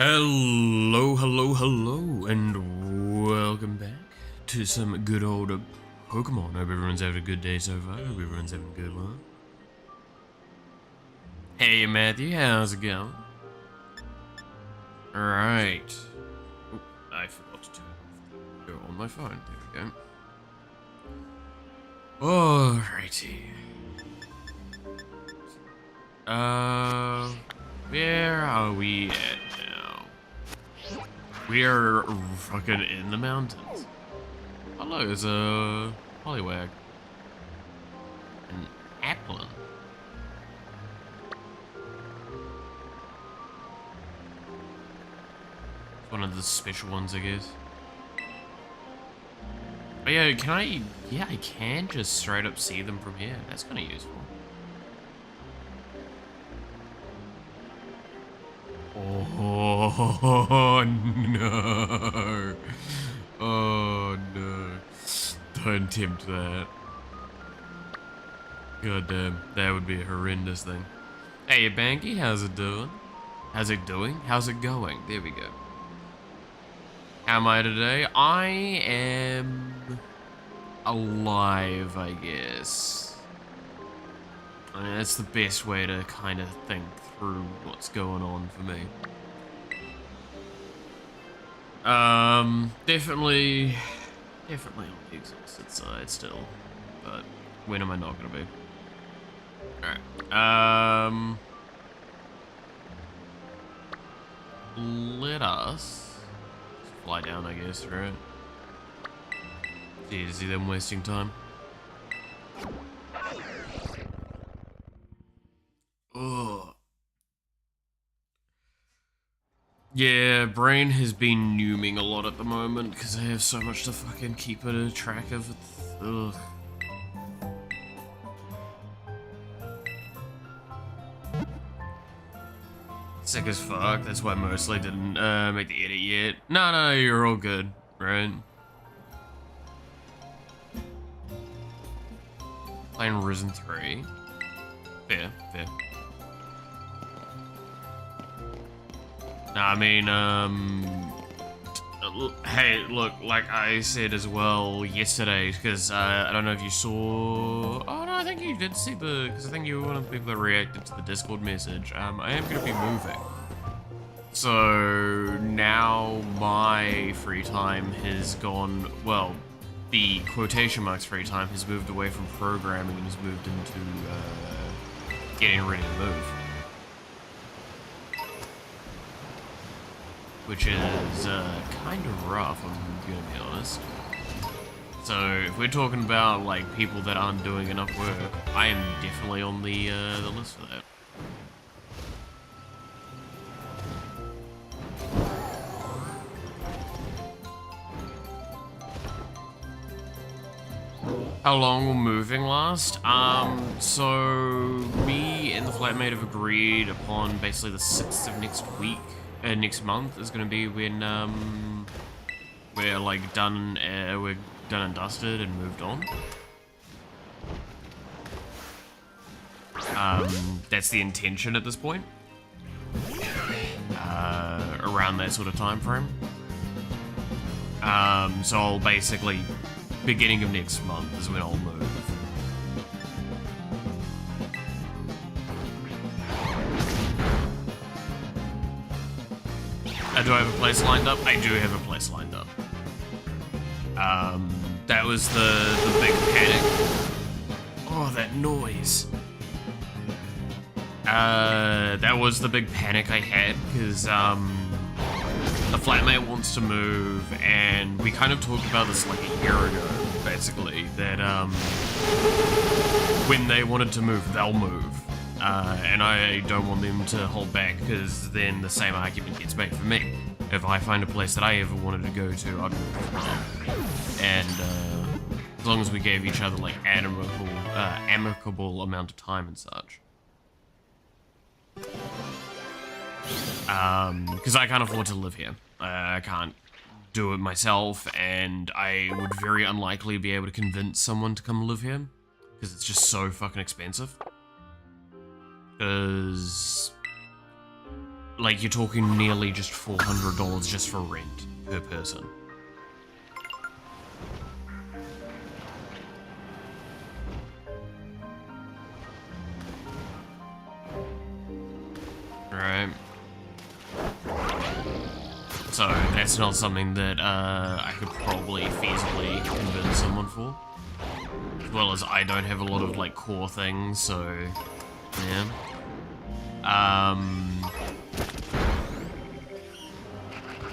Hello, hello, hello, and welcome back to some good old Pokemon. Hope everyone's having a good day so far. Hope everyone's having a good one. Hey Matthew, how's it going? Alright. Oh, I forgot to turn off the video on my phone. There we go. Alrighty. Where are we at now? We are fucking in the mountains. Hello, there's a Poliwag. An Applin. It's one of the special ones, I guess. But yeah, can I... Yeah, I can just straight up see them from here. That's kind of useful. Oh no! Oh no! Don't tempt that. God damn, that would be a horrendous thing. Hey Banky, how's it doing? How's it doing? How's it going? There we go. How am I today? I am alive, I guess. I mean, that's the best way to kind of think through what's going on for me. Definitely on the exhausted side still, but when am I not gonna be? Alright, let us fly down, I guess, right? Gee, to see them wasting time. Ugh. Yeah, brain has been numing a lot at the moment because I have so much to fucking keep a track of. Ugh. Sick as fuck, that's why I mostly didn't make the edit yet. No, you're all good, right? Playing Risen 3. Fair. No, I mean, hey, look, like I said as well yesterday, because I don't know if you saw... Oh, no, I think you did see the... Because I think you were one of the people that reacted to the Discord message. I am going to be moving. So, now my free time has gone... Well, the quotation marks free time has moved away from programming and has moved into getting ready to move. Which is kind of rough, I'm gonna be honest. So if we're talking about like people that aren't doing enough work, I am definitely on the list for that. How long will moving last? So me and the flatmate have agreed upon basically the 6th of next week. Next month is going to be when we're like done and dusted and moved on. That's the intention at this point. Around that sort of time frame. So I'll basically, beginning of next month is when I'll move. Do I have a place lined up? I do have a place lined up. That was the big panic. Oh, that noise. That was the big panic I had, because, the flatmate wants to move, and we kind of talked about this like a year ago, basically, that, when they wanted to move, they'll move. And I don't want them to hold back, because then the same argument gets made for me. If I find a place that I ever wanted to go to, I'd move. And as long as we gave each other like amicable amount of time and such. Because I can't afford to live here. I can't do it myself, and I would very unlikely be able to convince someone to come live here, because it's just so fucking expensive. Because like, you're talking nearly just $400 just for rent per person. Right. So that's not something that I could probably feasibly convince someone for. As well as I don't have a lot of like core things, so yeah.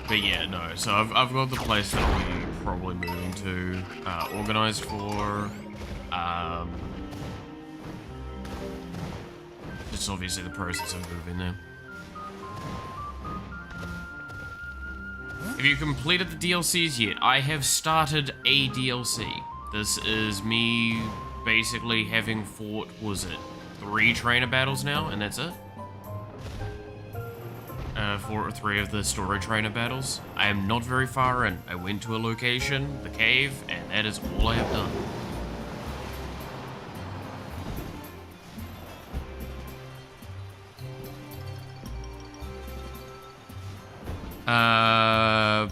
But yeah, no. So I've got the place that I'll be probably moving to, organized for. Just obviously the process of moving there. Have you completed the DLCs yet? I have started a DLC. This is me basically having fought, was it 3 trainer battles now, and that's it? 4 or 3 of the story trainer battles. I am not very far in. I went to a location, the cave, and that is all I have done.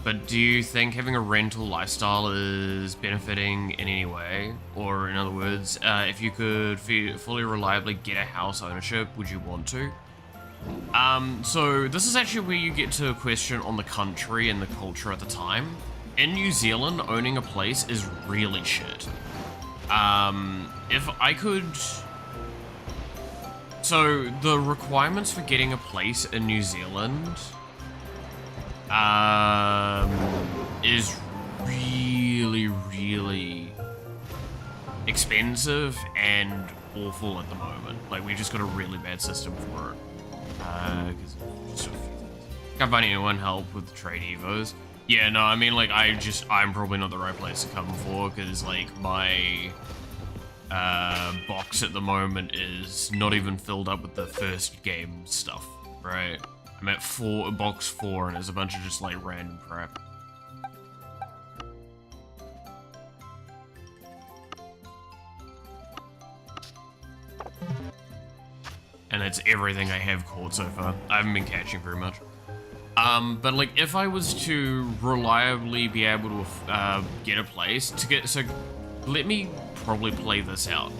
But do you think having a rental lifestyle is benefiting in any way? Or in other words, if you could fully reliably get a house ownership, would you want to? So this is actually where you get to a question on the country and the culture at the time. In New Zealand, owning a place is really shit. If I could... So the requirements for getting a place in New Zealand... is really, really expensive and awful at the moment. Like, we've just got a really bad system for it. Because just a few things. Can't find anyone help with the trade evos. Yeah, no, I mean, like, I'm probably not the right place to come for, because, like, my box at the moment is not even filled up with the first game stuff, right? I'm at box 4, and there's a bunch of just, like, random crap. And that's everything I have caught so far. I haven't been catching very much. But, like, if I was to reliably be able to get a place to get... So, let me probably play this out.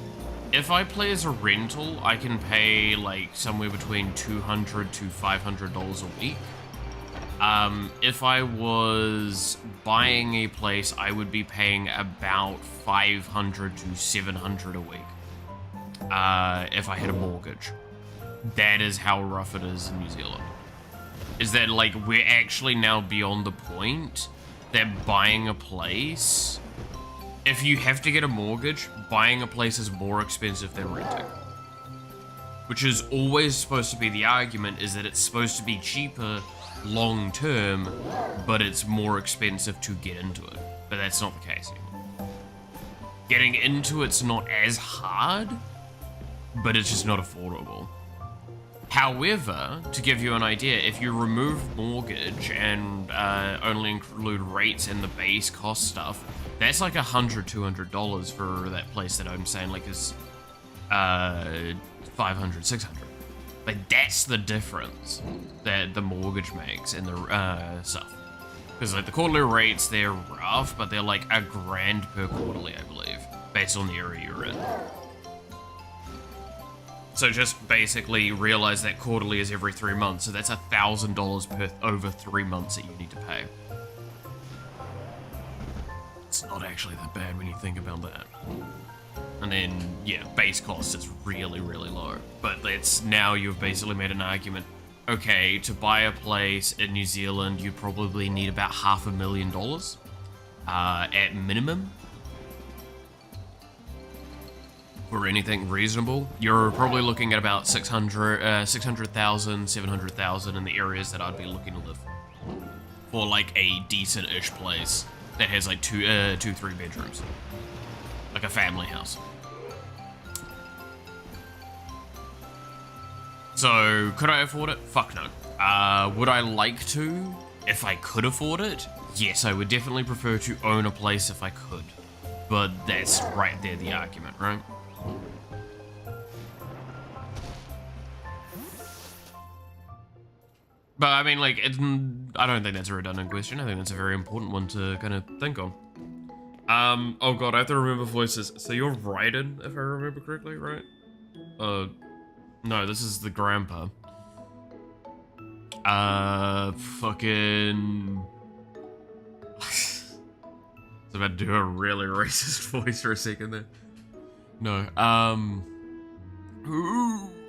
If I play as a rental, I can pay, like, somewhere between $200 to $500 a week. If I was buying a place, I would be paying about $500 to $700 a week. If I had a mortgage. That is how rough it is in New Zealand. Is that, like, we're actually now beyond the point that buying a place... If you have to get a mortgage, buying a place is more expensive than renting. Which is always supposed to be the argument, is that it's supposed to be cheaper long term, but it's more expensive to get into it. But that's not the case anymore. Getting into it's not as hard, but it's just not affordable. However, to give you an idea, if you remove mortgage and only include rates and the base cost stuff, that's like $100, $200 for that place that I'm saying like is $500, $600. But that's the difference that the mortgage makes and the stuff. Because like the quarterly rates, they're rough, but they're like $1,000 per quarterly, I believe, based on the area you're in. So just basically realize that quarterly is every 3 months, so that's $1,000 per over 3 months that you need to pay. It's not actually that bad when you think about that. And then, yeah, base cost is really, really low. But it's now you've basically made an argument. Okay, to buy a place in New Zealand, you probably need about $500,000 at minimum. For anything reasonable, you're probably looking at about 600,000, 700,000 in the areas that I'd be looking to live for like a decent-ish place that has like 3 bedrooms, like a family house. So could I afford it? Fuck no. Would I like to? If I could afford it, yes, I would definitely prefer to own a place if I could. But that's right there the argument, right? But I mean, like, I don't think that's a redundant question. I think that's a very important one to kind of think on. Oh god, I have to remember voices. So you're Raiden, if I remember correctly, right? No, this is the grandpa. Fucking... I was about to do a really racist voice for a second there. No,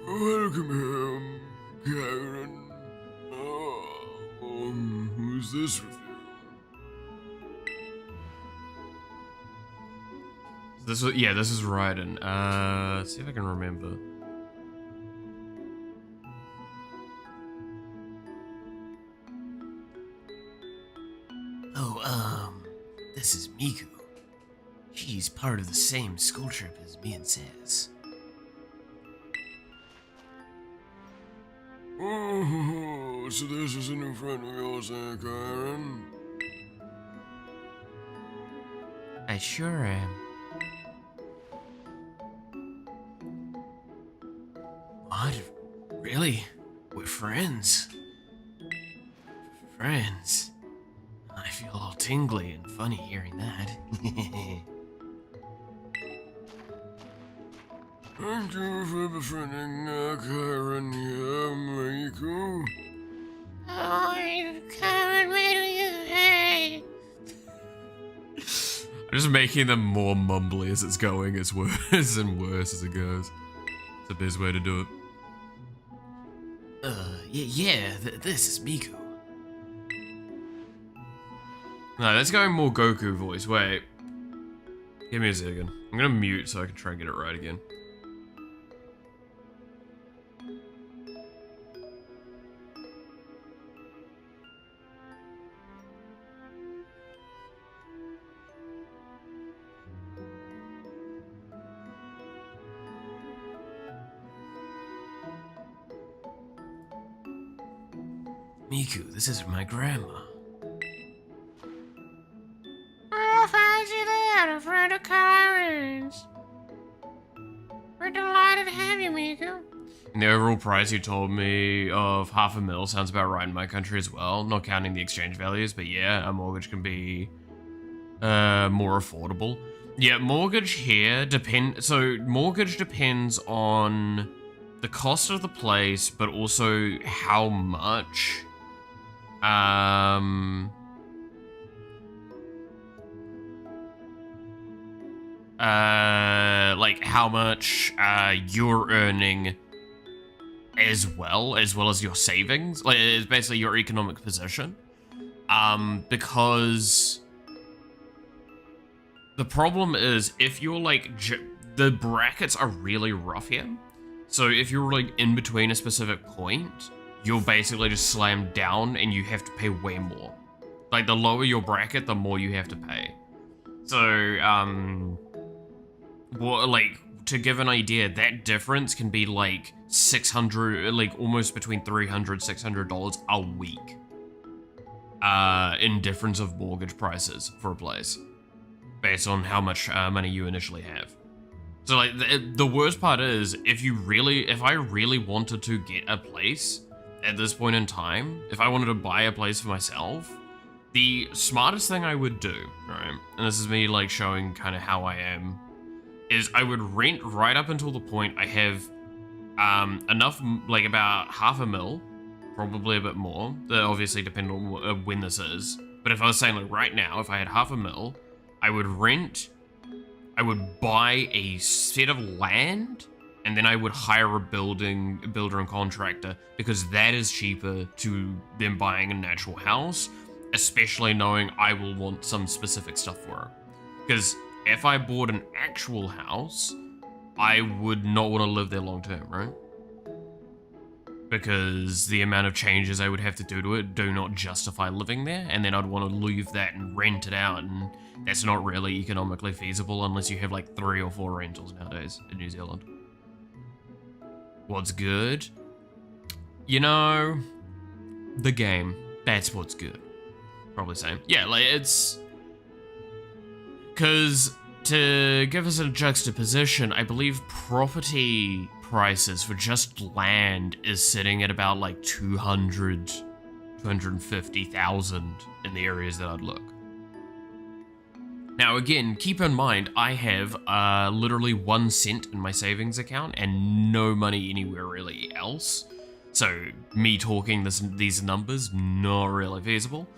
welcome, Karen. Who's this with you? This is Raiden. Let's see if I can remember. Oh, this is Miku. She's part of the same school trip as me and Sass. Oh, so this is a new friend of yours, Karen? I sure am. What? Really? We're friends? Friends? I feel all tingly and funny hearing that. Thank you for befriending Karen here, Miku. Oh, Karen, where do you hate? I'm just making them more mumbly as it's going. It's worse and worse as it goes. It's the best way to do it. This is Miku. No, let's go more Goku voice. Wait. Give me a second. I'm gonna mute so I can try and get it right again. Miku, this is my grandma. Oh, how's you there, a friend of Karen's? We're delighted to have you, Miku. And the overall price you told me of $500,000 sounds about right in my country as well, not counting the exchange values, but yeah, a mortgage can be more affordable. Yeah, mortgage here mortgage depends on the cost of the place, but also how much like how much you're earning as well as your savings. Like, it's basically your economic position. Because the problem is if you're like the brackets are really rough here. So if you're like in between a specific point, you'll basically just slam down and you have to pay way more. Like, the lower your bracket, the more you have to pay. So, well, like, to give an idea, that difference can be like $600, like almost between $300, $600 a week. In difference of mortgage prices for a place, based on how much money you initially have. So, like, the worst part is, if I really wanted to get a place at this point in time, if I wanted to buy a place for myself, the smartest thing I would do, right, and this is me, like, showing kind of how I am, is I would rent right up until the point I have enough, like, about $500,000, probably a bit more, that obviously depend on when this is, but if I was saying, like, right now, if I had $500,000, I would rent, I would buy a set of land, and then I would hire a builder and contractor, because that is cheaper than buying an actual house, especially knowing I will want some specific stuff for it. Because if I bought an actual house, I would not want to live there long term, right? Because the amount of changes I would have to do to it do not justify living there, and then I'd want to leave that and rent it out, and that's not really economically feasible unless you have like 3 or 4 rentals nowadays in New Zealand. What's good? You know, the game. That's what's good. Probably same. Yeah, like, it's... Because, to give us a juxtaposition, I believe property prices for just land is sitting at about like 200 250,000 in the areas that I'd look. Now again, keep in mind, I have literally 1 cent in my savings account and no money anywhere really else. So me talking these numbers, not really feasible.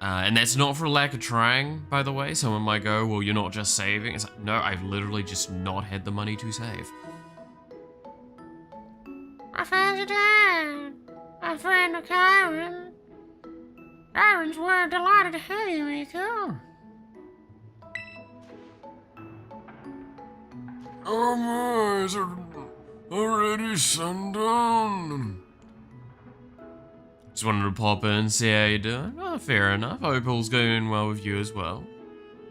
And that's not for lack of trying, by the way. Someone might go, well, you're not just saving. It's like, no, I've literally just not had the money to save. I found your dad. My friend Kyron. Kyron's were delighted to have you, Rico. Oh my, is it already sundown? Just wanted to pop in and see how you're doing. Oh, fair enough. Hope all's going well with you as well.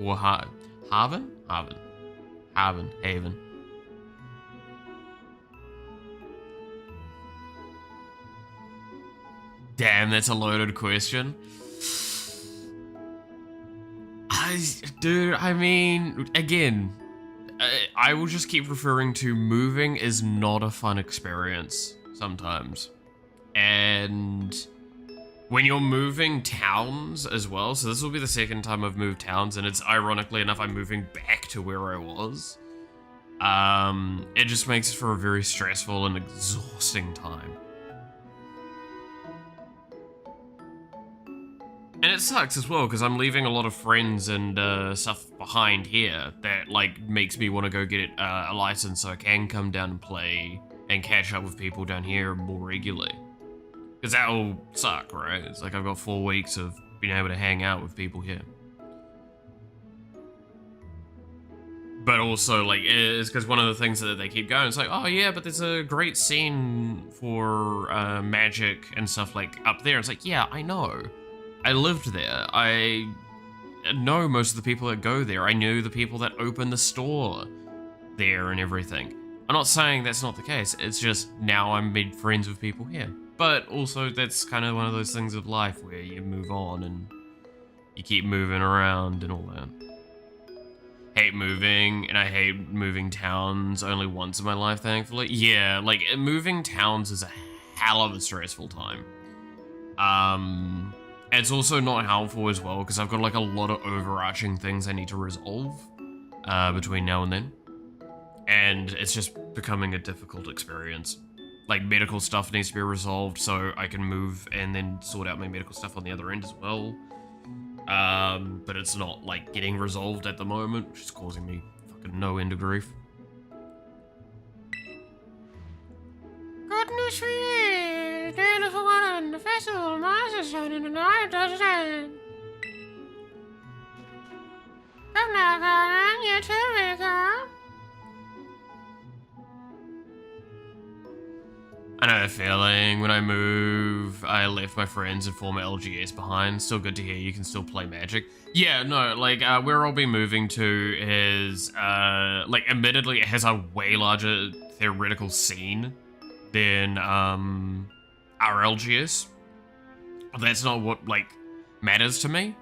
Or Haven? Haven. Damn, that's a loaded question. I mean, again, I will just keep referring to moving is not a fun experience sometimes. And when you're moving towns as well, so this will be the second time I've moved towns, and it's ironically enough, I'm moving back to where I was. It just makes it for a very stressful and exhausting time. And it sucks as well, because I'm leaving a lot of friends and stuff behind here that, like, makes me want to go get a license so I can come down and play and catch up with people down here more regularly. Because that'll suck, right? It's like I've got 4 weeks of being able to hang out with people here. But also, like, it's because one of the things that they keep going, it's like, oh yeah, but there's a great scene for magic and stuff, like, up there. It's like, yeah, I know. I lived there. I know most of the people that go there. I knew the people that open the store there and everything. I'm not saying that's not the case. It's just now I'm made friends with people here. But also that's kind of one of those things of life where you move on and you keep moving around and all that. Hate moving, and I hate moving towns only once in my life, thankfully. Yeah, like, moving towns is a hell of a stressful time. It's also not helpful as well, because I've got, like, a lot of overarching things I need to resolve between now and then. And it's just becoming a difficult experience. Like, medical stuff needs to be resolved so I can move and then sort out my medical stuff on the other end as well. But it's not, like, getting resolved at the moment, which is causing me fucking no end of grief. Goodness for you. The day of one the festival, Mars shining tonight, does it? Come now, Karen, you too, Rico. I know the feeling. When I move, I left my friends and former LGS behind. Still good to hear you can still play Magic. Yeah, no, like, where I'll be moving to is, like, admittedly, it has a way larger theoretical scene than, our LGS. That's not what, like, matters to me.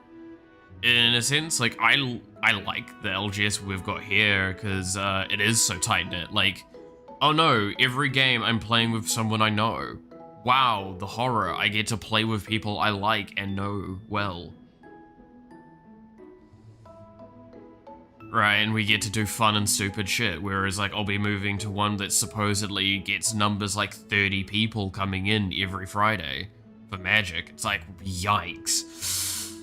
In a sense, like, I like the LGS we've got here, because, it is so tight-knit. Like, oh no, every game I'm playing with someone I know. Wow, the horror. I get to play with people I like and know well. Right, and we get to do fun and stupid shit, whereas, like, I'll be moving to one that supposedly gets numbers like 30 people coming in every Friday for Magic. It's like, yikes.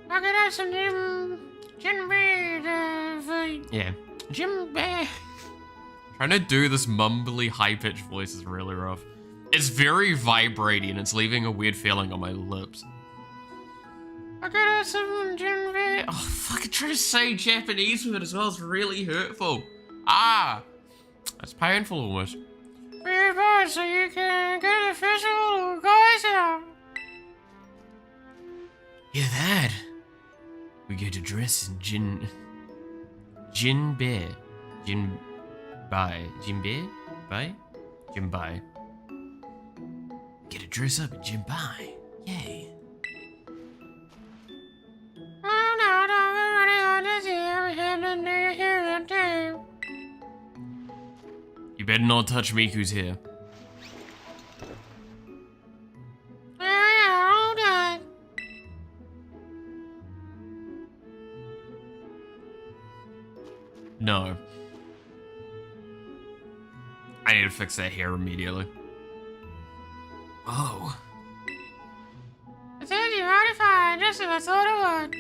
I could have some Jim Bear for Yeah. Jim Bear. Trying to do this mumbly, high-pitched voice is really rough. It's very vibrating and it's leaving a weird feeling on my lips. I could have some Jim Bear. Oh, fucking trying to say Japanese with it as well is really hurtful. Ah! That's painful almost. For your board so you can get a festival guys out. Hear that? We get to dress in Jinbei. Get to dress up in Jinbei. Yay. Oh no, don't be running on this year. We have to do your hero too. You better not touch Miku's hair. Yeah, all done. No. I need to fix that hair immediately. Oh, I told you, modified, just as I thought it would.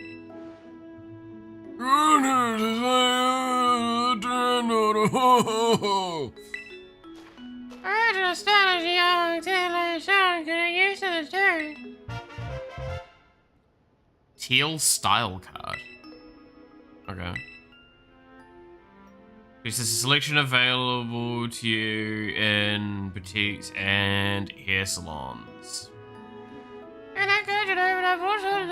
I had to astonish the young tail son getting used to the turn. Teal style card. Okay. This is a selection available to you in boutiques and hair salons. And I got it over that bullshit.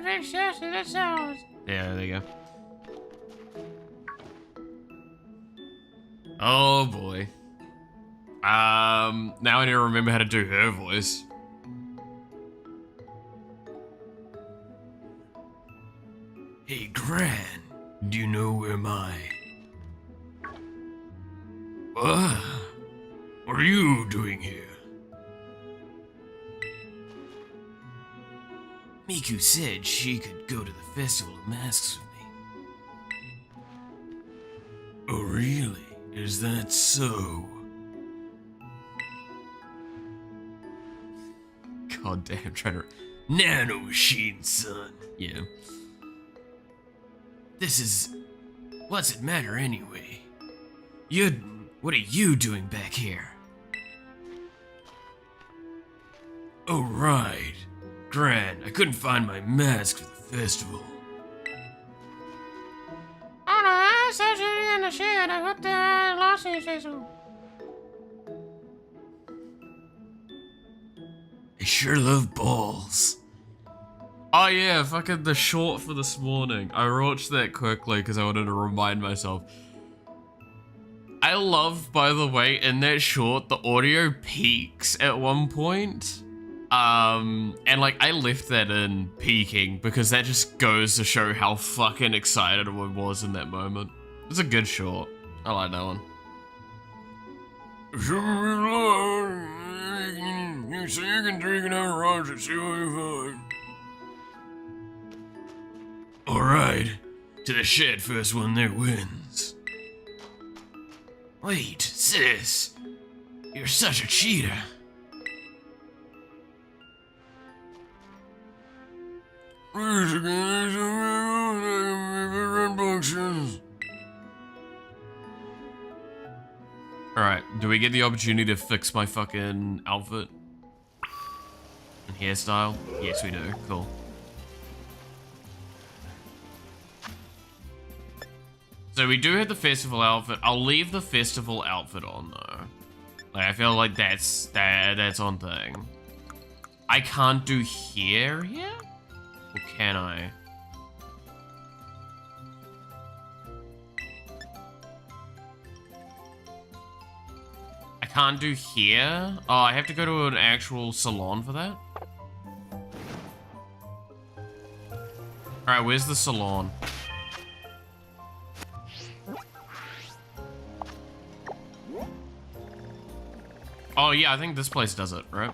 Big shots in the sounds. Yeah, there you go. Oh boy. Now I need to remember how to do her voice. hey, Gran, do you know where my... What are you doing here? Miku said she could go to the Festival of Masks with me. Oh, really? Is that so? God damn, trying to... Nano machine, son. Yeah. This is... What's it matter anyway? What are you doing back here? Oh, right. Gran, I couldn't find my mask for the festival. Oh no, I said you in the shed. I put the lost in your face. I sure love balls. Oh yeah, fucking the short for this morning. I watched that quickly because I wanted to remind myself. I love, by the way, in that short, the audio peaks at one point. And like, I left that in peaking because that just goes to show how fucking excited I was in that moment. It's a good short. I like that one. So you can drink another rose and see what you find. Alright, to the shed, first one there wins. Wait, sis, you're such a cheater. Alright, do we get the opportunity to fix my fucking outfit? And hairstyle? Yes, we do. Cool. So we do have the festival outfit. I'll leave the festival outfit on though. Like, I feel like that's on thing. I can't do hair yet? Or can I? I can't do hair? Oh, I have to go to an actual salon for that? Alright, where's the salon? Oh yeah, I think this place does it, right?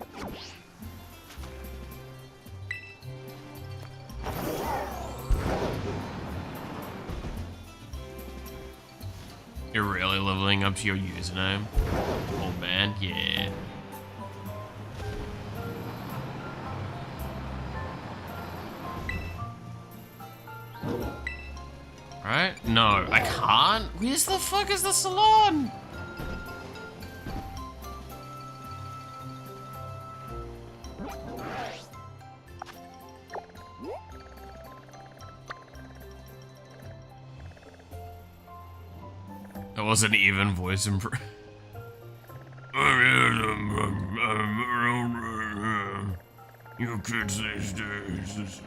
You're really leveling up to your username? Oh man, yeah. Right? No, I can't? Where's the fuck is the salon? That wasn't even voice improve. You kids these days.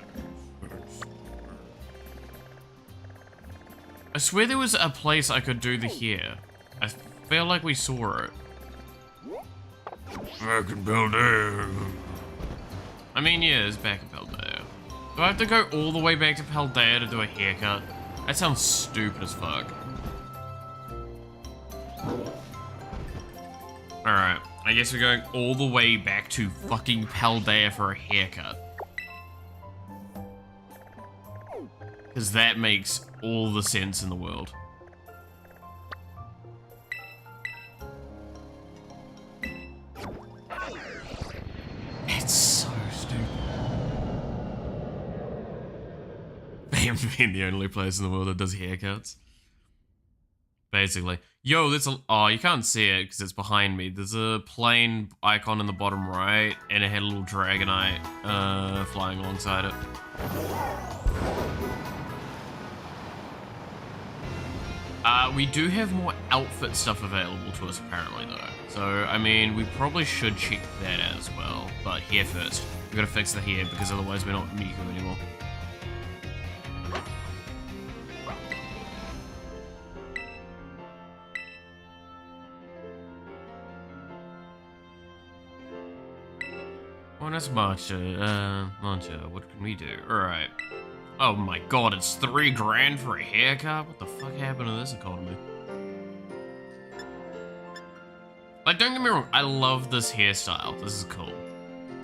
I swear there was a place I could do the hair. I feel like we saw it. Back in Paldea. I mean, yeah, it's back in Paldea. Do I have to go all the way back to Paldea to do a haircut? That sounds stupid as fuck. Alright, I guess we're going all the way back to fucking Paldea for a haircut. Because that makes all the sense in the world. It's so stupid. Bam being the only place in the world that does haircuts. Basically. Yo, there's a... Oh, you can't see it because it's behind me. There's a plane icon in the bottom right, and it had a little Dragonite flying alongside it. We do have more outfit stuff available to us, apparently, though. So, I mean, we probably should check that as well. But hair first. We gotta fix the hair, because otherwise we're not Miku anymore. Oh, that's Marcha. Marcha, what can we do? Alright. Oh my god, it's $3 grand for a haircut? What the fuck happened to this economy? Like, don't get me wrong, I love this hairstyle. This is cool.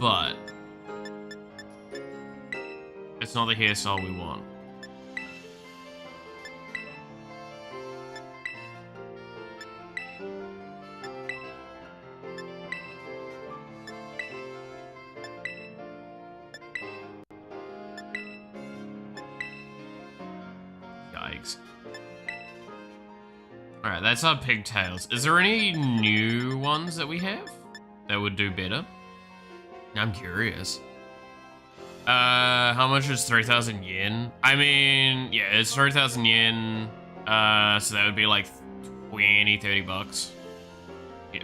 But it's not the hairstyle we want. Yikes. Alright, that's our pigtails. Is there any new ones that we have that would do better? I'm curious. How much is 3,000 yen? I mean, yeah, it's 3,000 yen. So that would be like 20, 30 bucks.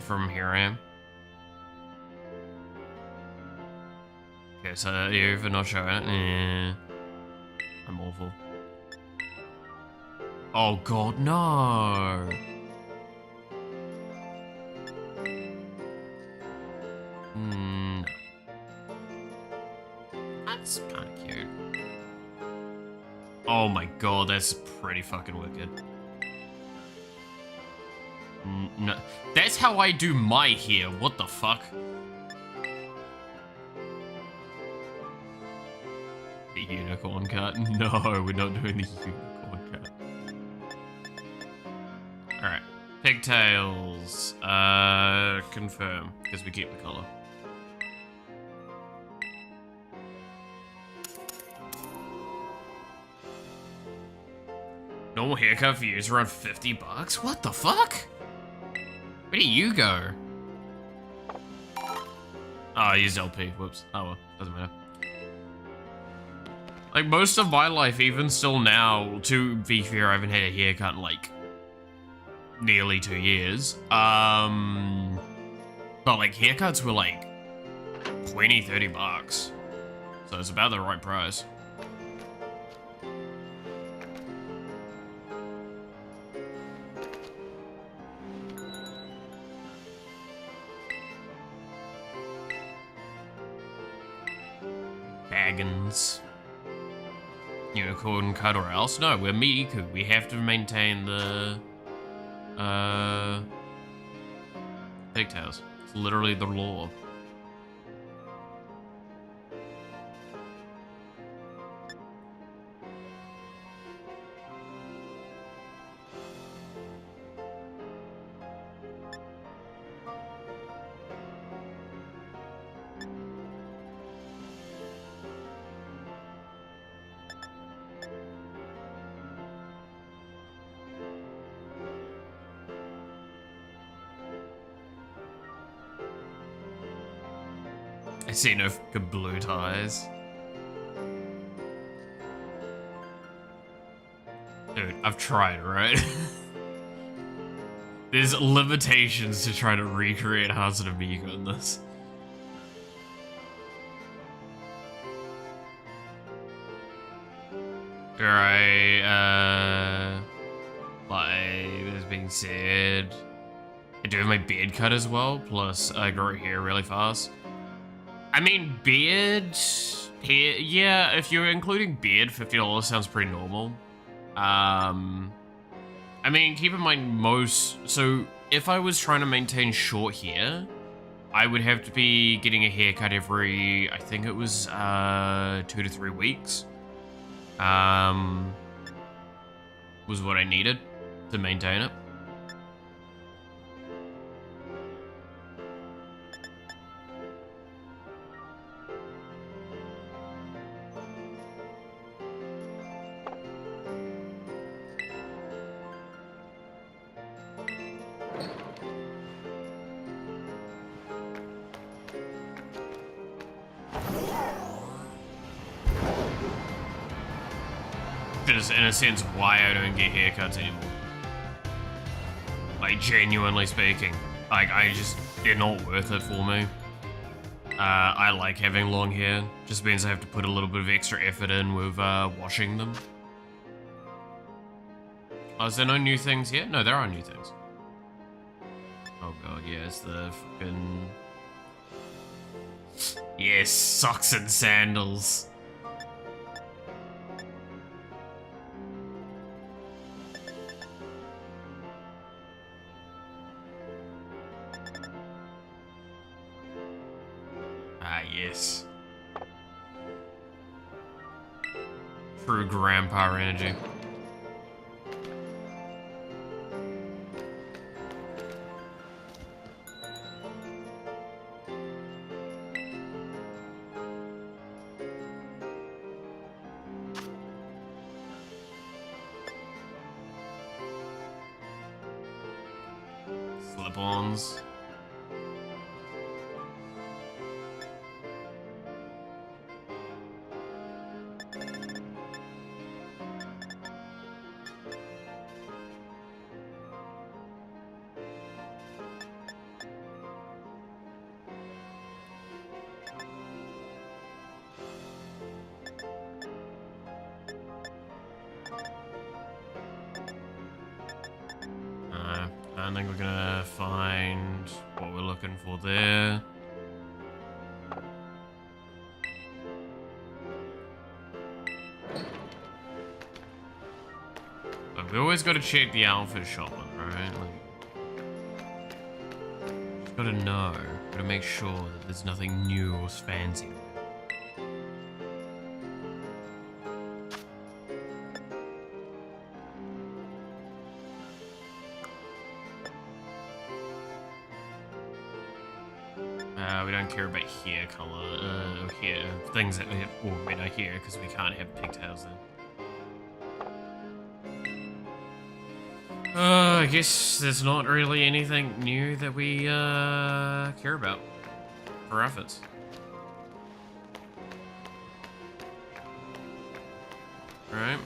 From here I am. Okay, so you're not showing it? Yeah. I'm awful. Oh god, no! That's kinda cute. Oh my god, that's pretty fucking wicked. No, that's how I do my hair, what the fuck? The unicorn cut? No, we're not doing the unicorn cut. Alright. Pigtails. Confirm. Because we keep the color. Normal haircut for you is around 50 bucks? What the fuck? Where do you go? Oh, I used LP. Whoops. Oh well. Doesn't matter. Like, most of my life, even still now, to be fair, I haven't had a haircut in, like, nearly 2 years. But, like, haircuts were, like, 20, 30 bucks. So it's about the right price. Baggins. Unicorn cut or else? No, we're Miku. We have to maintain the pigtails. It's literally the law. I see no fucking blue ties. Dude, I've tried, right? There's limitations to try to recreate Hatsune Miku in this. Alright, like this being said, I do have my beard cut as well, plus I grow hair really fast. I mean, beard, hair, yeah, if you're including beard, $50 sounds pretty normal. I mean, keep in mind so if I was trying to maintain short hair, I would have to be getting a haircut every, I think it was 2 to 3 weeks. Was what I needed to maintain it. Just in a sense why I don't get haircuts anymore. Like, genuinely speaking. Like, they're not worth it for me. I like having long hair. Just means I have to put a little bit of extra effort in with washing them. Oh, is there no new things yet? No, there are new things. Oh god, yeah, it's the fucking... Yes, socks and sandals. Ah, yes. True grandpa energy. Slip-ons. I think we're gonna find what we're looking for there. But we always gotta check the outfit shop one, right? Like, just gotta know, gotta make sure that there's nothing new or fancy. We don't care about hair color, hair things that we have already here because we can't have pigtails then. I guess there's not really anything new that we care about for outfits. Alright,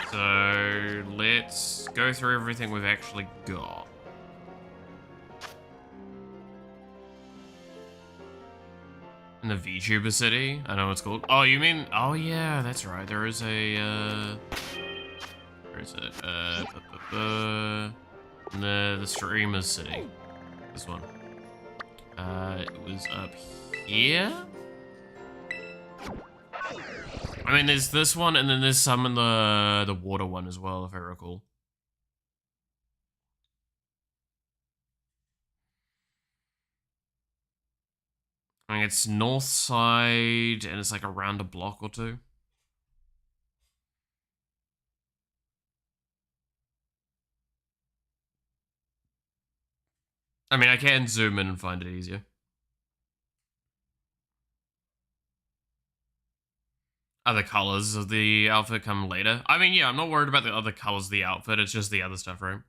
so let's go through everything we've actually got. In the VTuber city? I know what it's called. Oh, you mean... Oh, yeah, that's right. There is a, where is it? The streamer city. This one. It was up here? I mean, there's this one, and then there's some in the water one as well, if I recall. I mean, it's north side, and it's like around a block or two. I mean, I can zoom in and find it easier. Other colors of the outfit come later. I mean, yeah, I'm not worried about the other colors of the outfit, it's just the other stuff, right?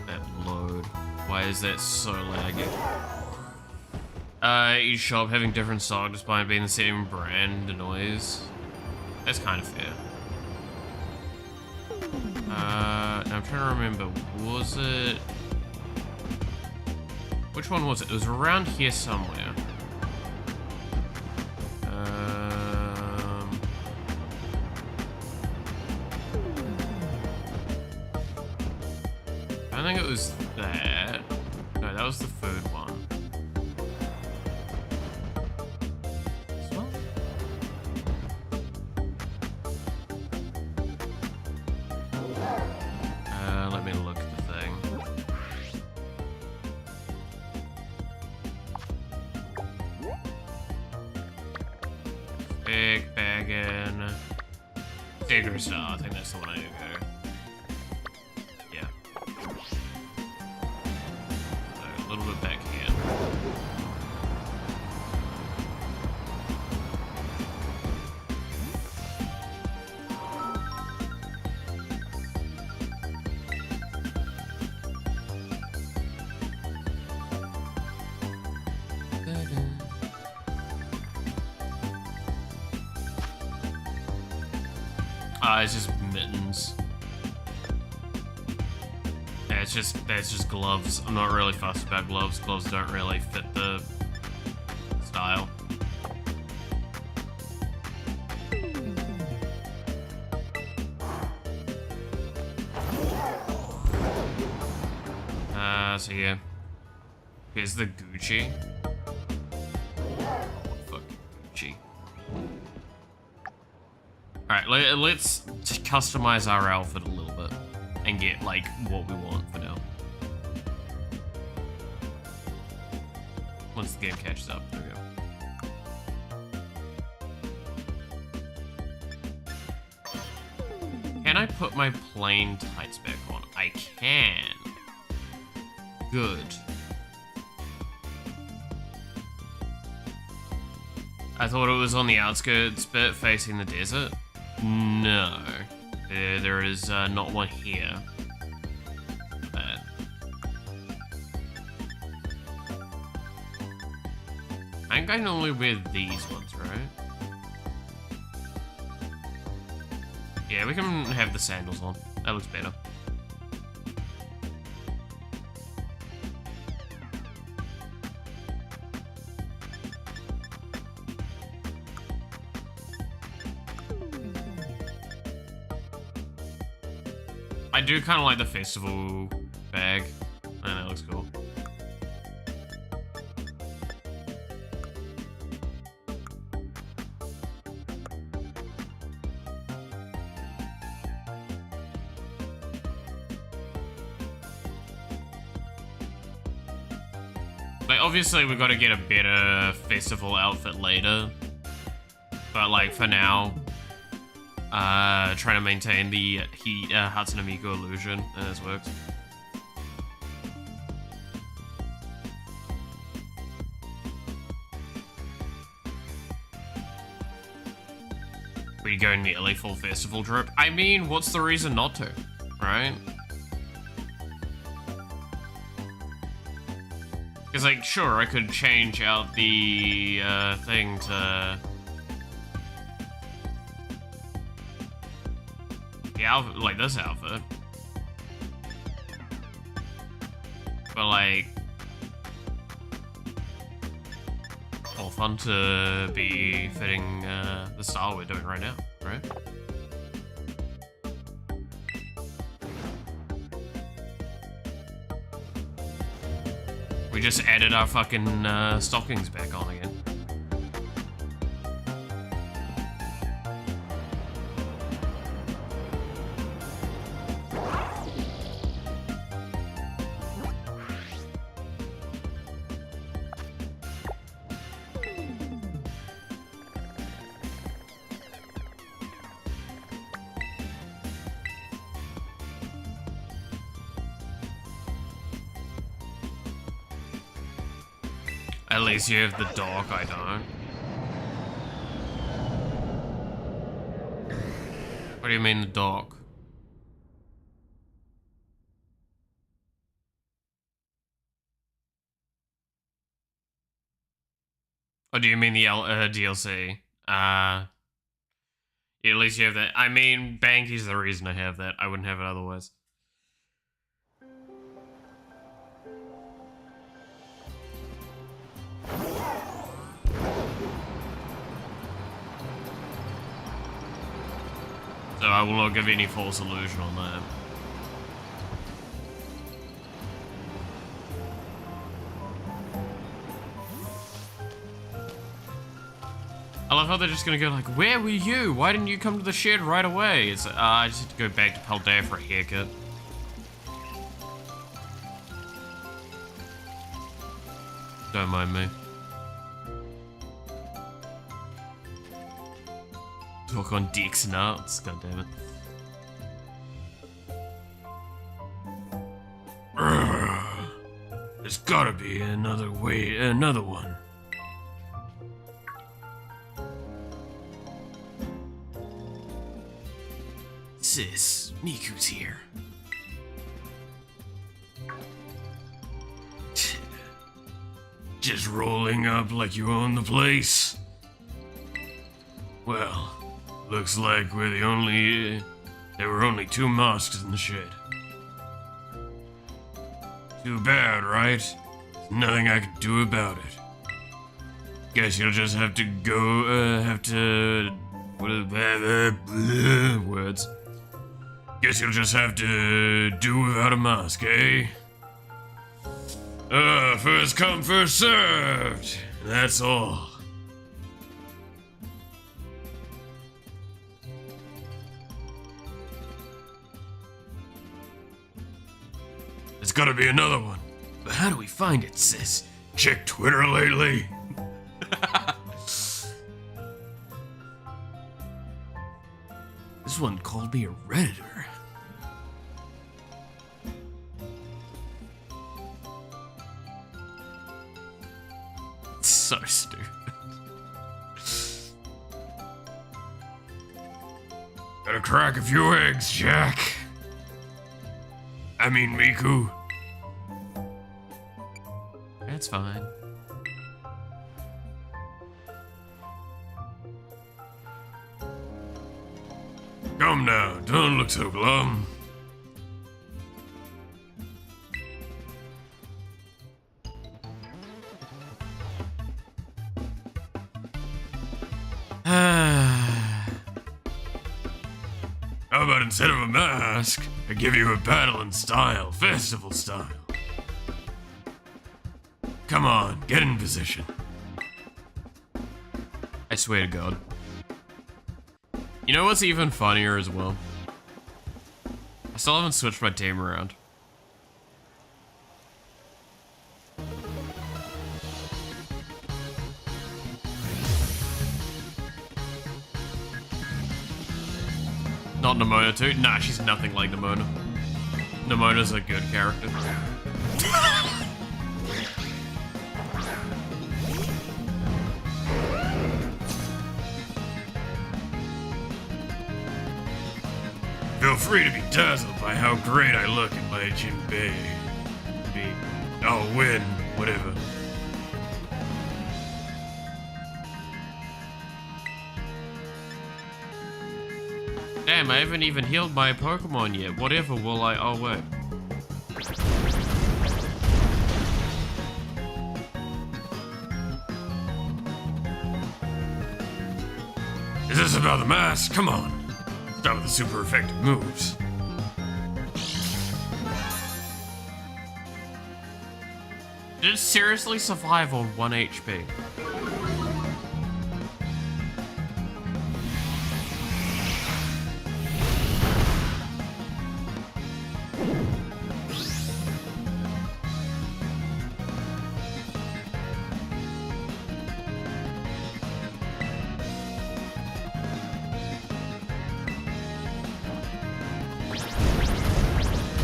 That load. Why is that so laggy? Each shop having different stock despite being the same brand noise. That's kind of fair. Now I'm trying to remember, was it... Which one was it? It was around here somewhere. I think it was that. No, that was the food one. This one? Big Baggin. Digger Star, I think that's the one I need to go. Yeah. So, a little bit back here. It's just mittens. Yeah, it's just gloves. I'm not really fussed about gloves. Gloves don't really fit the style. So yeah. Here's the Gucci. Fuck Gucci. Alright, let's customize our outfit a little bit and get, like, what we want for now. Once the game catches up, there we go. Can I put my plain tights back on? I can. Good. I thought it was on the outskirts bit facing the desert. No, there is not one here. I think I normally wear these ones, right? Yeah, we can have the sandals on. That looks better. I do kind of like the festival bag. I know, it looks cool. Like, obviously we got to get a better festival outfit later. But, like, for now, trying to maintain the Hatsune Miku illusion, and this works. We go nearly full festival drip. I mean, what's the reason not to, right? Because, like, sure, I could change out the thing to... the outfit, like this outfit. But, like... all fun to be fitting the style we're doing right now, right? We just added our fucking stockings back on again. At least you have the dog, I don't. What do you mean the dog? Or do you mean the DLC? Yeah, at least you have that. I mean, Banky's the reason I have that. I wouldn't have it otherwise. So I will not give any false illusion on that. I love how they're just gonna go like, where were you? Why didn't you come to the shed right away? It's I just had to go back to Paldea for a haircut. Don't mind me. Talk on dicks and nuts, goddammit. There's gotta be another one. Sis, Miku's here. Just rolling up like you own the place. Well, looks like we're the only... there were only 2 mosques in the shed. Too bad, right? There's nothing I can do about it. Guess you'll just have to go, words. Guess you'll just have to do without a mosque, eh? First come, first served. That's all. There's gotta be another one. But how do we find it, sis? Check Twitter lately? This one called me a Redditor. So stupid. Gotta crack a few eggs, Jack. I mean, Miku. That's fine. Come now, don't look so glum. How about instead of a mask, I give you a battle in style, festival style? Come on, get in position. I swear to God. You know what's even funnier as well? I still haven't switched my team around. Not Nimona too? Nah, she's nothing like Nimona. Nimona's a good character. Feel free to be dazzled by how great I look in my Jinbei. I'll win, whatever. Damn, I haven't even healed my Pokemon yet. Whatever will I... Oh, wait. Is this about the mask? Come on. Start with the super effective moves. Did it seriously survive on 1 HP?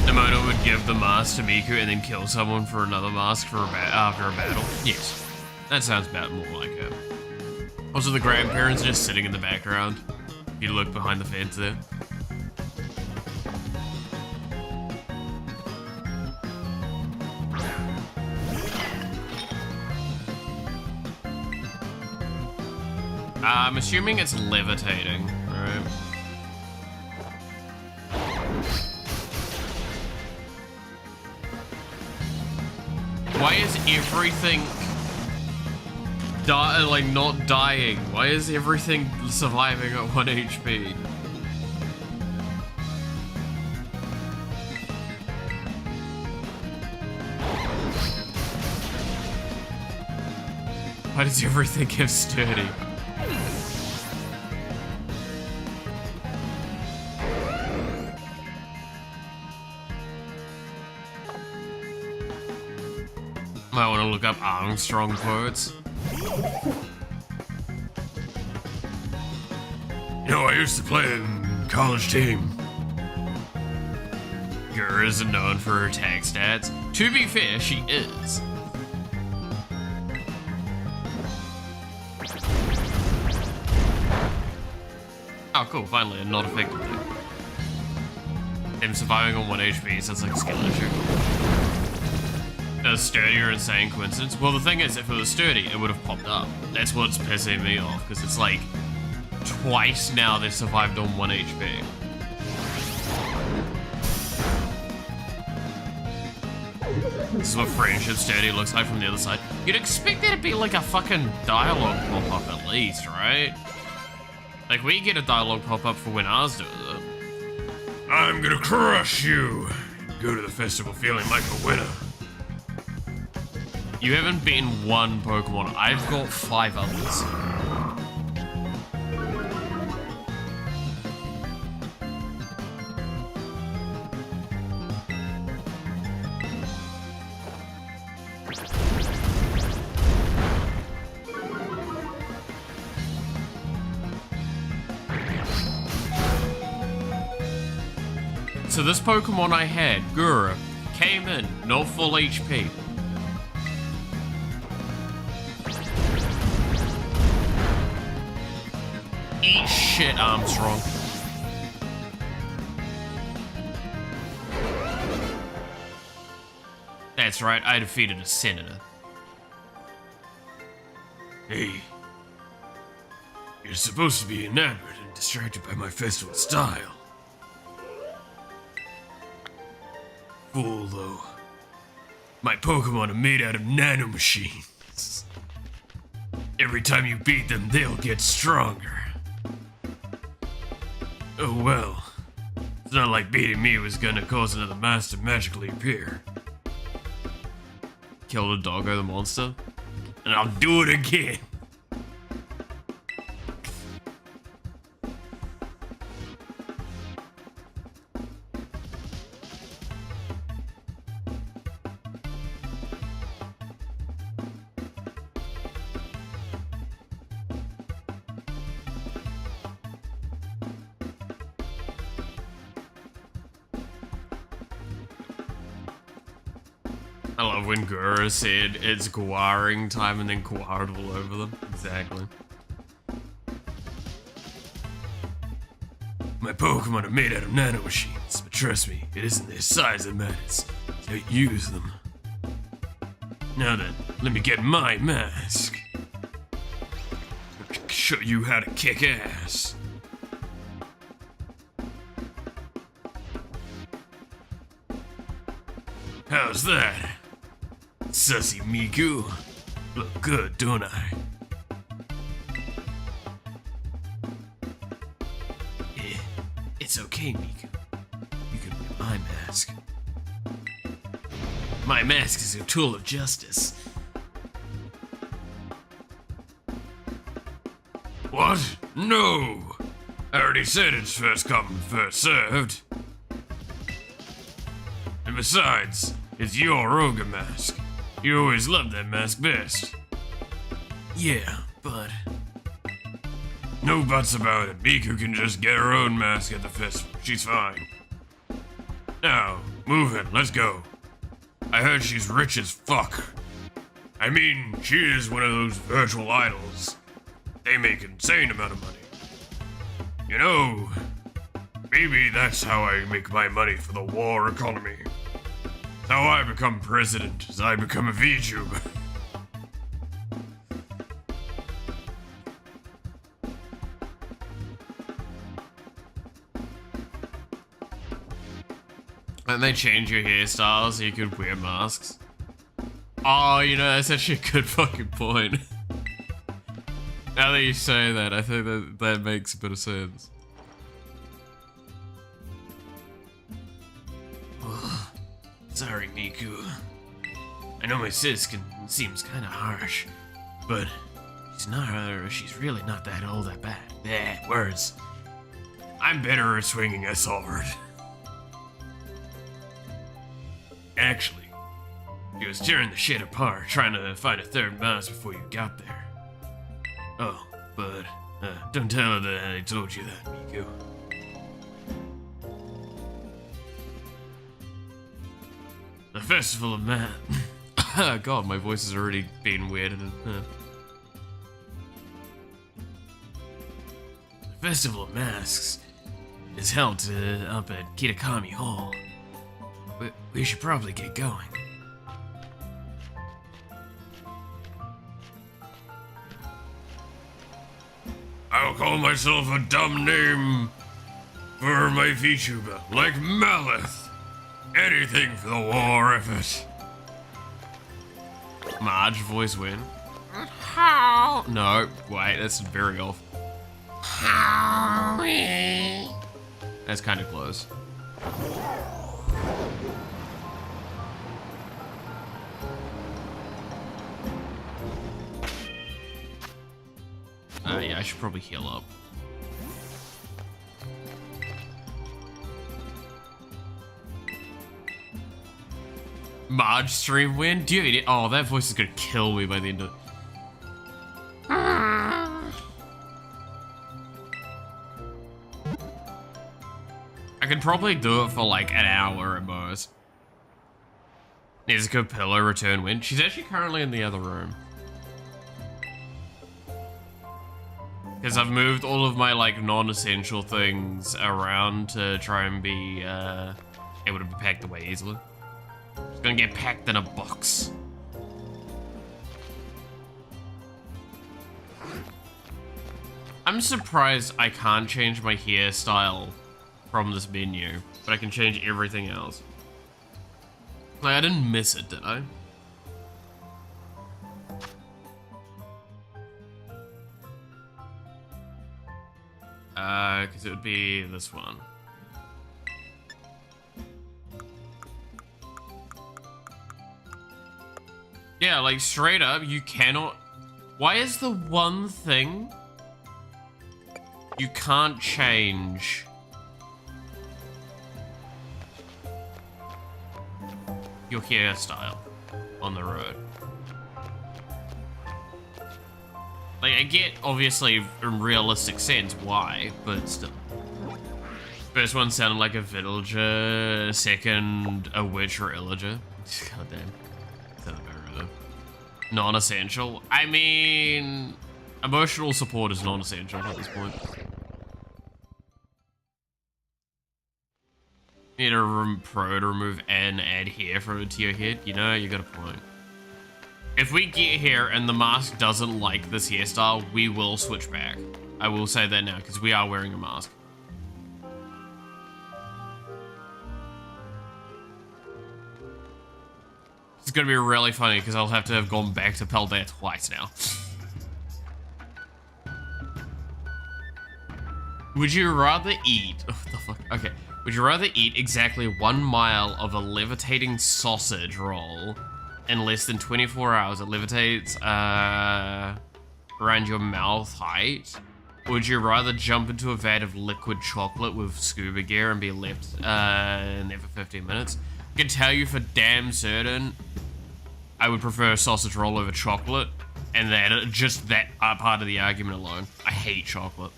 Nimona would give the mask to Miku and then kill someone for another mask for after a battle. Yes, that sounds about more like it. Also, the grandparents are just sitting in the background. If you look behind the fence there. I'm assuming it's levitating, right? Why is everything not dying? Why is everything surviving at 1 HP? Why does everything get sturdy? Might want to look up Armstrong quotes. You know, I used to play in college team. Gura isn't known for her tag stats. To be fair, she is. Oh, cool. Finally, a not effective thing. Him surviving on 1 HP sounds like a skill issue. A sturdy or insane coincidence? Well, the thing is, if it was sturdy, it would have popped up. That's what's pissing me off, because it's like twice now they've survived on 1 HP. This is what friendship sturdy looks like from the other side. You'd expect there to be like a fucking dialogue pop-up at least, right? Like, we get a dialogue pop-up for when ours do it. I'm gonna crush you. Go to the festival feeling like a winner. You haven't beaten one Pokemon. I've got 5 others. So this Pokemon I had, Gura, came in, no full HP. Eat shit, Armstrong. That's right, I defeated a senator. Hey. You're supposed to be enamored and distracted by my festival style. Fool, though. My Pokemon are made out of nanomachines. Every time you beat them, they'll get stronger. Oh well. It's not like beating me was gonna cause another master magically appear. Killed a doggo the monster? And I'll do it again. I love when Gura said it's Guaring time and then Guared all over them. Exactly. My Pokemon are made out of nanomachines, but trust me, it isn't their size that matters. It's how you use them. Now then, let me get my mask. I'll show you how to kick ass. How's that? Sussy Miku? Look good, don't I? It's okay, Miku. You can wear my mask. My mask is a tool of justice. What? No! I already said it's first come, first served. And besides, it's your ogre mask. You always loved that mask best. Yeah, but... No buts about it. Miku can just get her own mask at the festival. She's fine. Now, move it. Let's go. I heard she's rich as fuck. I mean, she is one of those virtual idols. They make an insane amount of money. You know, maybe that's how I make my money for the war economy. That's how I become president, as I become a VTuber. And they change your hairstyle so you could wear masks. Oh, you know, that's actually a good fucking point. Now that you say that, I think that makes a bit of sense. Sorry, Miku. I know my sis seems kinda harsh, but she's really not that all that bad. Yeah, words. I'm better at swinging a sword. Actually, he was tearing the shit apart, trying to find a third mouse before you got there. Oh, but Don't tell her that I told you that, Miku. The Festival of Man. God, my voice has already been weird. The Festival of Masks is held up at Kitakami Hall. We should probably get going. I'll call myself a dumb name for my VTuber, like Malith. Anything for the war effort. Marge voice win. How? No, wait, that's very off. Howie. That's kind of close. Yeah, I should probably heal up. Marge stream win? Do you have any? Oh, that voice is gonna kill me by the end of. I could probably do it for like an hour at most. Nezuko Pillow return win. She's actually currently in the other room. Because I've moved all of my like non-essential things around to try and be able to be packed away easily. It's gonna get packed in a box. I'm surprised I can't change my hairstyle from this menu, but I can change everything else. Like, I didn't miss it, did I? Because it would be this one. Yeah, like, straight up, you cannot... Why is the one thing you can't change your hairstyle on the road? Like, I get, obviously, in realistic sense, why, but still. First one sounded like a villager, second, a witch or illager. God damn. Sounded very random. Non-essential? I mean, emotional support is non-essential at this point. Need a pro to remove and add hair to your head? You know, you got a point. If we get here and the mask doesn't like this hairstyle, we will switch back. I will say that now, because we are wearing a mask. It's gonna be really funny, because I'll have to have gone back to Paldea twice now. Would you rather eat... Oh, what the fuck? Okay. Would you rather eat exactly 1 mile of a levitating sausage roll in less than 24 hours? It levitates around your mouth height. Or would you rather jump into a vat of liquid chocolate with scuba gear and be left in there for 15 minutes? I can tell you for damn certain, I would prefer a sausage roll over chocolate, and that just that part of the argument alone. I hate chocolate.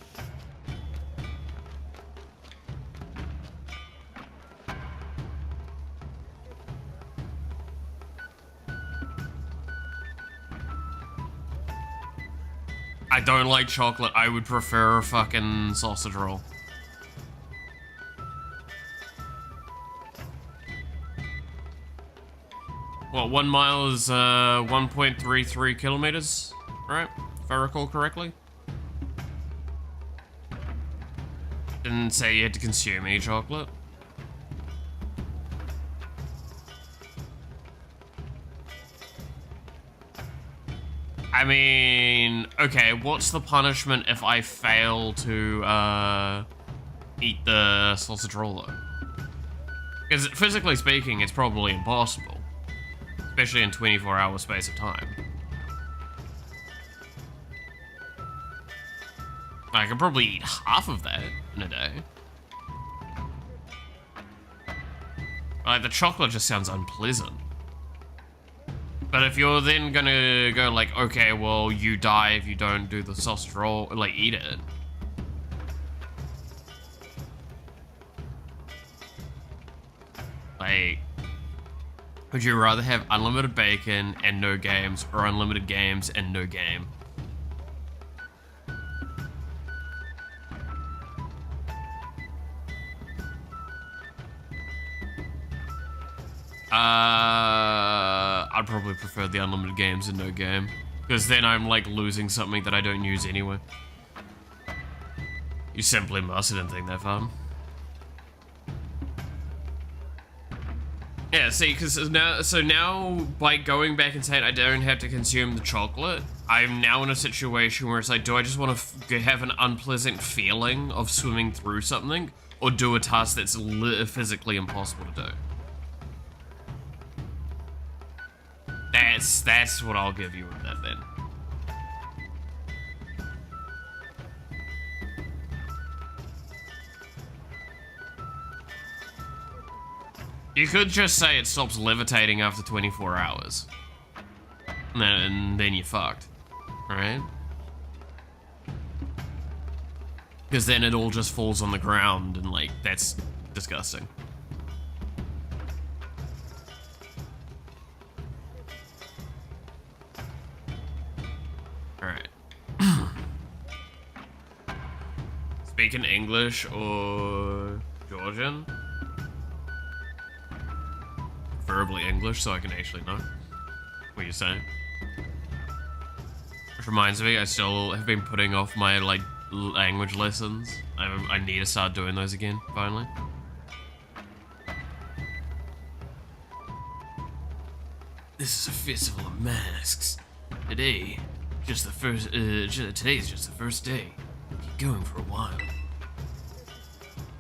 I don't like chocolate. I would prefer a fucking sausage roll. What, 1 mile is 1.33 kilometers, right? If I recall correctly. Didn't say you had to consume any chocolate. I mean, okay, what's the punishment if I fail to eat the sausage roll though? Because physically speaking, it's probably impossible. Especially in 24-hour space of time. I could probably eat half of that in a day. Like, the chocolate just sounds unpleasant. But if you're then gonna go like, okay, well, you die if you don't do the sausage roll, like, eat it. Like, would you rather have unlimited bacon and no games, or unlimited games and no game? I'd probably prefer the unlimited games and no game. Because then I'm like losing something that I don't use anyway. You simply must, I didn't think that far. Yeah, see, because now by going back and saying I don't have to consume the chocolate, I'm now in a situation where it's like, do I just want to have an unpleasant feeling of swimming through something, or do a task that's physically impossible to do? That's what I'll give you with that then. You could just say it stops levitating after 24 hours. And then you're fucked, right? Because then it all just falls on the ground and like, that's disgusting. Alright. Speaking English or Georgian? Preferably English so I can actually know what you're saying. Which reminds me, I still have been putting off my like language lessons. I need to start doing those again, finally. This is a festival of masks. Today's just the first day. Keep going for a while.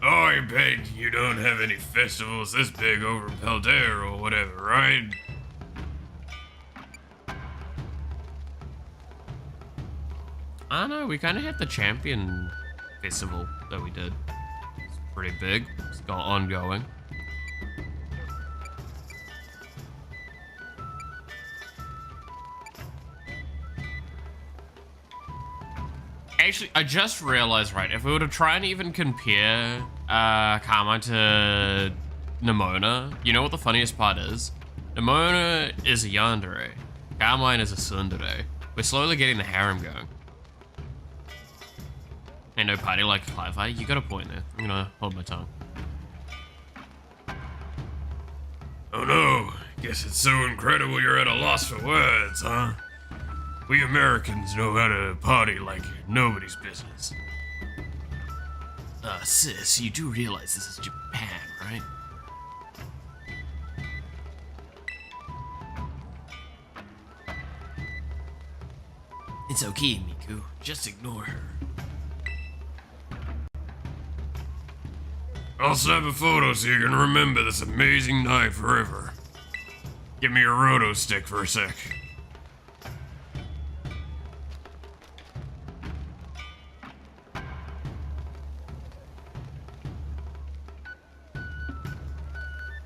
Oh, I bet you don't have any festivals this big over Peldair or whatever, right? I don't know, we kind of had the Champion Festival that we did. It's pretty big. It's got ongoing. Actually, I just realized, right, if we were to try and even compare Carmine to Nimona, you know what the funniest part is? Nimona is a yandere. Carmine is a tsundere. We're slowly getting the harem going. Ain't no party like Hi-Fi. You got a point there. I'm gonna hold my tongue. Oh no, guess it's so incredible you're at a loss for words, huh? We Americans know how to party like nobody's business. Sis, you do realize this is Japan, right? It's okay, Miku. Just ignore her. I'll snap a photo so you can remember this amazing night forever. Give me your roto stick for a sec.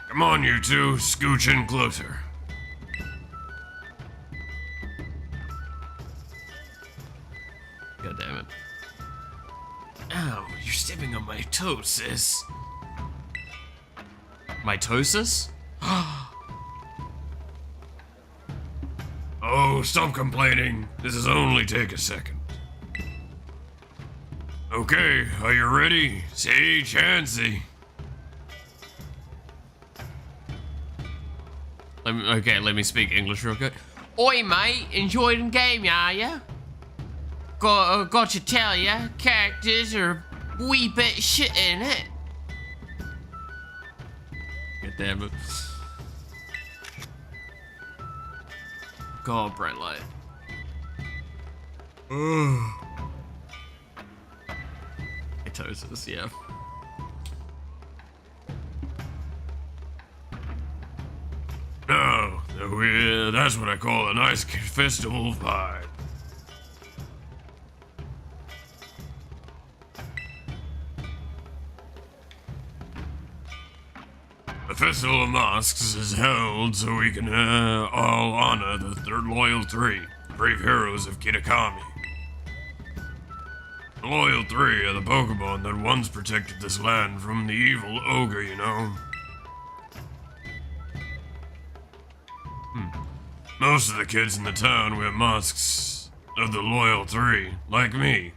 Come on, you two, scooch in closer. God damn it. Ow, you're stepping on my toes, sis. Mitosis? Oh, stop complaining. This is only take a second. Okay, are you ready? Say chancy. Let me speak English real quick. Oi, mate, enjoying the game, are ya? Got to tell ya, characters are a wee bit shit in it. God damn it. God, bright light. Mitosis, yeah. No, that's what I call a nice festival vibe. The Festival of Masks is held so we can all honor the Loyal Three, brave heroes of Kitakami. The Loyal Three are the Pokemon that once protected this land from the evil ogre, you know. Most of the kids in the town wear masks of the Loyal Three, like me.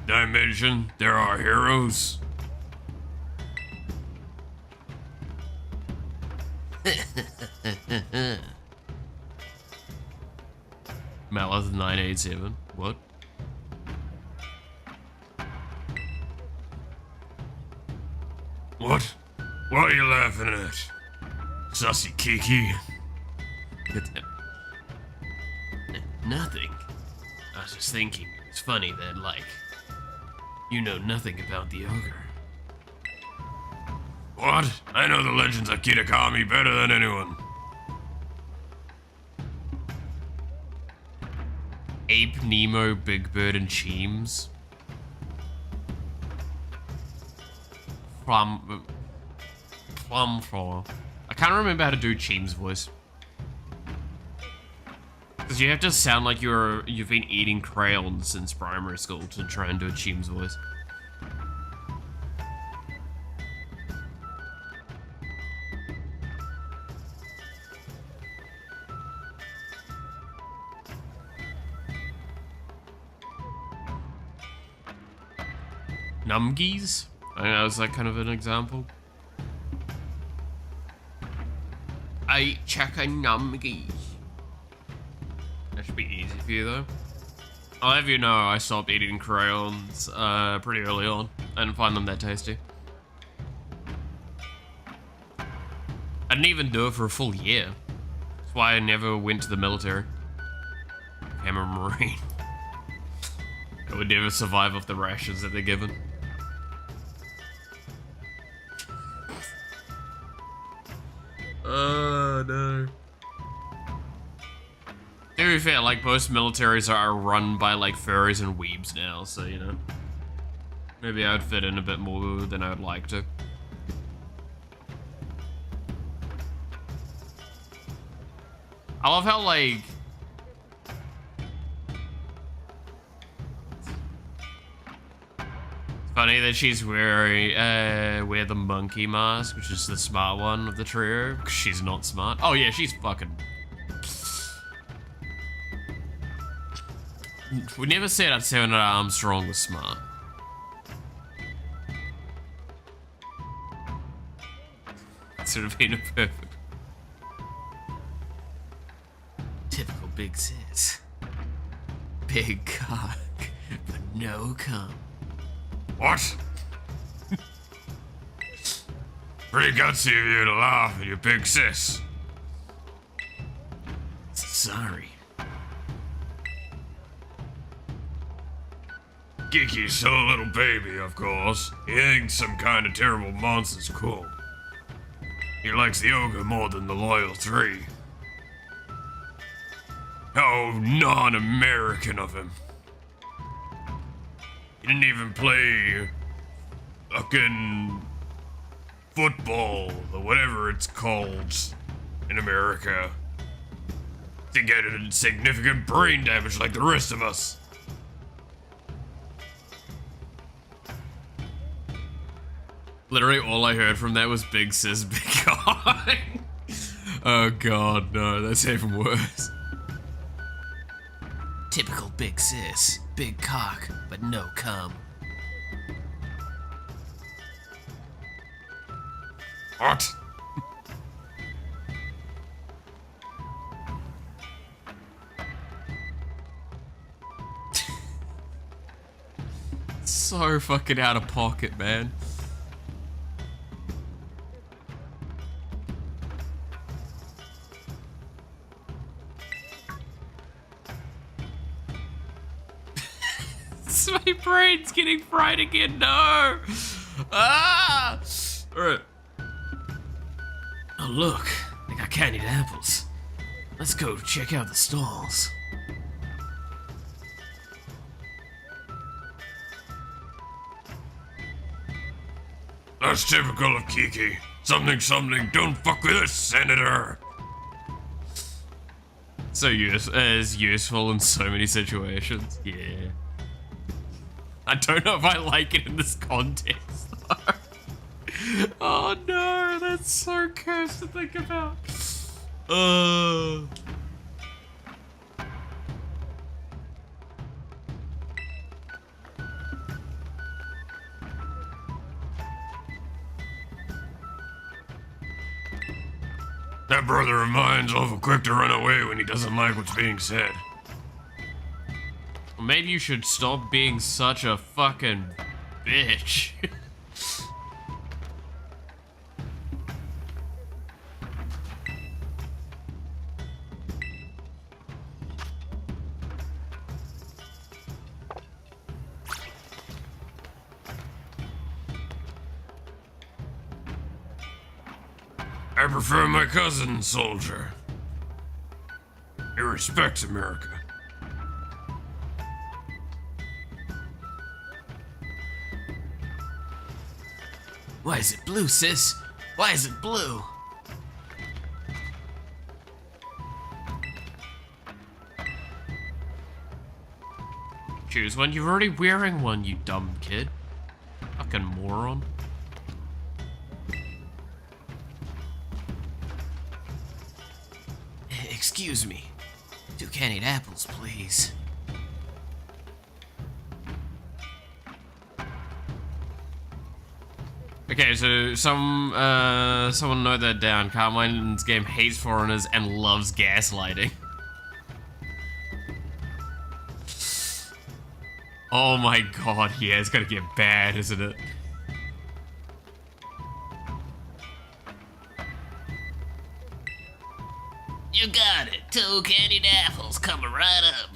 Did I mention there are heroes? Malith 987. What? What? What are you laughing at? Sussy Kiki? Get that. Nothing. I was just thinking, it's funny that, like, you know nothing about the ogre. What? I know the legends of Kitakami better than anyone. Ape, Nemo, Big Bird, and Cheems. Plum for. I can't remember how to do Cheems' voice. Because you have to sound like you've been eating crayons since primary school to try and do a Cheems' voice. Numgies? I think that was like kind of an example. I check a numgies. That should be easy for you though. I'll have you know I stopped eating crayons pretty early on. I didn't find them that tasty. I didn't even do it for a full year. That's why I never went to the military. I'm a Marine. I would never survive off the rations that they're given. Oh no. To be fair, like most militaries are run by like furries and weebs now, so you know. Maybe I'd fit in a bit more than I would like to. I love how like funny that she's wearing wear the monkey mask, which is the smart one of the trio, because she's not smart. Oh yeah, she's fucking. We never said I'd say that Armstrong was smart. That should have been a perfect. Typical big sis. Big cock, but no cum. What? Pretty gutsy of you to laugh at your big sis. Sorry. Kiki's still a little baby, of course. He thinks some kind of terrible monster's cool. He likes the ogre more than the Loyal Three. How non-American of him. He didn't even play fucking football or whatever it's called in America to get a significant brain damage like the rest of us. Literally all I heard from that was big sis, big cock. Oh god, no, that's even worse. Typical big sis. Big cock, but no cum. What? So fucking out of pocket, man. My brain's getting fried again, no! Ah! Alright. Oh look, they got candied apples. Let's go check out the stalls. That's typical of Kiki. Something, something, don't fuck with us, Senator. So is useful in so many situations. Yeah. I don't know if I like it in this context. Oh no, that's so cursed to think about. That brother of mine's awful quick to run away when he doesn't like what's being said. Maybe you should stop being such a fucking bitch. I prefer my cousin, soldier. He respects America. Why is it blue, sis? Why is it blue? Choose one. You're already wearing one, you dumb kid. Fucking moron. Excuse me. 2 candied apples, please. Okay, so someone note that down. Carmine's game hates foreigners and loves gaslighting. Oh my god, yeah, it's gonna get bad, isn't it? You got it. 2 candied apples coming right up.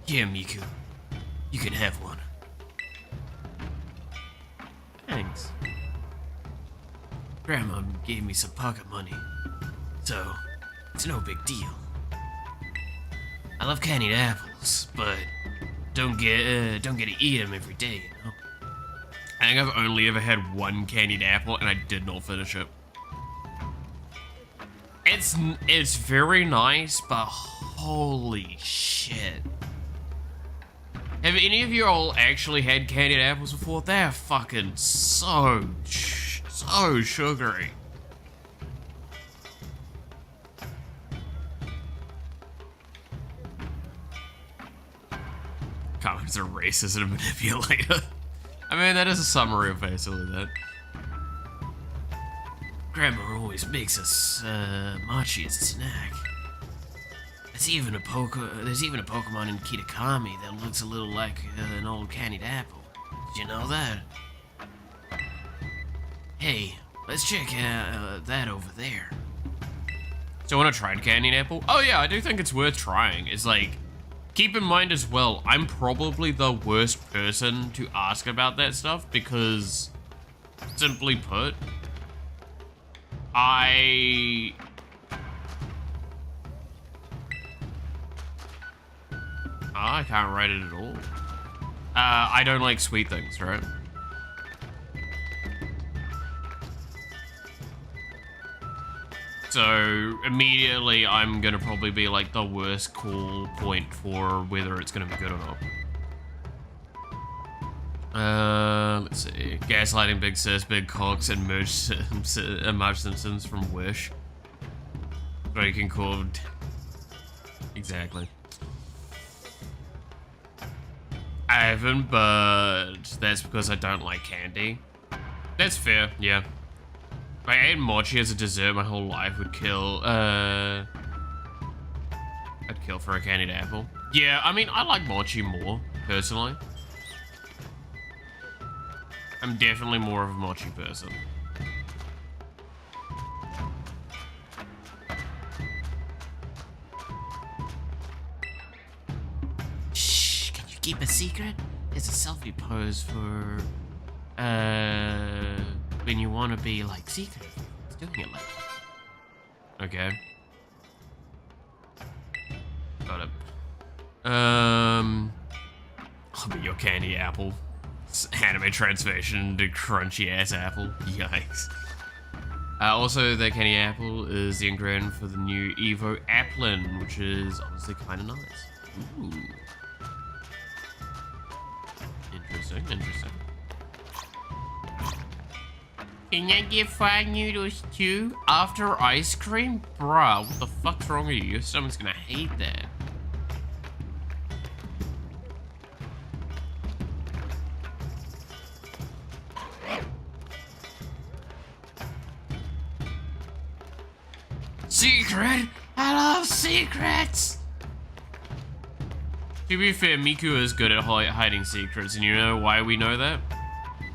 Here, Miku. You can have one. Thanks. Grandma gave me some pocket money, so it's no big deal. I love candied apples, but don't get to eat them every day, you know? I think I've only ever had one candied apple and I did not finish it. It's very nice, but holy shit. Have any of you all actually had candied apples before? They're fucking so sugary. Comics are racist and a manipulator. I mean, that is a summary of basically that. Grandma always makes us mochi as a snack. There's even a Pokemon in Kitakami that looks a little like an old candied apple. Did you know that? Hey, let's check that over there. So when I tried candied apple, oh yeah, I do think it's worth trying. It's like, keep in mind as well, I'm probably the worst person to ask about that stuff because, simply put, I can't write it at all. I don't like sweet things, right? So immediately I'm gonna probably be like the worst call point for whether it's gonna be good or not. Let's see. Gaslighting Big Sis, Big Cox, and Marge Simpsons from Wish. Breaking Chord. Exactly. I haven't, but that's because I don't like candy. That's fair, yeah. If I ate mochi as a dessert my whole life, would kill, I'd kill for a candied apple. Yeah, I mean, I like mochi more, personally. I'm definitely more of a mochi person. Shh, can you keep a secret? It's a selfie pose for, when you want to be, like, secretive. It's doing it like that. Okay. Got it. I'll be your candy apple. Anime transformation into crunchy ass apple. Yikes. Also, the candy apple is the ingredient for the new Evo Applin, which is honestly kind of nice. Ooh. Interesting, interesting. Can I get 5 noodles too? After ice cream? Bruh, what the fuck's wrong with you? Your stomach's gonna hate that. Secret? I love secrets! To be fair, Miku is good at hiding secrets, and you know why we know that?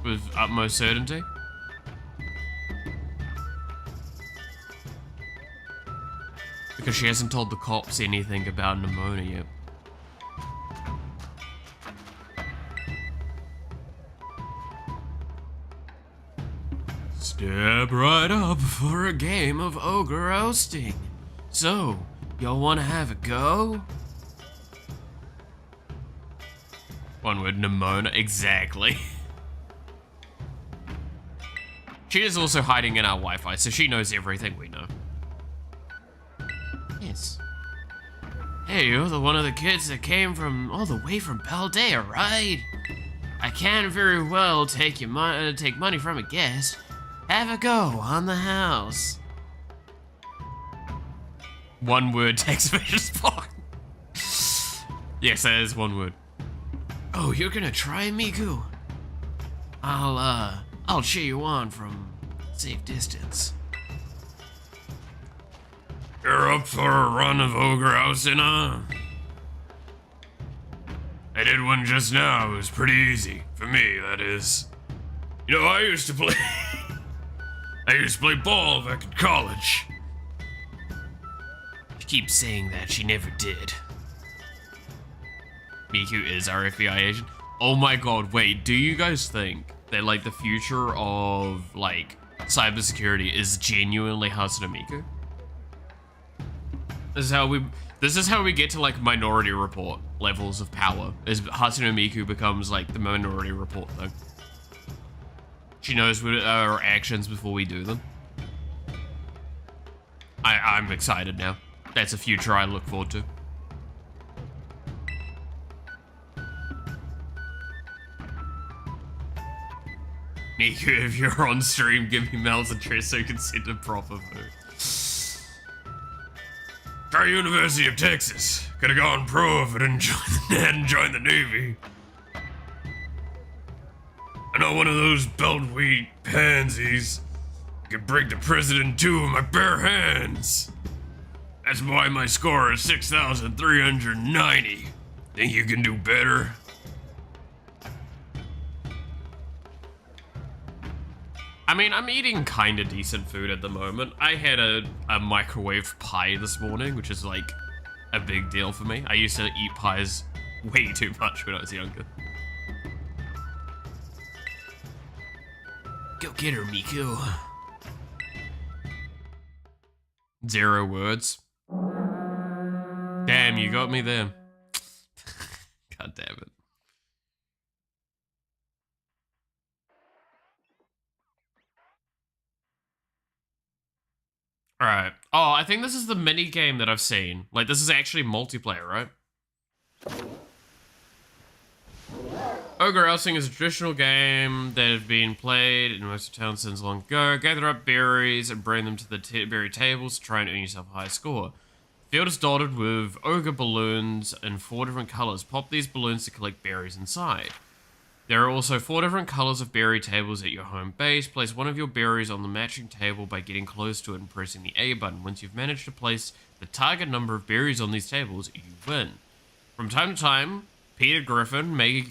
With utmost certainty? Because she hasn't told the cops anything about pneumonia yet. Step right up for a game of ogre roasting. So, y'all wanna have a go? One word, pneumonia, exactly. She is also hiding in our Wi-Fi, so she knows everything we know. Yes. Hey, you're the one of the kids that came from all the way from Paldea, right? I can't very well take money from a guest. Have a go on the house. One word text message spot. Yes, that is one word. Oh, you're gonna try, Miku? I'll cheer you on from safe distance. You're up for a run of ogre housing, huh? I did one just now. It was pretty easy. For me, that is. You know, I used to play ball back in college. She keeps saying that, she never did. Miku is our FBI agent. Oh my god, wait, do you guys think that, like, the future of, like, cybersecurity is genuinely Hatsune Miku? This is how we get to, like, Minority Report levels of power, is Hatsune Miku becomes, like, the Minority Report thing. She knows what our actions before we do them. I'm excited now. That's a future I look forward to. Miku, if you're on stream, give me Mel's address so you can send a proper food. Try University of Texas. Could have gone pro if I hadn't joined the Navy. I'm not one of those belt-weight pansies. I could break the president in two with my bare hands. That's why my score is 6,390. Think you can do better? I mean, I'm eating kind of decent food at the moment. I had a microwave pie this morning, which is like a big deal for me. I used to eat pies way too much when I was younger. Go get her, Miku. 0 words. Damn, you got me there. God damn it. Alright. Oh, I think this is the mini game that I've seen. Like, this is actually multiplayer, right? Ogre Ousting is a traditional game that has been played in most of towns since long ago. Gather up berries and bring them to the berry tables to try and earn yourself a high score. The field is dotted with ogre balloons in 4 different colors. Pop these balloons to collect berries inside. There are also 4 different colors of berry tables at your home base. Place one of your berries on the matching table by getting close to it and pressing the A button. Once you've managed to place the target number of berries on these tables, you win. From time to time, Peter Griffin may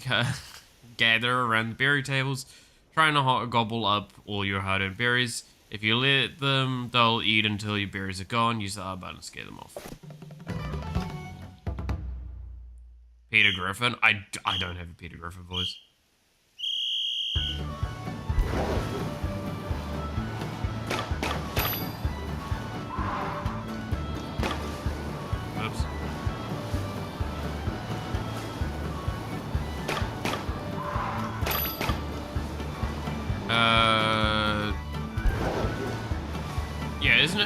gather around the berry tables, trying to gobble up all your hard-earned berries. If you let them, they'll eat until your berries are gone. Use the R button to scare them off. Peter Griffin? I don't have a Peter Griffin voice. Oops.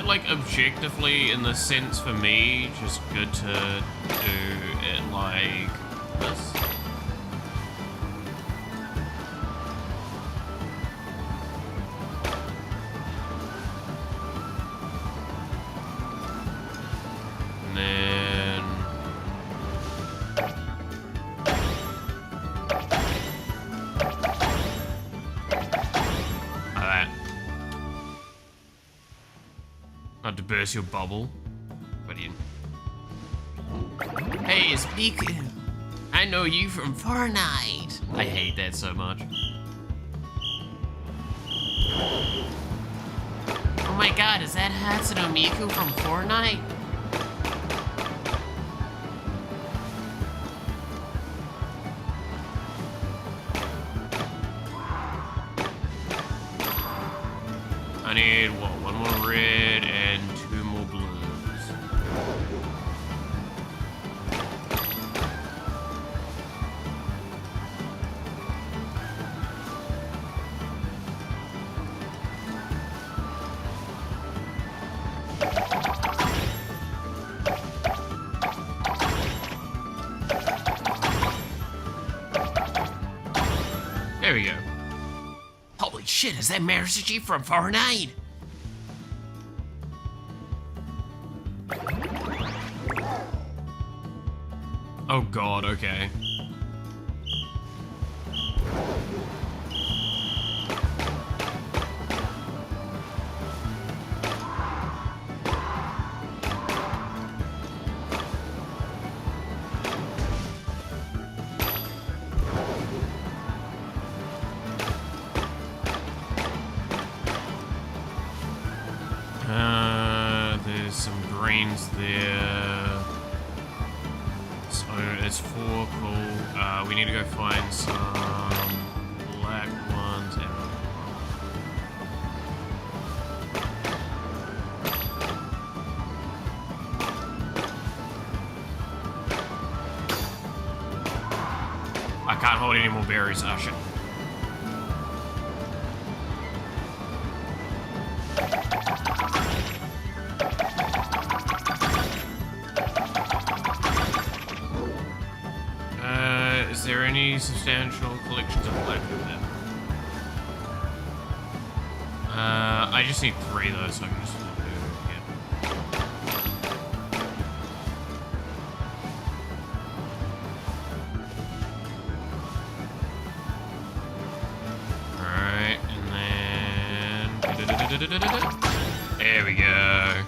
like objectively in the sense for me just good to do it like this? And then like that. Not to burst your bubble. Brilliant. Hey, speak. I know you from Fortnite. I hate that so much. Oh my god, is that Hatsune Miku from Fortnite? I need, what, one more red and two more blues. There we go. Holy shit, is that Marisuchi from Fortnite? Oh god, okay. There's some greens there. So it's 4, cool. We need to go find some black ones and I can't hold any more berries, oh shit. Is there any substantial collections of black food there? I just need 3 though, so I can just do, yeah. Alright, and then... There we go.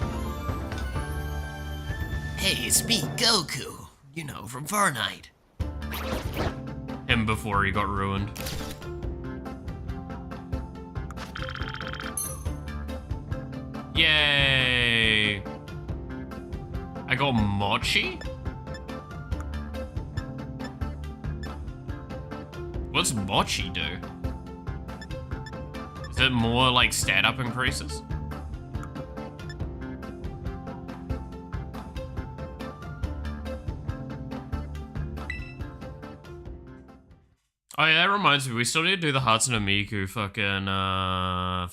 Hey, speak Goku. You know, from Fortnite. Him before he got ruined. Yay! I got mochi? What's mochi do? Is it more like stat up increases? Oh yeah, that reminds me, we still need to do the Hatsune Miku fucking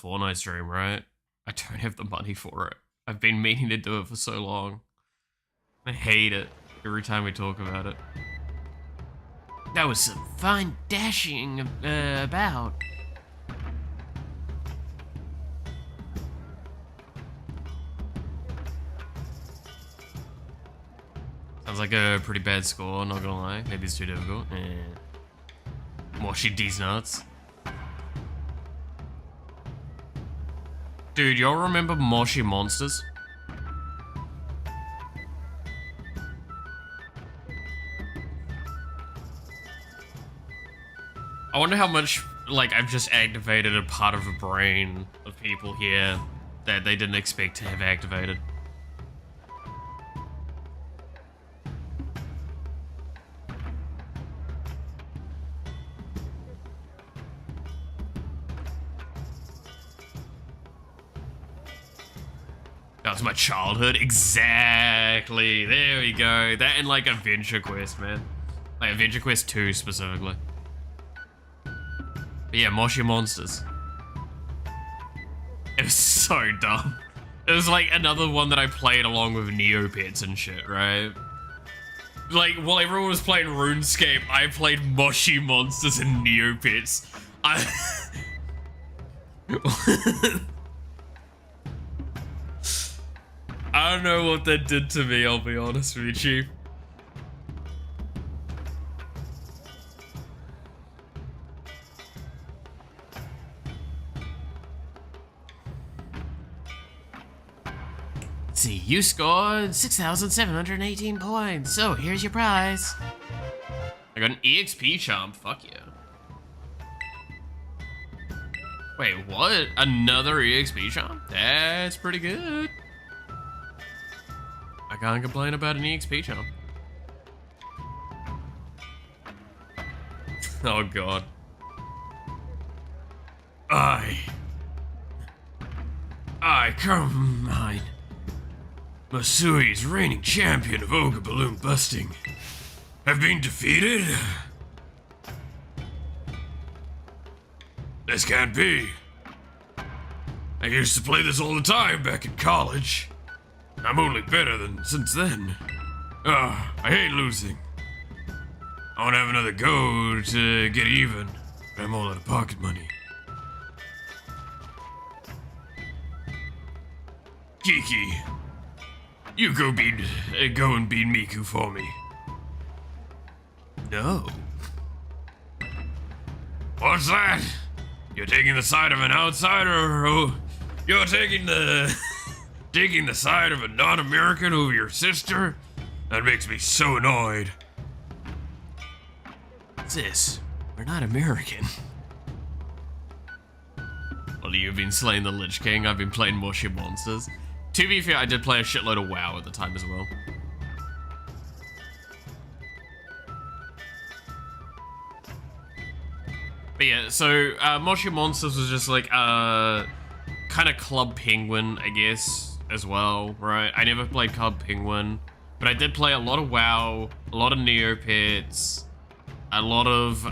Fortnite stream, right? I don't have the money for it. I've been meaning to do it for so long. I hate it every time we talk about it. That was some fine dashing about. Sounds like a pretty bad score, not gonna lie. Maybe it's too difficult. Moshi D's nuts. Dude, y'all remember Moshi Monsters? I wonder how much, like, I've just activated a part of a brain of people here that they didn't expect to have activated. That was my childhood. Exactly. There we go. That and like Adventure Quest, man. Like Adventure Quest 2 specifically. But yeah, Moshi Monsters. It was so dumb. It was like another one that I played along with Neopets and shit, right? Like, while everyone was playing RuneScape, I played Moshi Monsters and Neopets. I don't know what that did to me, I'll be honest with you, Chief. See, you scored 6,718 points, so here's your prize. I got an EXP charm, fuck yeah. Wait, what? Another EXP charm? That's pretty good. I can't complain about an EXP charm. Oh god. I combine Masui's reigning champion of Ogre Balloon Busting have been defeated? This can't be. I used to play this all the time back in college. I'm only better than since then. I hate losing. I want to have another go to get even, but I'm all out of pocket money. Kiki, you go and beat Miku for me. No. What's that? You're taking the side of an outsider, or you're taking the side of a non-American over your sister? That makes me so annoyed. Sis, we're not American. Well, you've been slaying the Lich King, I've been playing Moshi Monsters. To be fair, I did play a shitload of WoW at the time as well. But yeah, so Moshi Monsters was just like kind of Club Penguin, I guess, as well, right? I never played Club Penguin, but I did play a lot of WoW, a lot of Neopets, a lot of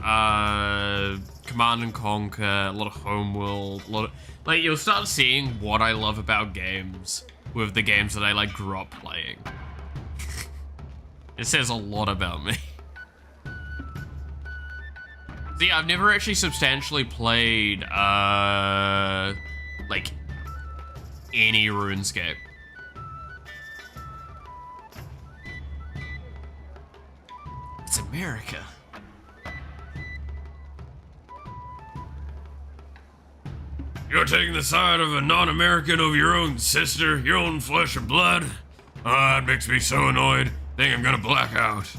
Command and Conquer, a lot of Homeworld, a lot of... Like, you'll start seeing what I love about games with the games that I, like, grew up playing. It says a lot about me. See, I've never actually substantially played, like, any RuneScape. It's America. You're taking the side of a non-American over your own sister, your own flesh and blood? Oh, that makes me so annoyed. Think I'm gonna black out.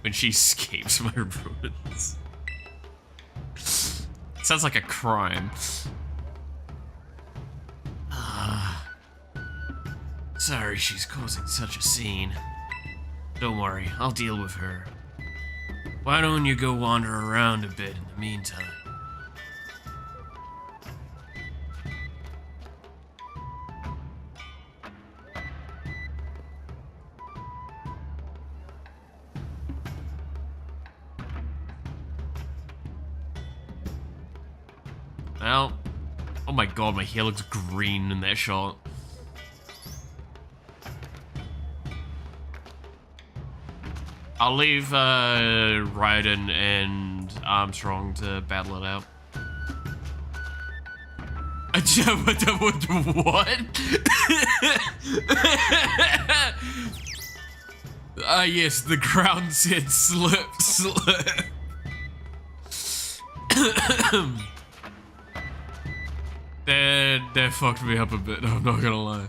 When she escapes my ruins. Sounds like a crime. Sorry she's causing such a scene. Don't worry, I'll deal with her. Why don't you go wander around a bit in the meantime? Well, oh my god, my hair looks green in that shot. I'll leave Raiden and Armstrong to battle it out. What? Yes, the ground said slip, slip. That fucked me up a bit, I'm not gonna lie.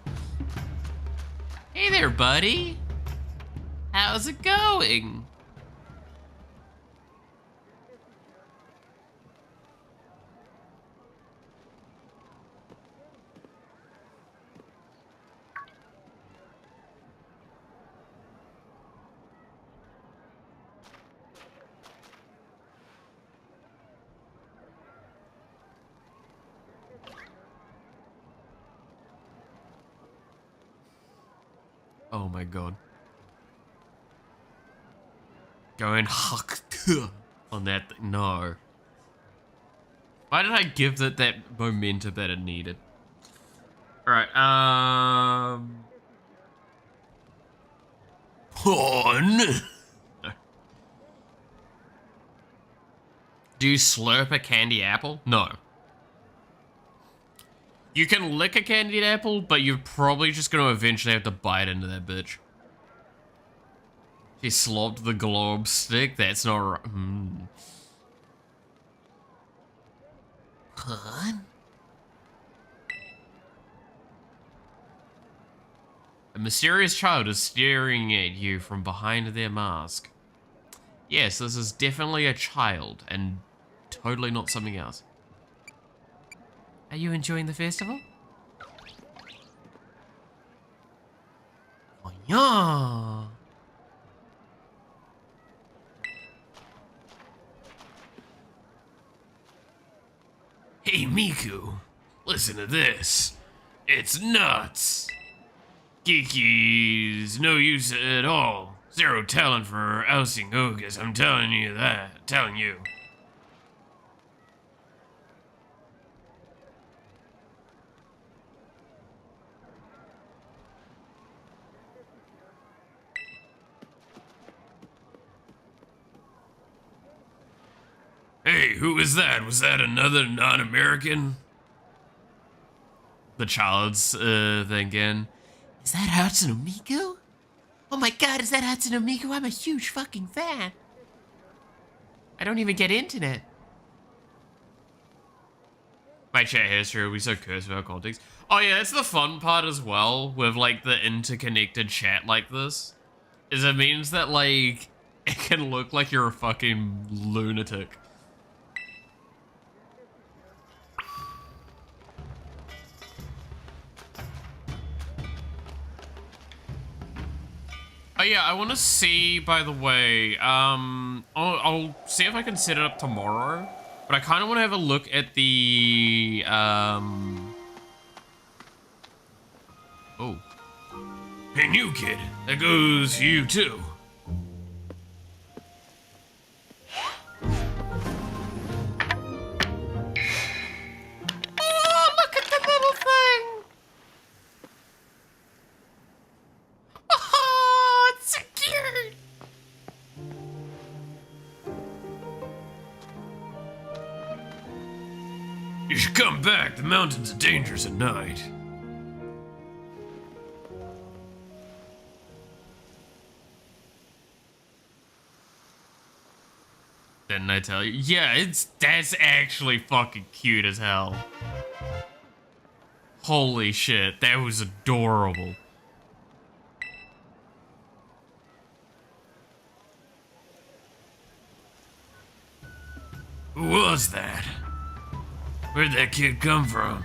Hey there, buddy. How's it going? Oh my god. Going huck on that thing. No. Why did I give that momentum that it needed? Alright, Porn? do you slurp a candy apple? No. You can lick a candied apple, but you're probably just gonna eventually have to bite into that bitch. She slopped the globe stick? That's not right. Porn? A mysterious child is staring at you from behind their mask. Yes, this is definitely a child, and totally not something else. Are you enjoying the festival? Oh, yeah. Hey, Miku, listen to this. It's nuts. Kiki's no use at all. Zero talent for ousting ogres, I'm telling you that. Telling you. Hey, who was that? Was that another non-American? The child's thinking, Is that Hatsune Miku? Oh my god, is that Hatsune Miku? I'm a huge fucking fan. I don't even get internet. my chat history will be so cursed without context. Oh yeah, that's the fun part as well with like the interconnected chat like this. Is it means that like it can look like you're a fucking lunatic. Oh yeah, I want to see, by the way, I'll see if I can set it up tomorrow, but I kind of want to have a look at the, oh. Hey, new kid, that goes you too. Oh, look at the little thing. Oh, it's so cute. You should come back, the mountains are dangerous at night. Didn't I tell you? Yeah, that's actually fucking cute as hell. Holy shit, that was adorable. Who was that? Where'd that kid come from?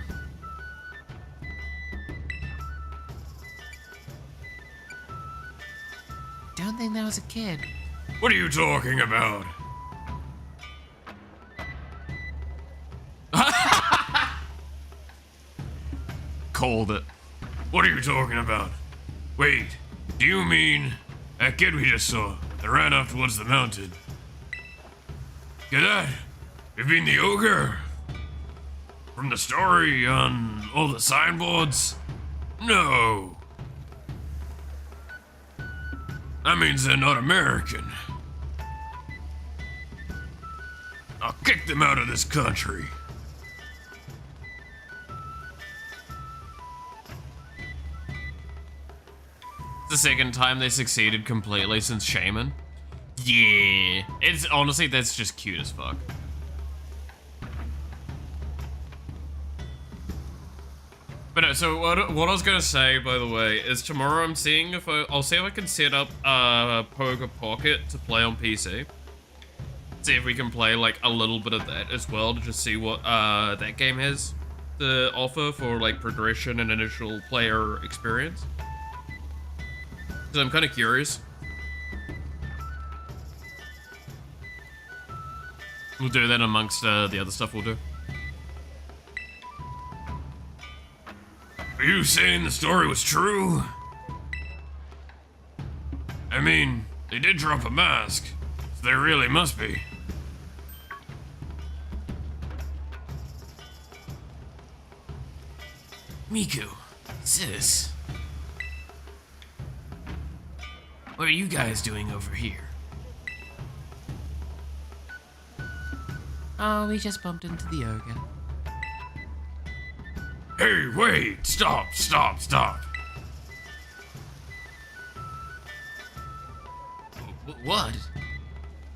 Don't think that was a kid. What are you talking about? Called it. What are you talking about? Wait, do you mean that kid we just saw that ran off towards the mountain? Get that? You mean the ogre? From the story on all the signboards? No. That means they're not American. I'll kick them out of this country. The second time they succeeded completely since Shaman. Yeah. It's honestly, that's just cute as fuck. But no, so what I was gonna say, by the way, is tomorrow I'm seeing if I'll see if I can set up Poker Pocket to play on PC. See if we can play like a little bit of that as well to just see what that game has to offer for like progression and initial player experience. Because I'm kind of curious. We'll do that amongst the other stuff we'll do. Are you saying the story was true? I mean, they did drop a mask, so there really must be. Miku, Sis. What are you guys doing over here? Oh, we just bumped into the ogre. Hey, wait! Stop, stop, stop! What?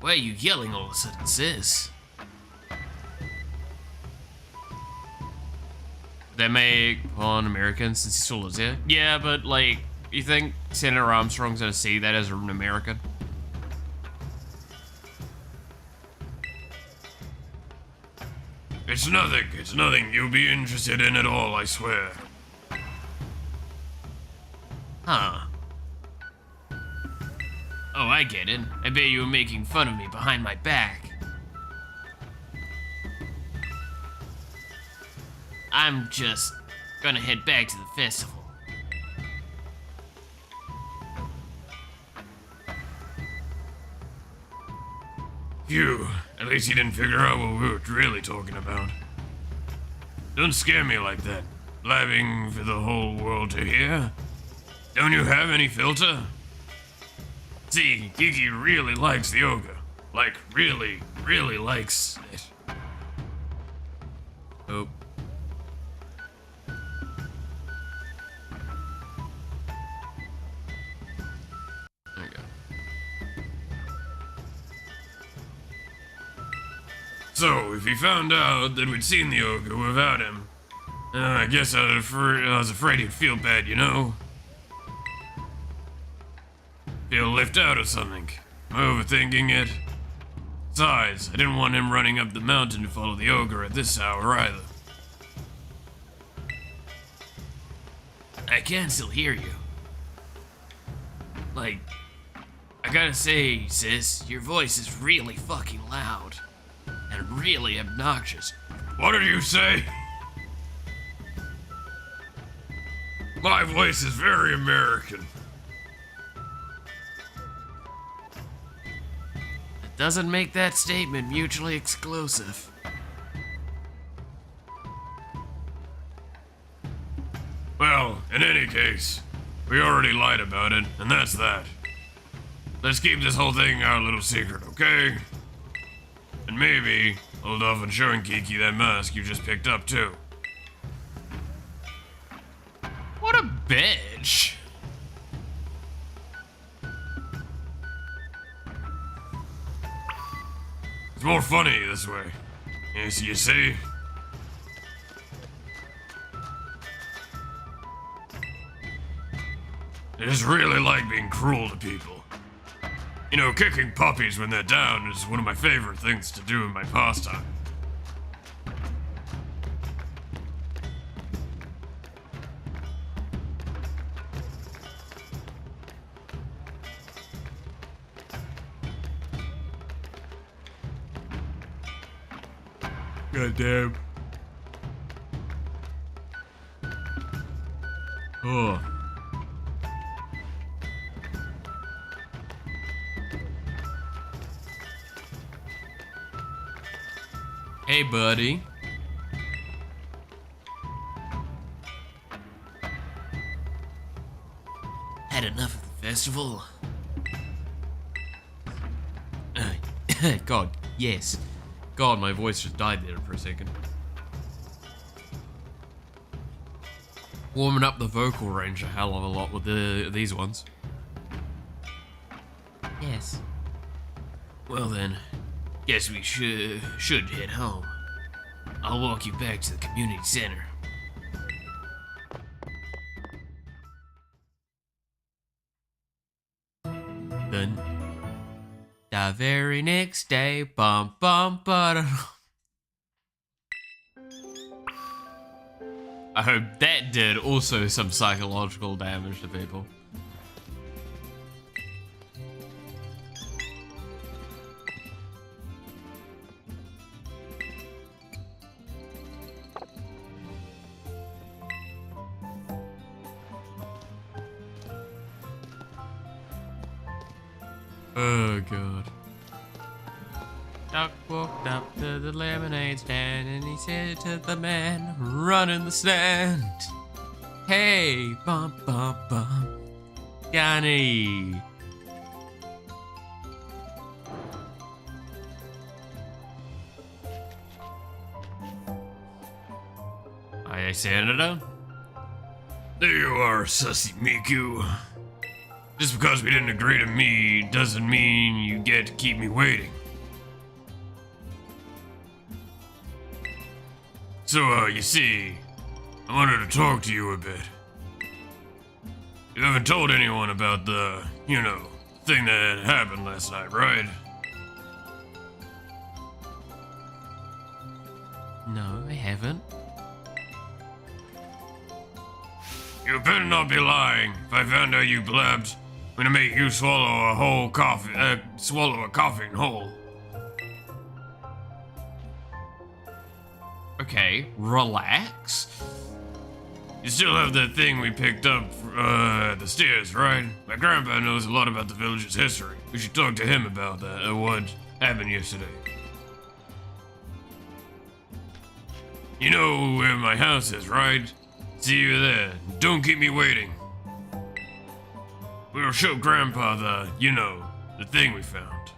Why are you yelling all of a sudden, sis? They make one American since he still lives here. Yeah, but like, you think Senator Armstrong's gonna see that as an American? It's nothing, it's nothing you'll be interested in at all, I swear. Huh. Oh, I get it. I bet you were making fun of me behind my back. I'm just gonna head back to the festival. Phew, at least you didn't figure out what we were really talking about. Don't scare me like that, blabbing for the whole world to hear. Don't you have any filter? See, Kiki really likes the ogre. Like, really, really likes it. Oh. There we go. So, if he found out that we'd seen the ogre without him, I guess I was afraid he'd feel bad, you know? Feel left out or something. Am I overthinking it? Besides, I didn't want him running up the mountain to follow the ogre at this hour either. I can still hear you. Like, I gotta say, sis, your voice is really fucking loud. And really obnoxious. What did you say? My voice is very American. It doesn't make that statement mutually exclusive. Well, in any case, we already lied about it, and that's that. Let's keep this whole thing our little secret, okay? And maybe hold off on showing Kiki that mask you just picked up, too. What a bitch! It's more funny this way. Yes, you see? I just really like being cruel to people. You know, kicking puppies when they're down is one of my favorite things to do in my pastime. Goddamn. Oh. Hey, buddy. Had enough of the festival? God, yes. God, my voice just died there for a second. Warming up the vocal range a hell of a lot with these ones. Yes. Well then, guess we should head home. I'll walk you back to the community center. Then, the very next day, bum bum ba. I hope that did also some psychological damage to people. Oh god. Duck walked up to the lemonade stand and he said to the man running the stand, Hey, bum bum bum. Yanni. Hi, Senator. There you are, sussy Miku. Just because we didn't agree to meet doesn't mean you get to keep me waiting. So, you see, I wanted to talk to you a bit. You haven't told anyone about the, thing that happened last night, right? No, I haven't. You better not be lying. If I found out you blabbed, I'm gonna make you swallow a coffin whole. Okay, relax. You still have that thing we picked up at the stairs, right? My grandpa knows a lot about the village's history. We should talk to him about that, what happened yesterday. You know where my house is, right? See you there. Don't keep me waiting. We'll show Grandpa the thing we found.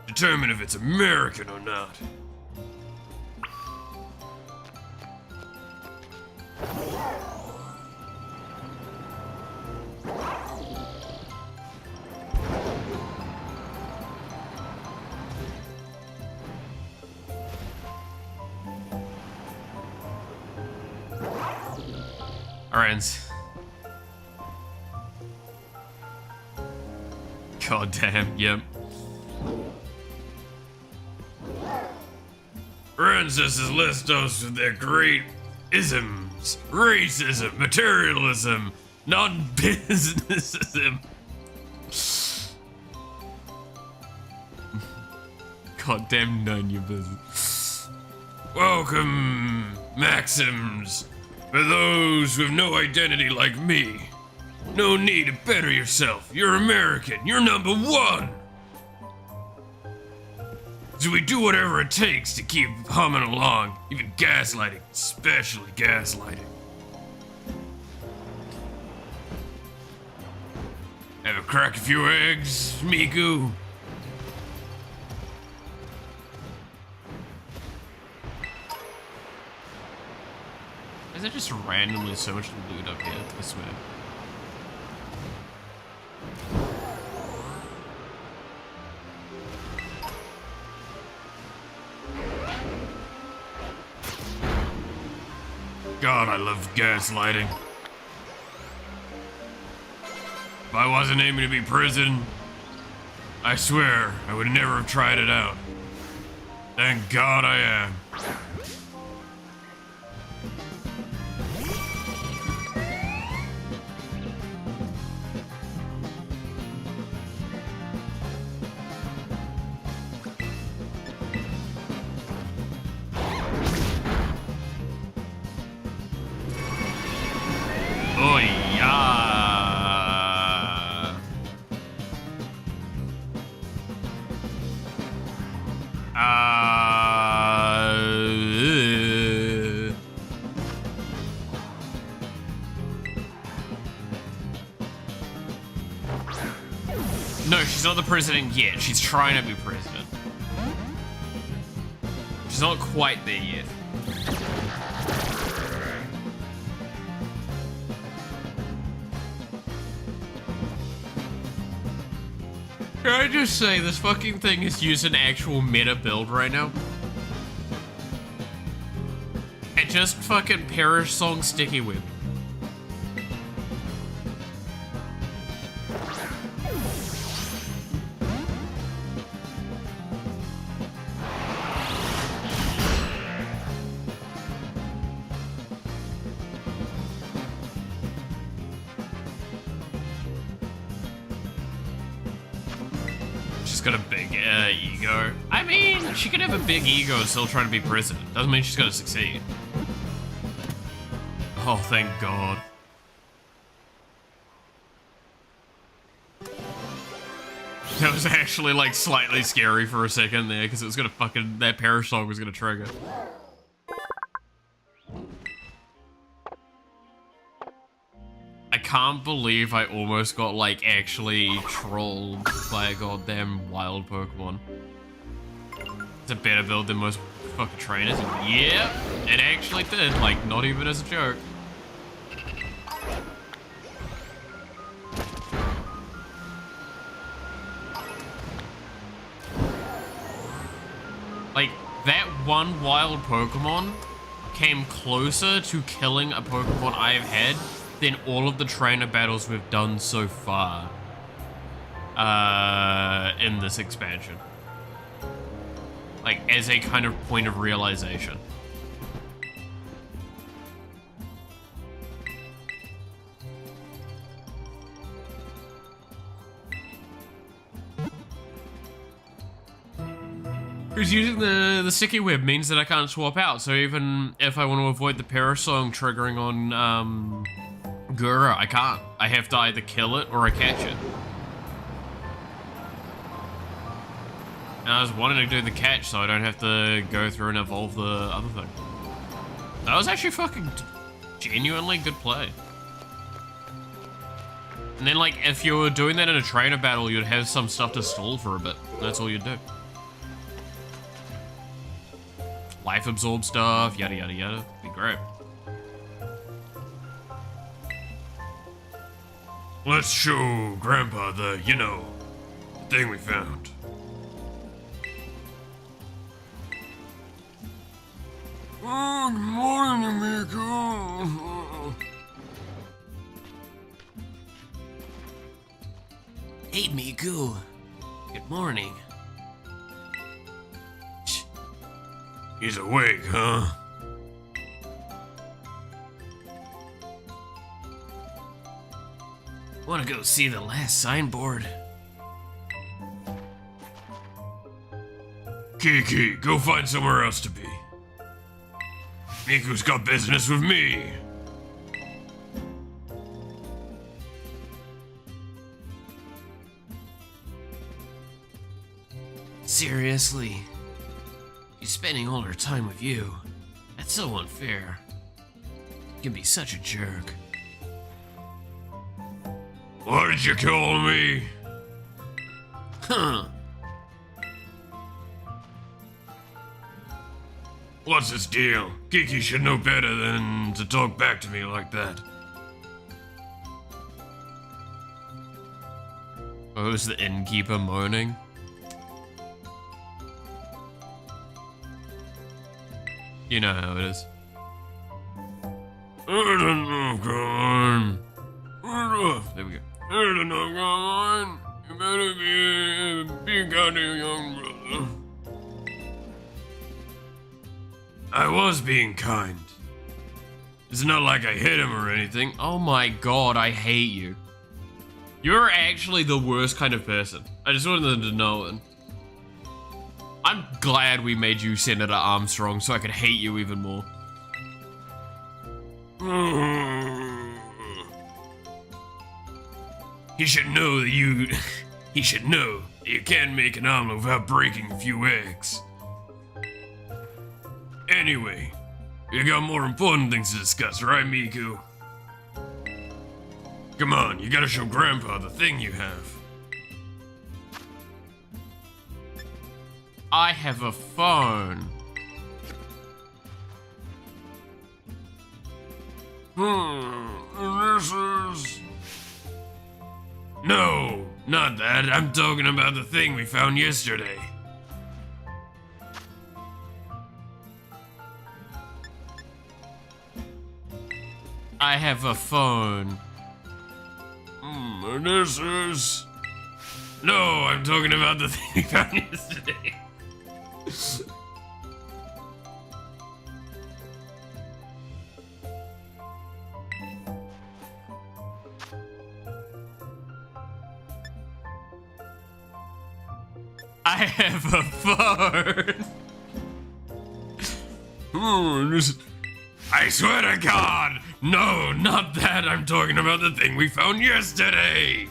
Determine if it's American or not. Alright. God damn, yep. Our ancestors list us with their great isms: racism, materialism, non-businessism. God damn, none of your business. Welcome, maxims, for those with no identity like me. No need to better yourself. You're American. You're number one. So we do whatever it takes to keep humming along, even gaslighting, especially gaslighting. Ever crack a few eggs, Miku? Is there just randomly so much loot up here? I swear. God, I love gaslighting. If I wasn't aiming to be prison, I swear I would never have tried it out. Thank God I am. Oh yeah. No, she's not the president yet. She's trying to be president. She's not quite there yet. Can I just say, this fucking thing is using actual meta build right now? And just fucking Perish Song Sticky Whip. She's got a big ego. I mean, she could have a big ego and still try to be president. Doesn't mean she's gonna succeed. Oh, thank God. That was actually like slightly scary for a second there, because it was gonna fucking, that Perish song was gonna trigger. can't believe I almost got, like, actually trolled by a goddamn wild Pokemon. It's a better build than most fucking trainers. Yeah, it actually did, like, not even as a joke. Like, that one wild Pokemon came closer to killing a Pokemon I've had than all of the trainer battles we've done so far in this expansion. Like, as a kind of point of realization. Because using the sticky web means that I can't swap out, so even if I want to avoid the Parasong triggering on Gura, I can't. I have to either kill it or I catch it. And I was wanting to do the catch so I don't have to go through and evolve the other thing. That was actually fucking genuinely good play. And then, like, if you were doing that in a trainer battle, you'd have some stuff to stall for a bit. That's all you'd do. Life absorb stuff, yada yada yada. Be great. Let's show Grandpa the, you know, thing we found. Oh, good morning, Amico. Hey, Miku. Good morning. He's awake, huh? Wanna go see the last signboard? Kiki, go find somewhere else to be. Miku's got business with me. Seriously? She's spending all her time with you. That's so unfair. You can be such a jerk. What did you call me? Huh. What's his deal? Kiki should know better than to talk back to me like that. Oh, is the innkeeper moaning? You know how it is. I don't know, God. There we go. I don't know, God. You better be goddamn young brother. I was being kind. It's not like I hit him or anything. Oh my god, I hate you. You're actually the worst kind of person. I just wanted to know it. I'm glad we made you Senator Armstrong so I could hate you even more. He should know that you... He should know that you can't make an omelet without breaking a few eggs. Anyway, we got more important things to discuss, right, Miku? Come on, you gotta show Grandpa the thing you have. I have a phone. This is... No, not that. I'm talking about the thing we found yesterday. I have a phone. This is... No, I'm talking about the thing we found yesterday. I have a phone. I swear to God! No, not that. I'm talking about the thing we found yesterday.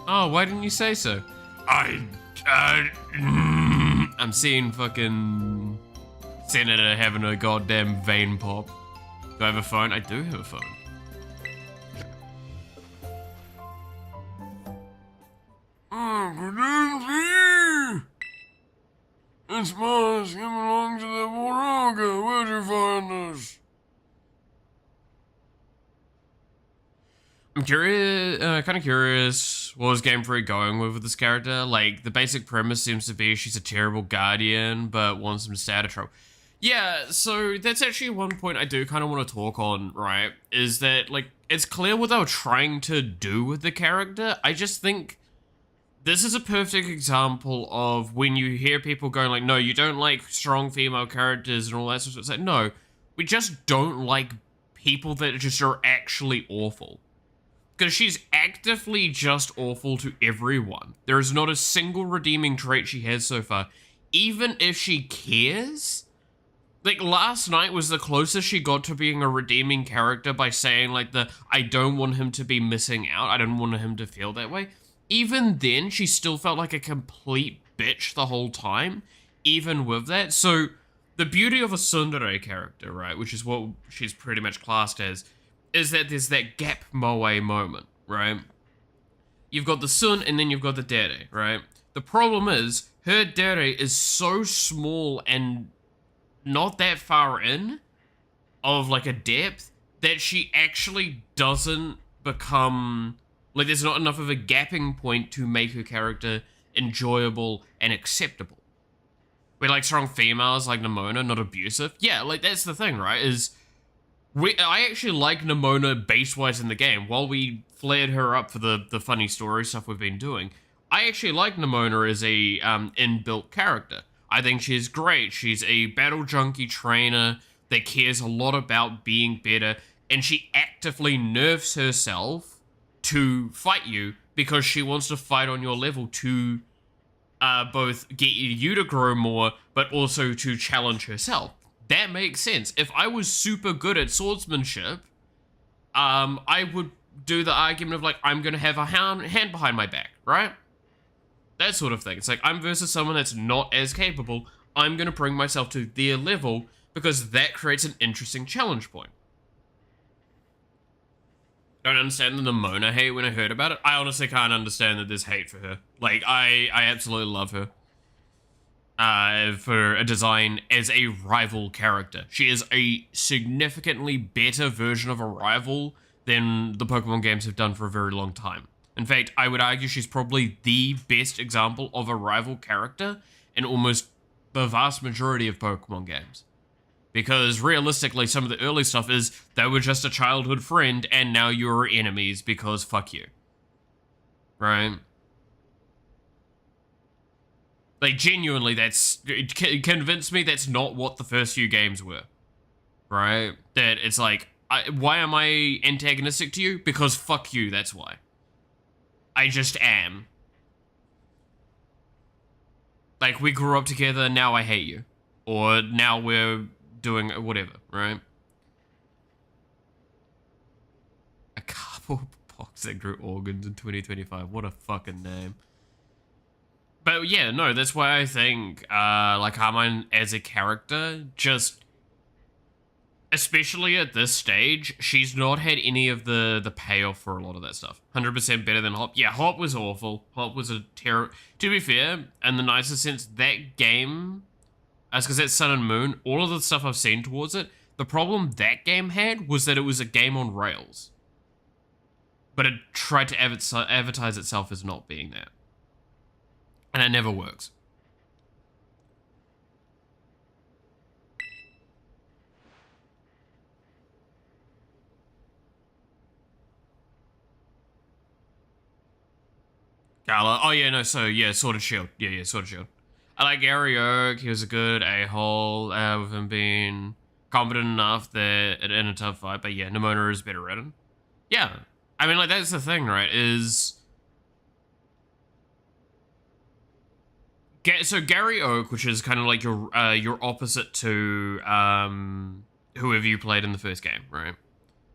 Oh, why didn't you say so? I'm I'm seeing fucking Senator having a goddamn vein pop. Do I have a phone? I do have a phone. Oh, good evening. It's Mars. Come along to the Moraga. Where'd you find us? I'm curious, kind of curious, what was Game Freak going with this character? Like, the basic premise seems to be she's a terrible guardian, but wants some status trope. Yeah, so that's actually one point I do kind of want to talk on, right? Is that, like, it's clear what they were trying to do with the character. I just think this is a perfect example of when you hear people going like, no, you don't like strong female characters and all that sort of stuff. It's like, no, we just don't like people that just are actually awful. Because she's actively just awful to everyone. There is not a single redeeming trait she has so far. Even if she cares. Like, last night was the closest she got to being a redeeming character by saying, like, I don't want him to be missing out. I don't want him to feel that way. Even then, she still felt like a complete bitch the whole time. Even with that. So, the beauty of a tsundere character, right, which is what she's pretty much classed as, is that there's that gap moe moment, right? You've got the sun and then you've got the dere, right? The problem is, her dere is so small and not that far in of like a depth that she actually doesn't become, like there's not enough of a gapping point to make her character enjoyable and acceptable. Where like strong females like Nimona, not abusive. Yeah, like that's the thing, right? I actually like Nimona base-wise in the game. While we flared her up for the funny story stuff we've been doing, I actually like Nimona as a inbuilt character. I think she's great. She's a battle junkie trainer that cares a lot about being better, and she actively nerfs herself to fight you because she wants to fight on your level to both get you to grow more, but also to challenge herself. That makes sense. If I was super good at swordsmanship, I would do the argument of like, I'm going to have a hand behind my back, right? That sort of thing. It's like, I'm versus someone that's not as capable. I'm going to bring myself to their level because that creates an interesting challenge point. Don't understand the Nimona hate when I heard about it. I honestly can't understand that there's hate for her. Like, I absolutely love her. For a design as a rival character. She is a significantly better version of a rival than the Pokemon games have done for a very long time. In fact, I would argue she's probably the best example of a rival character in almost the vast majority of Pokemon games. Because realistically, some of the early stuff is they were just a childhood friend and now you're enemies because fuck you. Right? Like, genuinely, convince me that's not what the first few games were. Right? That it's like, why am I antagonistic to you? Because fuck you, that's why. I just am. Like, we grew up together, now I hate you. Or now we're doing whatever, right? A couple box that grew organs in 2025. What a fucking name. But yeah, no, that's why I think, like, Carmine as a character, just, especially at this stage, she's not had any of the payoff for a lot of that stuff. 100% better than Hop. Yeah, Hop was awful. Hop was a terror. To be fair, in the nicest sense, that game, as because that's Sun and Moon, all of the stuff I've seen towards it, the problem that game had was that it was a game on rails. But it tried to advertise itself as not being that. And it never works. Gala. Oh, yeah, no, so, yeah, Sword and Shield. Yeah, Sword and Shield. I like Gary Oak. He was a good a-hole with him being competent enough that in a tough fight. But, yeah, Nimona is better written. Yeah. I mean, like, that's the thing, right, is... So Gary Oak, which is kind of like your opposite to whoever you played in the first game, right?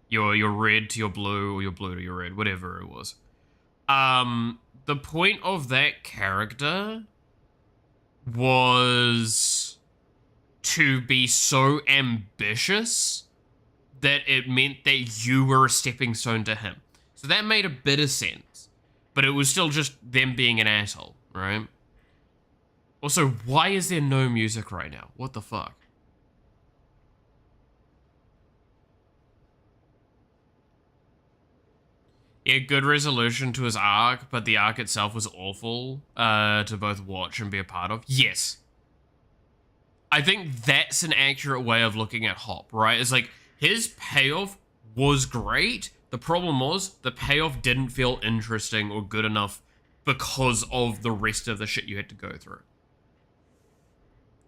Your red to your blue, or your blue to your red, whatever it was. The point of that character was to be so ambitious that it meant that you were a stepping stone to him. So that made a bit of sense. But it was still just them being an asshole, right? Also, why is there no music right now? What the fuck? Yeah, good resolution to his arc, but the arc itself was awful to both watch and be a part of. Yes. I think that's an accurate way of looking at Hop, right? It's like, his payoff was great. The problem was, the payoff didn't feel interesting or good enough because of the rest of the shit you had to go through.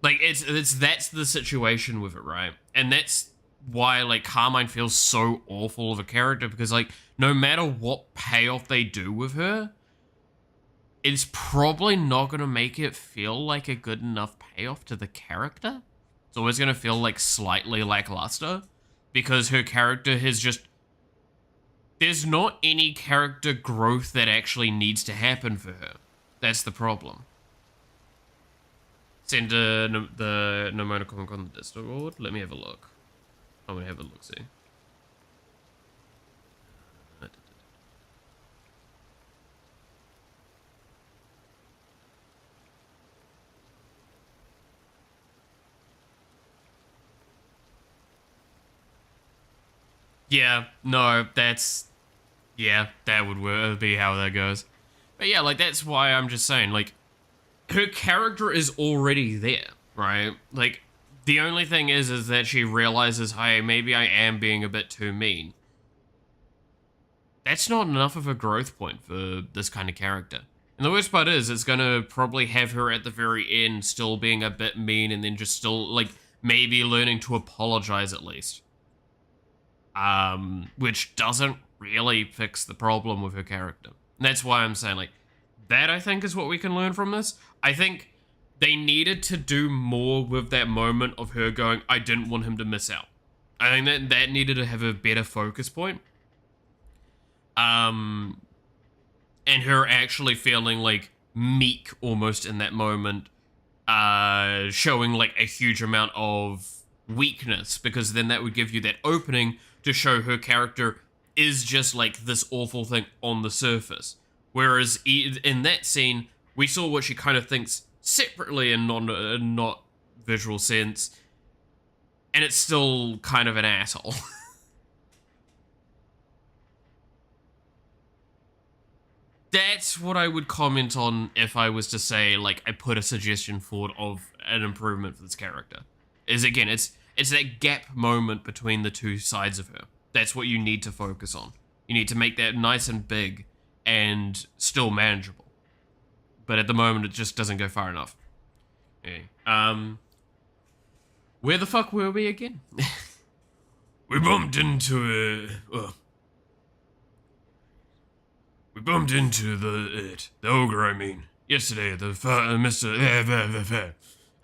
Like, that's the situation with it, right? And that's why, like, Carmine feels so awful of a character, because, like, no matter what payoff they do with her, it's probably not going to make it feel like a good enough payoff to the character. It's always going to feel, like, slightly lackluster, because her character has just... There's not any character growth that actually needs to happen for her. That's the problem. Send the Nomona comic on the Discord. Let me have a look. I'm gonna have a look, see. Yeah, no, that's... Yeah, that would be how that goes. But yeah, like, that's why I'm just saying, like, her character is already there, right? Like, the only thing is that she realizes, hey, maybe I am being a bit too mean. That's not enough of a growth point for this kind of character. And the worst part is, it's gonna probably have her at the very end still being a bit mean and then just still, like, maybe learning to apologize at least. Which doesn't really fix the problem with her character. And that's why I'm saying, like, that I think is what we can learn from this. I think they needed to do more with that moment of her going, I didn't want him to miss out. I think that needed to have a better focus point. And her actually feeling, like, meek almost in that moment, showing, like, a huge amount of weakness, because then that would give you that opening to show her character is just, like, this awful thing on the surface. Whereas in that scene, we saw what she kind of thinks separately in not visual sense, and it's still kind of an asshole. That's what I would comment on if I was to say, like, I put a suggestion forward of an improvement for this character. Is, again, it's that gap moment between the two sides of her. That's what you need to focus on. You need to make that nice and big and still manageable. But at the moment, it just doesn't go far enough. Okay. Where the fuck were we again? We bumped into we bumped into the ogre, I mean, yesterday at the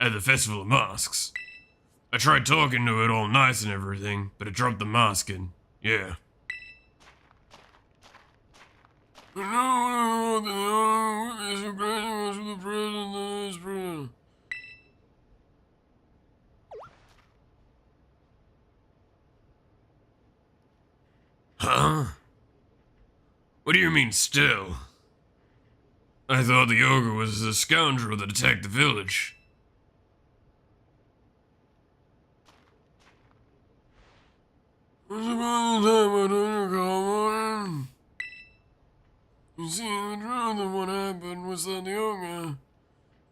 at the Festival of Masks. I tried talking to it all nice and everything, but it dropped the mask and, yeah. Huh? What do you mean, still? I thought the ogre was a scoundrel that attacked the village. You see, the truth of what happened was that the ogre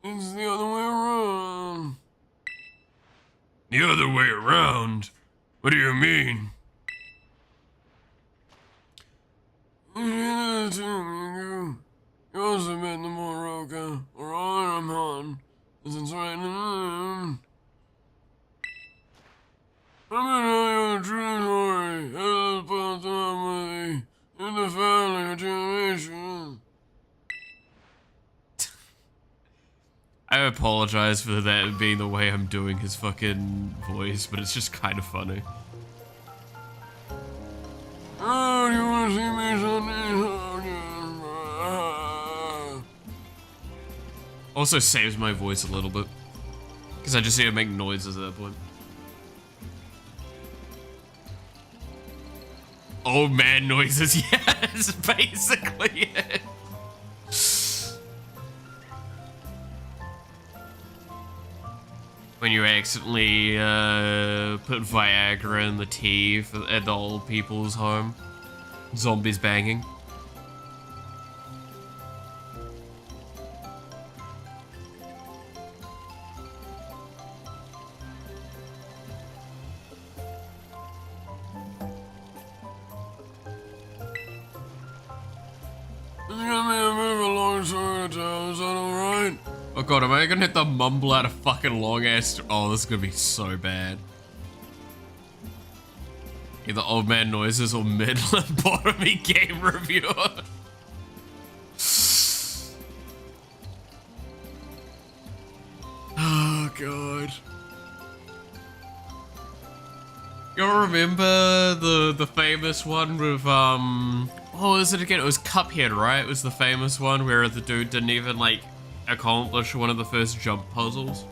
is the other way around. The other way around? What do you mean? You also met the Moroka, or Aramon, since right now. I'm gonna tell you a true story. As part of me in the family generation. I apologize for that being the way I'm doing his fucking voice, but it's just kind of funny. Oh, you wanna see me Sunday? Also saves my voice a little bit. Because I just see it make noises at that point. Old man noises, yes, basically it. When you accidentally put Viagra in the tea at the old people's home. Zombies banging. Oh god, am I gonna have to mumble out a fucking long ass? Oh, this is gonna be so bad. Either old man noises or mid lobotomy game reviewer. Oh god. You remember the famous one with what was it again? It was Cuphead, right? It was the famous one where the dude didn't even like accomplish one of the first jump puzzles.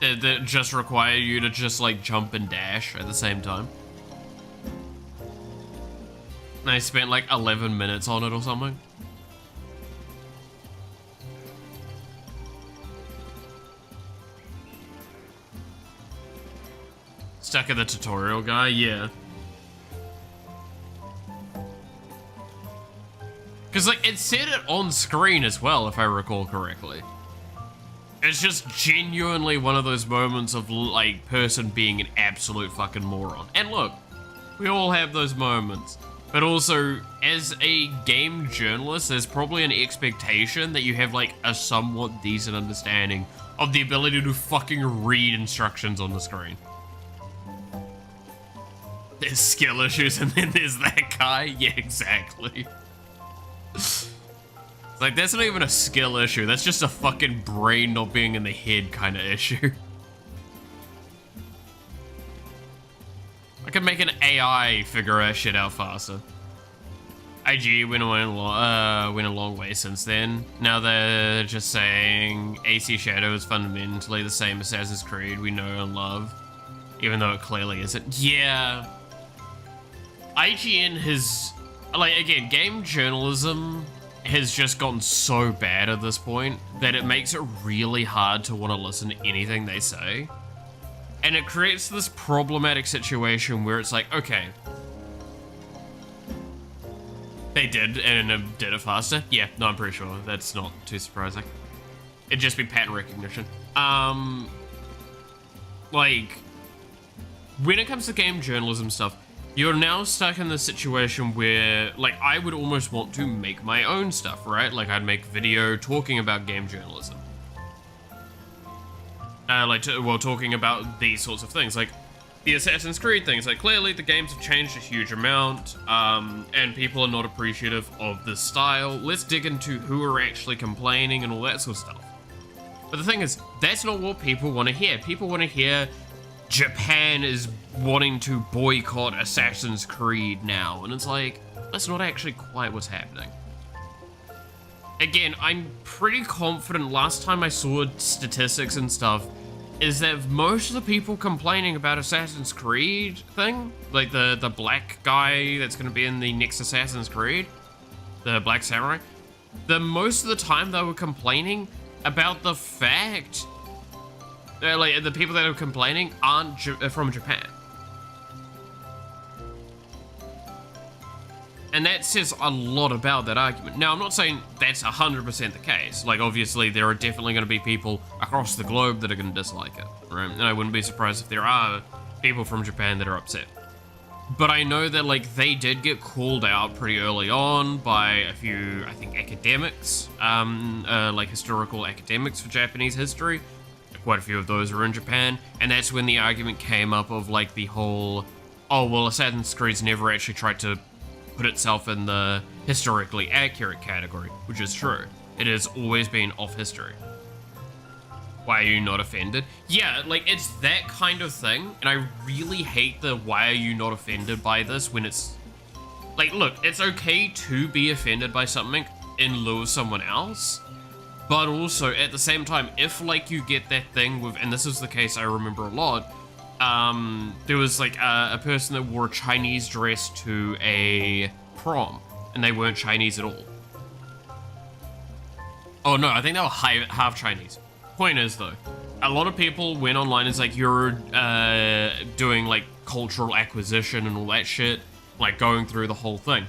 That just require you to just like jump and dash at the same time. And I spent like 11 minutes on it or something. Stuck in the tutorial guy, yeah. Because, like, it said it on screen as well, if I recall correctly. It's just genuinely one of those moments of, like, person being an absolute fucking moron. And look, we all have those moments. But also, as a game journalist, there's probably an expectation that you have, like, a somewhat decent understanding of the ability to fucking read instructions on the screen. There's skill issues, and then there's that guy. Yeah, exactly. It's like, that's not even a skill issue. That's just a fucking brain not being in the head kind of issue. I could make an AI figure that shit out faster. IG went a long way since then. Now they're just saying AC Shadow is fundamentally the same Assassin's Creed we know and love, even though it clearly isn't. Yeah. IGN has, like, again, game journalism has just gotten so bad at this point that it makes it really hard to want to listen to anything they say. And it creates this problematic situation where it's like, okay, they did, and it did it faster. Yeah, no, I'm pretty sure. That's not too surprising. It'd just be pattern recognition. Like, when it comes to game journalism stuff, you're now stuck in the situation where, like, I would almost want to make my own stuff, right? Like, I'd make video talking about game journalism. Talking about these sorts of things, like the Assassin's Creed things. Like, clearly the games have changed a huge amount, and people are not appreciative of the style. Let's dig into who are actually complaining and all that sort of stuff. But the thing is, that's not what people want to hear. People want to hear Japan is wanting to boycott Assassin's Creed now, and it's like, that's not actually quite what's happening. Again, I'm pretty confident last time I saw statistics and stuff is that most of the people complaining about Assassin's Creed thing, like the black guy that's going to be in the next Assassin's Creed, the Black Samurai, most of the time they were complaining about the fact like, the people that are complaining aren't from Japan. And that says a lot about that argument. Now, I'm not saying that's 100% the case. Like, obviously, there are definitely going to be people across the globe that are going to dislike it, right? And I wouldn't be surprised if there are people from Japan that are upset. But I know that, like, they did get called out pretty early on by a few, I think, academics, like historical academics for Japanese history. Quite a few of those are in Japan, and that's when the argument came up of, like, the whole, oh, well, Assassin's Creed's never actually tried to put itself in the historically accurate category, which is true. It has always been off history. Why are you not offended? Yeah, like, it's that kind of thing, and I really hate the why are you not offended by this when it's, like, look, it's okay to be offended by something in lieu of someone else, But also, at the same time, if, like, you get that thing with, and this is the case I remember a lot, there was, like, a person that wore a Chinese dress to a prom, and they weren't Chinese at all. Oh, no, I think they were half Chinese. Point is, though, a lot of people went online and it's like, you're doing, like, cultural acquisition and all that shit, like, going through the whole thing.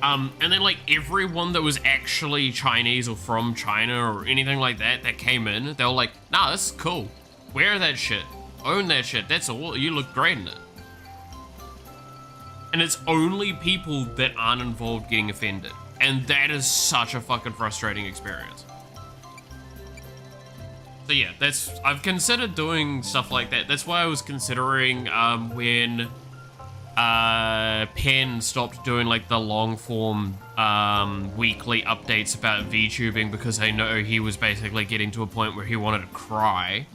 And then, like, everyone that was actually Chinese or from China or anything like that that came in, they were like, nah, this is cool. Wear that shit. Own that shit. That's all. You look great in it. And it's only people that aren't involved getting offended. And that is such a fucking frustrating experience. So yeah, I've considered doing stuff like that. That's why I was considering when Penn stopped doing like the long form weekly updates about VTubing, because I know he was basically getting to a point where he wanted to cry.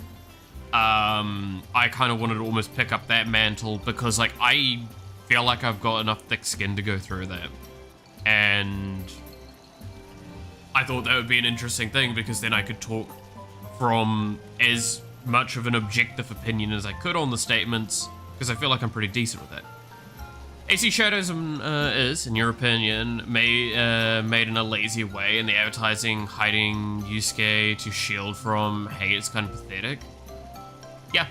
I kind of wanted to almost pick up that mantle, because like I feel like I've got enough thick skin to go through that. And I thought that would be an interesting thing, because then I could talk from as much of an objective opinion as I could on the statements, because I feel like I'm pretty decent with that. AC Shadows is, in your opinion, made in a lazy way, and the advertising hiding Yusuke to shield from hate is kind of pathetic. Yeah,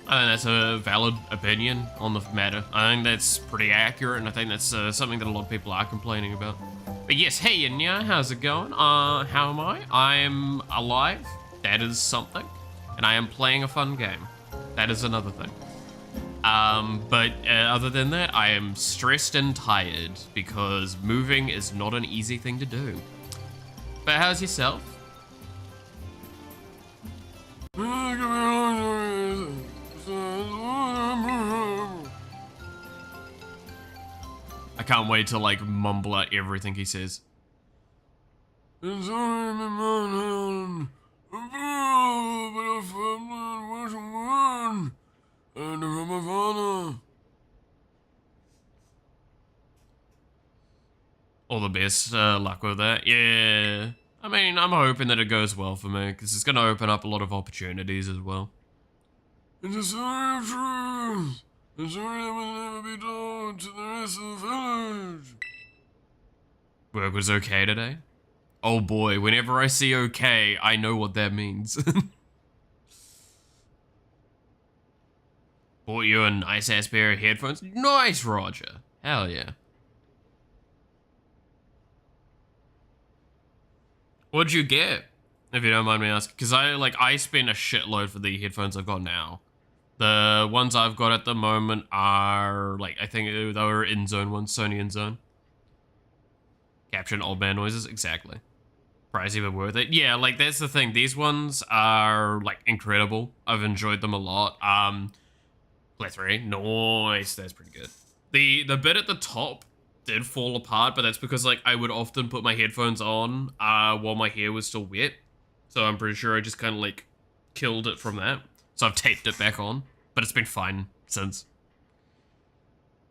I think that's a valid opinion on the matter. I think that's pretty accurate, and I think that's something that a lot of people are complaining about. But yes, hey Inya, how's it going? How am I? I'm alive. That is something. And I am playing a fun game. That is another thing. But other than that, I am stressed and tired, because moving is not an easy thing to do. But how's yourself? I can't wait to like mumble out everything he says. All the best luck with that. Yeah. I mean, I'm hoping that it goes well for me, because it's going to open up a lot of opportunities as well. It's a story of truth. The story that will never be told to the rest of the village. Work was okay today? Oh boy, whenever I see okay, I know what that means. Bought you a nice ass pair of headphones? Nice, Roger. Hell yeah. What'd you get? If you don't mind me asking. Because I spent a shitload for the headphones I've got now. The ones I've got at the moment are, like, I think they were InZone ones, Sony InZone. Caption old man noises, exactly. Pricey but worth it. Yeah, like, that's the thing. These ones are, like, incredible. I've enjoyed them a lot. Plethora, nice, that's pretty good. The bit at the top did fall apart, but that's because, like, I would often put my headphones on while my hair was still wet. So I'm pretty sure I just kind of, like, killed it from that. So I've taped it back on, but it's been fine since.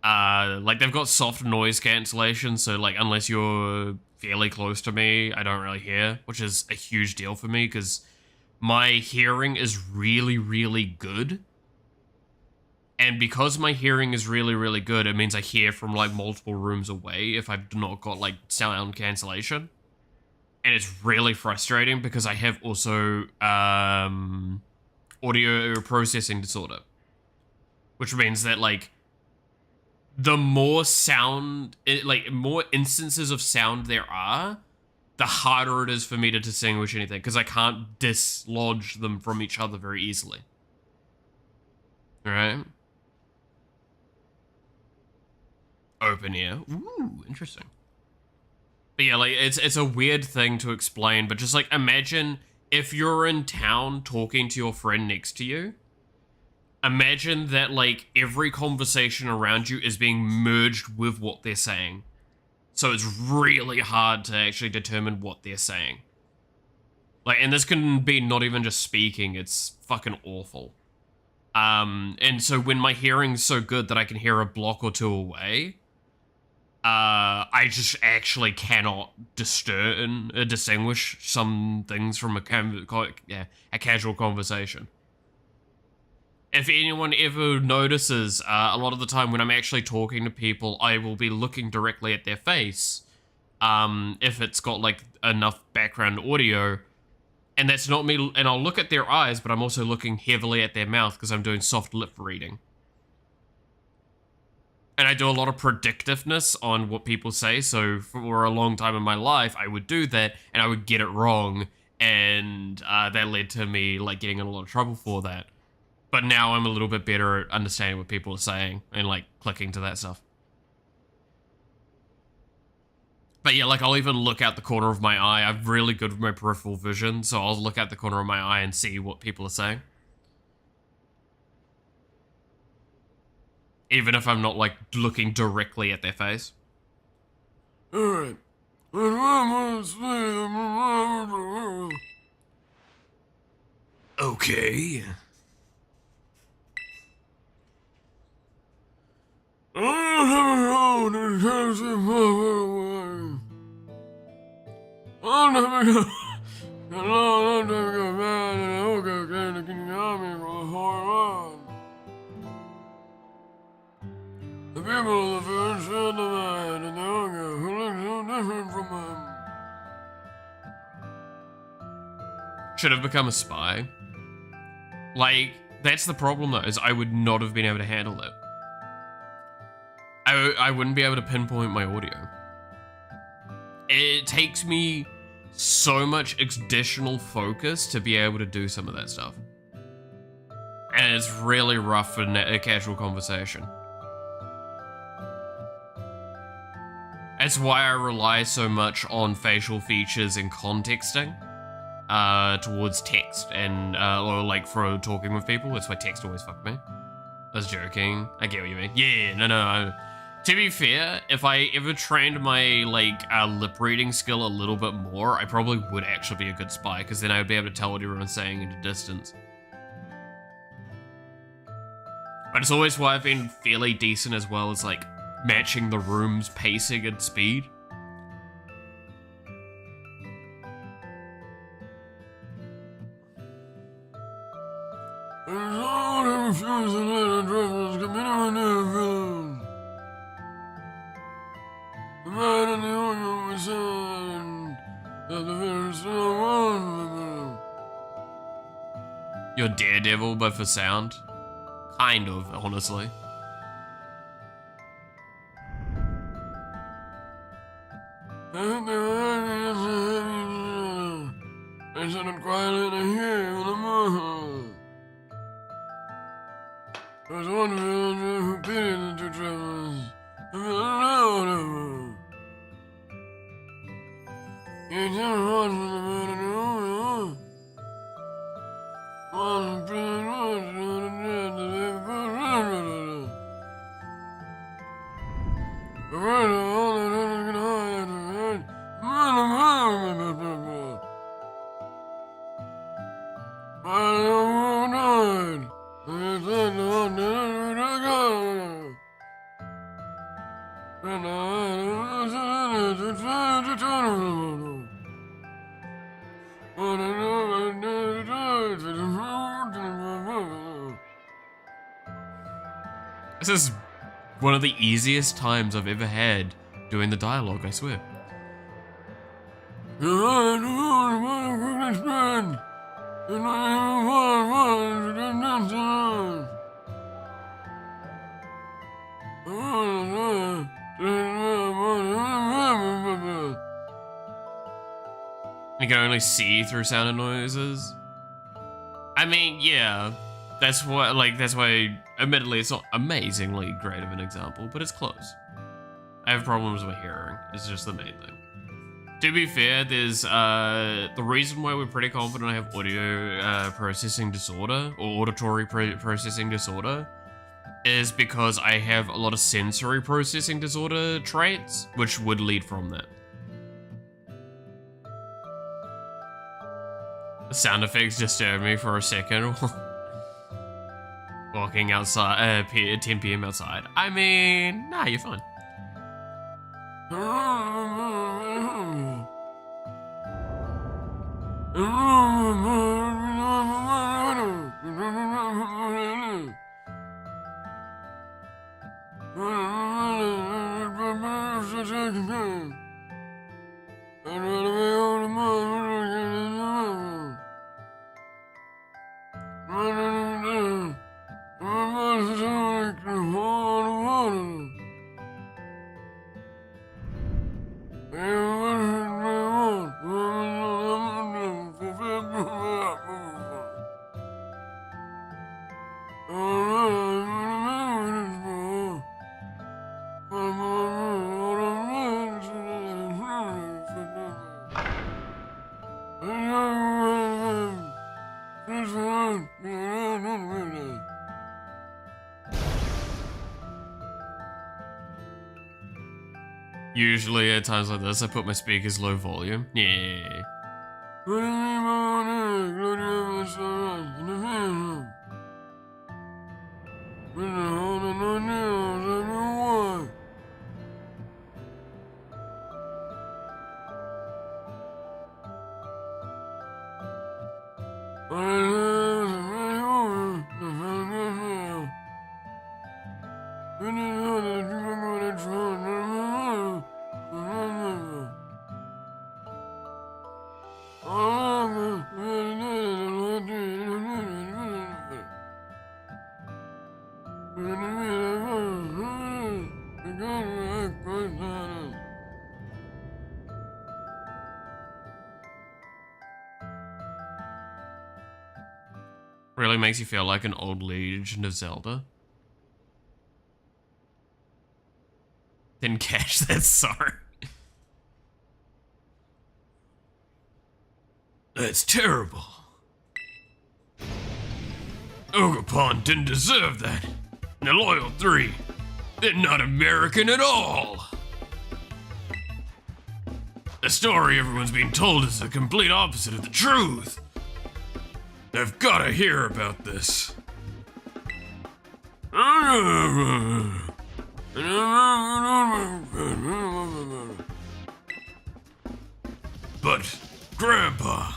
Like, they've got soft noise cancellation, so, like, unless you're fairly close to me, I don't really hear, which is a huge deal for me, because my hearing is really, really good. And because my hearing is really, really good, it means I hear from, like, multiple rooms away if I've not got, like, sound cancellation. And it's really frustrating, because I have also, audio processing disorder, which means that, like, the more sound, more instances of sound there are, the harder it is for me to distinguish anything, because I can't dislodge them from each other very easily. Alright? Open ear. Ooh, interesting. But yeah, like, it's a weird thing to explain, but just, like, imagine if you're in town talking to your friend next to you, imagine that, like, every conversation around you is being merged with what they're saying. So it's really hard to actually determine what they're saying. Like, and this can be not even just speaking, it's fucking awful. And so when my hearing's so good that I can hear a block or two away, I just actually cannot distinguish some things from a casual conversation. If anyone ever notices, a lot of the time when I'm actually talking to people, I will be looking directly at their face, if it's got like enough background audio, and that's not me, and I'll look at their eyes, but I'm also looking heavily at their mouth because I'm doing soft lip reading. And I do a lot of predictiveness on what people say, so for a long time in my life, I would do that, and I would get it wrong, and that led to me like getting in a lot of trouble for that. But now I'm a little bit better at understanding what people are saying and like clicking to that stuff. But yeah, like I'll even look out the corner of my eye. I'm really good with my peripheral vision, so I'll look out the corner of my eye and see what people are saying. Even if I'm not, like, looking directly at their face. Alright. Okay. The people of the first and the man and the hunger who look so different from him. Should have become a spy. Like, that's the problem though, is I would not have been able to handle it. I wouldn't be able to pinpoint my audio. It takes me so much additional focus to be able to do some of that stuff. And it's really rough in a casual conversation. That's why I rely so much on facial features and contexting towards text and or like for talking with people. That's why text always fucked me. I was joking. I get what you mean. Yeah, no. To be fair, if I ever trained my like lip reading skill a little bit more, I probably would actually be a good spy because then I would be able to tell what everyone's saying at a distance. But it's always why I've been fairly decent as well as like matching the room's pacing and speed. You're Daredevil, but for sound? Kind of, honestly. I said it quietly in here in the morning. There was one villager who pitied the two travelers. He never one from the man in the room. One prison was This is one of the easiest times I've ever had doing the dialogue, I swear. You can only see through sound and noises. I mean, yeah, that's why, admittedly, it's not amazingly great of an example, but it's close. I have problems with hearing, it's just the main thing. To be fair, there's, the reason why we're pretty confident I have audio processing disorder, or auditory processing disorder, is because I have a lot of sensory processing disorder traits, which would lead from that. The sound effects disturbed me for a second. Walking outside, 10 PM outside. I mean, nah, you're fine. Usually at times like this, I put my speakers low volume. Yeah. Really makes you feel like an old Legend of Zelda. Didn't catch that, sorry. That's terrible. Ogerpon didn't deserve that. And the Loyal Three, they're not American at all. The story everyone's being told is the complete opposite of the truth. I've gotta hear about this. But, Grandpa...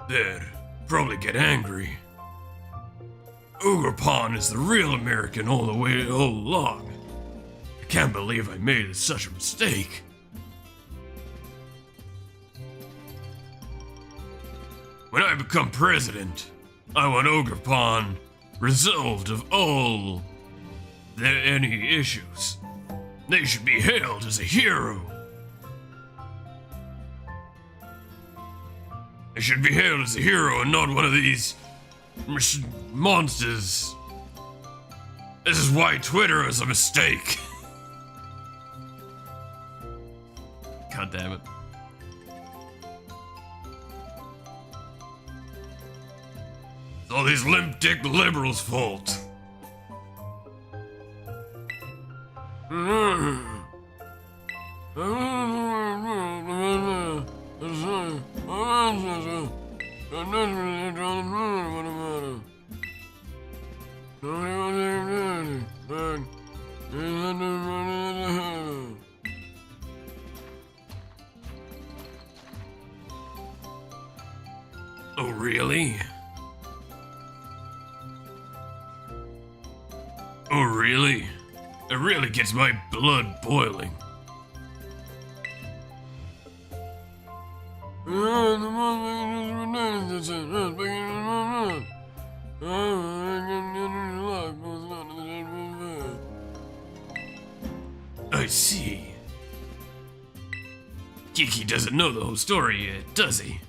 They'd probably get angry. Ogerpon is the real American all along. I can't believe I made such a mistake. When I become president, I want Ogerpon resolved of all any issues. They should be hailed as a hero. They should be hailed as a hero and not one of these monsters. This is why Twitter is a mistake. God damn it. It's all these limp dick liberals' fault. Oh, really? Oh, really? It really gets my blood boiling. I see. Kiki doesn't know the whole story yet, does he?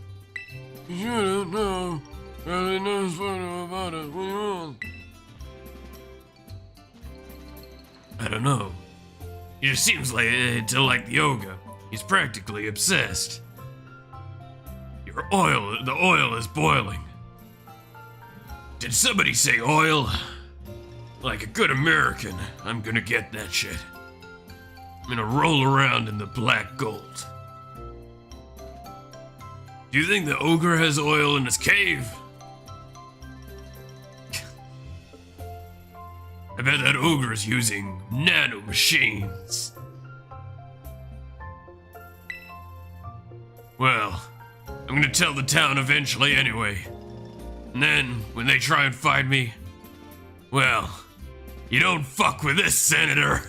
You don't know. Really knows about it. What do you want? I don't know. He just seems like to like the ogre. He's practically obsessed. The oil is boiling. Did somebody say oil? Like a good American, I'm gonna get that shit. I'm gonna roll around in the black gold. Do you think the ogre has oil in his cave? I bet that ogre is using nano machines. Well, I'm gonna tell the town eventually anyway. And then, when they try and find me, well, you don't fuck with this, Senator.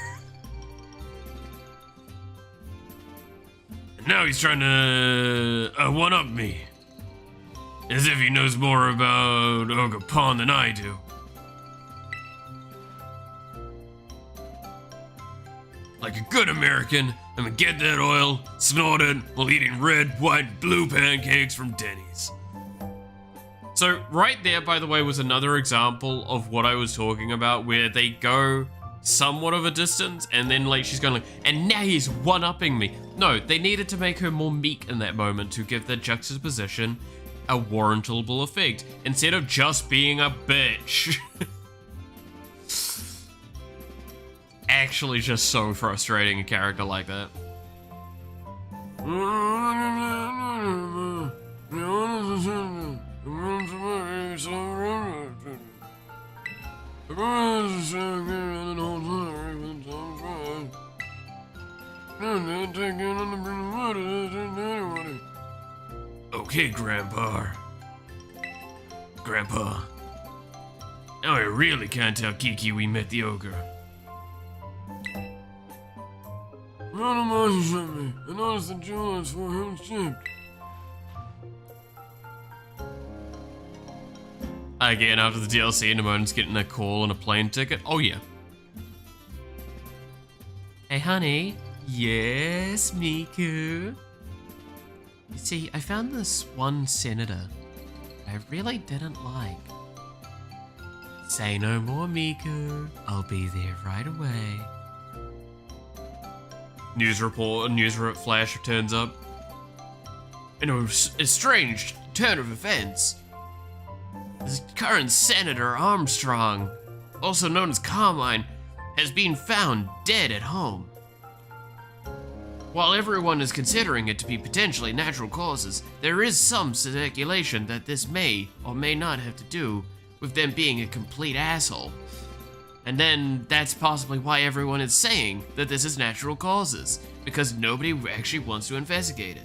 And now he's trying to one-up me. As if he knows more about Ogre Pond than I do. Like a good American, I'm gonna get that oil, snort it, while eating red, white, blue pancakes from Denny's. So right there, by the way, was another example of what I was talking about, where they go somewhat of a distance, and then like she's going like, and now he's one-upping me. No, they needed to make her more meek in that moment to give the juxtaposition a warrantable effect, instead of just being a bitch. Actually just so frustrating, a character like that. Okay, Grandpa. Grandpa. Now I really can't tell Kiki we met the ogre. I noticed the jewels for him shipped. Again, after the DLC, Nemona's getting a call and a plane ticket. Oh yeah. Hey honey. Yes, Miku. You see, I found this one senator I really didn't like. Say no more, Miku. I'll be there right away. News report, a news flash turns up. In a strange turn of events, the current Senator Armstrong, also known as Carmine, has been found dead at home. While everyone is considering it to be potentially natural causes, there is some speculation that this may or may not have to do with them being a complete asshole. And then that's possibly why everyone is saying that this is natural causes, because nobody actually wants to investigate it.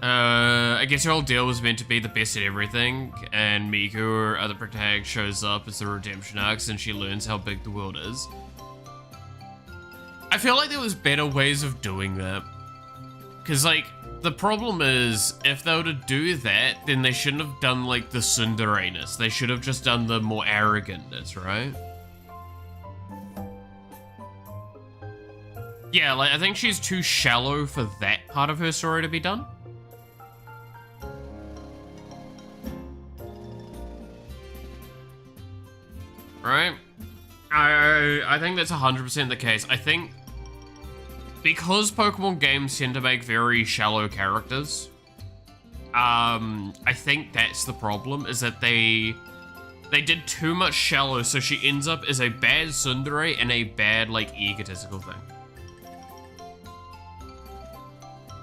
I guess her whole deal was meant to be the best at everything, and Miku, or other protagonist, shows up as the redemption arc and she learns how big the world is. I feel like there was better ways of doing that. Because, like, the problem is, if they were to do that, then they shouldn't have done, like, the tsundere-ness. They should have just done the more arrogantness, right? Yeah, like, I think she's too shallow for that part of her story to be done. Right? I think that's 100% the case. I think because Pokemon games tend to make very shallow characters, I think that's the problem, is that they did too much shallow, so she ends up as a bad tsundere and a bad, like, egotistical thing.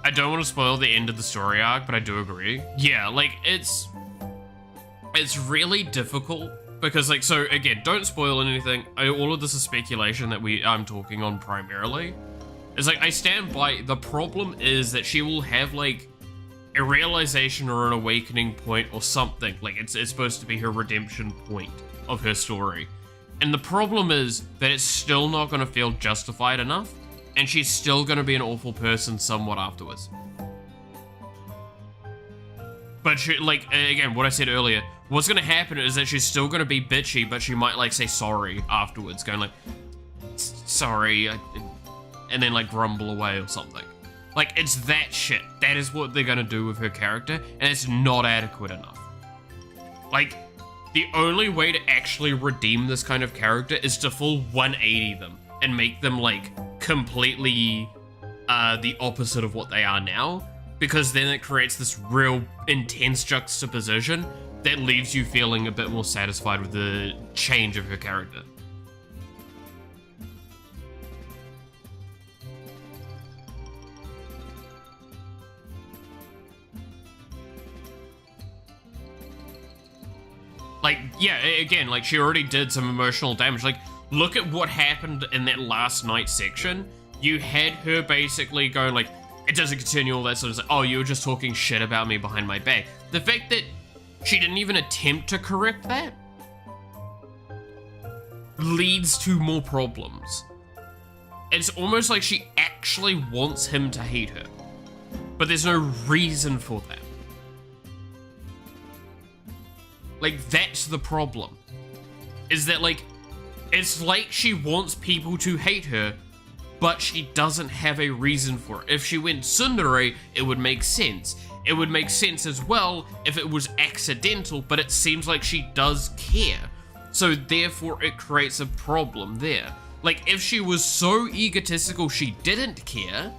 I don't want to spoil the end of the story arc, but I do agree. Yeah, like, it's really difficult. Because, like, so, again, don't spoil anything. All of this is speculation that I'm talking on primarily. It's like, I stand by, the problem is that she will have, like, a realization or an awakening point or something. Like, it's supposed to be her redemption point of her story. And the problem is that it's still not going to feel justified enough, and she's still going to be an awful person somewhat afterwards. But, she, like, again, what I said earlier, what's gonna happen is that she's still gonna be bitchy, but she might, like, say sorry afterwards, going like, sorry, and then, like, grumble away or something. Like, it's that shit. That is what they're gonna do with her character, and it's not adequate enough. Like, the only way to actually redeem this kind of character is to full 180 them, and make them, like, completely, the opposite of what they are now, because then it creates this real intense juxtaposition that leaves you feeling a bit more satisfied with the change of her character. Like, yeah, again, like, she already did some emotional damage. Like, look at what happened in that last night section. You had her basically go, like, it doesn't continue, all that sort of stuff. Oh, you were just talking shit about me behind my back. The fact that she didn't even attempt to correct that leads to more problems. It's almost like she actually wants him to hate her, but there's no reason for that. Like, that's the problem. Is that, like, it's like she wants people to hate her, but she doesn't have a reason for it. If she went tsundere, it would make sense. It would make sense as well if it was accidental, but it seems like she does care. So therefore it creates a problem there. Like, if she was so egotistical she didn't care,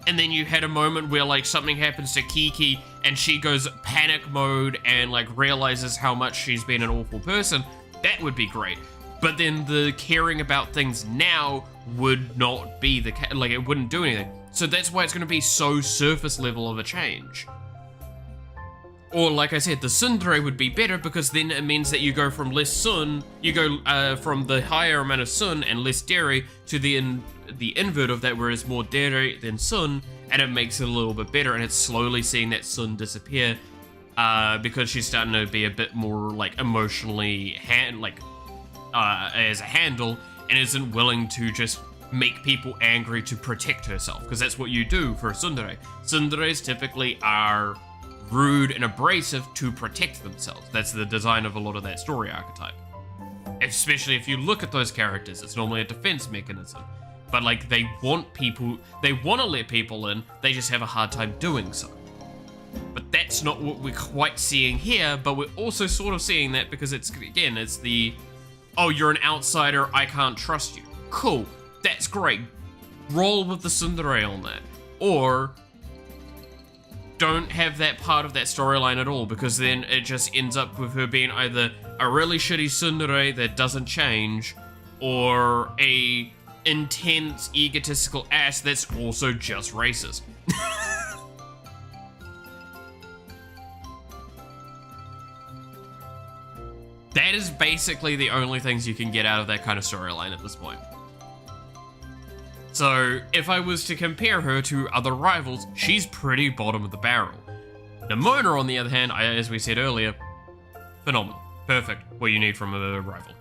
and then you had a moment where, like, something happens to Kiki and she goes panic mode and, like, realizes how much she's been an awful person, that would be great. But then the caring about things now would not be the case. Like, it wouldn't do anything. So that's why it's going to be so surface level of a change. Or, like I said, the tsundere would be better, because then it means that you go from less sun, you go from the higher amount of sun and less dere to the invert of that, where it's more dere than sun, and it makes it a little bit better, and it's slowly seeing that sun disappear, because she's starting to be a bit more, like, emotionally as a handle, and isn't willing to just make people angry to protect herself, because that's what you do for a tsundere. Tsunderes typically are rude and abrasive to protect themselves. That's the design of a lot of that story archetype. Especially if you look at those characters, it's normally a defense mechanism. But, like, they want to let people in, they just have a hard time doing so. But that's not what we're quite seeing here, but we're also sort of seeing that because it's the, oh, you're an outsider, I can't trust you. Cool, that's great. Roll with the tsundere on that. Or don't have that part of that storyline at all, because then it just ends up with her being either a really shitty tsundere that doesn't change, or a intense, egotistical ass that's also just racist. That is basically the only things you can get out of that kind of storyline at this point. So, if I was to compare her to other rivals, she's pretty bottom of the barrel. Nimona, on the other hand, as we said earlier, phenomenal. Perfect. What you need from a rival.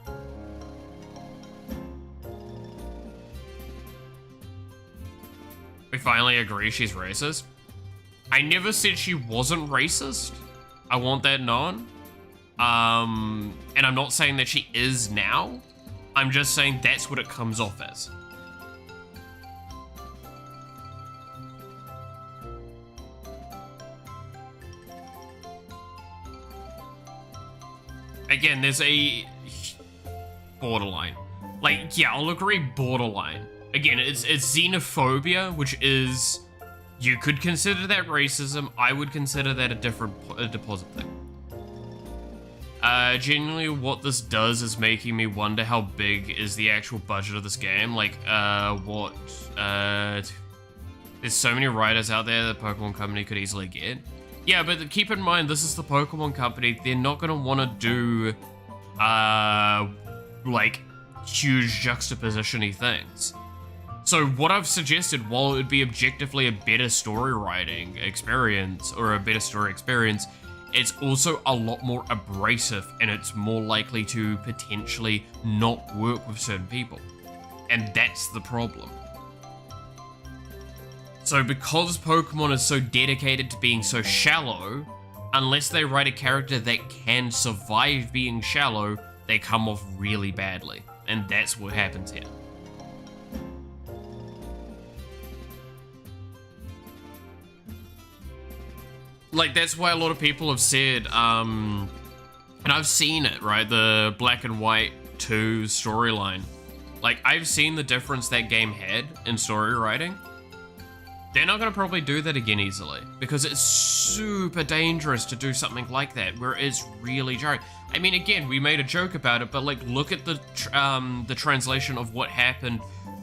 We finally agree she's racist. I never said she wasn't racist. I want that known. And I'm not saying that she is now. I'm just saying that's what it comes off as. Again, there's a borderline. Like, yeah, I'll agree, borderline. Again, it's xenophobia, which is, you could consider that racism. I would consider that a deposit thing. Genuinely, what this does is making me wonder how big is the actual budget of this game. Like, there's so many writers out there that Pokemon Company could easily get. Yeah, but keep in mind, this is the Pokemon Company. They're not going to want to do, like, huge juxtaposition-y things. So what I've suggested, while it would be objectively a better story writing experience, or a better story experience, it's also a lot more abrasive, and it's more likely to potentially not work with certain people. And that's the problem. So because Pokemon is so dedicated to being so shallow, unless they write a character that can survive being shallow, they come off really badly. And that's what happens here. Like, that's why a lot of people have said, and I've seen it, right? The Black and White 2 storyline. Like, I've seen the difference that game had in story writing. They're not going to probably do that again easily, because it's super dangerous to do something like that, where it's really jarring. I mean, again, we made a joke about it, but, like, look at the translation of what happened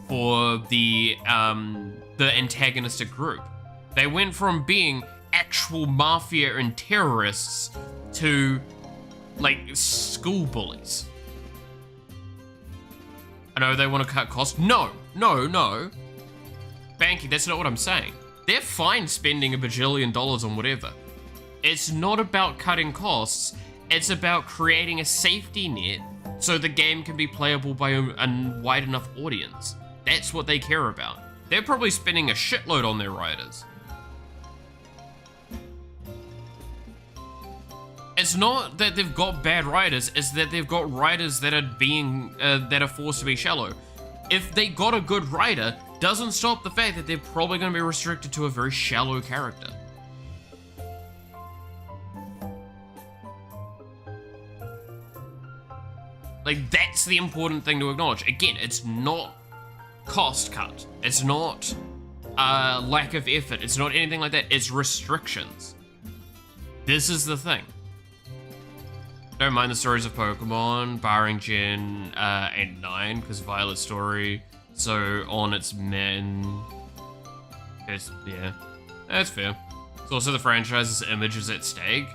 for the antagonistic group. They went from being actual mafia and terrorists to like school bullies. I know they want to cut costs. No. Banky, that's not what I'm saying. They're fine spending $1 bajillion on whatever. It's not about cutting costs. It's about creating a safety net so the game can be playable by a wide enough audience. That's what they care about. They're probably spending a shitload on their writers. It's not that they've got bad writers, it's that they've got writers that are forced to be shallow. If they got a good writer, doesn't stop the fact that they're probably going to be restricted to a very shallow character. Like, that's the important thing to acknowledge. Again, it's not cost cut. It's not lack of effort. It's not anything like that. It's restrictions. This is the thing. Don't mind the stories of Pokemon, barring Gen 8 and 9, because Violet's story, so on its men. Yeah, that's fair. It's also the franchise's image is at stake.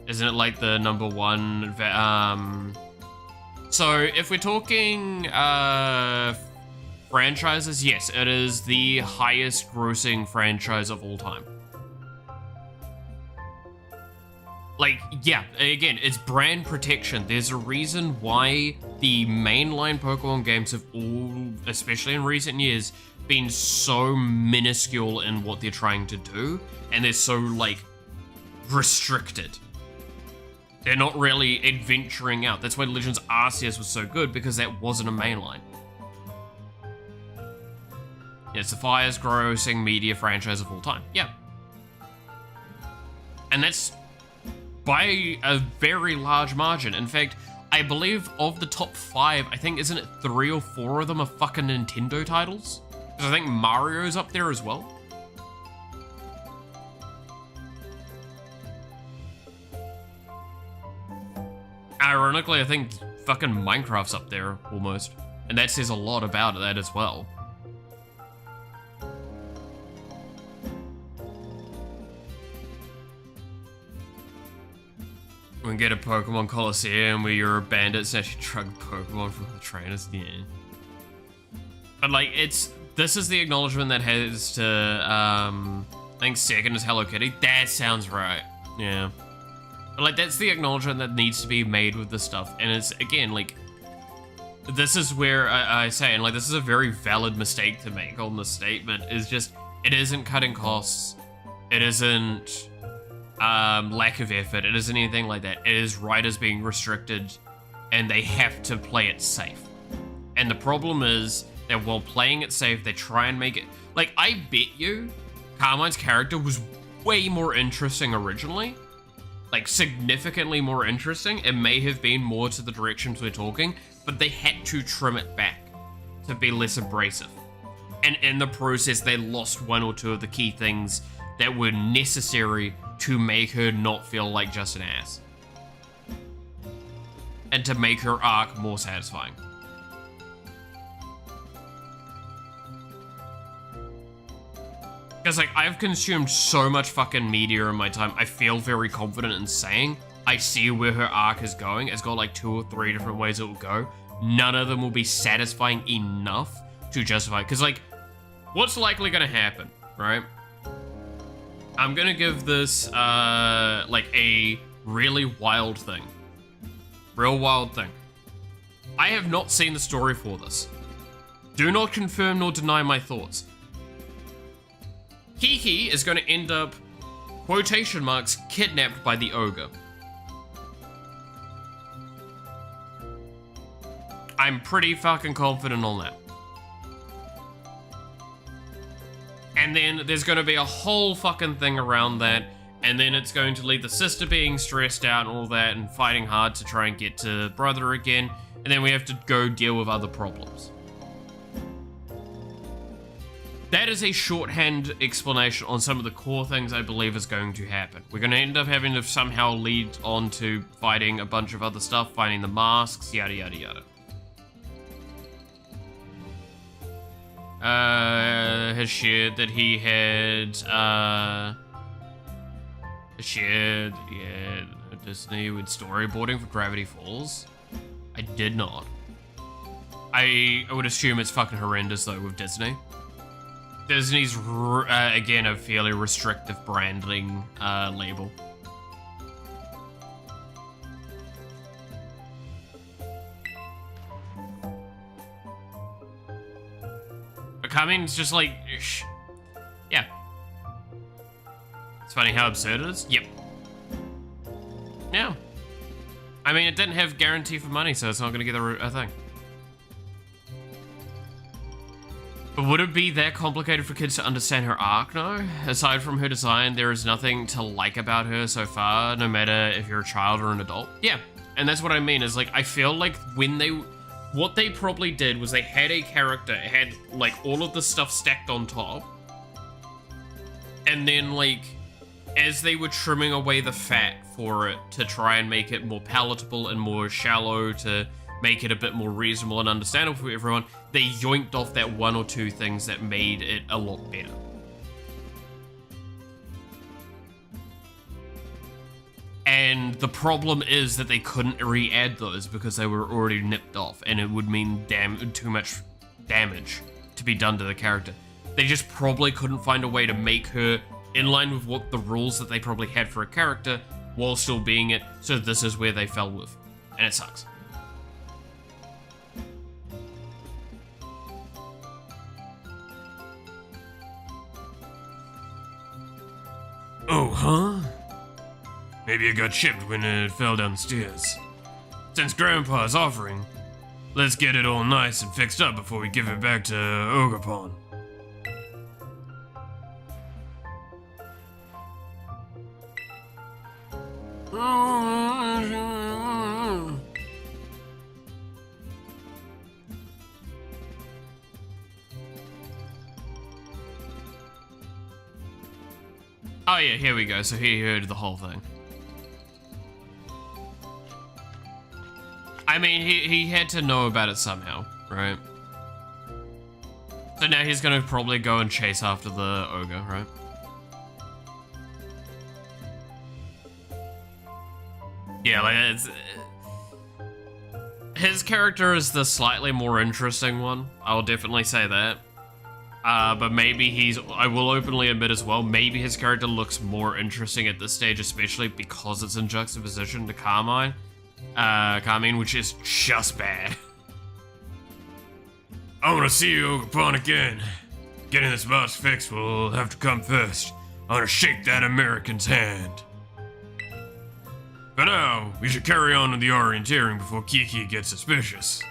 Isn't it like the #1, So if we're talking franchises, yes, it is the highest grossing franchise of all time. Like, yeah, again, it's brand protection. There's a reason why the mainline Pokemon games have all, especially in recent years, been so minuscule in what they're trying to do, and they're so, like, restricted. They're not really adventuring out. That's why Legends Arceus was so good, because that wasn't a mainline. It's the highest grossing media franchise of all time. Yeah. And that's by a very large margin. In fact, I believe of the top 5, I think, isn't it 3 or 4 of them are fucking Nintendo titles? Because I think Mario's up there as well. Ironically, I think fucking Minecraft's up there, almost. And that says a lot about that as well. We can get a Pokemon Coliseum where you're a bandit and actually drug Pokemon from the trainers, yeah. But like, this is the acknowledgement that has to, I think second is Hello Kitty. That sounds right, yeah. But like, that's the acknowledgement that needs to be made with this stuff. And it's, again, like, this is where I say, and like, this is a very valid mistake to make on the statement, is just, it isn't cutting costs. It isn't lack of effort. It isn't anything like that. It is writers being restricted and they have to play it safe. And the problem is that while playing it safe, they try and make it, like, I bet you Carmine's character was way more interesting originally. Like, significantly more interesting. It may have been more to the directions we're talking, but they had to trim it back to be less abrasive. And in the process, they lost 1 or 2 of the key things that were necessary to make her not feel like just an ass. And to make her arc more satisfying. Because, like, I've consumed so much fucking media in my time, I feel very confident in saying I see where her arc is going. It's got, like, 2 or 3 different ways it will go. None of them will be satisfying enough to justify. Because, like, what's likely going to happen, right? I'm gonna give this, like, a really wild thing. Real wild thing. I have not seen the story for this. Do not confirm nor deny my thoughts. Kiki is gonna end up, quotation marks, kidnapped by the ogre. I'm pretty fucking confident on that. And then there's going to be a whole fucking thing around that, and then it's going to lead the sister being stressed out and all that, and fighting hard to try and get to brother again, and then we have to go deal with other problems. That is a shorthand explanation on some of the core things I believe is going to happen. We're going to end up having to somehow lead on to fighting a bunch of other stuff, finding the masks, yada yada yada. Has shared that he had, shared, yeah, Disney with storyboarding for Gravity Falls? I did not. I would assume it's fucking horrendous though with Disney. Disney's, again, a fairly restrictive branding label. But I mean, it's just like, yeah. It's funny how absurd it is. Yep. Yeah. I mean, it didn't have guarantee for money, so it's not gonna get a thing. But would it be that complicated for kids to understand her arc, no? Aside from her design, there is nothing to like about her so far, no matter if you're a child or an adult. Yeah, and that's what I mean, is like, I feel like when what they probably did was they had a character, it had like all of the stuff stacked on top, and then like, as they were trimming away the fat for it to try and make it more palatable and more shallow to make it a bit more reasonable and understandable for everyone, they yoinked off that one or two things that made it a lot better. And the problem is that they couldn't re-add those because they were already nipped off, and it would mean too much damage to be done to the character. They just probably couldn't find a way to make her in line with what the rules that they probably had for a character while still being it, so this is where they fell with. And it sucks. Oh, huh? Maybe it got chipped when it fell down the stairs. Since Grandpa's offering, let's get it all nice and fixed up before we give it back to Ogre Pawn. Oh yeah, here we go, so he heard the whole thing. I mean, he had to know about it somehow, right? So now he's gonna probably go and chase after the ogre, right? Yeah, like, it's... his character is the slightly more interesting one, I'll definitely say that. But maybe I will openly admit as well, maybe his character looks more interesting at this stage, especially because it's in juxtaposition to Carmine, which is just bad. I want to see you, Ogre Pawn, again. Getting this boss fixed will have to come first. I want to shake that American's hand. For now, we should carry on with the orienteering before Kiki gets suspicious.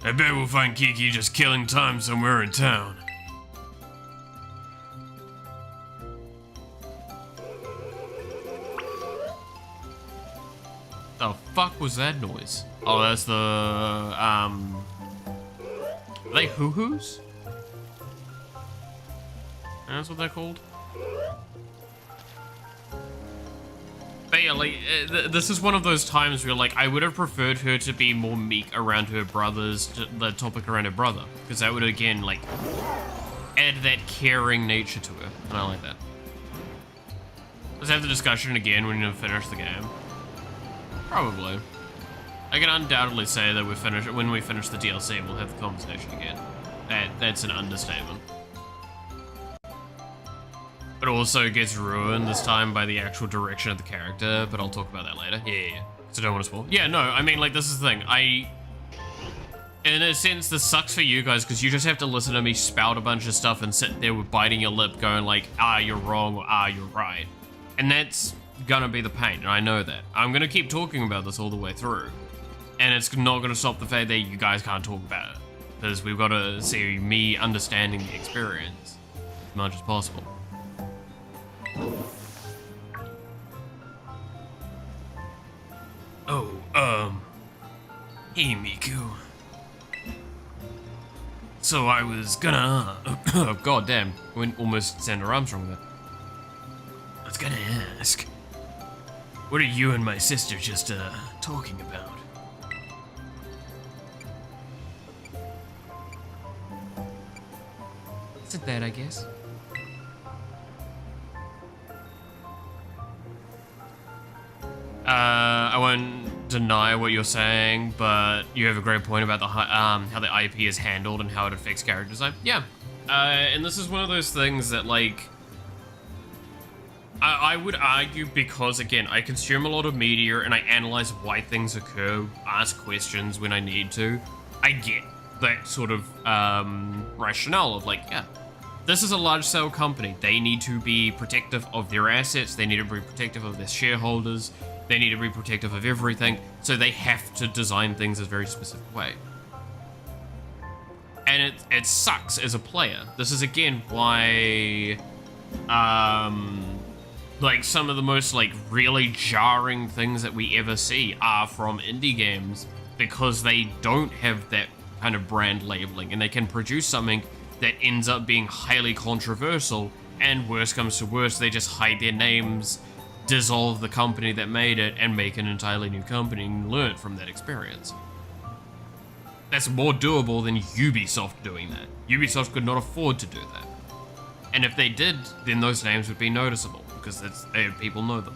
I bet we'll find Kiki just killing time somewhere in town. The fuck was that noise? Oh, that's the, are they hoo-hoos? That's what they're called? But yeah, like, this is one of those times where, like, I would have preferred her to be more meek around her brothers, the topic around her brother. Because that would, again, like, add that caring nature to her. And I like that. Let's have the discussion again when you finish the game. Probably. I can undoubtedly say that when we finish the DLC, we'll have the conversation again. That's an understatement. But also gets ruined this time by the actual direction of the character, but I'll talk about that later. Yeah. So don't want to spoil. Yeah, no, I mean, like, this is the thing. In a sense, this sucks for you guys, because you just have to listen to me spout a bunch of stuff and sit there with biting your lip going like, ah, you're wrong, or ah, you're right. And that's gonna be the pain, and I know that. I'm gonna keep talking about this all the way through. And it's not gonna stop the fact that you guys can't talk about it. Because we've got to see me understanding the experience as much as possible. Oh, hey Miku. So I was gonna, Oh, god damn. Went almost Sandra Armstrong there. I was gonna ask, what are you and my sister just, talking about? Isn't that, I guess? I won't deny what you're saying, but you have a great point about the how the IP is handled and how it affects character design. Yeah, and this is one of those things that, like, I would argue, because, again, I consume a lot of media and I analyze why things occur, ask questions when I need to. I get that sort of rationale of, like, yeah, this is a large-scale company. They need to be protective of their assets. They need to be protective of their shareholders. They need to be protective of everything. So they have to design things a very specific way. And it sucks as a player. This is, again, why like, some of the most, like, really jarring things that we ever see are from indie games, because they don't have that kind of brand labeling, and they can produce something that ends up being highly controversial, and worse comes to worse, they just hide their names, dissolve the company that made it, and make an entirely new company and learn from that experience. That's more doable than Ubisoft doing that. Ubisoft could not afford to do that. And if they did, then those names would be noticeable, because people know them.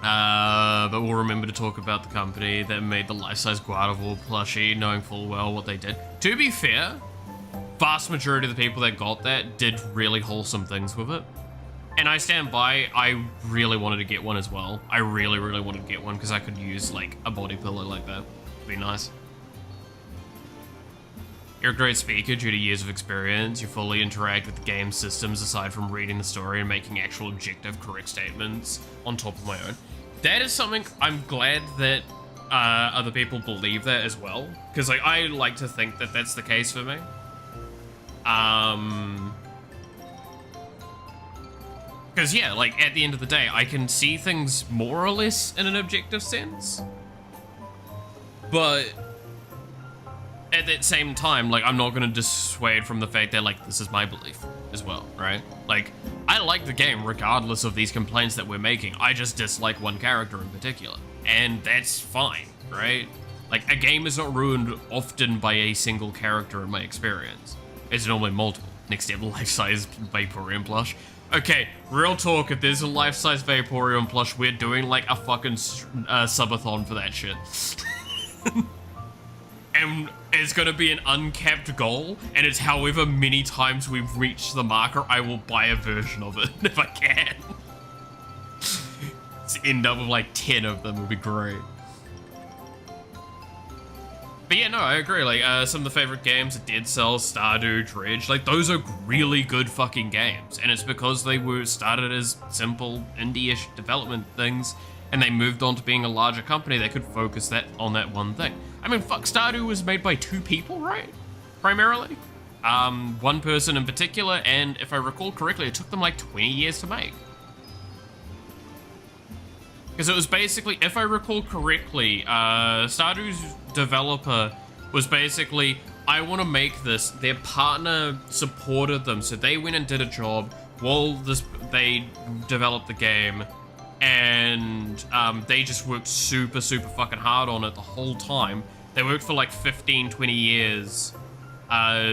But we'll remember to talk about the company that made the life-size Gardevoir plushie, knowing full well what they did. To be fair, vast majority of the people that got that did really wholesome things with it. And I stand by, I really wanted to get one as well. I really, really wanted to get one, because I could use, like, a body pillow like that. It'd be nice. You're a great speaker due to years of experience. You fully interact with the game systems aside from reading the story and making actual objective, correct statements on top of my own. That is something I'm glad that other people believe that as well. Because, like, I like to think that that's the case for me. Because, yeah, like, at the end of the day, I can see things more or less in an objective sense. But at that same time, like, I'm not going to dissuade from the fact that, like, this is my belief as well, right? Like, I like the game regardless of these complaints that we're making. I just dislike one character in particular. And that's fine, right? Like, a game is not ruined often by a single character in my experience. It's normally multiple. Next step, life-size Vaporeon plush. Okay, real talk, if there's a life-size Vaporeon plush, we're doing, like, a fucking subathon for that shit. And it's gonna be an uncapped goal, and it's however many times we've reached the marker, I will buy a version of it if I can. To end up with like 10 of them would be great. But yeah, no, I agree. Like, some of the favorite games, Dead Cells, Stardew, Dredge, like, those are really good fucking games. And it's because they were started as simple indie-ish development things, and they moved on to being a larger company that could focus that on that one thing. I mean, fuck, Stardew was made by 2 people, right? Primarily. One person in particular, and if I recall correctly, it took them like 20 years to make. Because it was basically, if I recall correctly, Stardew's developer was basically, I want to make this. Their partner supported them, so they went and did a job while they developed the game. And they just worked super, super fucking hard on it the whole time. They worked for like 15, 20 years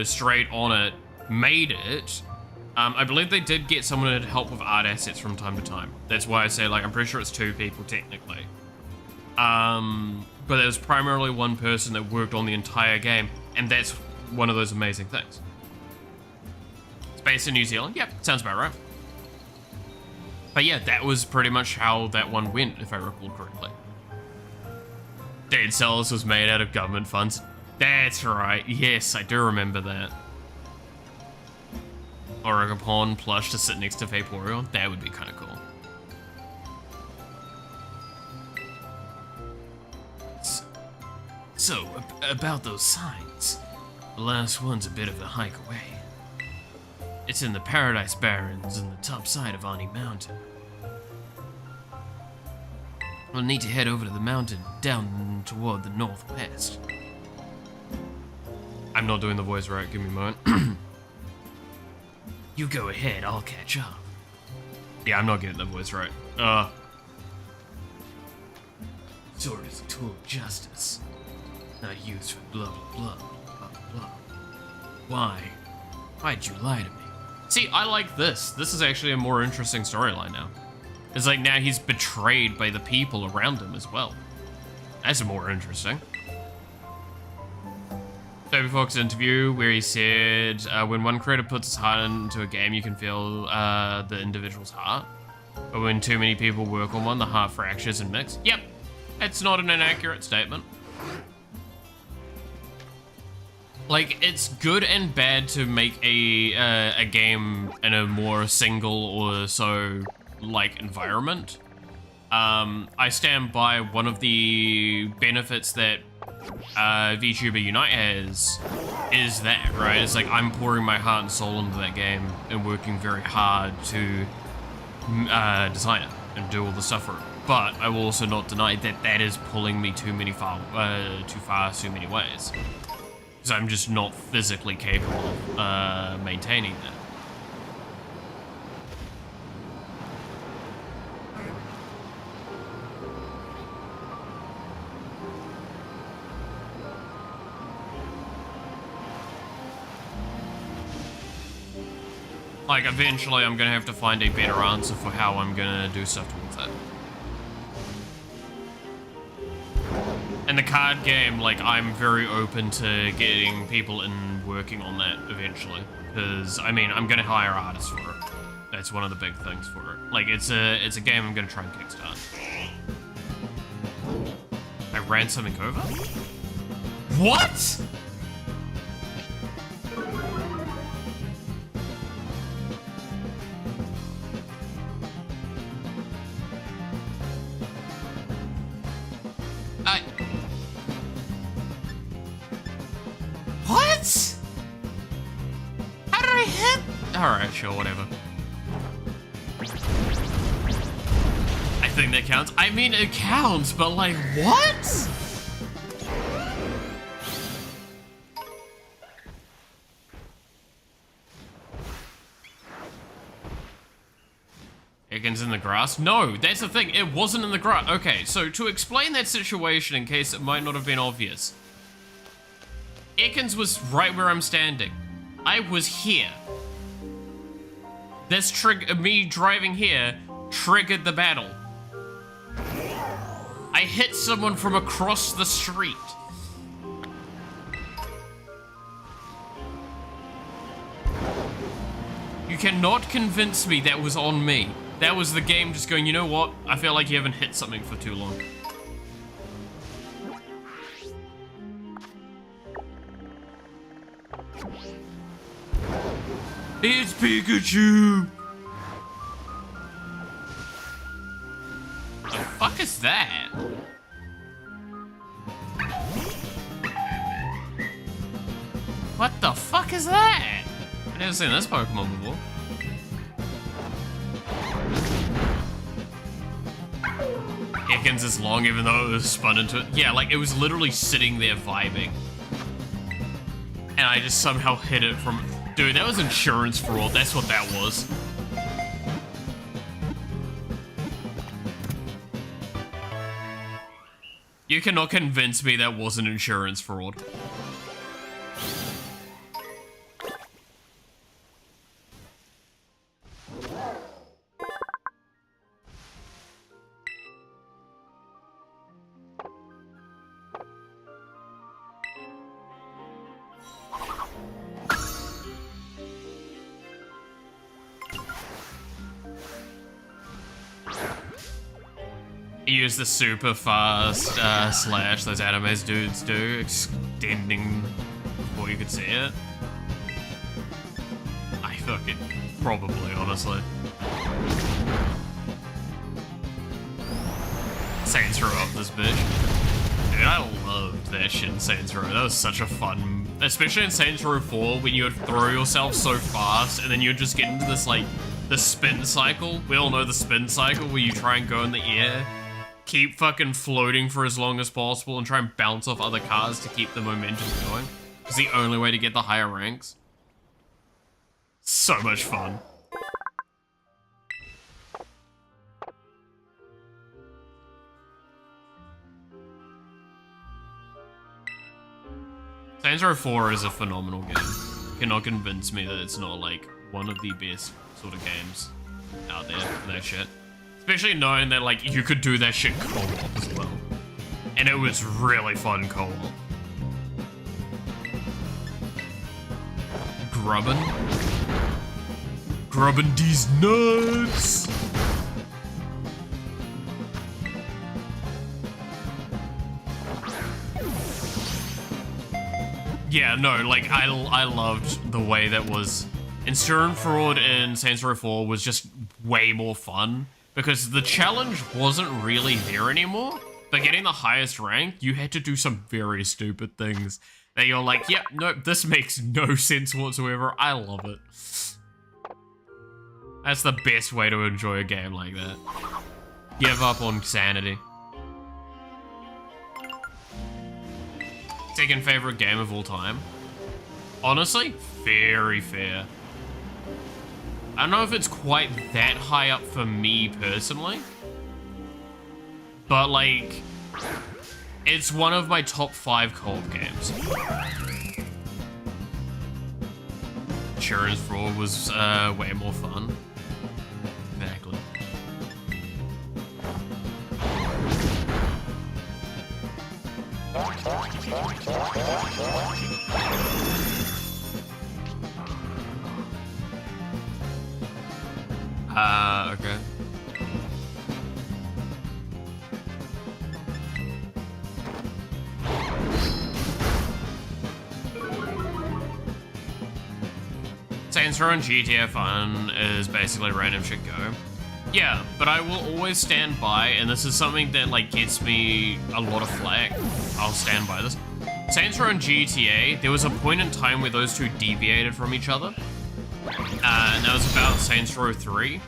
straight on it, made it. I believe they did get someone to help with art assets from time to time. That's why I say, like, I'm pretty sure it's 2 people technically. But there was primarily one person that worked on the entire game, and that's one of those amazing things. It's based in New Zealand? Yep, sounds about right. But yeah, that was pretty much how that one went, if I recall correctly. Dead Cells was made out of government funds. That's right, yes, I do remember that. Or a pawn plush to sit next to Vaporeon, that would be kind of cool. So, about those signs. The last one's a bit of a hike away. It's in the Paradise Barrens on the top side of Ani Mountain. We'll need to head over to the mountain down toward the northwest. I'm not doing the voice right, give me a moment. You go ahead, I'll catch up. Yeah, I'm not getting the voice right. Sword is a tool of justice, not used for blah blah blah blah blah. Why'd you lie to me? See, I like this. This is actually a more interesting storyline now. It's like now he's betrayed by the people around him as well. That's more interesting. Toby Fox's interview where he said, when one creator puts his heart into a game, you can feel the individual's heart. But when too many people work on one, the heart fractures and mix. Yep, it's not an inaccurate statement. Like, it's good and bad to make a game in a more single or so, like, environment. I stand by one of the benefits that VTuber Unite has is that, right? It's like I'm pouring my heart and soul into that game and working very hard to design it and do all the stuff for it. But I will also not deny that that is pulling me too many too many ways. Because I'm just not physically capable of maintaining that. Like, eventually I'm gonna have to find a better answer for how I'm gonna do stuff towards that. In the card game, like, I'm very open to getting people in working on that eventually. Because, I mean, I'm gonna hire artists for it. That's one of the big things for it. Like, it's a game I'm gonna try and kickstart. I ran something over? What?! What? How did I hit? Alright, sure, whatever. I think that counts. I mean, it counts, but like, what? Higgins in the grass? No, that's the thing. It wasn't in the grass. Okay, so to explain that situation in case it might not have been obvious. Ekans was right where I'm standing. I was here. This me driving here triggered the battle. I hit someone from across the street. You cannot convince me that was on me. That was the game just going, you know what? I feel like you haven't hit something for too long. It's Pikachu! The fuck is that? What the fuck is that? I've never seen this Pokemon before. Ekans is long even though it was spun into it. Yeah, like it was literally sitting there vibing. And I just somehow hit it from... Dude, that was insurance fraud. That's what that was. You cannot convince me that wasn't insurance fraud. Use the super fast slash those animes dudes do, extending before you could see it. I fucking probably, honestly. Saints Row up this bitch. Dude, I loved that shit in Saints Row. That was such a fun, especially in Saints Row 4 when you would throw yourself so fast and then you'd just get into this like, the spin cycle. We all know the spin cycle where you try and go in the air. Keep fucking floating for as long as possible and try and bounce off other cars to keep the momentum going. It's the only way to get the higher ranks. So much fun. Saints Row 4 is a phenomenal game. You cannot convince me that it's not like one of the best sort of games out there for that shit. Especially knowing that, like, you could do that shit co-op as well. And it was really fun co-op. Grubbin' these nuts! Yeah, no, like, I loved the way that was... Insurance Fraud in Saints Row 4 was just way more fun, because the challenge wasn't really there anymore, but getting the highest rank, you had to do some very stupid things that you're like, yep, nope, this makes no sense whatsoever, I love it. That's the best way to enjoy a game like that. Give up on sanity. Second favorite game of all time. Honestly, very fair. I don't know if it's quite that high up for me personally, but like, it's one of my top 5 co-op games. Insurance Fraud was way more fun. Exactly. Okay. Saints Row and GTA Fun is basically random shit go. Yeah, but I will always stand by, and this is something that like gets me a lot of flack. I'll stand by this. Saints Row and GTA, there was a point in time where those two deviated from each other. And that was about Saints Row 3.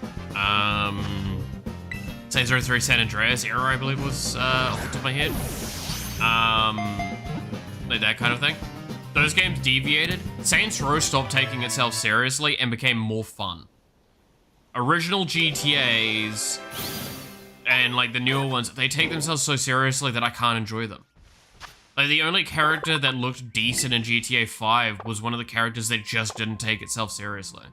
Saints Row 3 San Andreas era, I believe was off the top of my head. Like that kind of thing. Those games deviated. Saints Row stopped taking itself seriously and became more fun. Original GTAs and like the newer ones, they take themselves so seriously that I can't enjoy them. Like the only character that looked decent in GTA 5 was one of the characters that just didn't take itself seriously.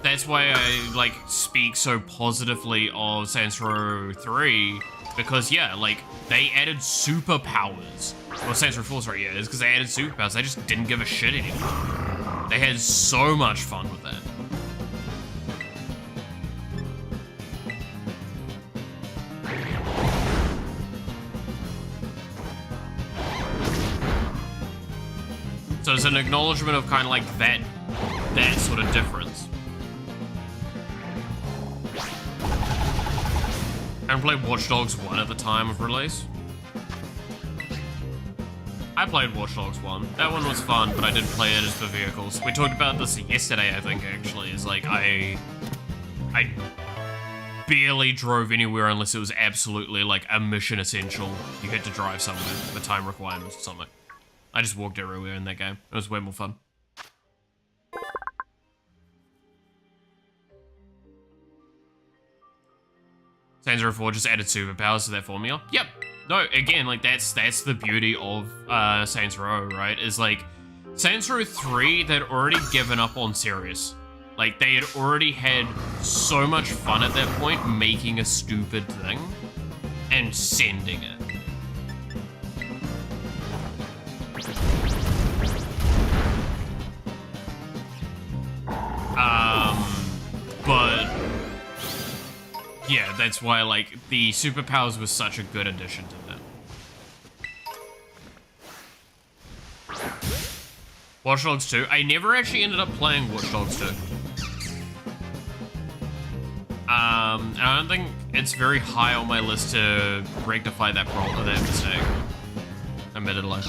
That's why I like speak so positively of Saints Row 3, because yeah, like they added superpowers. Well, Saints Row 4, sorry, yeah, it's because they added superpowers. They just didn't give a shit anymore. They had so much fun with that. So it's an acknowledgement of kind of like that sort of difference. I played Watch Dogs 1 at the time of release. I played Watch Dogs 1. That one was fun, but I didn't play it as for vehicles. We talked about this yesterday, I think, actually. Is like, I barely drove anywhere unless it was absolutely, like, a mission essential. You had to drive somewhere for time requirements or something. I just walked everywhere in that game. It was way more fun. Saints Row 4 just added superpowers to that formula. Yep. No, again, like, that's the beauty of Saints Row, right? Is, like, Saints Row 3, they'd already given up on serious. Like, they had already had so much fun at that point making a stupid thing and sending it. But yeah, that's why, like, the superpowers was such a good addition to them. Watch Dogs 2. I never actually ended up playing Watch Dogs 2. And I don't think it's very high on my list to rectify that problem, that mistake. Admittedly.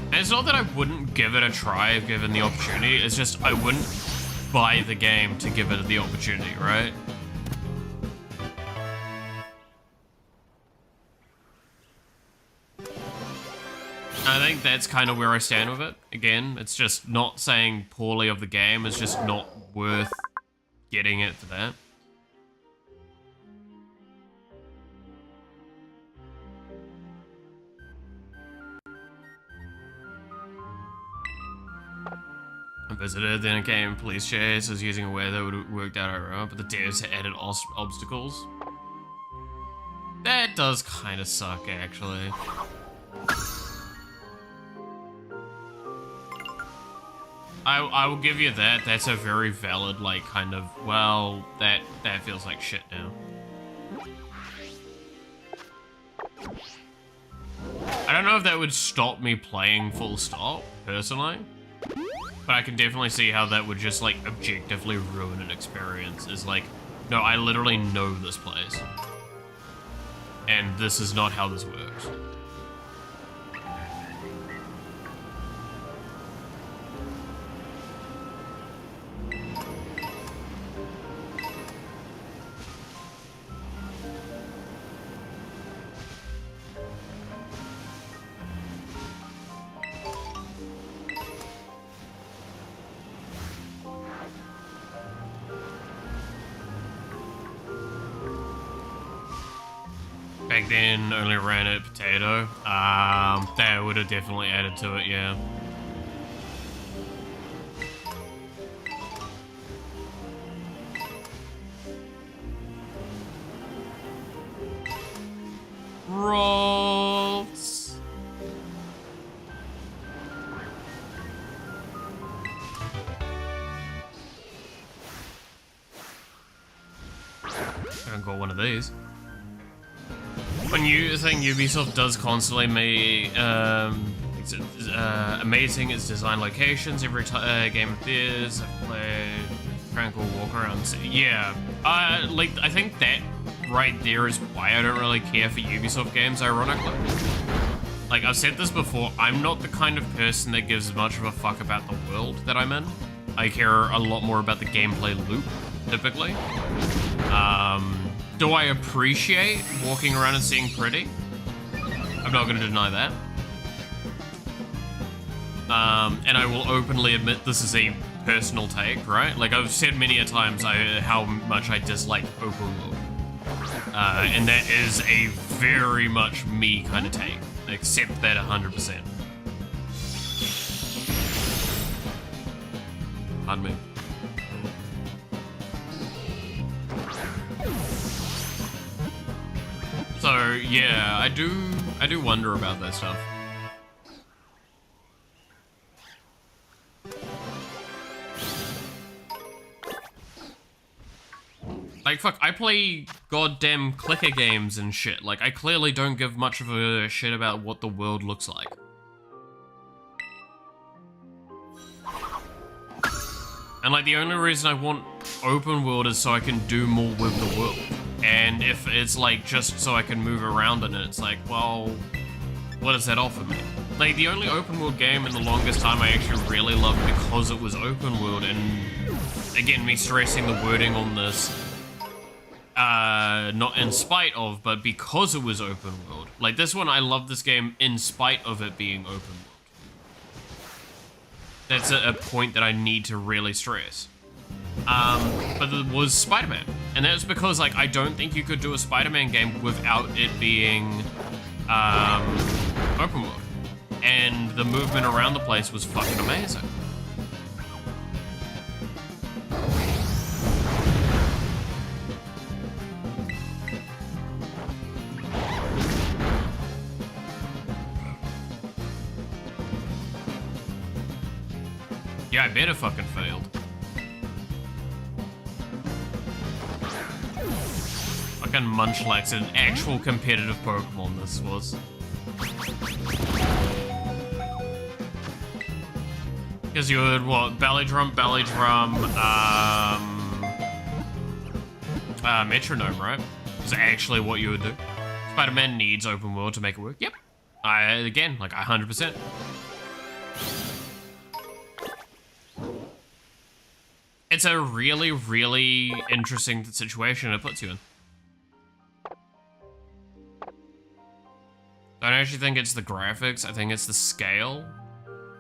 And it's not that I wouldn't give it a try if given the opportunity, it's just I wouldn't buy the game to give it the opportunity, right? I think that's kind of where I stand with it. Again, it's just not saying poorly of the game, it's just not worth getting it for that. I visited, then it came police chase. I was using a way that would have worked out alright, but the devs had added obstacles. That does kind of suck, actually. I will give you that. That's a very valid, like, kind of, well, that feels like shit now. I don't know if that would stop me playing full stop, personally. But I can definitely see how that would just, like, objectively ruin an experience. Is like, no, I literally know this place. And this is not how this works. Back then, only ran at potato. That would have definitely added to it, yeah. Rolls. I can call one of these. When you think Ubisoft does constantly amazing its design locations every game appears. I've played Tranquil Walk Around. Yeah, like I think that right there is why I don't really care for Ubisoft games. Ironically, like I've said this before, I'm not the kind of person that gives much of a fuck about the world that I'm in. I care a lot more about the gameplay loop, typically. Do I appreciate walking around and seeing pretty? I'm not going to deny that. And I will openly admit this is a personal take, right? Like I've said many a times how much I dislike open world. And that is a very much me kind of take. I accept that 100%. Pardon me. So yeah, I do wonder about that stuff. Like fuck, I play goddamn clicker games and shit. Like I clearly don't give much of a shit about what the world looks like. And like the only reason I want open world is so I can do more with the world. And if it's like just so I can move around in it, it's like, well, what does that offer me? Like the only open world game in the longest time I actually really loved because it was open world, and again, me stressing the wording on this, not in spite of, but because it was open world. Like this one, I love this game in spite of it being open world. That's a point that I need to really stress. But it was Spider-Man. And that's because, like, I don't think you could do a Spider-Man game without it being, open world. And the movement around the place was fucking amazing. Yeah, I bet it fucking failed. Fucking Munchlax, an actual competitive Pokemon this was. Because you would, what, Belly Drum, Metronome, right? Is actually what you would do. Spider-Man needs open world to make it work. Yep. Again, like 100%. It's a really, really interesting situation it puts you in. I don't actually think it's the graphics, I think it's the scale.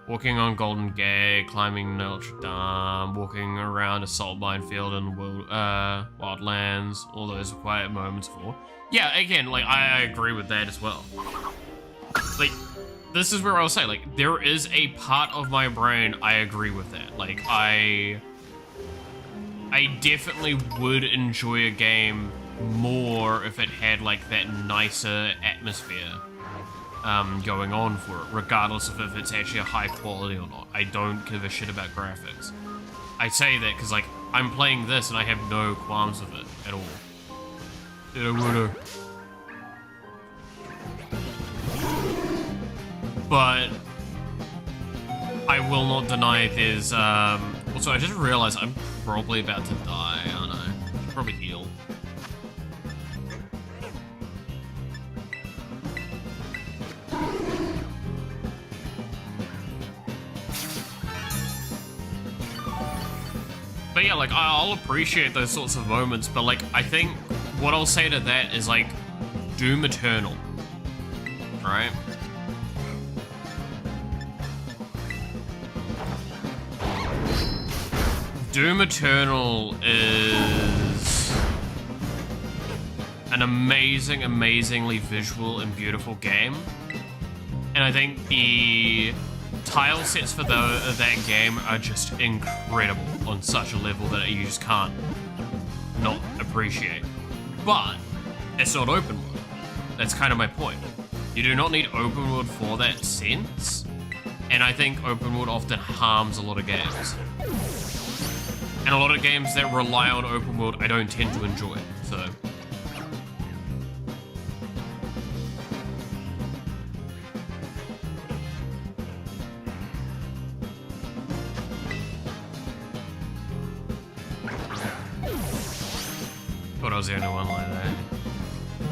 Walking on Golden Gate, climbing Notre Dame, walking around a salt minefield in Wildlands, all those quiet moments for. Yeah, again, like, I agree with that as well. Like, this is where I'll say, like, there is a part of my brain I agree with that. Like, I definitely would enjoy a game more if it had, like, that nicer atmosphere going on for it, regardless of if it's actually a high quality or not. I don't give a shit about graphics. I say that because, like, I'm playing this and I have no qualms with it at all. But I will not deny there's, also, I just realized I'm probably about to die, aren't I? Should probably heal. But yeah, like, I'll appreciate those sorts of moments, but, like, I think what I'll say to that is, like, Doom Eternal, right? Doom Eternal is an amazing, amazingly visual and beautiful game. And I think the tile sets for that game are just incredible on such a level that you just can't not appreciate. But it's not open world. That's kind of my point. You do not need open world for that sense. And I think open world often harms a lot of games. And a lot of games that rely on open world I don't tend to enjoy, so. Thought I was the only one like that.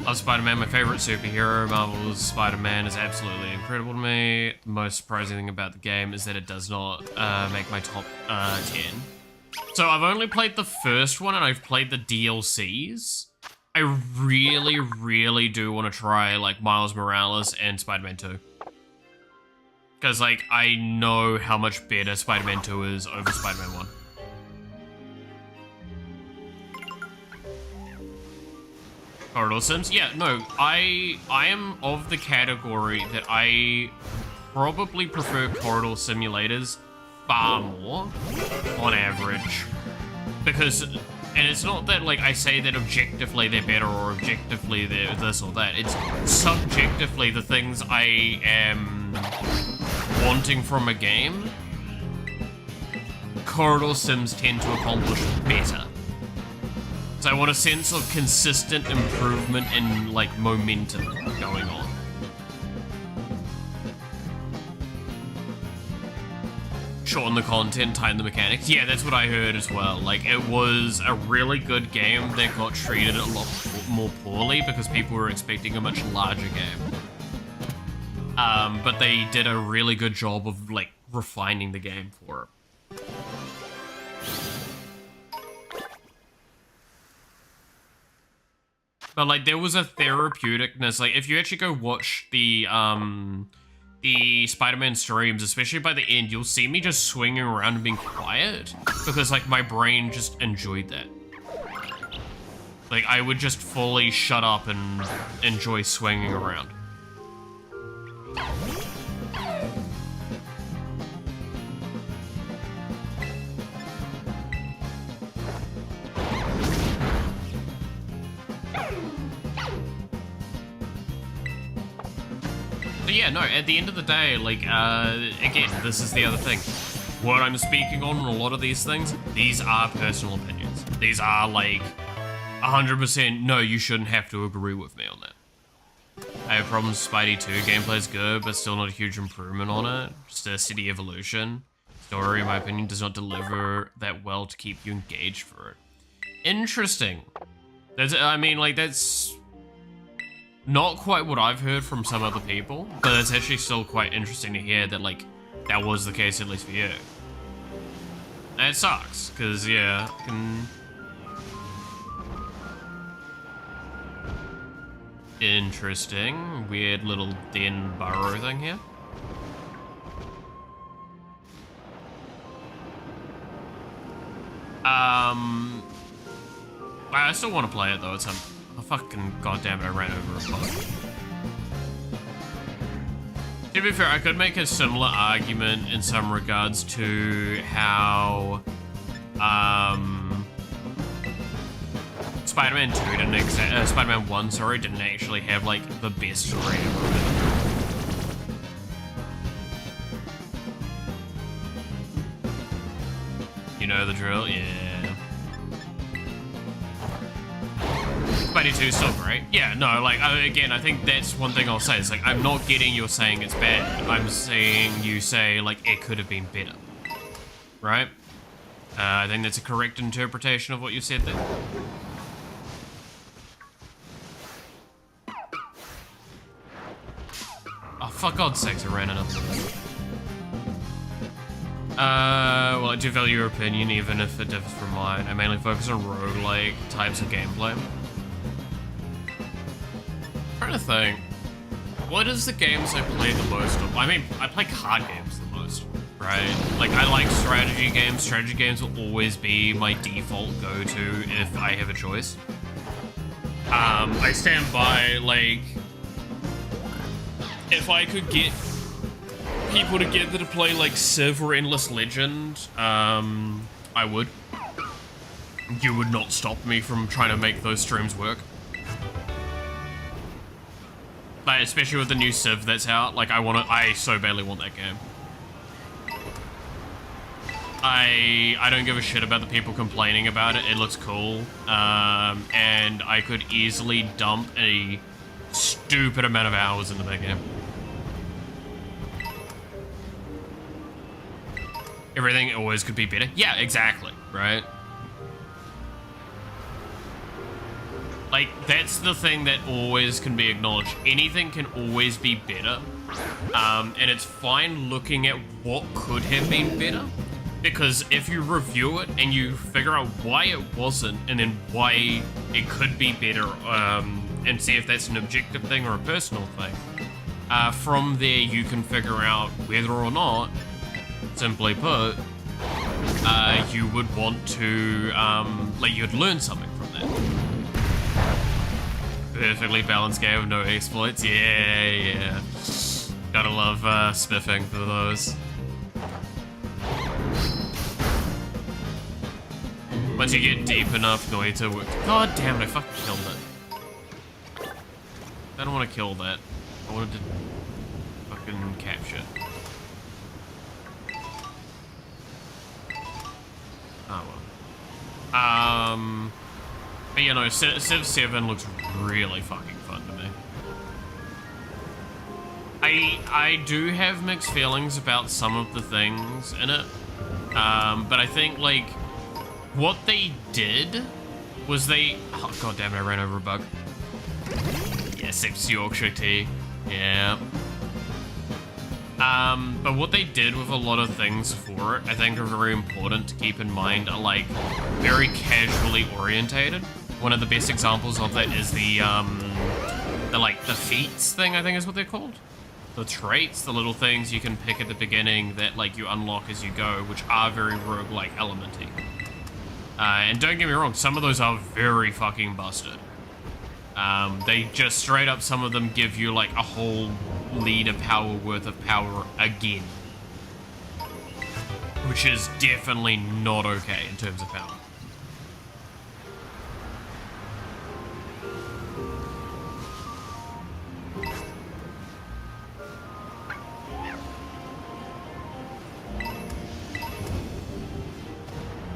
Love Spider-Man, my favorite superhero. Marvel's Spider-Man is absolutely incredible to me. The most surprising thing about the game is that it does not make my top 10. So I've only played the first one and I've played the DLCs. I really, really do want to try, like, Miles Morales and Spider-Man 2. Because, like, I know how much better Spider-Man 2 is over Spider-Man 1. Corridor Sims? Yeah, no, I am of the category that I probably prefer corridor simulators far more on average. Because, and it's not that, like, I say that objectively they're better or objectively they're this or that. It's subjectively the things I am wanting from a game, corridor sims tend to accomplish better. So I want a sense of consistent improvement and, like, momentum going on. Shorten the content, tighten the mechanics. Yeah, that's what I heard as well. Like, it was a really good game that got treated a lot more poorly because people were expecting a much larger game. But they did a really good job of, like, refining the game for it. But, like, there was a therapeuticness. Like, if you actually go watch the Spider-Man streams, especially by the end, you'll see me just swinging around and being quiet. Because, like, my brain just enjoyed that. Like, I would just fully shut up and enjoy swinging around. But yeah, no, at the end of the day, like, again, this is the other thing. What I'm speaking on a lot of these things, these are personal opinions. These are, like, 100%, no, you shouldn't have to agree with me on that. I have problems with Spidey 2, gameplay's good, but still not a huge improvement on it. Just a steady evolution. Story, in my opinion, does not deliver that well to keep you engaged for it. Interesting. That's, I mean, like, that's not quite what I've heard from some other people, but it's actually still quite interesting to hear that, like, that was the case, at least for you. And it sucks, because, yeah, Interesting. Weird little den burrow thing here. I still want to play it, though. It's oh, fucking goddamn it, I ran over a bug. To be fair, I could make a similar argument in some regards to how, Spider-Man 2 didn't Spider-Man 1, sorry, didn't actually have, like, the best story ever. You know the drill? Yeah. Spidey 2 is still great. Yeah, no, like, again, I think that's one thing I'll say. It's like, I'm not getting you're saying it's bad. I'm saying you say, like, it could have been better. Right? I think that's a correct interpretation of what you said there. Oh, for God's sakes, I ran enough. Well, I do value your opinion, even if it differs from mine. I mainly focus on roguelike types of gameplay. I'm trying to think. What is the games I play the most of? I mean, I play card games the most, right? Like, I like strategy games. Strategy games will always be my default go-to if I have a choice. I stand by, like, if I could get people together to play, like, Civ or Endless Legend, I would. You would not stop me from trying to make those streams work. Like, especially with the new Civ that's out, like, I so badly want that game. I don't give a shit about the people complaining about it. It looks cool. And I could easily dump a stupid amount of hours into that game. Everything always could be better. Yeah, exactly, right? Like, that's the thing that always can be acknowledged. Anything can always be better. And it's fine looking at what could have been better. Because if you review it and you figure out why it wasn't and then why it could be better, and see if that's an objective thing or a personal thing, from there you can figure out whether or not, simply put, you would want to, like, you'd learn something from that. Perfectly balanced game with no exploits. Yeah. Gotta love spiffing for those. Once you get deep enough, no need to work. God damn it, I fucking killed it. I don't want to kill that. I wanted to fucking capture. Oh well. But you know, Civ 7 looks really fucking fun to me. I do have mixed feelings about some of the things in it. But I think, like, what they did was they... Oh, god damn it, I ran over a bug. Yeah, 6 Yorkshire tea. Yeah. But what they did with a lot of things for it, I think are very important to keep in mind, are, like, very casually orientated. One of the best examples of that is the feats thing, I think is what they're called. The traits, the little things you can pick at the beginning that, like, you unlock as you go, which are very roguelike elementy. And don't get me wrong, some of those are very fucking busted. They just straight up, some of them give you, like, a whole leader power worth of power again. Which is definitely not okay in terms of power.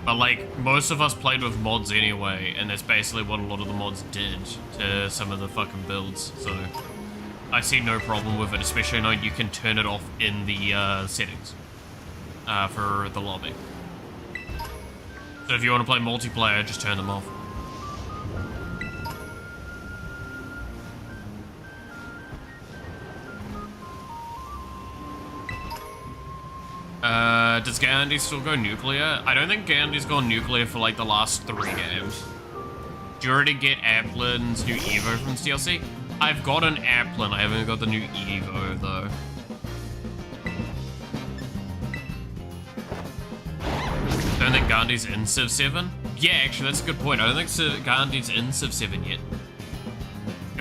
But, like, most of us played with mods anyway, and that's basically what a lot of the mods did to some of the fucking builds, so I see no problem with it, especially now you can turn it off in the settings for the lobby. So if you want to play multiplayer, just turn them off. Does Gandhi still go nuclear? I don't think Gandhi's gone nuclear for, like, the last 3 games. Do you already get Applin's new Evo from DLC? I've got an Applin, I haven't got the new Evo, though. Don't think Gandhi's in Civ 7? Yeah, actually, that's a good point. I don't think Gandhi's in Civ 7 yet.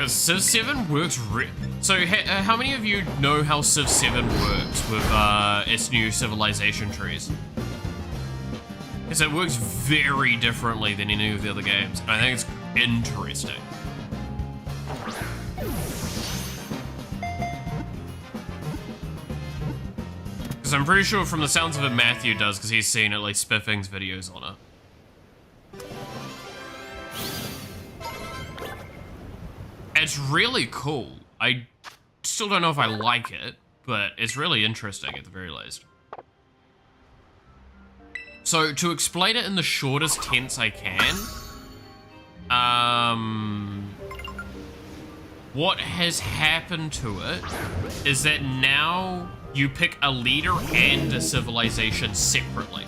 Civ 7 works so how many of you know how Civ 7 works with its new civilization trees? Because it works very differently than any of the other games. I think it's interesting. Because I'm pretty sure from the sounds of it Matthew does, because he's seen at least Spiffing's videos on it. It's really cool. I still don't know if I like it, but it's really interesting at the very least. So, to explain it in the shortest tense I can, what has happened to it is that now you pick a leader and a civilization separately.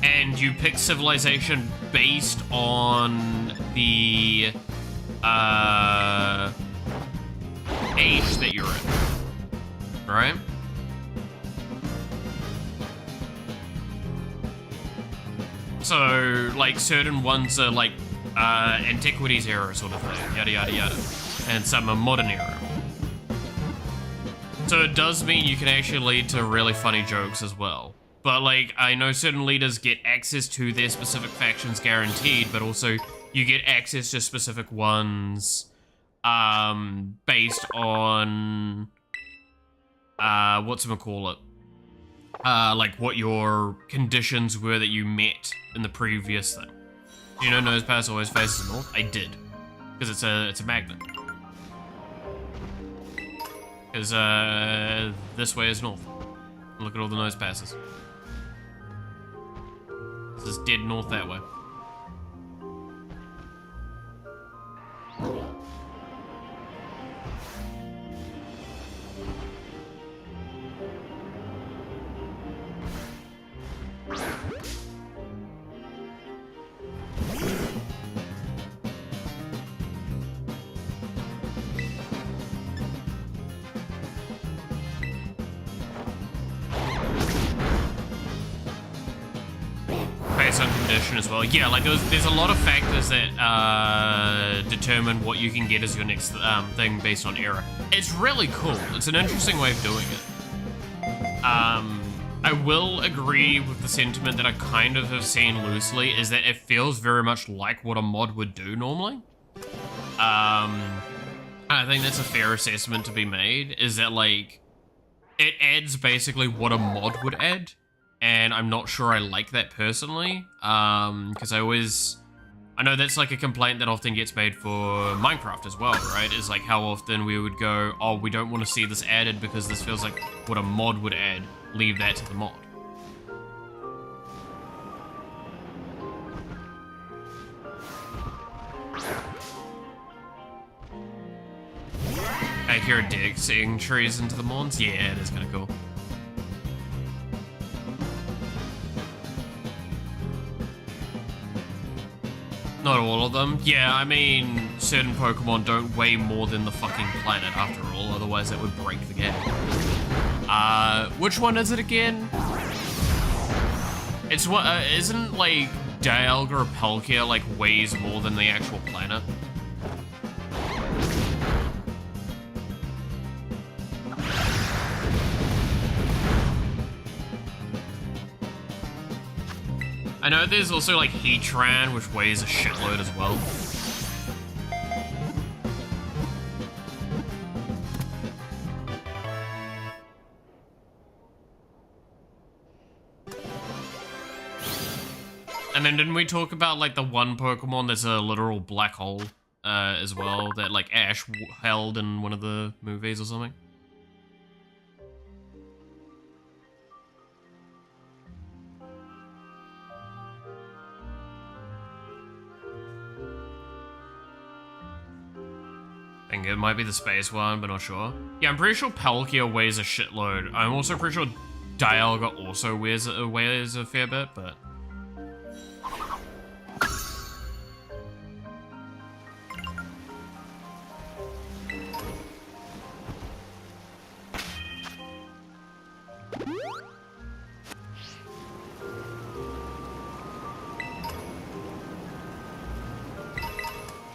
And you pick civilization based on the age that you're in, right? So, like, certain ones are like antiquities era sort of thing, yada yada yada, and some are modern era. So it does mean you can actually lead to really funny jokes as well. But like, I know certain leaders get access to their specific factions guaranteed, but also you get access to specific ones based on whatchamacallit, like what your conditions were that you met in the previous thing. Do you know Nose Pass always faces north? I did, because it's a magnet. Because this way is north. Look at all the nose passes. This is dead north that way. Based on condition as well. Yeah, like there's a lot of factors that determine what you can get as your next thing based on era. It's really cool. It's an interesting way of doing it. I will agree with the sentiment that I kind of have seen loosely, is that it feels very much like what a mod would do normally. I think that's a fair assessment to be made, is that like, it adds basically what a mod would add. And I'm not sure I like that personally, because I know that's like a complaint that often gets made for Minecraft as well, right? Is like how often we would go, oh, we don't want to see this added because this feels like what a mod would add, leave that to the mod. I hear a dig seeing trees into the mons. Yeah, it is kind of cool. Not all of them. Yeah, I mean, certain Pokemon don't weigh more than the fucking planet after all, otherwise that would break the game. Which one is it again? It's what, isn't like Dialga or Palkia like weighs more than the actual planet? I know there's also like Heatran, which weighs a shitload as well. And then didn't we talk about like the one Pokemon that's a literal black hole as well, that like Ash held in one of the movies or something? I think it might be the space one, but not sure. Yeah, I'm pretty sure Palkia weighs a shitload. I'm also pretty sure Dialga also weighs a fair bit, but...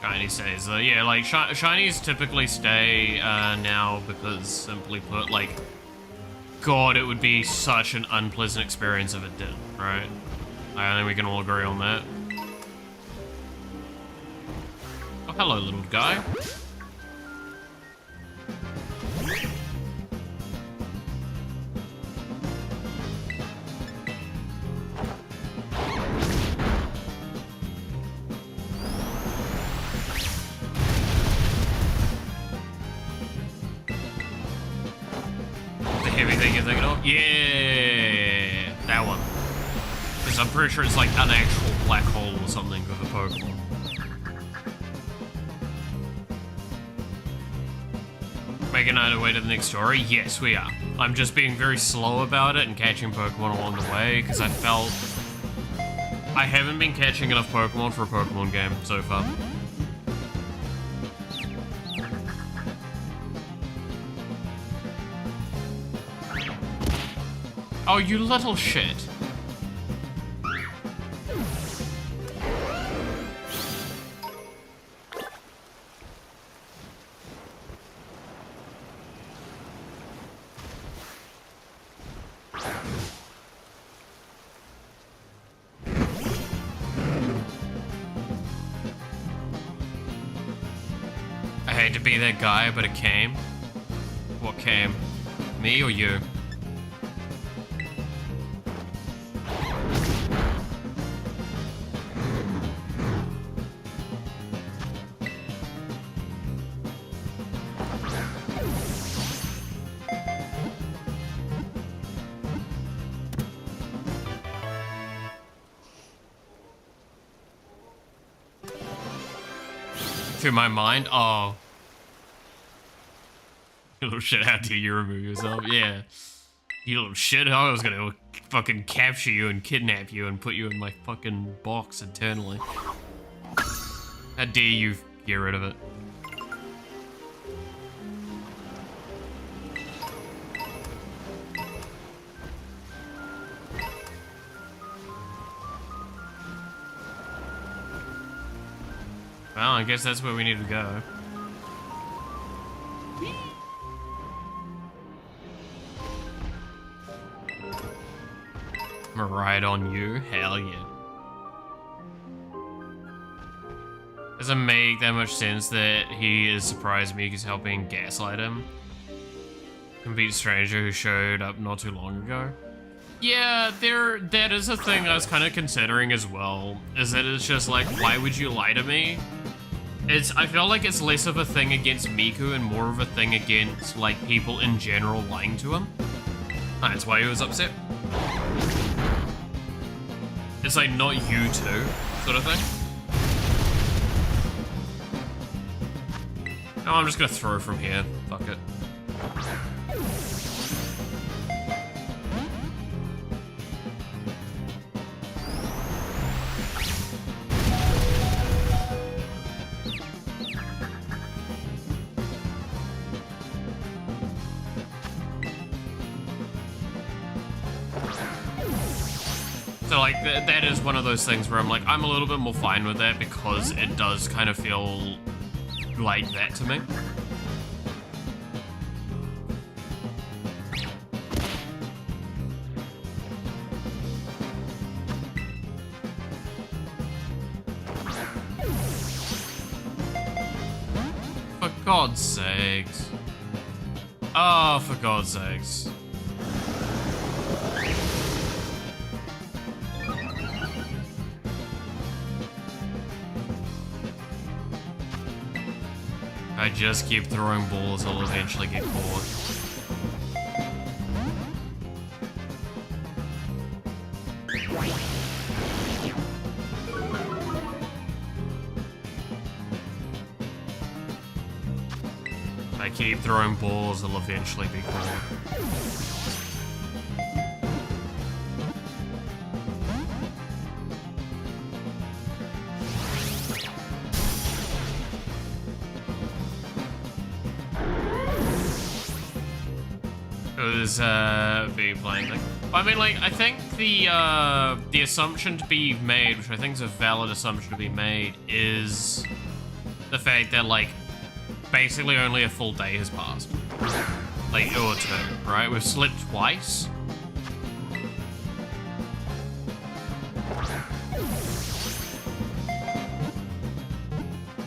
Shiny stays. Yeah, like, shinies typically stay now because, simply put, like, God, it would be such an unpleasant experience if it didn't, right? I think we can all agree on that. Oh, hello, little guy. The heavy thing you're thinking of? Yeah, that one. Because I'm pretty sure it's like an actual black hole or something with a Pokemon. Making our way to the next story? Yes, we are. I'm just being very slow about it and catching Pokemon along the way because I felt I haven't been catching enough Pokemon for a Pokemon game so far. Oh, you little shit. I hate to be that guy, but it came. What came? Me or you? Through my mind? Oh. You little shit, how dare you remove yourself? Yeah. You little shit, I was gonna fucking capture you and kidnap you and put you in my fucking box internally. How dare you get rid of it? Well, I guess that's where we need to go. I'm gonna ride on you? Hell yeah. Doesn't make that much sense that he is surprised me because helping gaslight him. Complete stranger who showed up not too long ago. Yeah, that is a thing I was kind of considering as well, is that it's just like, why would you lie to me? I feel like it's less of a thing against Miku and more of a thing against, like, people in general lying to him. That's why he was upset. It's like, not you too, sort of thing. Oh, I'm just gonna throw from here. Fuck it. So, like, that is one of those things where I'm like, I'm a little bit more fine with that because it does kind of feel like that to me. For God's sakes. Oh, for God's sakes. If I just keep throwing balls, I'll eventually get caught. If I keep throwing balls, I'll eventually be caught. Be playing thing. I mean, like, I think the assumption to be made, which I think is a valid assumption to be made, is the fact that, like, basically only a full day has passed. Like, or two, right? We've slept twice.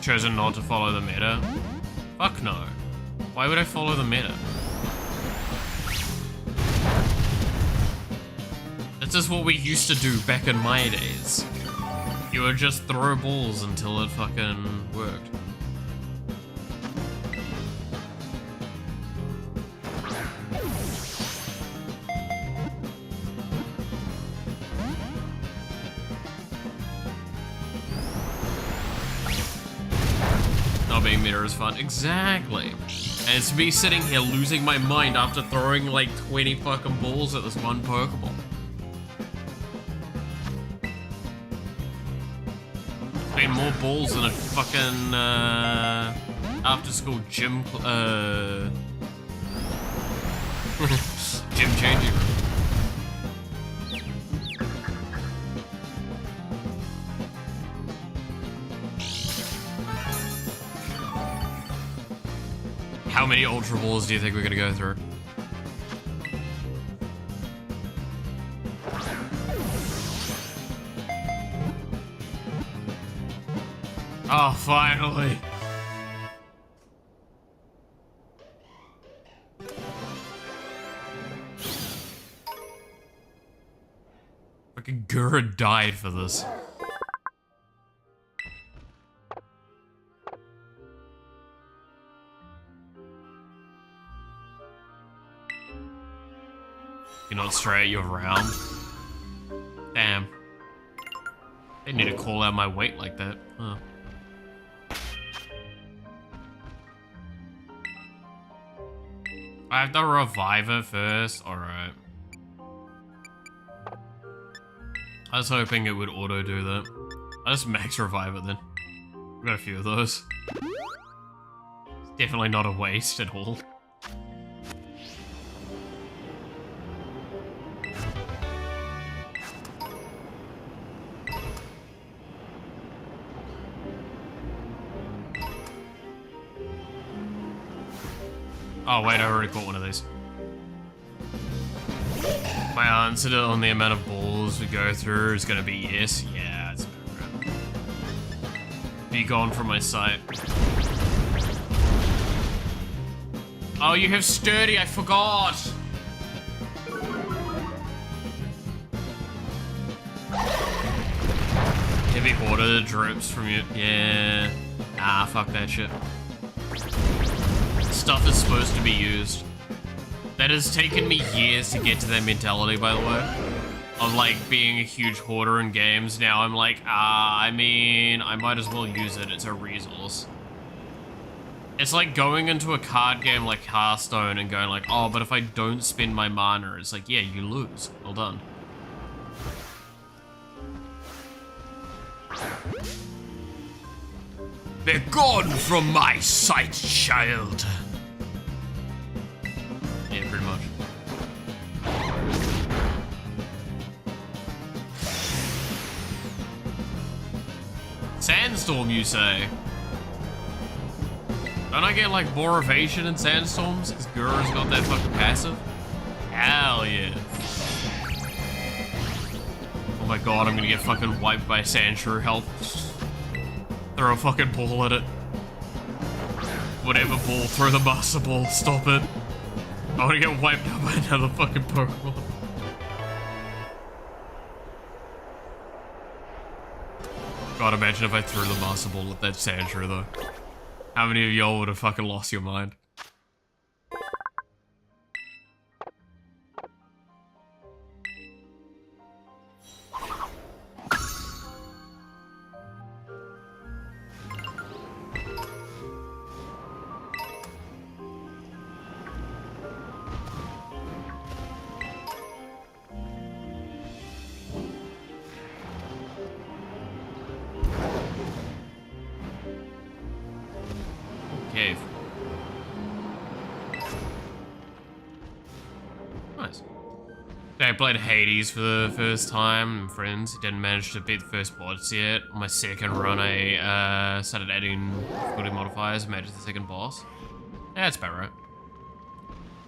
Chosen not to follow the meta? Fuck no. Why would I follow the meta? That's just what we used to do back in my days. You would just throw balls until it fucking worked. Not being meta is fun. Exactly. And it's me sitting here losing my mind after throwing like 20 fucking balls at this one Pokeball. Been more balls than a fucking after school gym gym changing room. How many Ultra Balls do you think we're gonna go through? Oh, finally. Fucking Gura died for this. You're not straight, you're round. Damn. They need to call out my weight like that. Huh. I have to revive it first? Alright. I was hoping it would auto do that. I'll just max revive it then. I've got a few of those. It's definitely not a waste at all. Oh wait, I already caught one of these. My answer on the amount of balls we go through is gonna be yes. Yeah, it's better. Be gone from my sight. Oh, you have sturdy, I forgot! Heavy hoarder drips from you. Yeah. Ah, fuck that shit. Stuff is supposed to be used. That has taken me years to get to that mentality, by the way. Of like being a huge hoarder in games. Now I'm like, I mean, I might as well use it. It's a resource. It's like going into a card game like Hearthstone and going like, oh, but if I don't spend my mana, it's like, yeah, you lose. Well done. Be gone from my sight, child. Yeah, pretty much. Sandstorm, you say? Don't I get like more evasion in sandstorms? Because Gura's got that fucking passive? Hell yeah. Oh my god, I'm gonna get fucking wiped by Sandshrew. Help. Throw a fucking ball at it. Whatever ball, throw the master ball, stop it. I wanna get wiped out by another fucking Pokemon. God, imagine if I threw the master ball at that Sandshrew though. How many of y'all would have fucking lost your mind? Cave. played Hades for the first time, friends. Didn't manage to beat the first boss yet. On my second run, I started adding difficulty modifiers and made it to the second boss. Yeah, that's about right.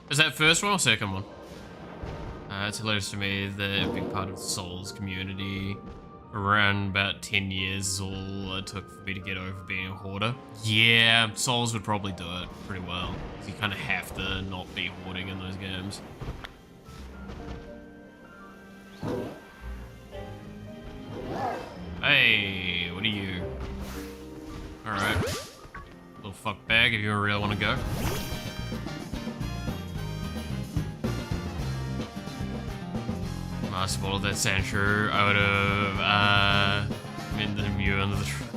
Is that first one or second one? It's hilarious to me that a big part of the Souls community, around about 10 years is all it took for me to get over being a hoarder. Yeah, Souls would probably do it pretty well. You kind of have to not be hoarding in those games. Hey, what are you? Alright. Little fuck bag if you really want to go. Must follow that Sancho. I would have been the Mew under the truck.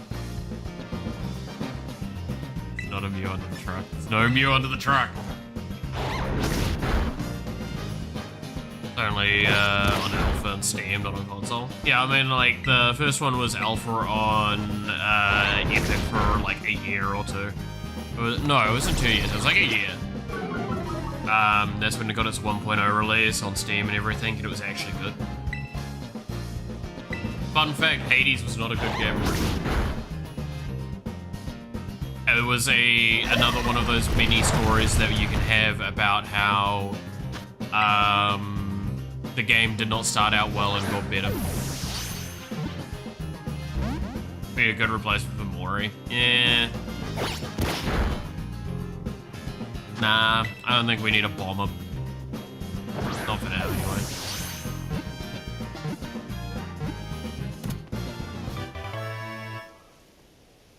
It's not a Mew under the truck. There's no Mew under the truck. It's only on Alpha and Steam, not on console. Yeah, I mean, like, the first one was Alpha on Epic for like a year or two. No, it wasn't 2 years, it was like a year. That's when it got its 1.0 release on Steam and everything, and it was actually good. Fun fact, Hades was not a good game originally. It was another one of those mini stories that you can have about how the game did not start out well and got better. Be a good replacement for Mori. Yeah. Nah, I don't think we need a bomber. Not for now, anyway.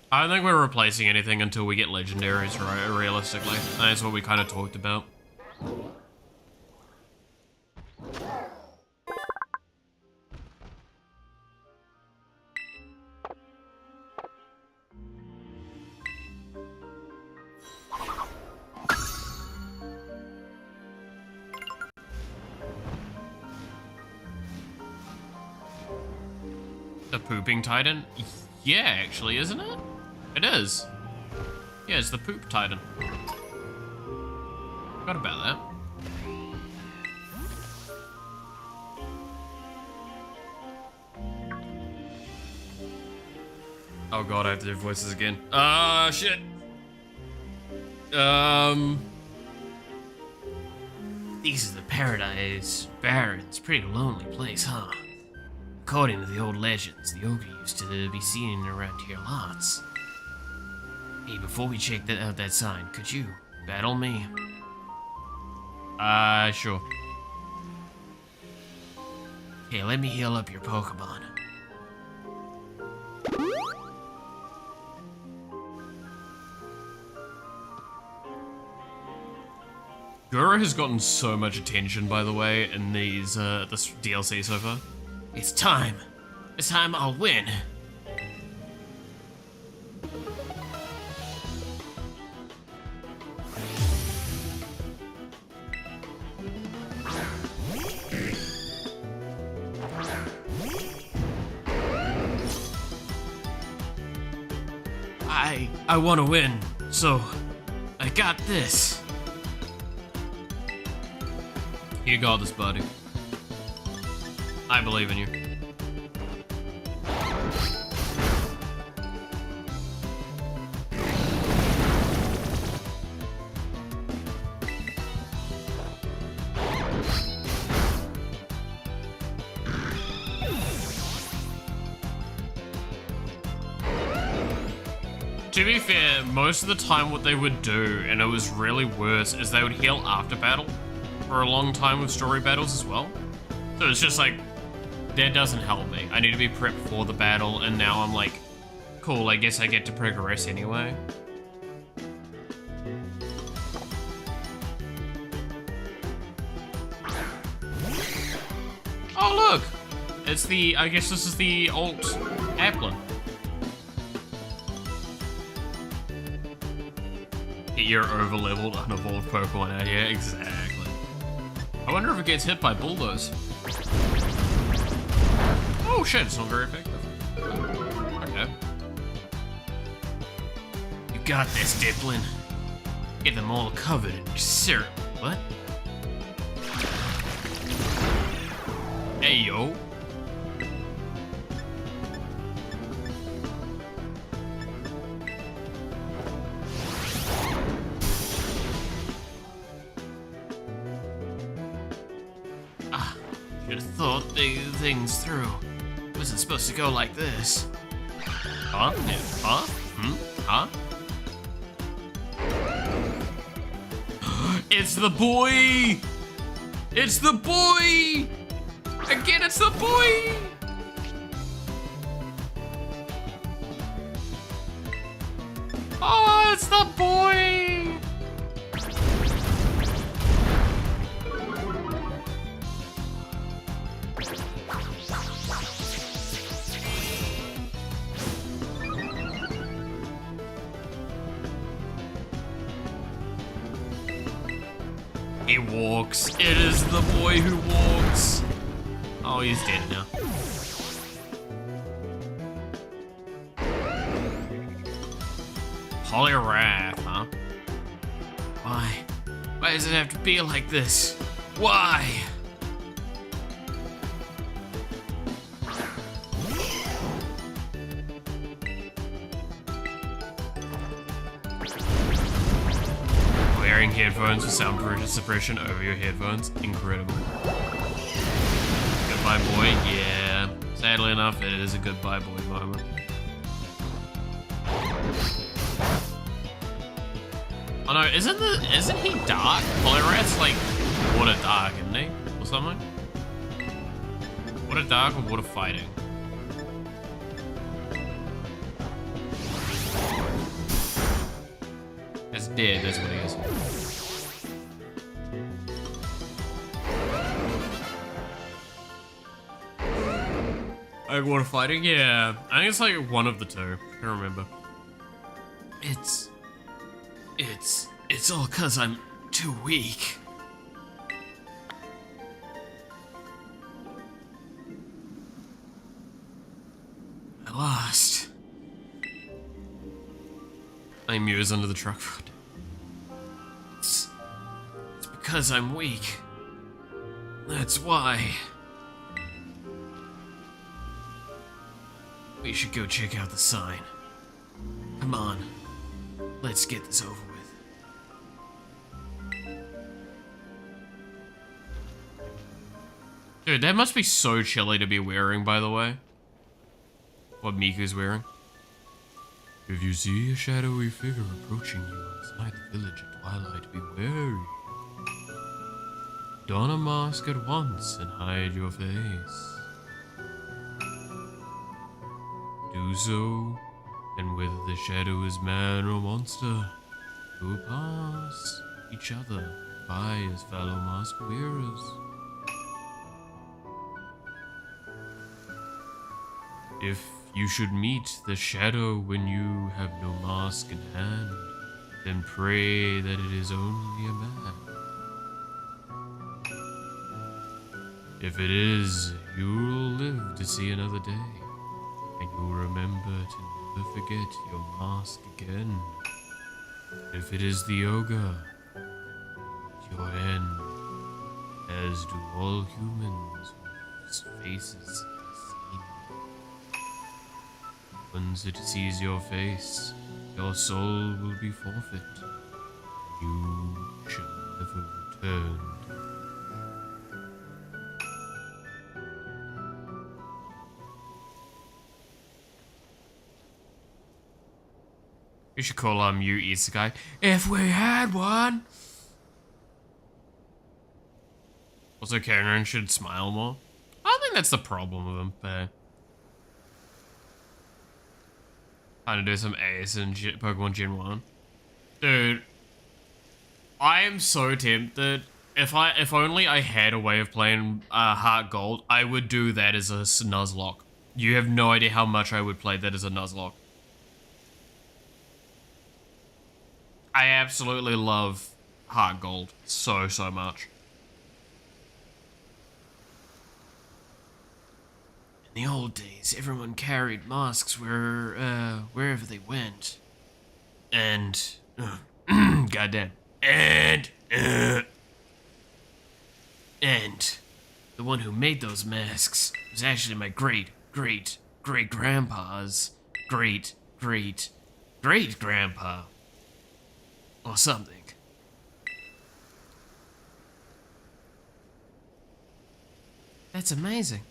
I don't think we're replacing anything until we get legendaries, right? Realistically. That's what we kind of talked about. The pooping titan? Yeah, actually, isn't it? It is. Yeah, it's the poop titan. Forgot about that. Oh god, I have to do voices again. Ah, shit. These are the Paradise Barrens. Pretty lonely place, huh? According to the old legends, the ogre used to be seen around here lots. Hey, before we check out that sign, could you battle me? Sure. Okay, let me heal up your Pokemon. Gura has gotten so much attention, by the way, in these, this DLC so far. It's time. This time I'll win. I want to win, so I got this. You got this, buddy. I believe in you. To be fair, most of the time what they would do, and it was really worse, is they would heal after battle for a long time with story battles as well. So it's just like, that doesn't help me. I need to be prepped for the battle, and now I'm like, cool, I guess I get to progress anyway. Oh look! It's the, I guess this is the alt Applin. Get your over-leveled, unevolved Pokemon out here, exactly. I wonder if it gets hit by Bulldoze. Oh shit, it's not very effective. Okay. You got this, Diplin. Get them all covered in syrup. What? Hey, yo. Should have thought things through. Wasn't supposed to go like this. Huh? Yeah. Huh? Huh? It's the boy! It's the boy! Again, it's the boy! Oh, it's the boy! He walks. It is the boy who walks. Oh, he's dead now. Polywrath, huh? Why? Why does it have to be like this? Why? Wearing headphones with sound suppression over your headphones. Incredible. Goodbye, boy. Yeah. Sadly enough, it is a goodbye, boy moment. Oh no, isn't he dark? Polyrath's like water dark, isn't he? Or something? Water dark or water fighting? That's dead, that's what he is. Like water fighting? Yeah. I think it's like one of the two. I can't remember. It's all 'cause I'm too weak. I lost. I muse under the truck. It's because I'm weak. That's why. We should go check out the sign. Come on. Let's get this over with. Dude, that must be so chilly to be wearing, by the way. What Miku's wearing. If you see a shadowy figure approaching you outside the village at twilight, be wary. Don a mask at once and hide your face. Do so, and whether the shadow is man or monster, go past each other by as fellow mask wearers. If you should meet the shadow when you have no mask in hand, then pray that it is only a man. If it is, you'll live to see another day, and you'll remember to never forget your mask again. If it is the ogre, your end, as do all humans whose faces are seen. Once it sees your face, your soul will be forfeit. You shall never return. You should call you Isekai. If we had one. Also, Karen should smile more. I don't think that's the problem with him, but trying to do some Ace in Pokemon Gen 1. Dude, I am so tempted. If only I had a way of playing Heart Gold, I would do that as a Nuzlocke. You have no idea how much I would play that as a Nuzlocke. I absolutely love Heart Gold so much. In the old days, everyone carried masks wherever they went. And goddamn. And the one who made those masks was actually my great-great-great-grandpa's great-great-great-grandpa. Or something. That's amazing.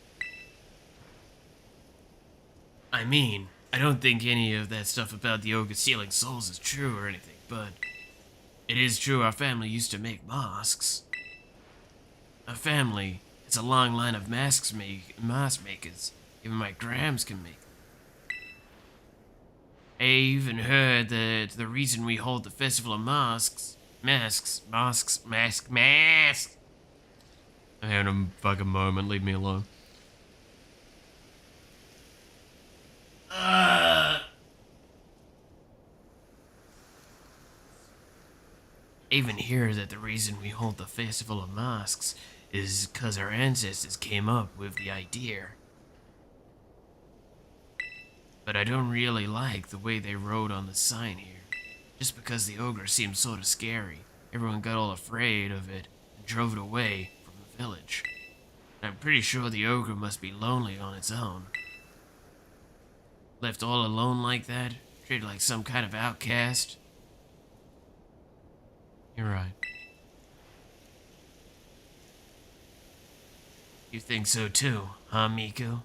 I mean, I don't think any of that stuff about the ogre stealing souls is true or anything, but it is true our family used to make masks. Our family, it's a long line of mask makers. Even my grams can make them. I even heard that the reason we hold the Festival of Masks. I'm having a fucking moment, leave me alone. Even hear that the reason we hold the Festival of Masks is because our ancestors came up with the idea. But I don't really like the way they wrote on the sign here. Just because the ogre seemed sort of scary, everyone got all afraid of it and drove it away from the village. And I'm pretty sure the ogre must be lonely on its own. Left all alone like that, treated like some kind of outcast. You're right. You think so too, huh, Miku?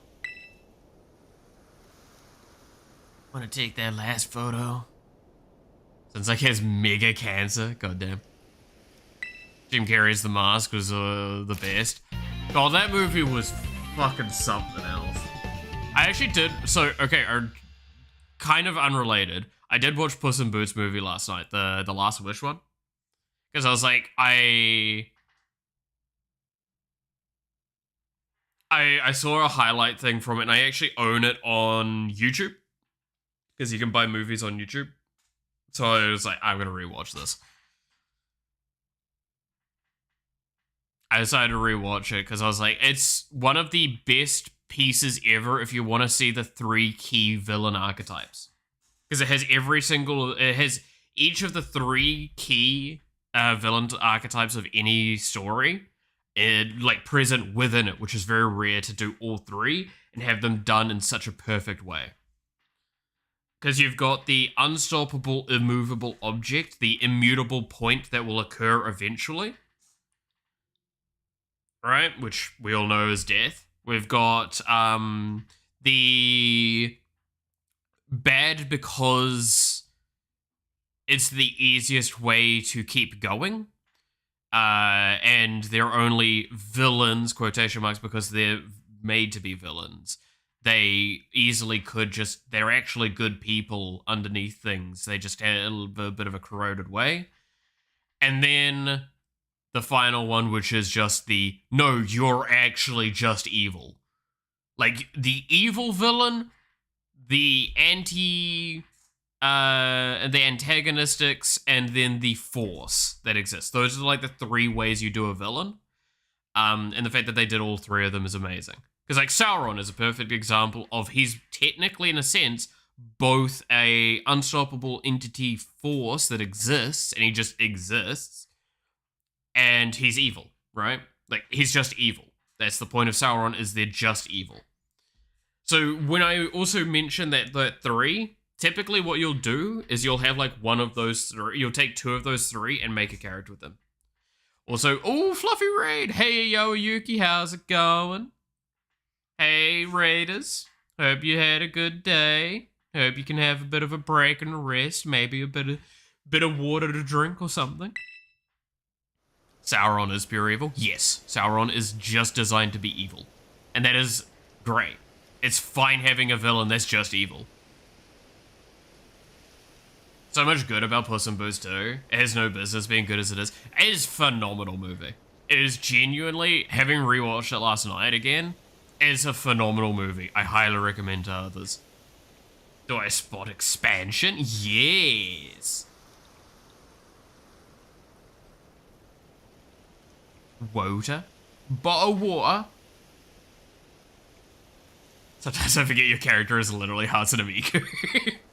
Wanna take that last photo? Sounds like he has mega cancer. Goddamn. Jim Carrey's The Mask was the best. Oh, that movie was fucking something else. I actually did. So, okay, kind of unrelated. I did watch Puss in Boots movie last night, the Last Wish one, because I was like, I saw a highlight thing from it, and I actually own it on YouTube, because you can buy movies on YouTube. So I was like, I'm gonna rewatch this. I decided to rewatch it because I was like, it's one of the best pieces ever if you want to see the 3 key villain archetypes. Because it has each of the 3 key villain archetypes of any story, like present within it, which is very rare to do all 3 and have them done in such a perfect way. Because you've got the unstoppable, immovable object, the immutable point that will occur eventually. Right? Which we all know is death. We've got the bad because it's the easiest way to keep going. And they're only villains, quotation marks, because they're made to be villains. They easily could just, they're actually good people underneath things. They just had a bit of a corroded way. And then the final one, which is just the, no, you're actually just evil. Like, the evil villain, the antagonistics, and then the force that exists. Those are like the 3 ways you do a villain. And the fact that they did all 3 of them is amazing. Because, like, Sauron is a perfect example of, he's technically, in a sense, both a unstoppable entity force that exists, and he just exists, and he's evil, right? Like, he's just evil. That's the point of Sauron, is they're just evil. So when I also mention that 3, typically what you'll do is you'll have like one of those 3, you'll take 2 of those 3 and make a character with them. Also, oh, Fluffy Raid. Hey, yo, Yuki, how's it going? Hey, Raiders. Hope you had a good day. Hope you can have a bit of a break and rest. Maybe a bit of water to drink or something. Sauron is pure evil? Yes, Sauron is just designed to be evil. And that is great. It's fine having a villain that's just evil. So much good about Puss in Boots 2. It has no business being good as it is. It is a phenomenal movie. It is genuinely, having rewatched it last night again, it's a phenomenal movie. I highly recommend to others. Do I spot expansion? Yes. Water? Bottle water? Sometimes I forget your character is literally Hatsune Miku.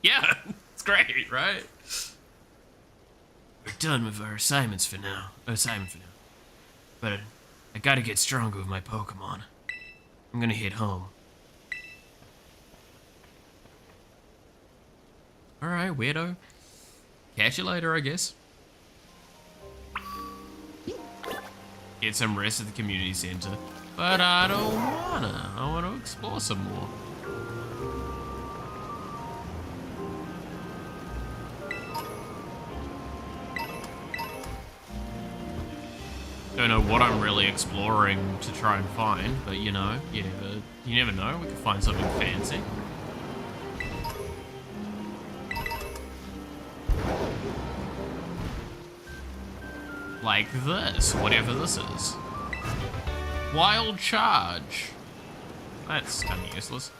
Yeah, it's great, right? We're done with our assignments for now. But I gotta get stronger with my Pokemon. I'm gonna hit home. Alright, weirdo. Catch you later, I guess. Get some rest at the community center. But I don't wanna. I want to explore some more. Don't know what I'm really exploring to try and find, but you know, you never know. We could find something fancy. Like this, whatever this is. Wild Charge. That's kind of useless.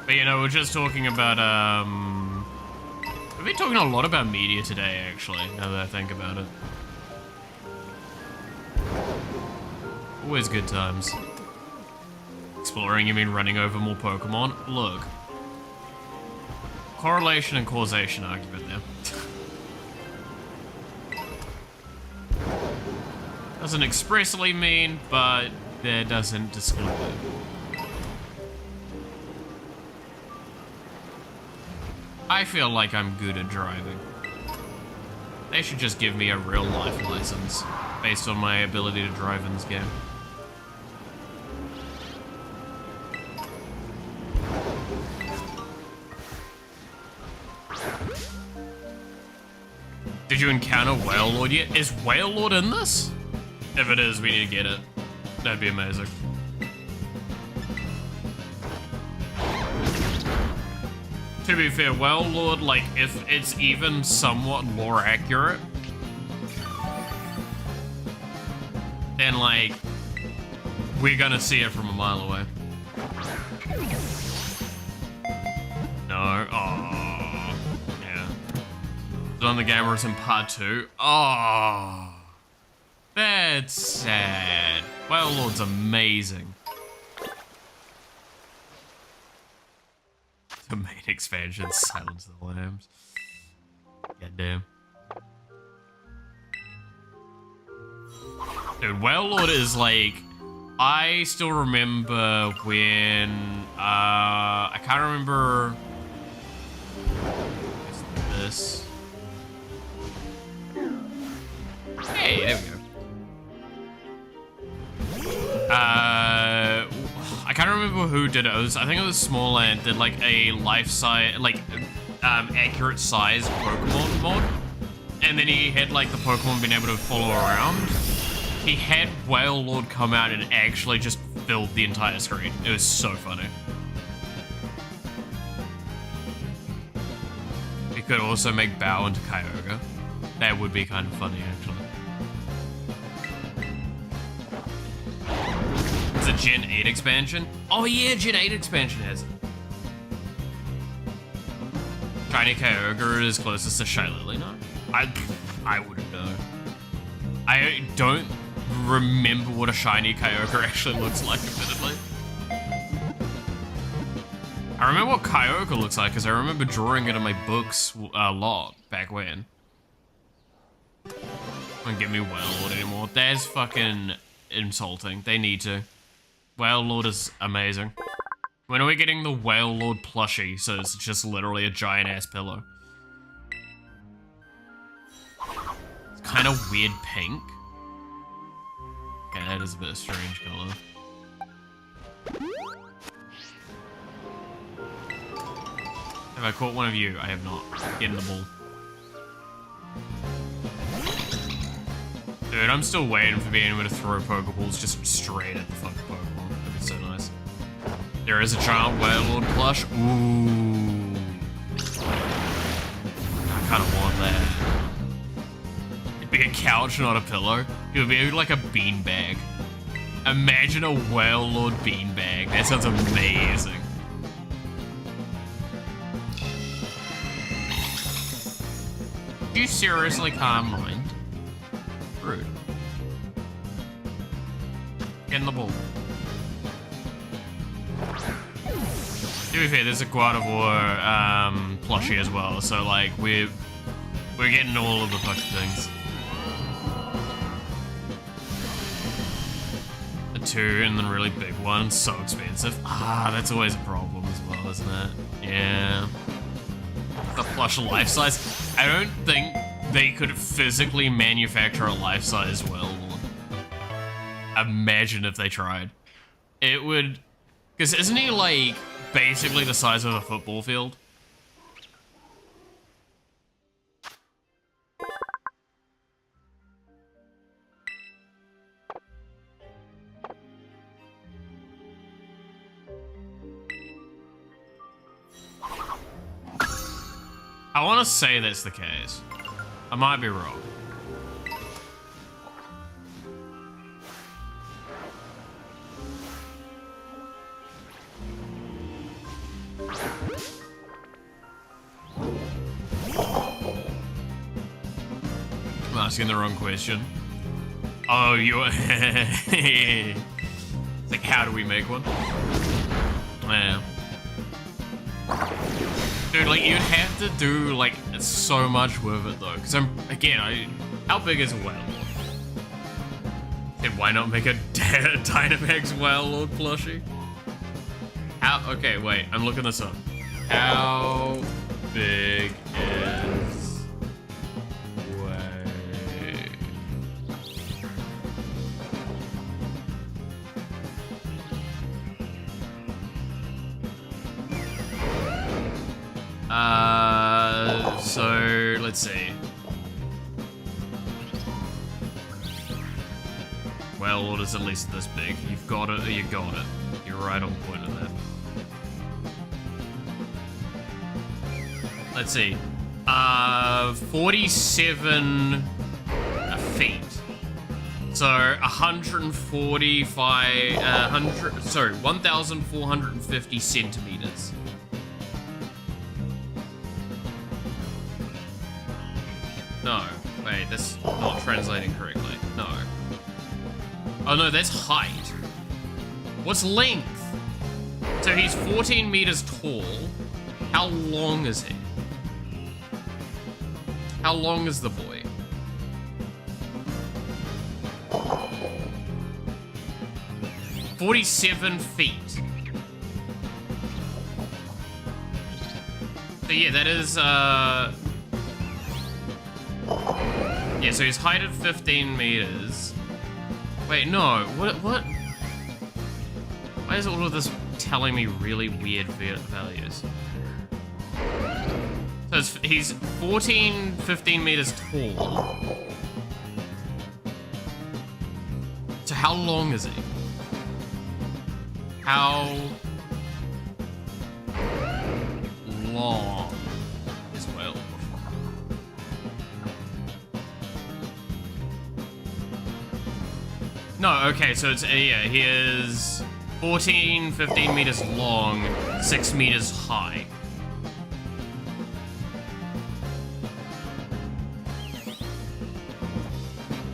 But you know, we're just talking about, we've been talking a lot about media today, actually, now that I think about it. Always good times. Exploring, you mean running over more Pokemon? Look. Correlation and causation argument there. Doesn't expressly mean, but there doesn't disclose it. I feel like I'm good at driving. They should just give me a real life license based on my ability to drive in this game. Did you encounter Whale Lord yet? Is Whale Lord in this? If it is, we need to get it. That'd be amazing. To be fair, Whale Lord, like, if it's even somewhat lore accurate, then, like, we're gonna see it from a mile away. No, oh, yeah. It's on the game where it's in part 2. Oh. That's sad. Whale Lord's amazing. The main expansion, Silence of the Lambs. Goddamn. Dude, Whale Lord is like... I still remember when... I can't remember... This. Hey, there we go. I can't remember who did it. I think it was Smallland did like a life-size, like accurate size Pokemon mod, and then he had like the Pokemon being able to follow around. He had Whale Lord come out and actually just filled the entire screen. It was so funny. We could also make Bow into Kyogre. That would be kind of funny, actually. It's a Gen 8 expansion? Oh yeah, Gen 8 expansion has it. Shiny Kyogre is closest to Shylily, no? I wouldn't know. I don't remember what a shiny Kyogre actually looks like, admittedly. I remember what Kyogre looks like, because I remember drawing it in my books a lot back when. Don't give me Whale Lord anymore. That's fucking insulting. They need to. Whale Lord is amazing. When are we getting the Whale Lord plushie, so it's just literally a giant-ass pillow? It's kind of weird pink. Okay, that is a bit of a strange color. Have I caught one of you? I have not. Get in the ball. Dude, I'm still waiting for being able to throw Pokeballs just straight at the fucking Pokemon. That'd be so nice. There is a giant Whale Lord plush. Ooh. I kind of want that. It'd be a couch, not a pillow. It would be like a beanbag. Imagine a Whale Lord beanbag. That sounds amazing. Do you seriously can't mind? Rude. Get in the ball. To be fair, there's a Gardevoir plushie as well, so like we're getting all of the fucking things. two and then really big one, so expensive. Ah, that's always a problem as well, isn't it? Yeah. The plush life size. I don't think they could physically manufacture a life size well. Imagine if they tried. It would... Because isn't he, like, basically the size of a football field? I want to say that's the case. I might be wrong. I'm asking the wrong question. Oh, you're... It's like, how do we make one? Yeah. Dude, like, you'd have to do, like, so much with it, though. Because how big is a whale lord? Then why not make a Dynamax whale lord plushie? Okay, wait, I'm looking this up. How big is whale? So let's see. Well, Lord is at least this big. You've got it. You got it. You're right on point of that. Let's see. 47 feet. So 1,450 centimeters. No, wait, that's not translating correctly. No. Oh no, that's height. What's length? So he's 14 meters tall. How long is he? How long is the boy? "47 feet. So yeah, that is, yeah, so his height at 15 meters. Wait, no, what? Why is all of this telling me really weird values? So he's 15 meters tall. So how long is he? How long is whale? No, okay, so it's, yeah, he is 15 meters long, 6 meters high.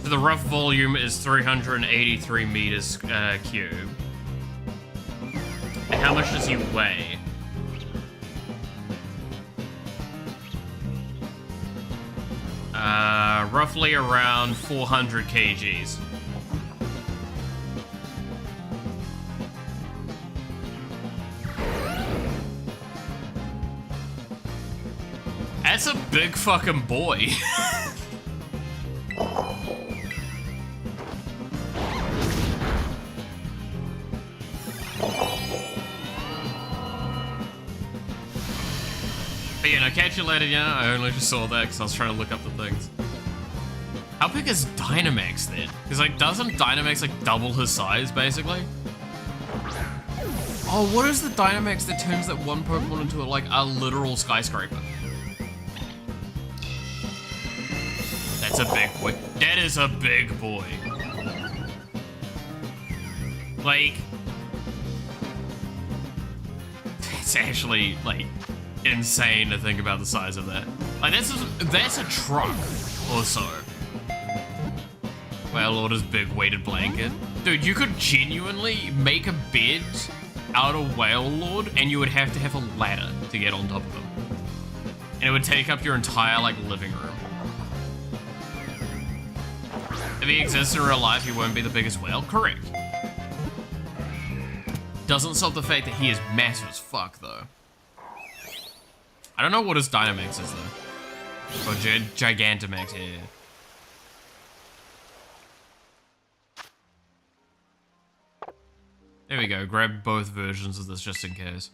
So the rough volume is 383 meters cubed. And how much does he weigh? Roughly around 400 kgs. That's a big fucking boy. But yeah, no, catch you later, yeah. I only just saw that because I was trying to look up the things. How big is Dynamax then? Because, like, doesn't Dynamax, like, double his size, basically? Oh, what is the Dynamax that turns that one Pokemon into, like, a literal skyscraper? That's a big boy. That is a big boy. Like, it's actually, like, insane to think about the size of that. Like, that's a truck or so. Whale Lord's big weighted blanket. Dude, you could genuinely make a bed out of Whale Lord and you would have to have a ladder to get on top of him. And it would take up your entire, like, living room. If he exists in real life, he won't be the biggest whale. Correct. Doesn't stop the fact that he is massive as fuck, though. I don't know what his Dynamax is, though. Or Gigantamax, yeah. There we go, grab both versions of this just in case.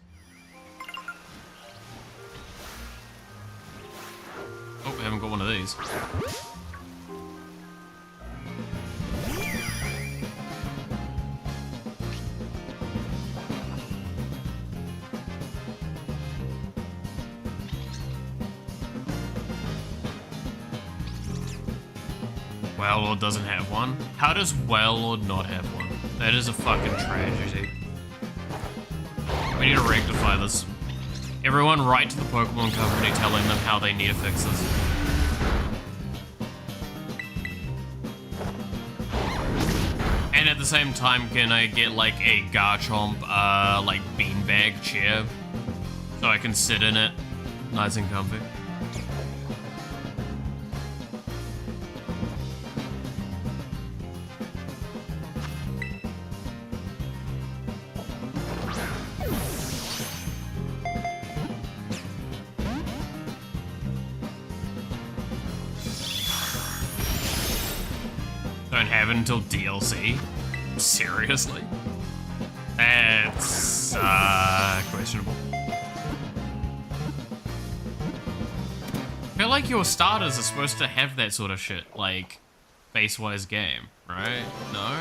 Oh, we haven't got one of these. Wellord doesn't have one. How does Wellord not have one? That is a fucking tragedy. We need to rectify this. Everyone write to the Pokemon Company telling them how they need to fix this. And at the same time, can I get like a Garchomp, like beanbag chair? So I can sit in it, nice and comfy. Don't have it until DLC? Seriously? That's, questionable. I feel like your starters are supposed to have that sort of shit, like, base-wise game, right? No?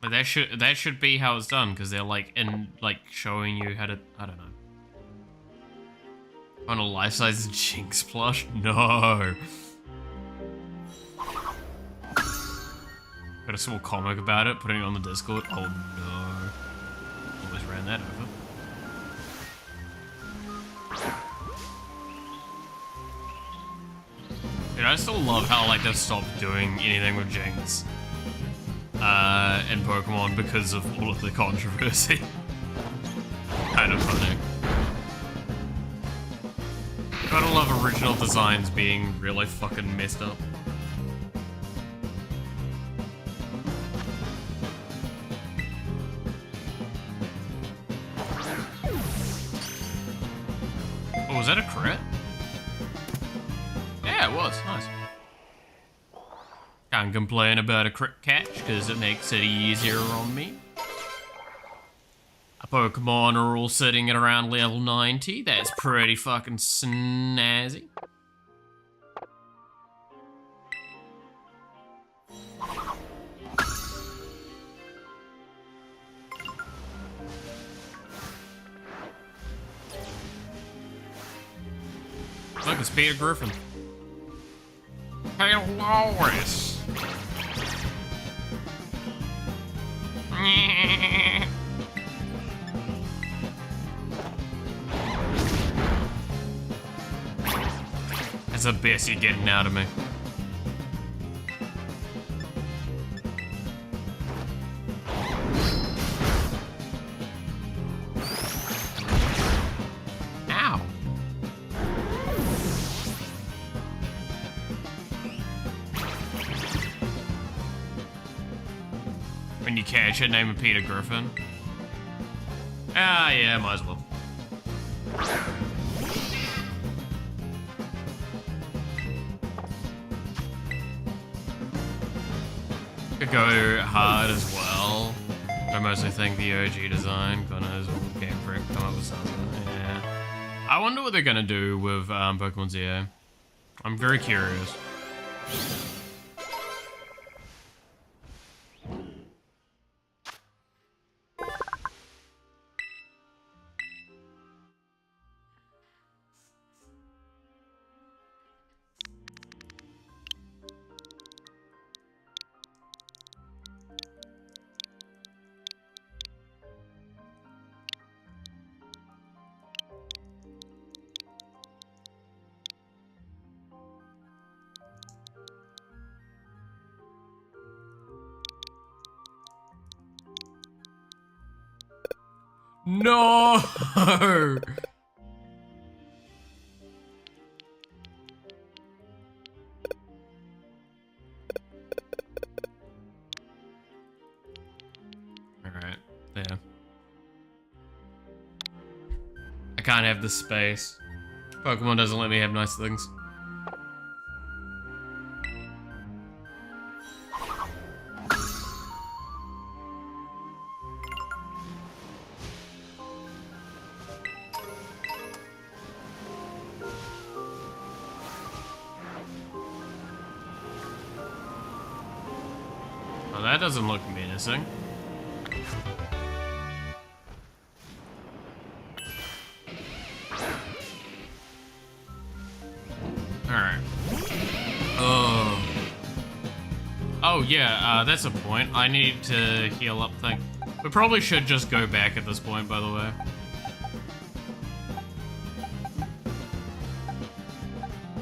But that should be how it's done, because they're, like, showing you how to, I don't know. On a life-size Jinx plush? No. Got a small comic about it, putting it on the Discord. Oh no. Almost ran that over. Dude, I still love how like they've stopped doing anything with Jinx in Pokemon because of all of the controversy. Kind of funny. Gotta love original designs being really fucking messed up. Oh, was that a crit? Yeah, it was. Nice. Can't complain about a crit catch, because it makes it easier on me. Pokemon are all sitting at around level 90. That's pretty fucking snazzy. Look, it's Peter Griffin. Hey, Lois. That's the best you're getting out of me. Ow. When you catch it, name it Peter Griffin. Ah, yeah, might as well. Could go hard as well. I mostly think the OG design kind of has all Game Freak come up with something. Yeah. I wonder what they're gonna do with Pokemon ZA. I'm very curious. No! can't have the space. Pokemon doesn't let me have nice things. Oh, that doesn't look menacing. Alright. Oh yeah, that's a point. I need to heal up thing. We probably should just go back at this point, by the way.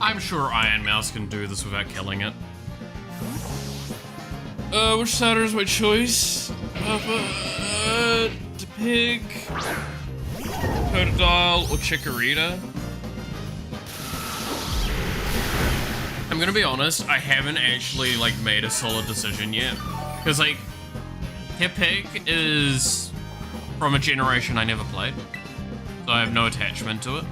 I'm sure Iron Mouse can do this without killing it. Which starter is my choice? Pig, Totodile, or Chikorita? I'm gonna be honest, I haven't actually, like, made a solid decision yet. Because, like, Pig is from a generation I never played. So I have no attachment to it.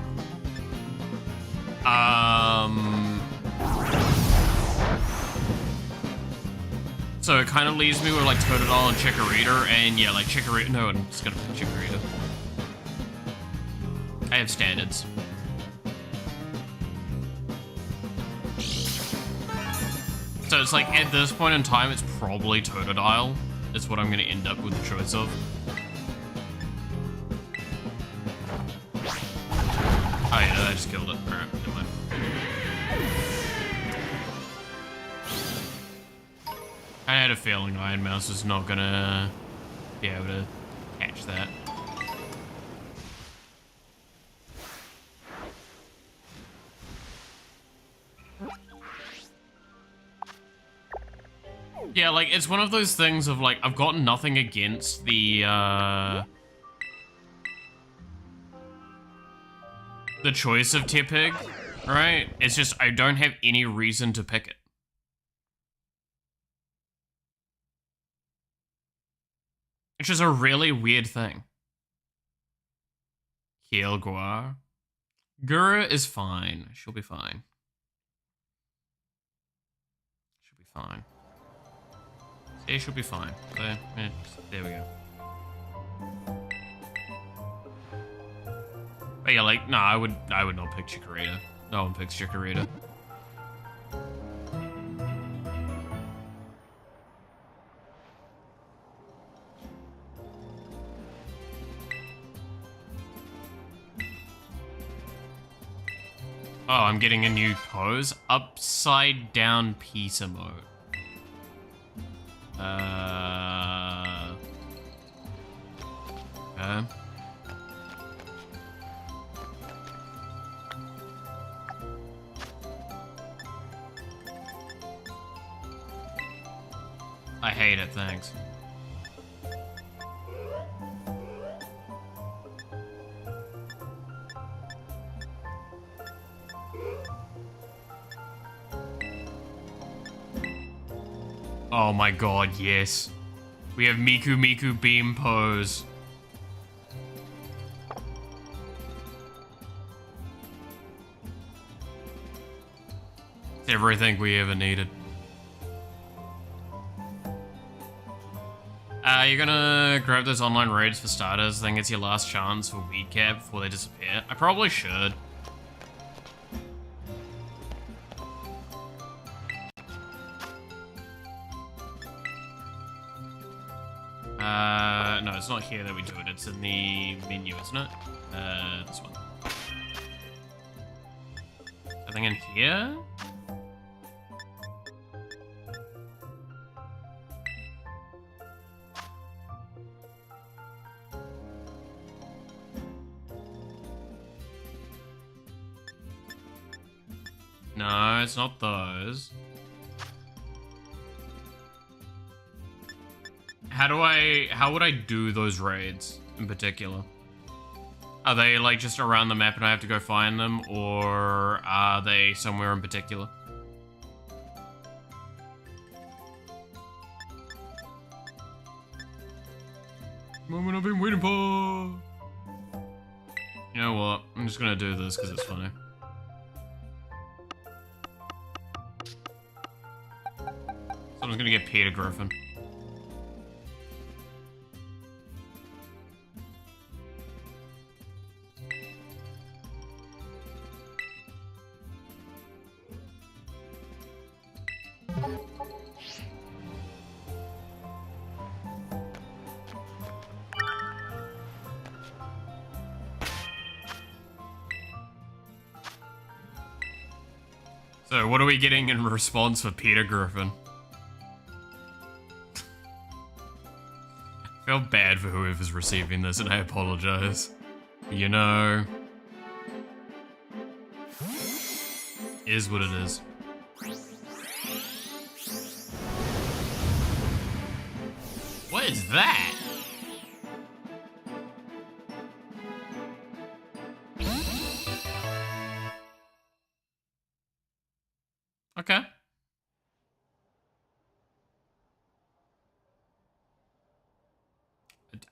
So it kind of leaves me with, like, Totodile and Chikorita, and yeah, like, Chikorita, no, I'm just gonna pick Chikorita. I have standards. So it's like, at this point in time, it's probably Totodile. Is what I'm gonna end up with the choice of. Oh yeah, no, I just killed it. Alright, never mind. I had a feeling Iron Mouse is not gonna be able to catch that. Yeah, like, it's one of those things of, like, I've got nothing against the choice of Tepig, right? It's just, I don't have any reason to pick it. Which is a really weird thing. Heal Guar. Gura is fine. She'll be fine. She'll be fine. See, she'll be fine. There we go. But yeah, like, no, I would not pick Chikorita. No one picks Chikorita. Oh, I'm getting a new pose. Upside down peace emote. Okay. I hate it, thanks. Oh my god, yes. We have Miku beam pose. It's everything we ever needed. You're gonna grab those online raids for starters, then it's your last chance for Weed Cap before they disappear. I probably should. No, it's not here that we do it. It's in the menu, isn't it? This one. Something in here? No, it's not those. How would I do those raids in particular? Are they like just around the map and I have to go find them, or are they somewhere in particular? Moment I've been waiting for. You know what? I'm just gonna do this because it's funny. Someone's gonna get Peter Griffin. So, what are we getting in response for Peter Griffin? I feel bad for whoever's receiving this, and I apologize. You know... is what it is. What is that? Okay.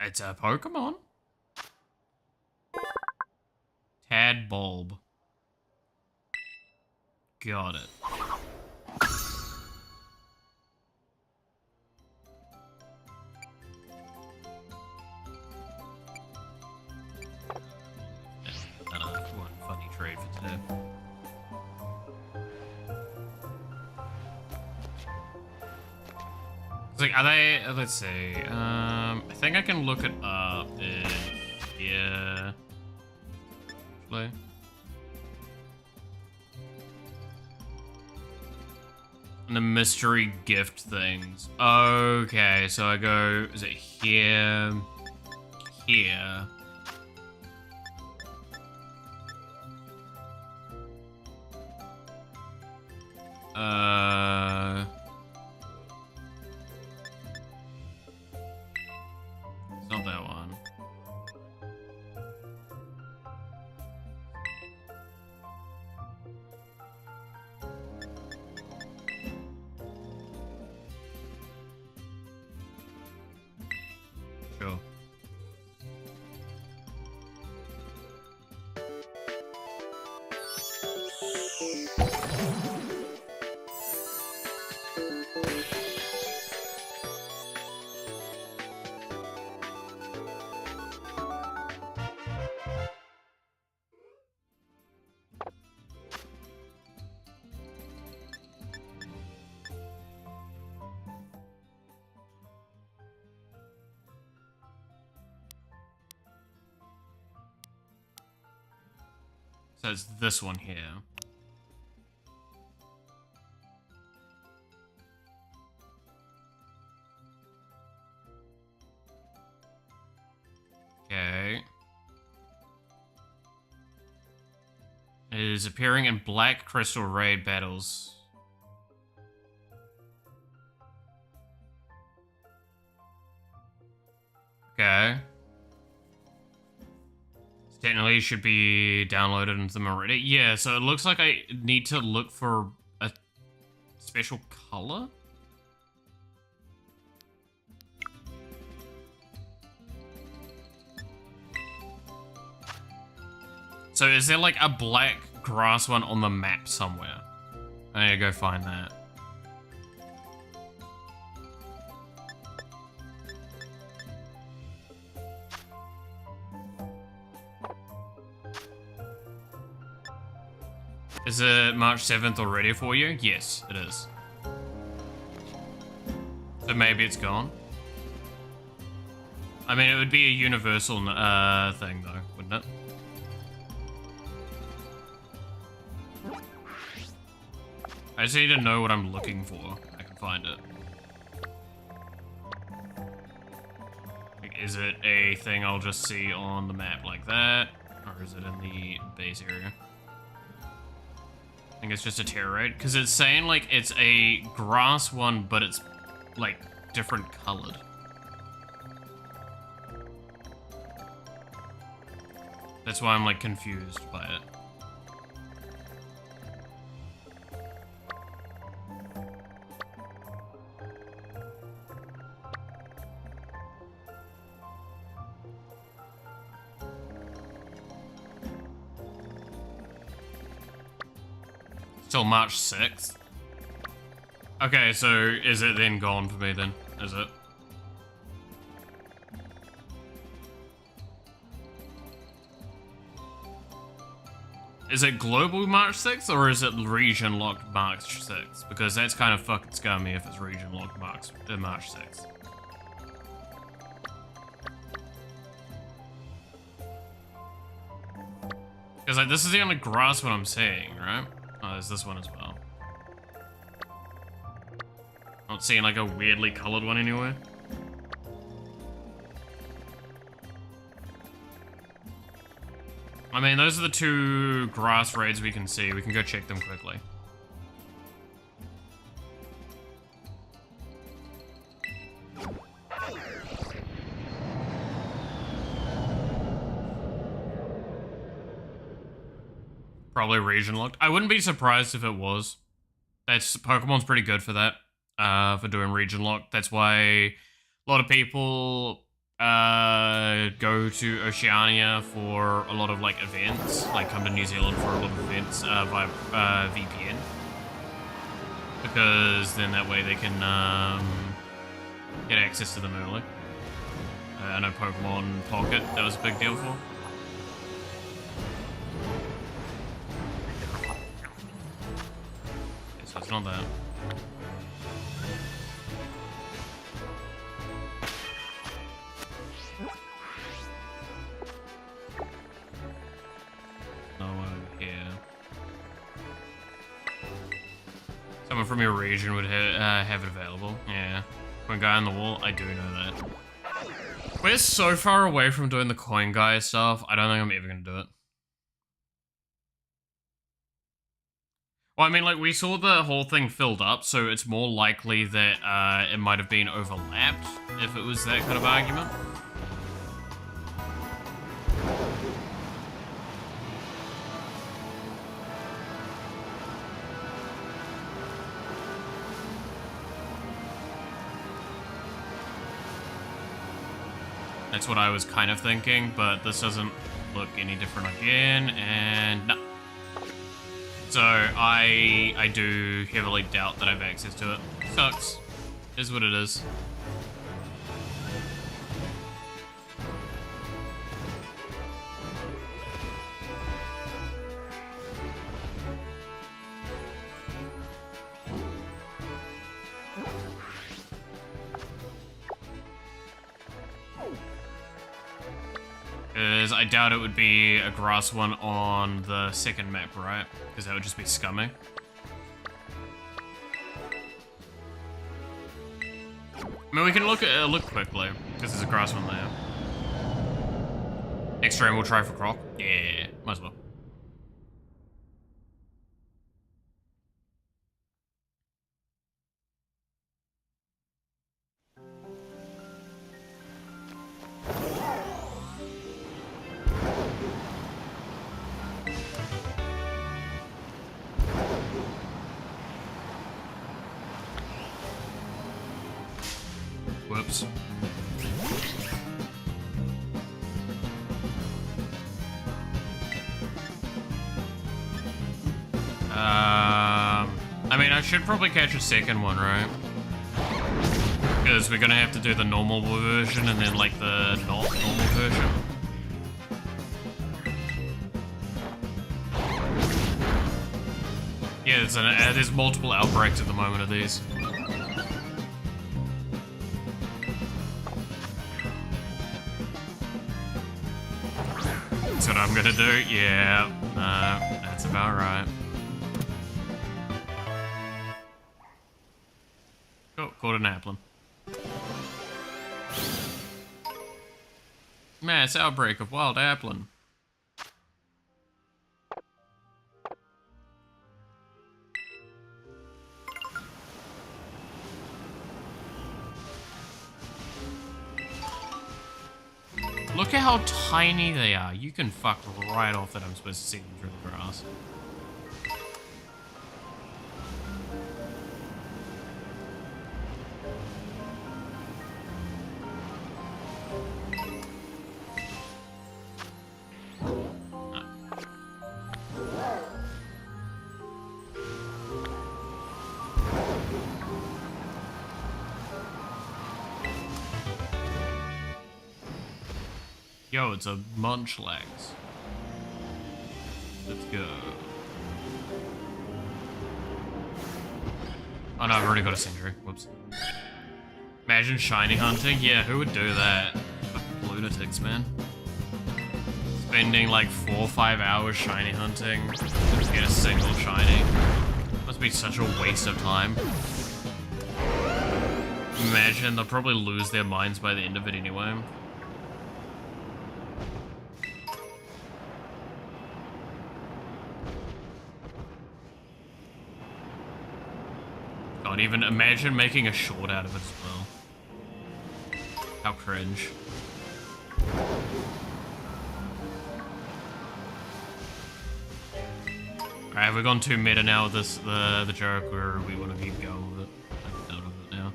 It's a Pokemon. Tad Bulb. Got it. One funny trade for today. It's like, are they? Let's see. I think I can look it up in here. Actually. And the mystery gift things. Okay, so I go. Is it here? Here. It's not that one. Sure. So it's this one here. Okay. It is appearing in Black Crystal Raid battles. Okay. Technically, it should be downloaded into them already. Yeah, so it looks like I need to look for a special color. So is there like a black grass one on the map somewhere? I need to go find that. Is it March 7th already for you? Yes, it is. So maybe it's gone. I mean, it would be a universal thing though, wouldn't it? I just need to know what I'm looking for. I can find it. Like, is it a thing I'll just see on the map like that? Or is it in the base area? I think it's just a terror raid. Because it's saying, like, it's a grass one, but it's, like, different colored. That's why I'm, like, confused by it. Till March 6th? Okay, so is it then gone for me then? Is it? Is it global March 6th or is it region locked March 6th? Because that's kind of fucking scummy if it's region locked March 6th. Because like this is the only grass one I'm seeing, right? Oh, there's this one as well. Not seeing like a weirdly colored one anywhere. I mean, those are the two grass raids we can see. We can go check them quickly. Probably region locked. I wouldn't be surprised if it was. Pokemon's pretty good for that. For doing region lock. That's why a lot of people go to Oceania for a lot of like events, like come to New Zealand for a lot of events via VPN, because then that way they can get access to them early. I know Pokemon Pocket, that was a big deal for. Okay, so it's not that. Someone from your region would have it available. Yeah. Coin guy on the wall, I do know that. We're so far away from doing the coin guy stuff, I don't think I'm ever gonna do it. Well, I mean, like, we saw the whole thing filled up, so it's more likely that it might have been overlapped, if it was that kind of argument. That's what I was kind of thinking, but this doesn't look any different again, and no. So I do heavily doubt that I have access to it. Sucks. Is what it is. Because I doubt it would be a grass one on the second map, right? Because that would just be scumming. I mean, we can look quickly, because there's a grass one there. Next round, we'll try for Croc. Yeah, might as well. Whoops. I mean, I should probably catch a second one, right? Because we're gonna have to do the normal version and then, like, the not normal version. Yeah, there's multiple outbreaks at the moment of these. That's what I'm gonna do. Yeah, that's about right. Oh, caught an applin. Mass outbreak of wild applin. Look at how tiny they are. You can fuck right off that I'm supposed to see them through the grass. Yo, it's a Munchlax. Let's go. Oh no, I've already got a Sentry. Whoops. Imagine shiny hunting? Yeah, who would do that? Fucking lunatics, man. Spending like 4 or 5 hours shiny hunting to get a single shiny. Must be such a waste of time. Imagine, they'll probably lose their minds by the end of it anyway. God, even imagine making a short out of it as well. How cringe. Alright, have we gone too meta now with this, the joke, or we want to keep going with it? I'm done with it now.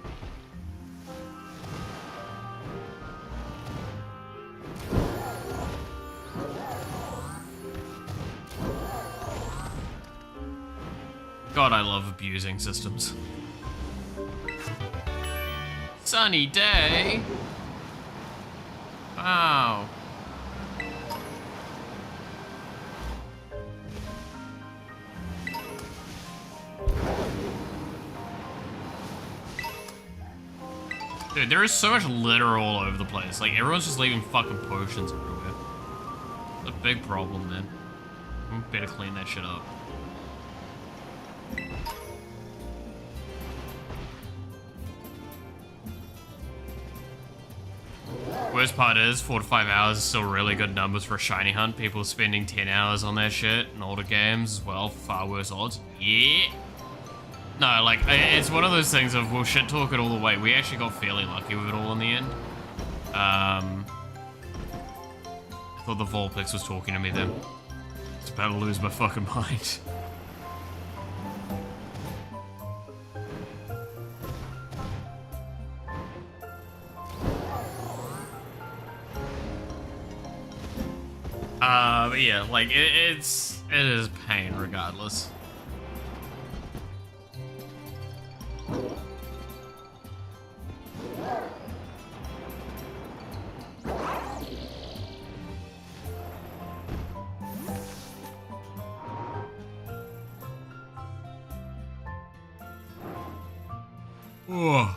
God, I love abusing systems. Sunny day! Wow. Dude, there is so much litter all over the place. Like, everyone's just leaving fucking potions everywhere. It's a big problem, man. Better clean that shit up. Worst part is, 4 to 5 hours is still really good numbers for a shiny hunt. People spending 10 hours on that shit in older games as well, far worse odds. Yeah. No, like, it's one of those things of, we'll shit talk it all the way. We actually got fairly lucky with it all in the end. I thought the Vulpix was talking to me then. It's about to lose my fucking mind. But yeah, like, it is pain regardless. Oh.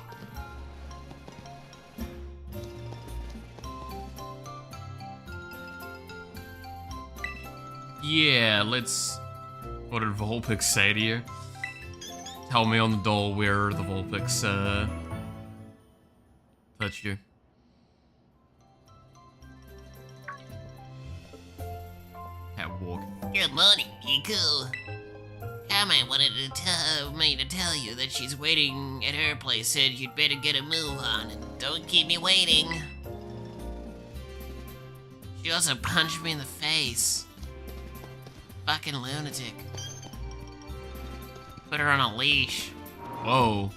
Yeah, let's... What did Vulpix say to you? Tell me on the doll where the Vulpix, touched you. Cat walk. Good morning, Piku. Carmine wanted me to tell you that she's waiting at her place, said you'd better get a move on and don't keep me waiting. She also punched me in the face. Fucking lunatic. Put her on a leash. Whoa.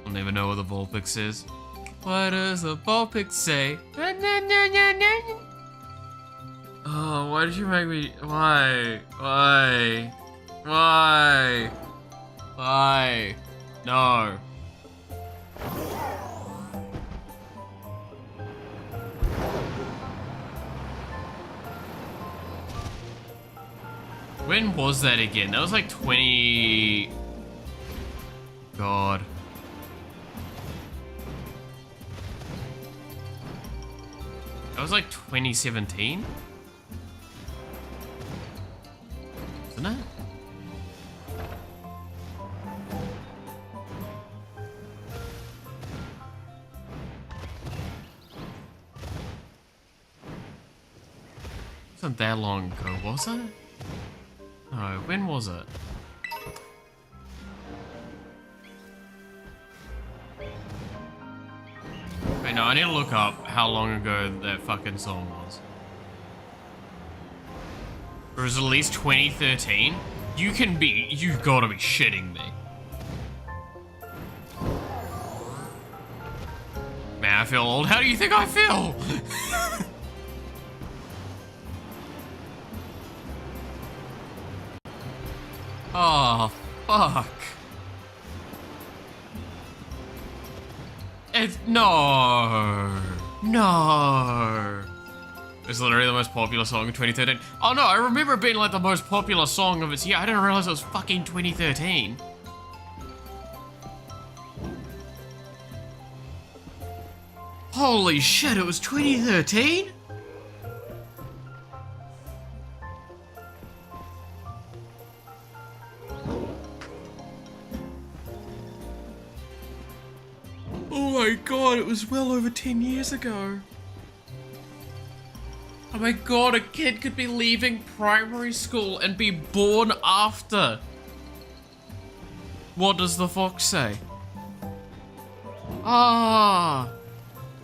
I'll never know what the Vulpix is. What does the Vulpix say? Oh, why did you make me... Why? Why? Why? Why? No. When was that again? That was like 20... God. That was like 2017? Isn't it? Wasn't that long ago, was it? No, when was it? Wait, no, I need to look up how long ago that fucking song was. It was at least 2013? You've gotta be shitting me. Man, I feel old. How do you think I feel? Oh, fuck. No. No. It's literally the most popular song of 2013. Oh no, I remember it being like the most popular song of its year. I didn't realize it was fucking 2013. Holy shit, it was 2013? Oh my god, it was well over 10 years ago. Oh my god, a kid could be leaving primary school and be born after. What does the fox say? Ah.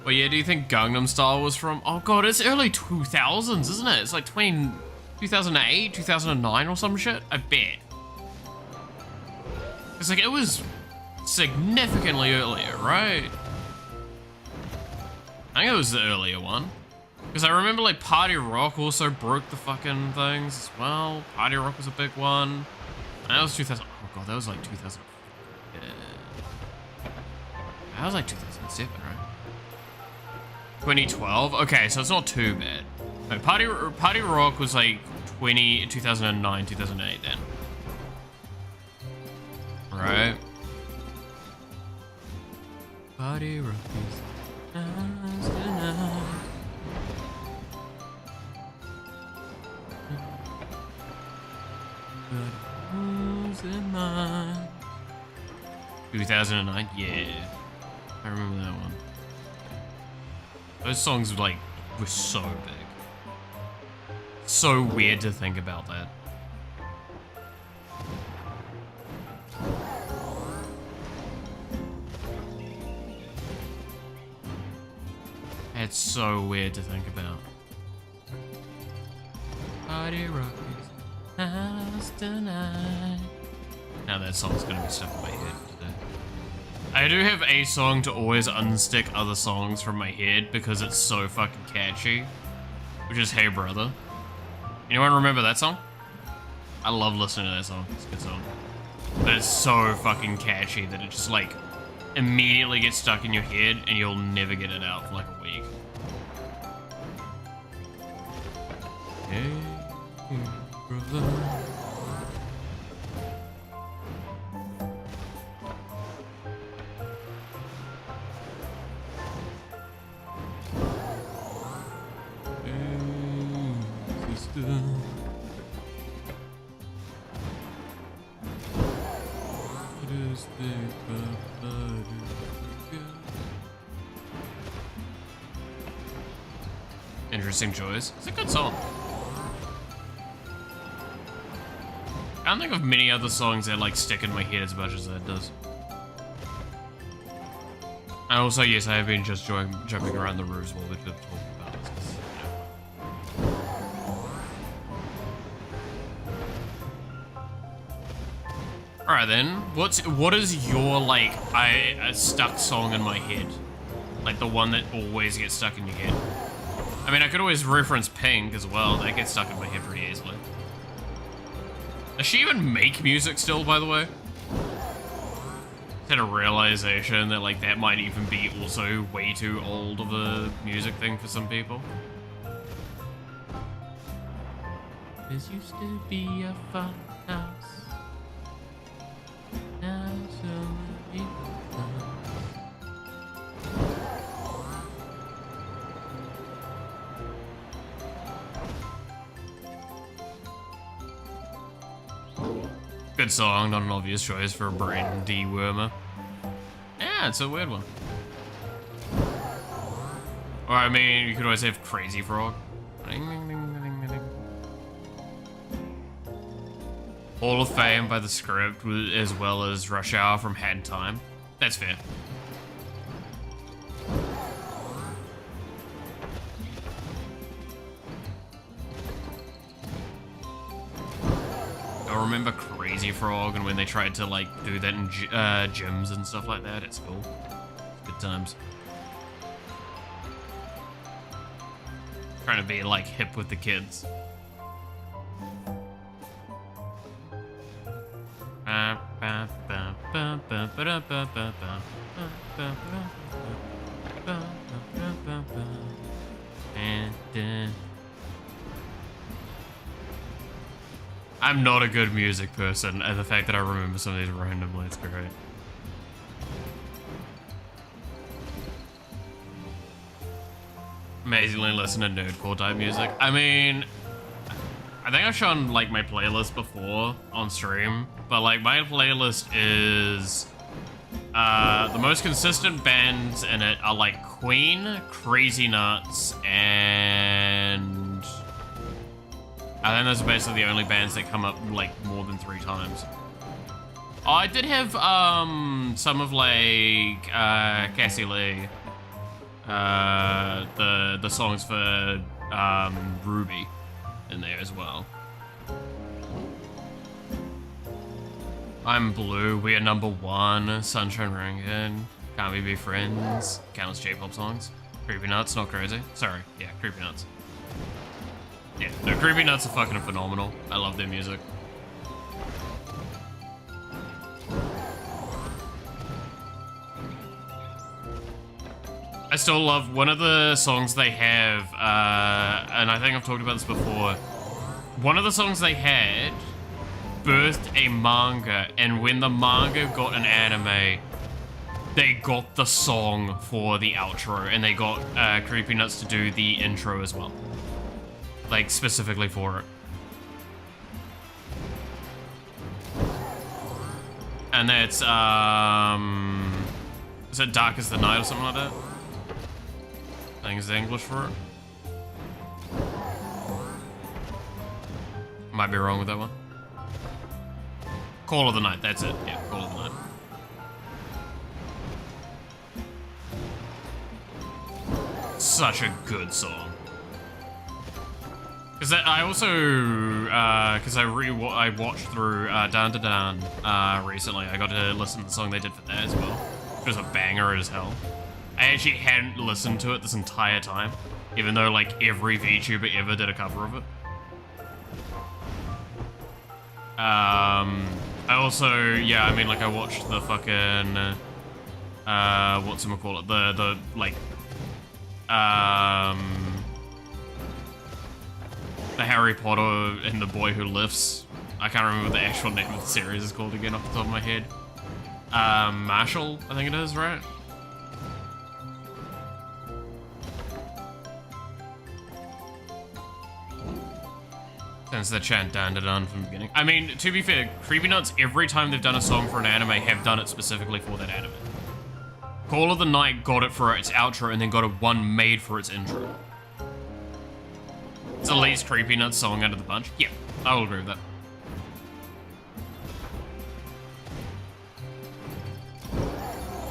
Well, yeah, do you think Gangnam Style was from? Oh god, it's early 2000s, isn't it? It's like 2008, 2009 or some shit? I bet. It's like, it was significantly earlier, right? I think it was the earlier one. Because I remember like Party Rock also broke the fucking things as well. Party Rock was a big one. And that was 2000. Oh god, that was like 2000. That was like 2007, right? 2012? Okay, so it's not too bad. No, Party Rock was like 2009, 2008 then. Right? Party Rock is nice tonight. 2009? Yeah. I remember that one. Those songs were so big. So weird to think about that. It's so weird to think about. Party Rock is nice tonight. Now that song's gonna be stuck in my head today. I do have a song to always unstick other songs from my head because it's so fucking catchy, which is Hey Brother. Anyone remember that song? I love listening to that song. It's a good song. But it's so fucking catchy that it just like immediately gets stuck in your head and you'll never get it out for like a week. Hey brother. Interesting Choice. It's a good song. I don't think of many other songs that like stick in my head as much as that does. And also, yes, I have been just jumping around the roofs while we're talking about this. Alright then, what is your like a stuck song in my head? Like the one that always gets stuck in your head? I mean, I could always reference Pink as well. That gets stuck in my head pretty easily. Does she even make music still, by the way? Had a realization that like that might even be also way too old of a music thing for some people. This used to be a fun house. Now so many fun. Good song, not an obvious choice for a brain dewormer. Yeah, it's a weird one. Or I mean, you could always have Crazy Frog. Ding, ding, ding, ding, ding, ding. Hall of Fame by The Script, as well as Rush Hour from Had Time. That's fair. I remember Crazy Frog and when they tried to like do that in gyms and stuff like that at school. Good times. Trying to be like hip with the kids. I'm not a good music person, and the fact that I remember some of these randomly, it's great. Amazingly listen to nerdcore type music. I mean, I think I've shown like my playlist before on stream, but like my playlist is the most consistent bands in it are like Queen, Crazy Nuts, and I think those are basically the only bands that come up like more than 3 times. Oh, I did have some of like Cassie Lee, the songs for Ruby in there as well. I'm Blue, we are #1, Sunshine Ringing, Can't We Be Friends, countless J-pop songs. Creepy Nuts, not crazy. Sorry, yeah, Creepy Nuts. Yeah, no, Creepy Nuts are fucking phenomenal. I love their music. I still love one of the songs they have, and I think I've talked about this before. One of the songs they had birthed a manga, and when the manga got an anime, they got the song for the outro, and they got Creepy Nuts to do the intro as well. Like, specifically for it. And that's, is it Dark as the Night or something like that? I think it's the English for it. Might be wrong with that one. Call of the Night, that's it. Yeah, Call of the Night. Such a good song. Because I also, because I watched through Down to Down recently. I got to listen to the song they did for that as well, which was a banger as hell. I actually hadn't listened to it this entire time, even though like every VTuber ever did a cover of it. I also, yeah, I mean, like I watched the fucking, whatchamacallit, the like, the Harry Potter and the Boy Who Lifts. I can't remember what the actual name of the series is called again off the top of my head. Marshall, I think it is, right? Since the chant down to done from the beginning. I mean, to be fair, Creepy Nuts, every time they've done a song for an anime, have done it specifically for that anime. Call of the Night got it for its outro and then got one made for its intro. It's the least Creepy Nuts song out of the bunch. Yeah, I will agree with that.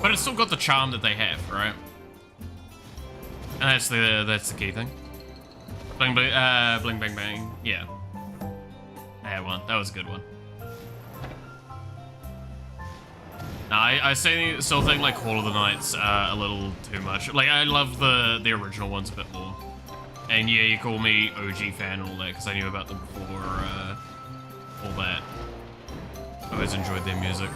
But it's still got the charm that they have, right? And that's the key thing. Bling bling, bling bang bang. Yeah. I had one. That was a good one. No, I still think like Call of the Night's a little too much. Like I love the original ones a bit more. And yeah, you call me OG fan and all that because I knew about them before all that. I always enjoyed their music.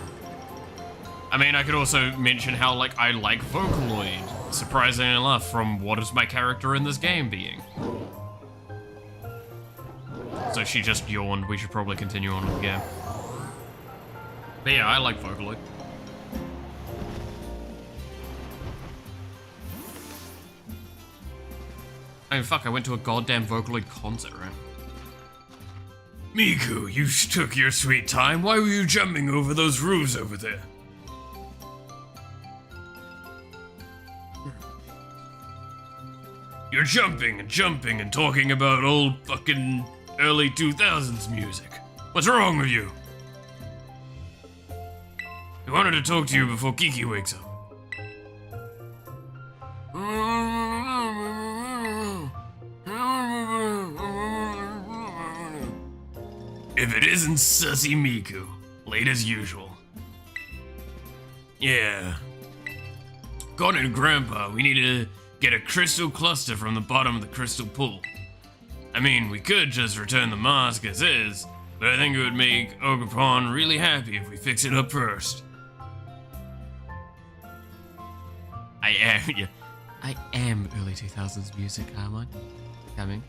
I mean, I could also mention how like I like Vocaloid, surprisingly enough, from what is my character in this game being. So she just yawned. We should probably continue on with the game. But yeah, I like Vocaloid. I mean, fuck, I went to a goddamn Vocaloid concert, right? Miku, you took your sweet time. Why were you jumping over those roofs over there? You're jumping and jumping and talking about old fucking early 2000s music. What's wrong with you? I wanted to talk to you before Kiki wakes up. If it isn't Sussy Miku, late as usual. Yeah. According to Grandpa, we need to get a crystal cluster from the bottom of the crystal pool. I mean, we could just return the mask as is, but I think it would make Ogerpon really happy if we fix it up first. I am early 2000s music, Carmine. Coming.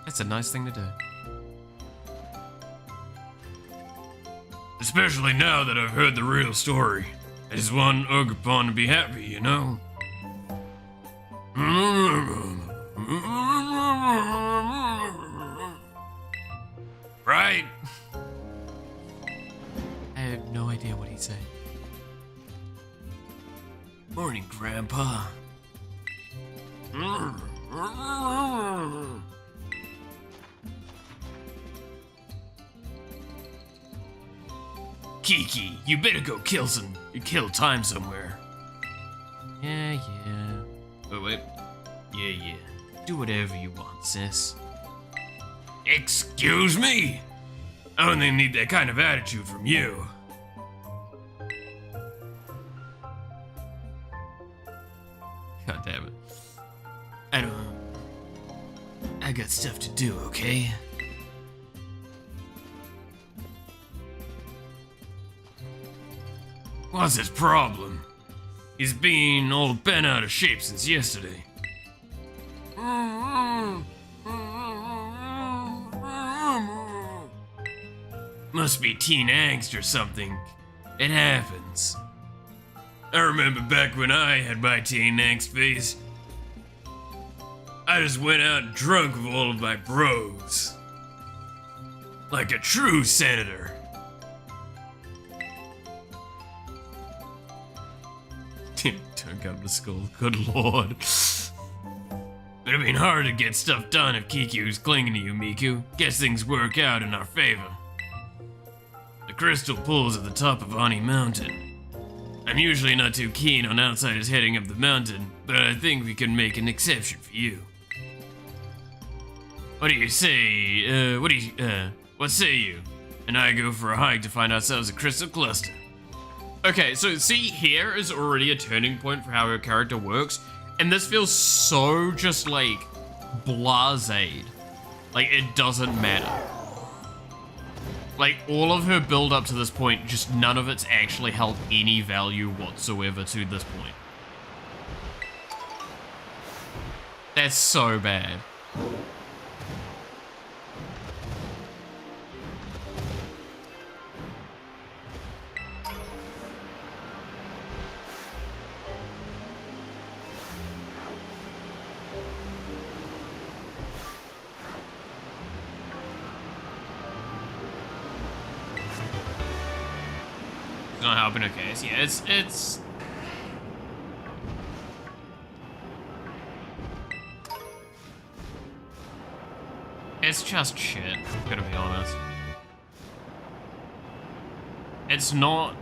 That's a nice thing to do. Especially now that I've heard the real story. I just want Ogapon to be happy, you know? Right? I have no idea what he's saying. Morning, Grandpa. Kiki, you better go kill time somewhere. Yeah. Wait. Yeah. Do whatever you want, sis. Excuse me? I only need that kind of attitude from you. God damn it. I got stuff to do, okay? What's his problem? He's been all bent out of shape since yesterday. Must be teen angst or something. It happens. I remember back when I had my teen angst phase. I just went out drunk with all of my bros. Like a true senator. Don't go to school. Good lord. It'd been hard to get stuff done if Kiki was clinging to you, Miku. Guess things work out in our favor. The crystal pool's at the top of Ani Mountain. I'm usually not too keen on outsiders heading up the mountain, but I think we can make an exception for you. What do you say, what say you? And I go for a hike to find ourselves a crystal cluster. Okay, so see, here is already a turning point for how her character works, and this feels so just like blasé. Like it doesn't matter. Like all of her build up to this point, just none of it's actually held any value whatsoever to this point. That's so bad. Not helping her case. Yeah, it's just shit, gotta be honest. It's not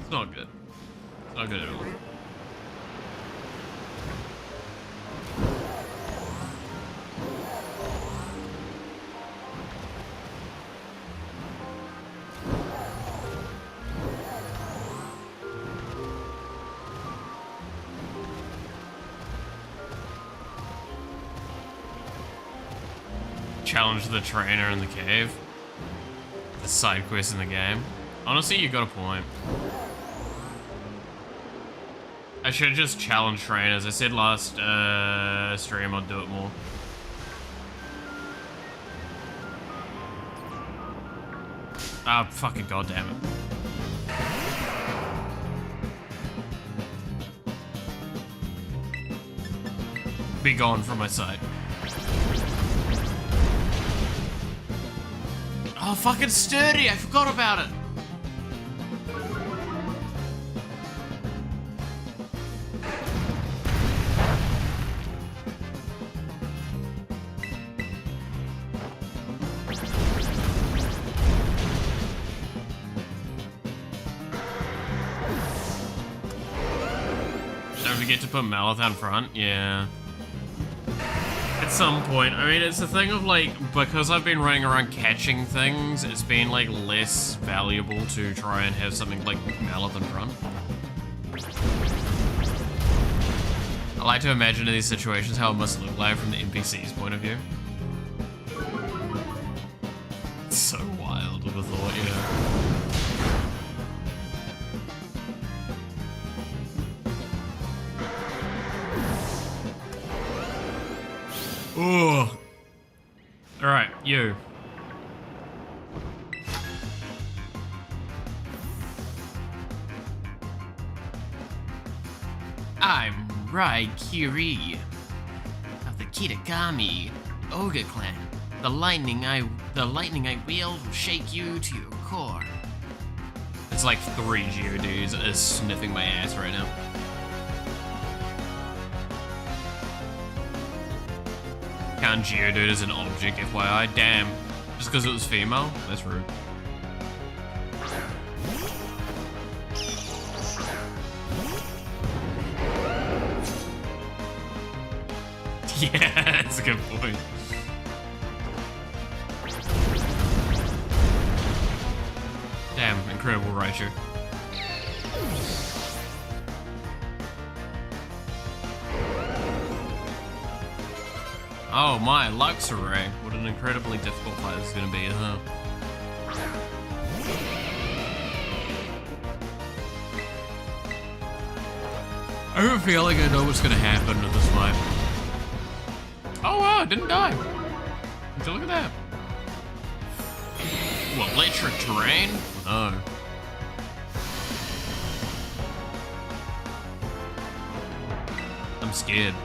good. It's not good at all. Challenge the trainer in the cave. The side quest in the game. Honestly, you got a point. I should just challenge trainers. I said last stream I'd do it more. Ah, fucking goddamn it. Be gone from my sight. Oh, fucking sturdy! I forgot about it! Don't forget to put Malithon front, yeah. At some point, I mean, it's a thing of like, because I've been running around catching things, it's been like less valuable to try and have something like Malith in front. I like to imagine in these situations how it must look like from the NPC's point of view. It's so wild of a thought, You. I'm Raikiri of the Kitakami Ogre clan. The lightning I wield will shake you to your core. It's like 3 Geodudes is sniffing my ass right now. Count Geodude as an object, FYI. Damn. Just because it was female? That's rude. Yeah, that's a good point. Damn, incredible Raichu. Oh my, Luxray. What an incredibly difficult fight this is gonna be, huh? I have a feeling I know what's gonna happen to this fight. Oh wow, it didn't die. So look at that. Ooh, electric terrain? No. I'm scared.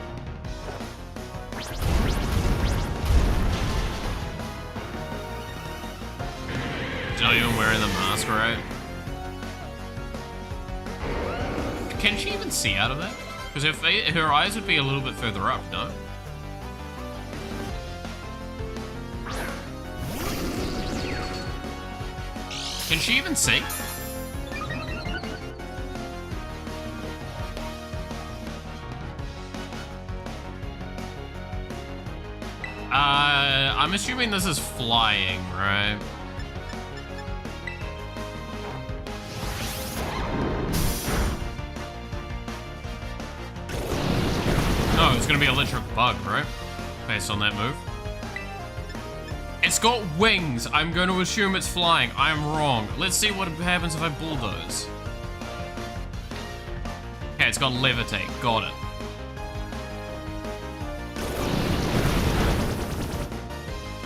She's not even wearing the mask, right? Can she even see out of that? Because her eyes would be a little bit further up, no? Can she even see? I'm assuming this is flying, right? Oh, it's gonna be electric bug, right? Based on that move. It's got wings. I'm going to assume it's flying. I'm wrong. Let's see what happens if I bulldoze. Okay, it's got levitate. Got it.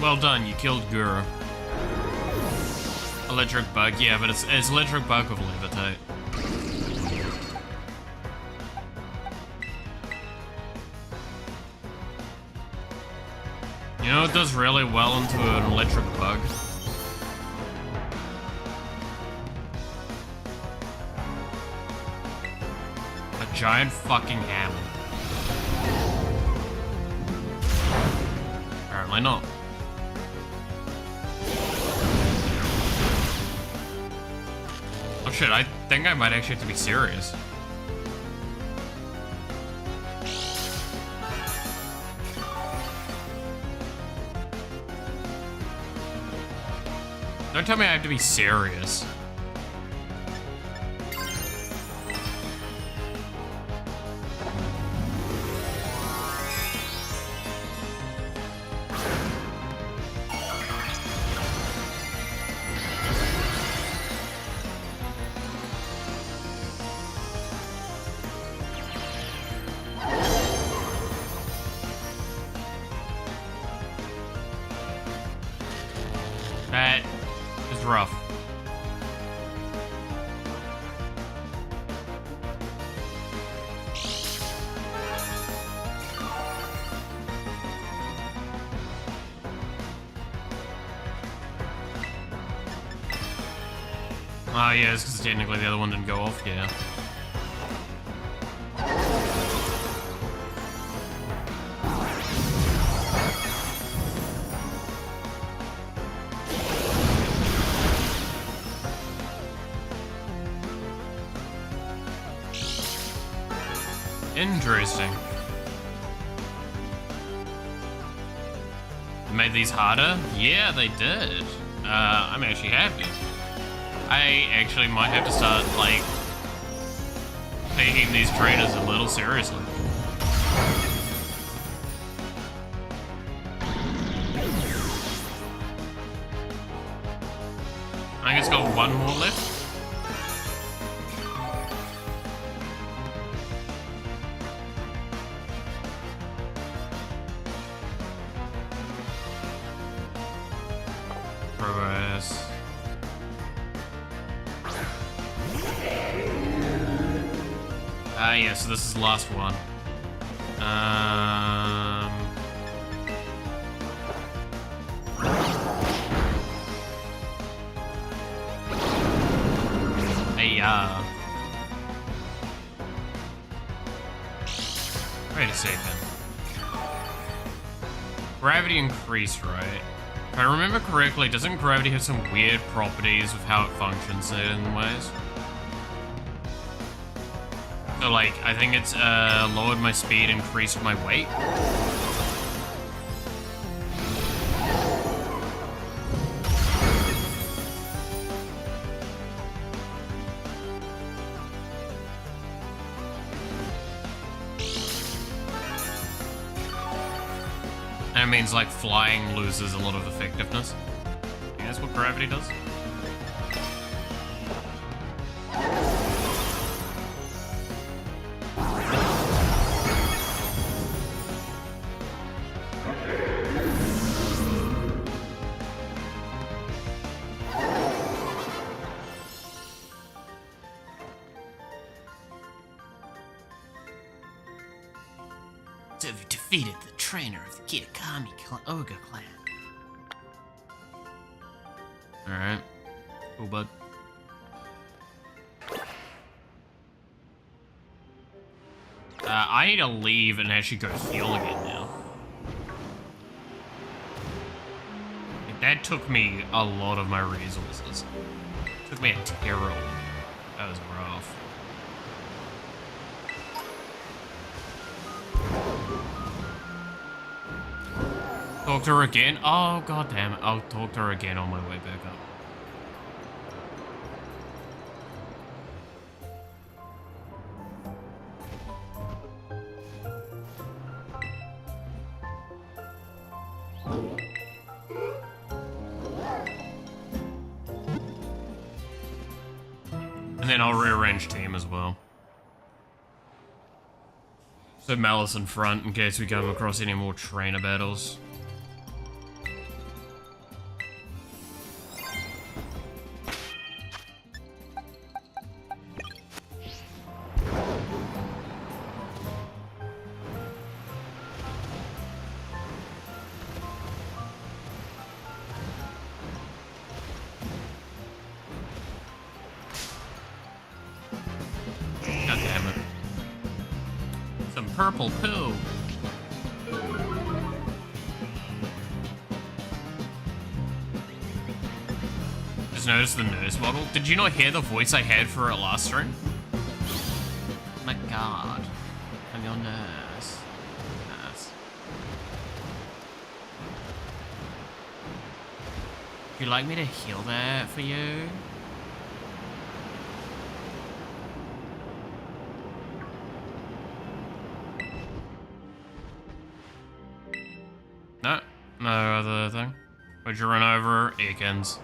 Well done, you killed Guru. Electric bug, yeah, but it's electric bug with levitate. You know, it does really well into an electric bug. A giant fucking hammer. Apparently not. Oh shit, I think I might actually have to be serious. Don't tell me I have to be serious. That is rough. Oh yeah, it's because technically the other one didn't go off, yeah. Interesting. Made these harder? Yeah, they did. I'm actually happy. I actually might have to start, like, taking these trainers a little seriously. I think it's got one more left. Progress. Yeah, so this is the last one. Hey, wait a second. Gravity increased, right? If I remember correctly, doesn't gravity have some weird properties with how it functions in ways? So, like, I think it's lowered my speed, increased my weight. And it means, like, flying loses a lot of effectiveness. I think that's what gravity does. So you've defeated the trainer of the Kitakami Ogre clan. Alright. Cool, bud. I need to leave and actually go heal again now. Like, that took me a lot of my resources. It took me a terrible. That was rough. Talk to her again? Oh, god damn it. I'll talk to her again on my way back up. And then I'll rearrange team as well. So Malice in front in case we come across any more trainer battles. God damn it. Some purple poo. Just noticed the nurse model. Did you not hear the voice I had for it last stream? Oh my god. I'm your nurse. Nurse. Would you like me to heal that for you? No, no other thing. Would you run over Eakins?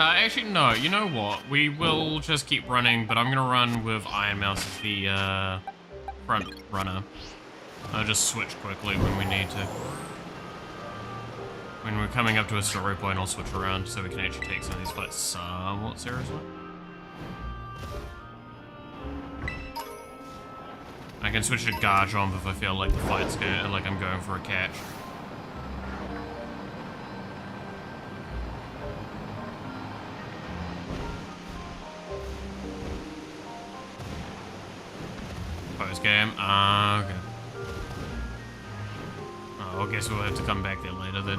Actually, no. You know what? We will just keep running, but I'm gonna run with Iron Mouse as the front runner. I'll just switch quickly when we need to. When we're coming up to a story point, I'll switch around so we can actually take some of these fights somewhat seriously. I can switch to Garchomp if I feel like the fight's going, like I'm going for a catch. Post game. Okay. Oh, I guess we'll have to come back there later then.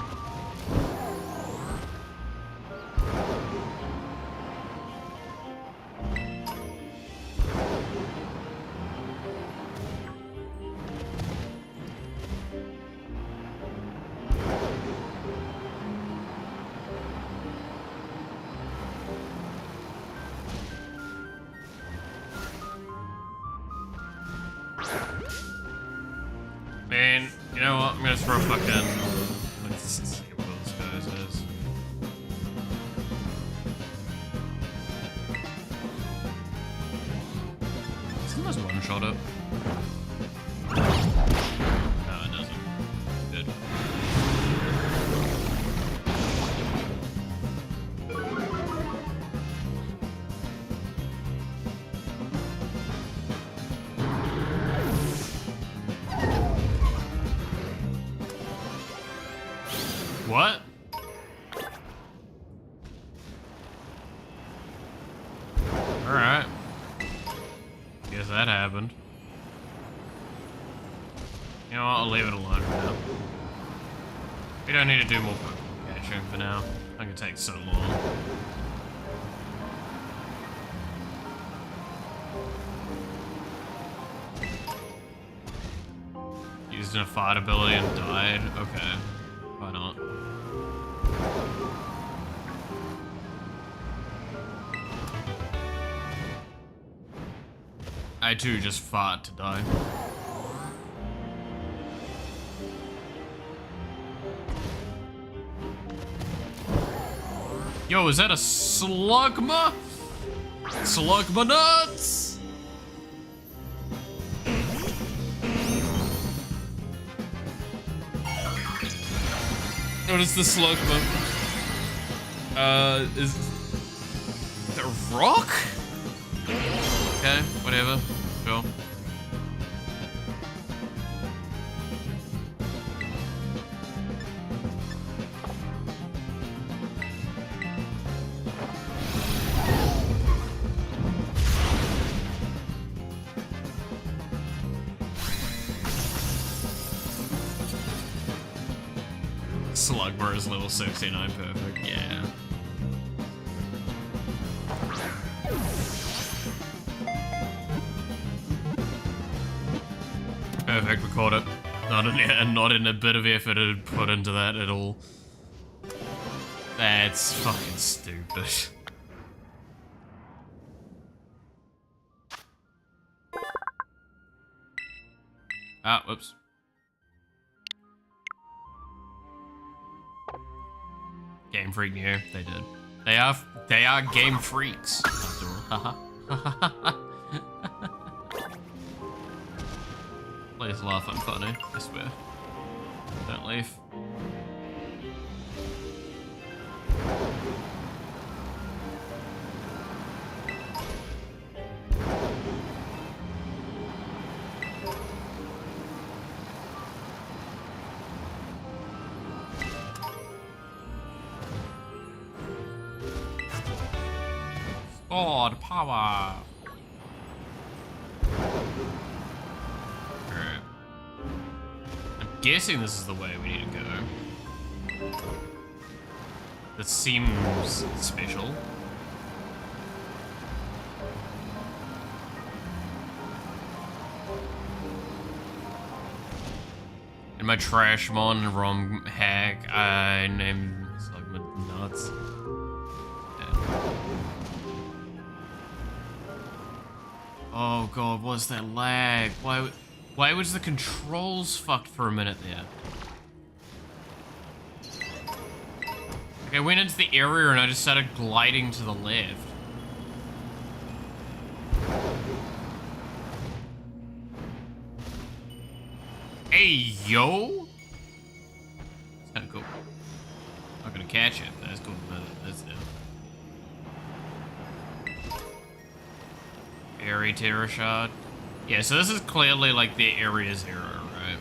You know what? I'm gonna throw fucking. Let's see what those guys is. Doesn't this one shot up? No, it doesn't. Good. What? Alright. Guess that happened. You know what, I'll leave it alone for now. We don't need to do more Pokemon catching for now. That could take so long. Used a fight ability and died? Okay. Why not? I too just fought to die. Yo, is that a Slugma? Slugma nuts! What is the Slugma? Is the rock? Okay, whatever. Sure. Slugma is level 69, perfect, yeah. Perfect, we caught it. Not in a bit of effort to put into that at all. That's fucking stupid. Ah, whoops. Game Freak knew, they did. They are game freaks, after all. Haha. Please laugh, I'm funny, I swear. Don't leave. Sword power. Alright. I'm guessing this is the way we need to go. That seems special. In my Trashmon ROM hack, I named Slugma Nuts. Oh god, what's that lag? Why was the controls fucked for a minute there? Like I went into the area and I just started gliding to the left. Hey, yo! That's kinda cool. Not gonna catch it, but that's cool. That's it. Fairy Terror Shard. Yeah, so this is clearly like the Area 0, right?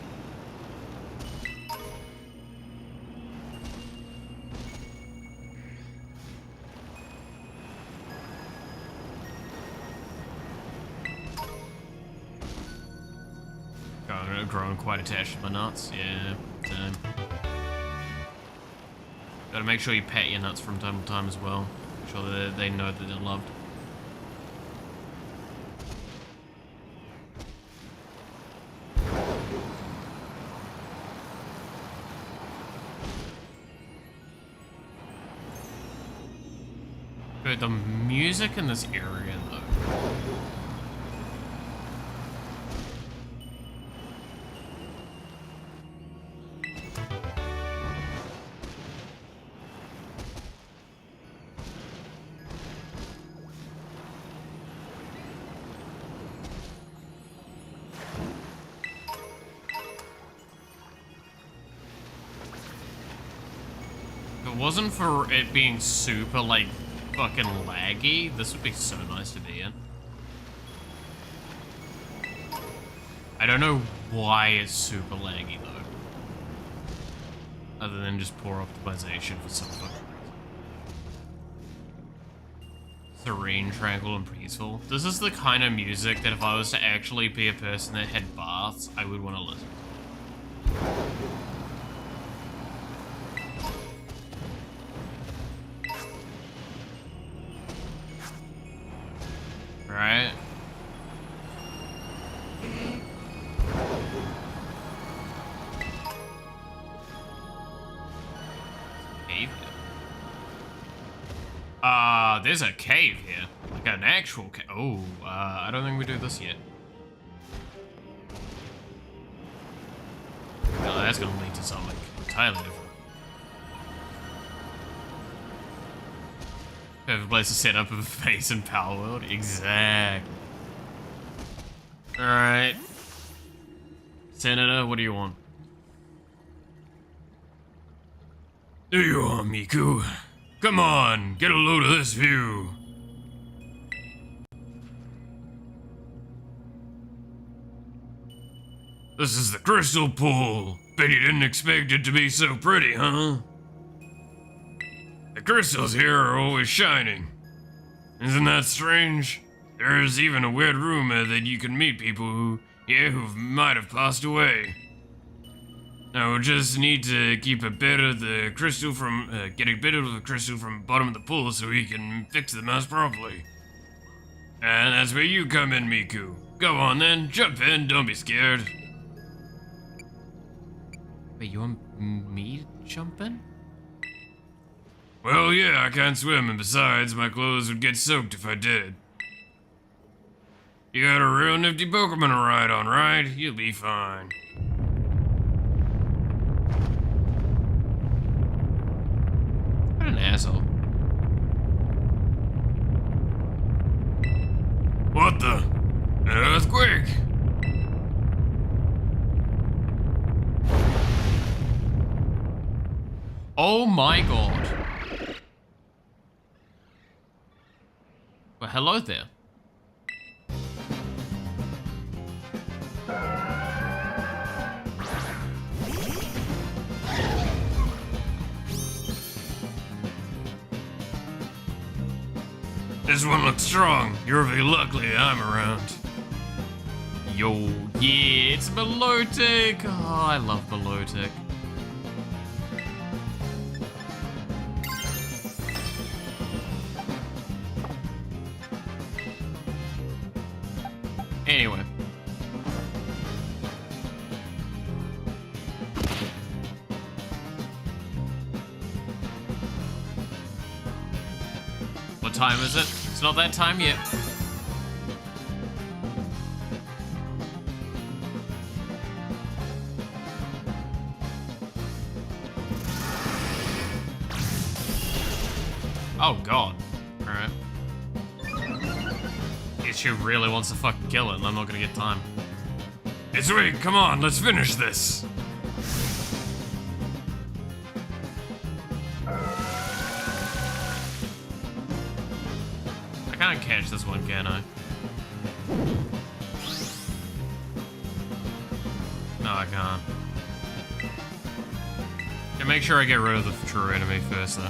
God, I'm growing quite attached to my nuts. Yeah, same. Gotta make sure you pat your nuts from time to time as well. Make sure that they know that they're loved. The music in this area, though. wasn't for it being super, like, fucking laggy, this would be so nice to be in. I don't know why it's super laggy, though. Other than just poor optimization for some fucking reason. Serene, tranquil, and peaceful. This is the kind of music that if I was to actually be a person that had baths, I would want to listen to. Right? Cave here. There's a cave here. Like an actual cave. Oh, I don't think we do this yet. No, that's gonna lead to something entirely different. Perfect place to set up a base in Power World. Exactly. Alright. Senator, what do you want? There you are, Miku. Come on, get a load of this view. This is the crystal pool. Bet you didn't expect it to be so pretty, huh? The crystals here are always shining. Isn't that strange? There's even a weird rumor that you can meet people who might have passed away. Now we'll just need to keep a bit of the crystal from, get a bit of the crystal from the bottom of the pool so we can fix the mess properly. And that's where you come in, Miku. Go on then, jump in, don't be scared. Wait, you want me to jump in? Well, yeah, I can't swim, and besides, my clothes would get soaked if I did. You got a real nifty Pokemon to ride on, right? You'll be fine. What an asshole. What the? An earthquake? Oh my god. Well, hello there. This one looks strong. You're very lucky I'm around. Yo, yeah, it's Milotic. Oh, I love Milotic. Anyway. What time is it? It's not that time yet. Oh god. Alright. Guess she really wants to fucking kill it and I'm not gonna get time. It's sweet, come on, let's finish this. I can't catch this one, can I? No, I can't. Okay, make sure I get rid of the true enemy first, though.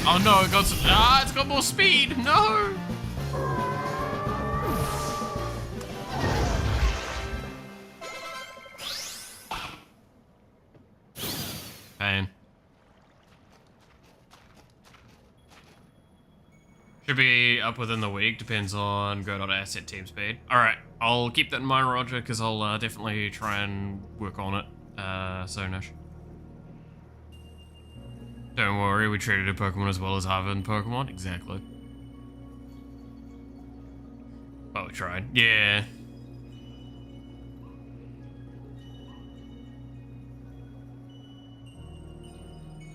Oh no, it got some. Ah, it's got more speed! No! Pain. Should be up within the week, depends on go.asset team speed. Alright, I'll keep that in mind, Roger, because I'll definitely try and work on it soonish. Don't worry, we treated a Pokemon as well as Harvard Pokemon. Exactly. Well, we tried. Yeah.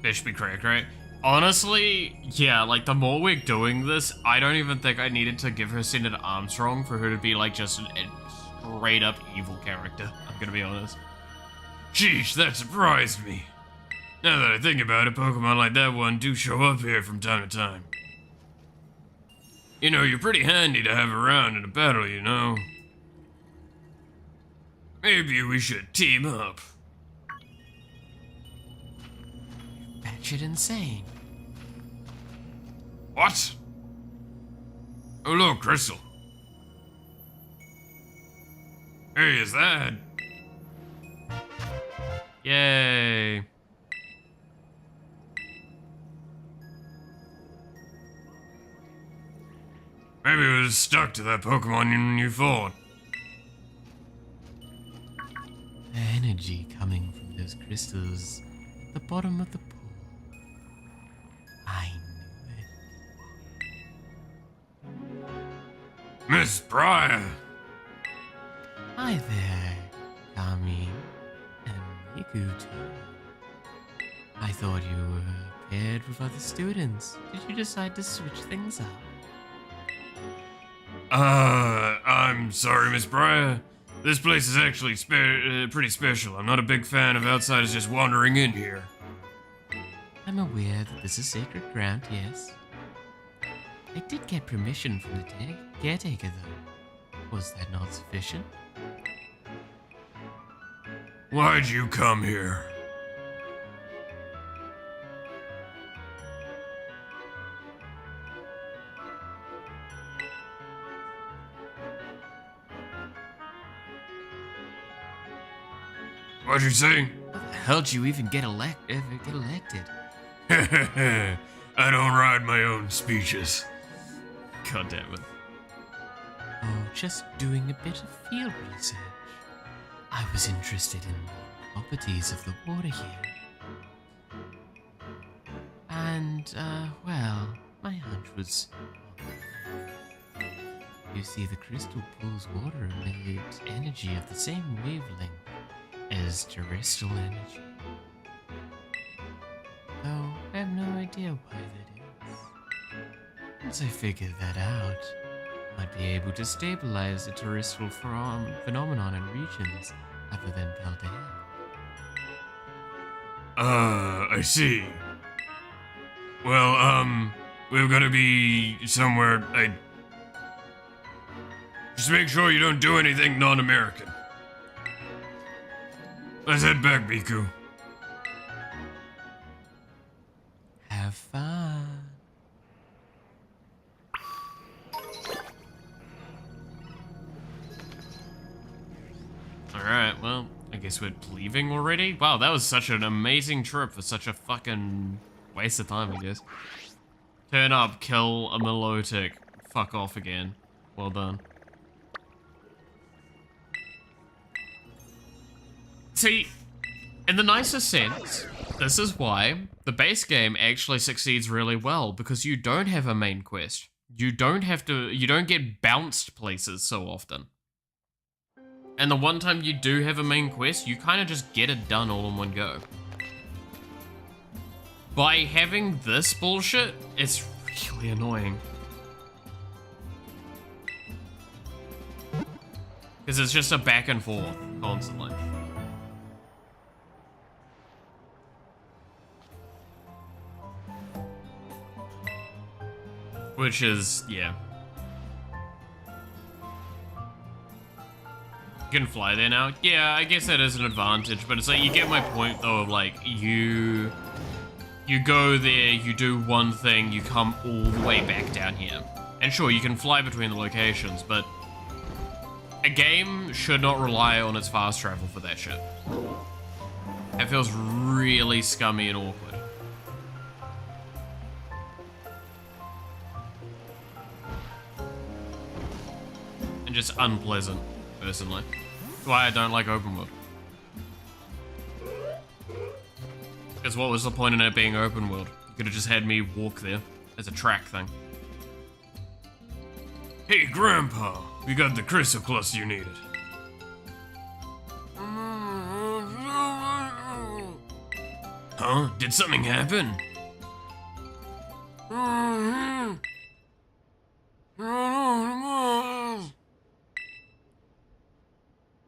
Fish should be correct, right? Honestly, yeah, like, the more we're doing this, I don't even think I needed to give her Senator Armstrong for her to be, like, just a straight-up evil character. I'm gonna be honest. Sheesh, that surprised me. Now that I think about it, Pokemon like that one do show up here from time to time. You know, you're pretty handy to have around in a battle, you know. Maybe we should team up. Batshit insane. What? Oh look, Crystal. Hey, is that? Yay. Maybe it was stuck to that Pokemon you fought. Energy coming from those crystals at the bottom of the pool. I knew it. Miss Briar. Hi there, Kami and Miku too. I thought you were paired with other students. Did you decide to switch things up? I'm sorry, Miss Briar. This place is actually pretty special. I'm not a big fan of outsiders just wandering in here. I'm aware that this is sacred ground, yes. I did get permission from the caretaker, though. Was that not sufficient? Why'd you come here? What'd you say? How'd you even ever get elected? I don't write my own speeches. God damn it. Oh, just doing a bit of field research. I was interested in the properties of the water here. And, well, my hunch was... You see, the crystal pool's water emits energy of the same wavelength as terrestrial energy. Though I have no idea why that is. Once I figured that out, I'd be able to stabilize the terrestrial phenomenon in regions other than Paldea. I see. Well, we've gotta be somewhere. Just make sure you don't do anything non-American. Let's head back, Miku. Have fun. Alright, well, I guess we're leaving already? Wow, that was such an amazing trip for such a fucking waste of time, I guess. Turn up, kill a Milotic, fuck off again. Well done. See, in the nicest sense, this is why the base game actually succeeds really well, because you don't have a main quest. You don't get bounced places so often. And the one time you do have a main quest, you kind of just get it done all in one go. By having this bullshit, it's really annoying. Because it's just a back and forth, constantly. Which is, yeah. You can fly there now. Yeah, I guess that is an advantage, but it's like, you get my point though, of like, you go there, you do one thing, you come all the way back down here. And sure, you can fly between the locations, but a game should not rely on its fast travel for that shit. It feels really scummy and awkward. And just unpleasant, personally. That's why I don't like open world. Because what was the point in it being open world? You could have just had me walk there as a track thing. Hey, Grandpa, we got the crystal cluster you needed. Huh? Did something happen?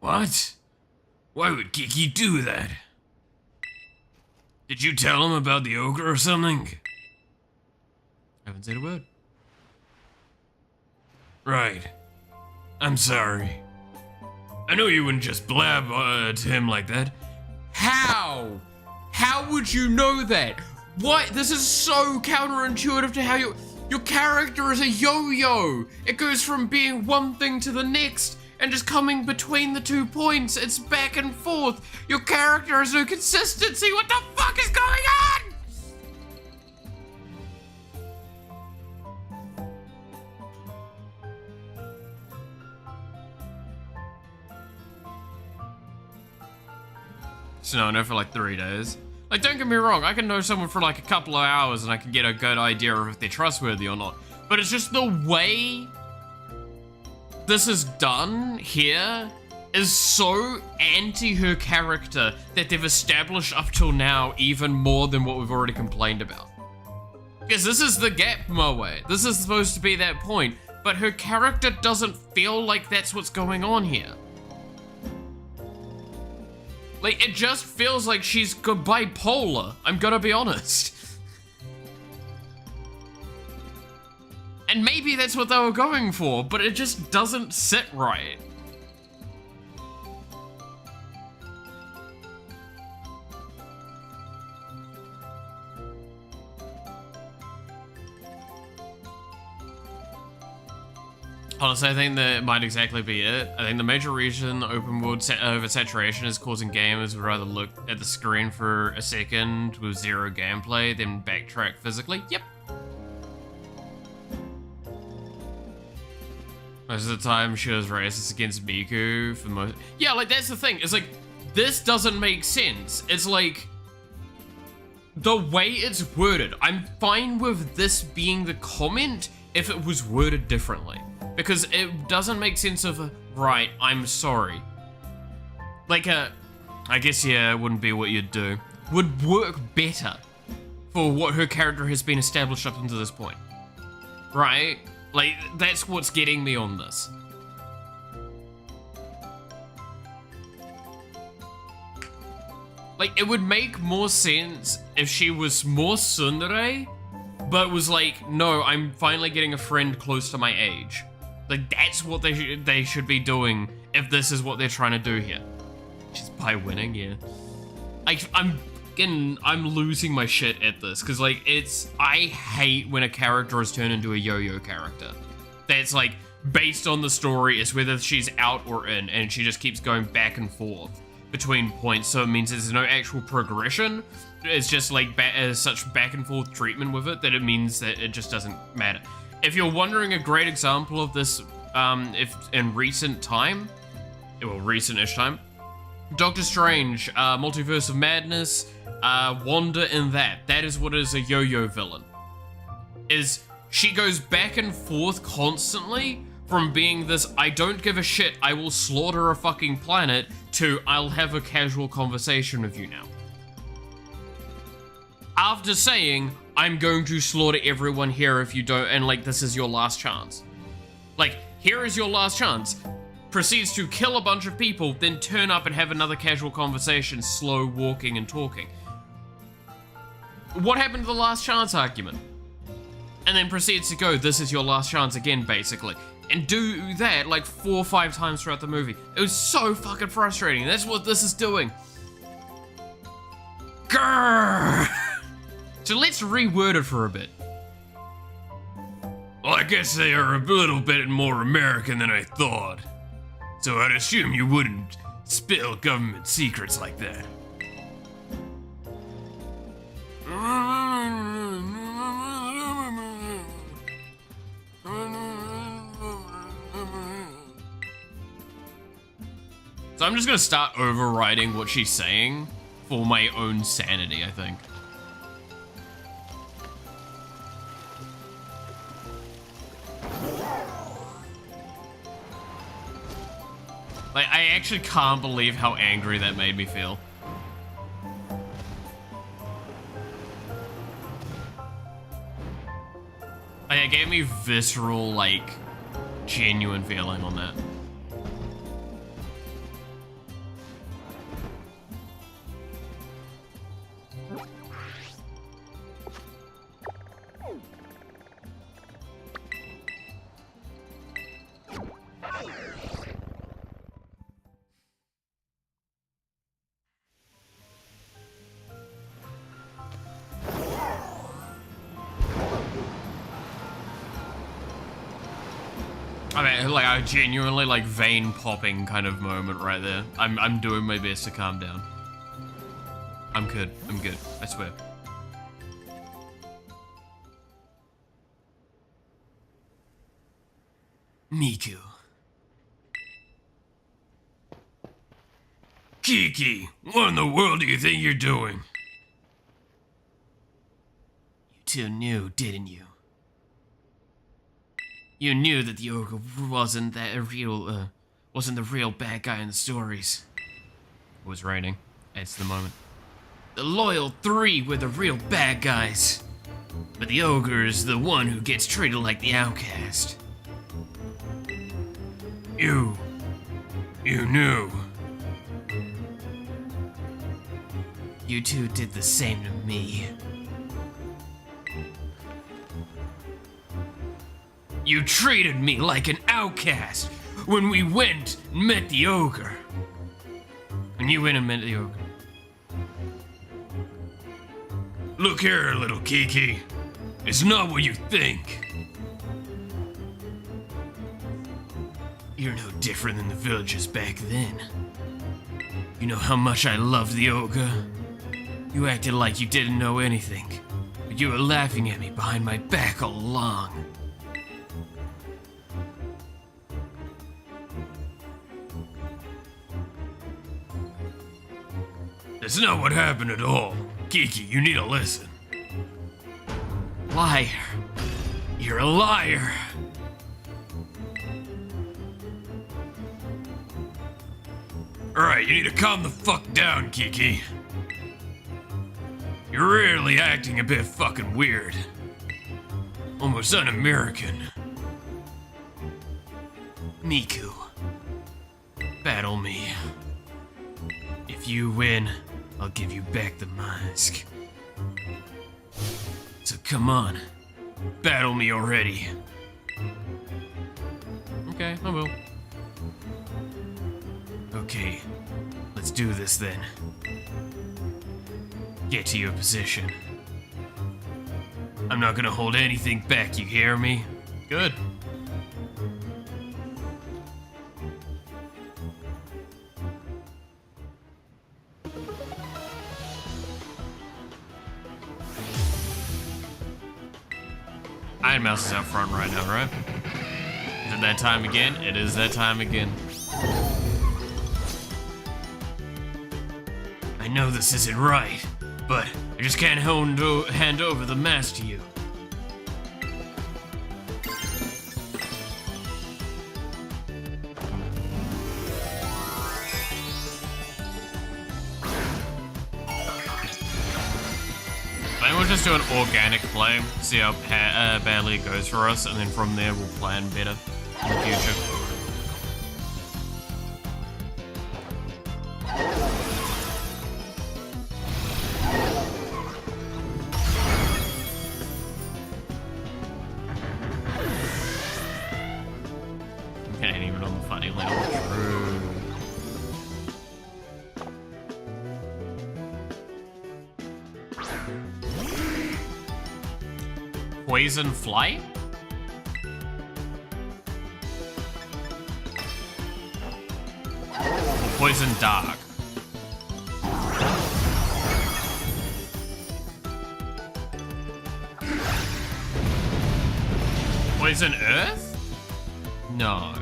What? Why would Kiki do that? Did you tell him about the ogre or something? Haven't said a word. Right. I'm sorry. I know you wouldn't just blab to him like that. How? How would you know that? What? This is so counterintuitive to how your character is a yo-yo. It goes from being one thing to the next and just coming between the 2 points. It's back and forth. Your character has no consistency. What the fuck is going on? So no, I know for like 3 days. Like, don't get me wrong, I can know someone for like a couple of hours and I can get a good idea of if they're trustworthy or not. But it's just the way this is done here is so anti her character that they've established up till now even more than what we've already complained about. Because this is the gap, Moe. This is supposed to be that point, but her character doesn't feel like that's what's going on here. Like, it just feels like she's bipolar, I'm gonna be honest. And maybe that's what they were going for, but it just doesn't sit right. Honestly, I think that might exactly be it. I think the major reason open world oversaturation is causing gamers would rather look at the screen for a second with zero gameplay than backtrack physically. Yep. Most of the time she was racist against Miku for the most. Yeah, like that's the thing. It's like, this doesn't make sense. It's like, the way it's worded, I'm fine with this being the comment if it was worded differently. Because it doesn't make sense of, right, I'm sorry. Like I guess, yeah, it wouldn't be what you'd do. Would work better for what her character has been established up until this point. Right? Like, that's what's getting me on this. Like, it would make more sense if she was more tsundere, but was like, no, I'm finally getting a friend close to my age. Like, that's what they should be doing if this is what they're trying to do here. Just by winning, yeah. I'm losing my shit at this, because, like, I hate when a character is turned into a yo-yo character. That's, like, based on the story, is whether she's out or in, and she just keeps going back and forth between points, so it means there's no actual progression. It's just, like, such back and forth treatment with it that it means that it just doesn't matter. If you're wondering, a great example of this, if in recent time, well, recent-ish time, Doctor Strange, Multiverse of Madness, Wanda in that is what is a yo-yo villain. Is she goes back and forth constantly from being this, I don't give a shit, I will slaughter a fucking planet, to I'll have a casual conversation with you now. After saying, I'm going to slaughter everyone here if you don't, and like, this is your last chance. Like, here is your last chance. Proceeds to kill a bunch of people, then turn up and have another casual conversation, slow walking and talking. What happened to the last chance argument? And then proceeds to go, this is your last chance again, basically. And do that like 4 or 5 times throughout the movie. It was so fucking frustrating. That's what this is doing. Grrr! So let's reword it for a bit. Well, I guess they are a little bit more American than I thought. So I'd assume you wouldn't spill government secrets like that. So I'm just gonna start overriding what she's saying for my own sanity, I think. Like, I actually can't believe how angry that made me feel. Like, it gave me visceral, like, genuine feeling on that. like a genuinely like vein popping kind of moment right there. I'm doing my best to calm down. I'm good. I'm good. I swear. Miku. Kiki, what in the world do you think you're doing? You two knew, didn't you? You knew that the ogre wasn't the real bad guy in the stories. It was raining. It's the moment. The loyal three were the real bad guys. But the ogre is the one who gets treated like the outcast. You knew. You two did the same to me. You treated me like an outcast when we went and met the ogre. When you went and met the ogre. Look here, little Kiki. It's not what you think. You're no different than the villagers back then. You know how much I loved the ogre? You acted like you didn't know anything, but you were laughing at me behind my back all along. That's not what happened at all. Kiki, you need to listen. Liar. You're a liar. Alright, you need to calm the fuck down, Kiki. You're really acting a bit fucking weird. Almost un-American. Miku. Battle me. If you win, I'll give you back the mask. So come on. Battle me already. Okay, I will. Okay, let's do this then. Get to your position. I'm not gonna hold anything back, you hear me? Good. Iron Mouse is out front right now, right? Is it that time again? It is that time again. I know this isn't right, but I just can't hand over the mask to you. I think we'll just do an organic play, see how badly it goes for us, and then from there we'll plan better in the future. Ain't even on the funny level. True. Poison flight? Or poison dark? Poison earth? No.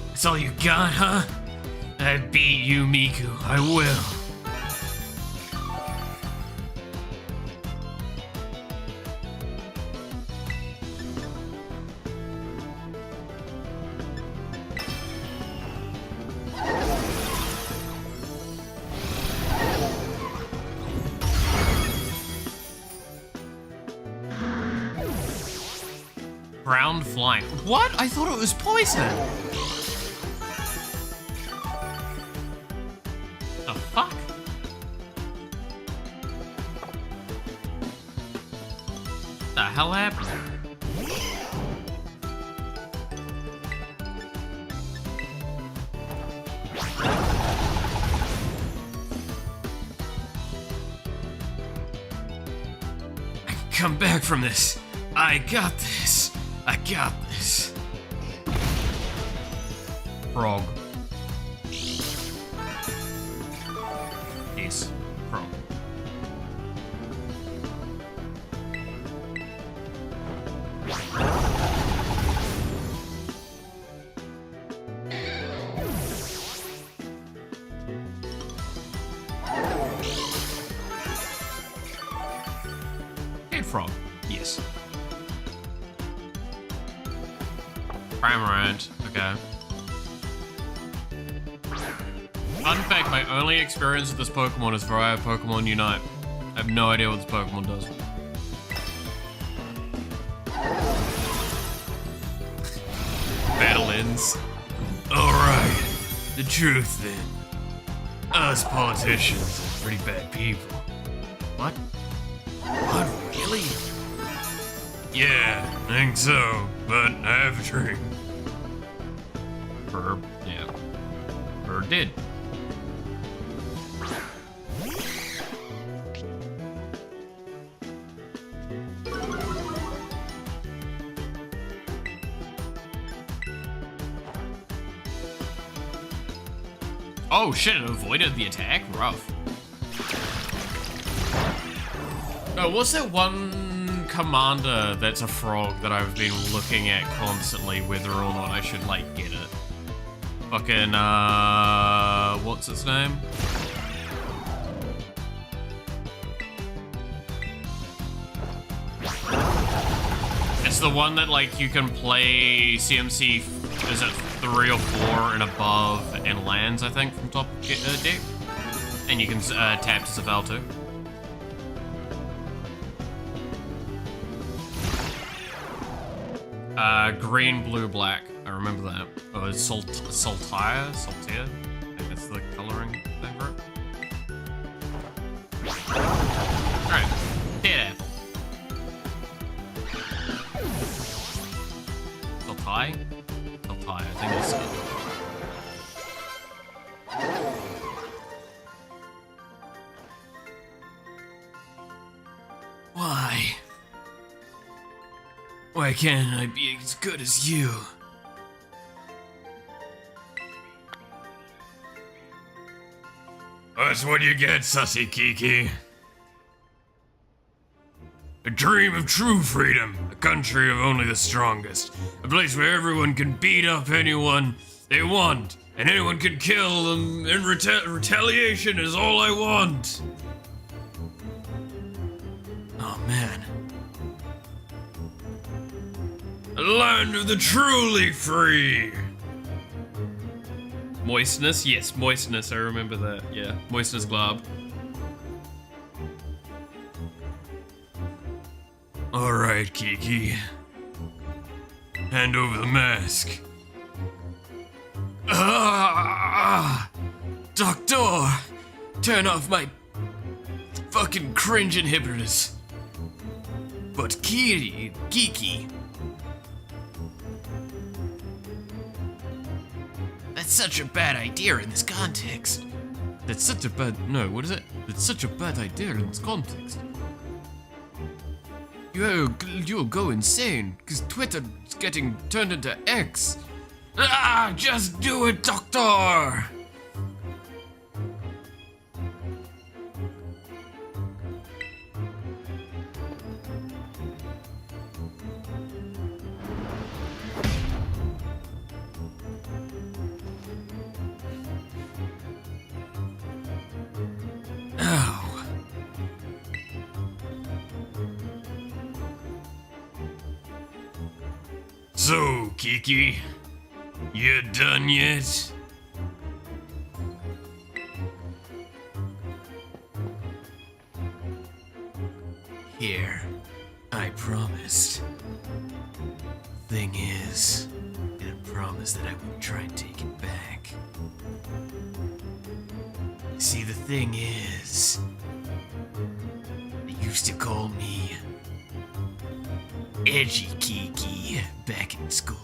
That's all you got, huh? I beat you, Miku. I will. Ground flying. What? I thought it was poison. The fuck? The hell happened? I can come back from this. I got this. I got this. Frog. Yes, frog. Dead frog. Yes. Cramorant. Okay. Fun fact, my only experience with this Pokemon is via Pokemon Unite. I have no idea what this Pokemon does. Battle ends. Alright, the truth then. Us politicians are pretty bad people. What? What, really? Yeah, I think so, but I have a drink. Herb. Yeah. Herb did. Oh shit, it avoided the attack? Rough. No, what's that one commander that's a frog that I've been looking at constantly whether or not I should, like, get it? Fucking, what's its name? It's the one that, like, you can play CMC, is it 3 or 4 and above and lands, I think, from top deck? And you can tap to Saval too. Green, blue, black. I remember that. Oh, it's Saltire? Saltire? I think that's the coloring thing for it. Alright. Dead apple. Saltai? Saltai, I think it's it. Why? Why can't I be as good as you? That's what you get, sussy Kiki. A dream of true freedom, a country of only the strongest, a place where everyone can beat up anyone they want, and anyone can kill them, and retaliation is all I want. Oh man. A land of the truly free. Moistness? Yes, moistness, I remember that. Yeah, moistness glob. Alright, Kiki. Hand over the mask. Doctor! Turn off my fucking cringe inhibitors. But Kiki. That's such a bad idea in this context. That's such a bad... No, what is it? That's such a bad idea in this context. You'll go insane, because Twitter's getting turned into X. Just do it, Doctor! Ow. So, Kiki, you done yet? Here, I promised. Thing is, I promised that I wouldn't try and take it back. See, the thing is, they used to call me Edgy Kiki back in school.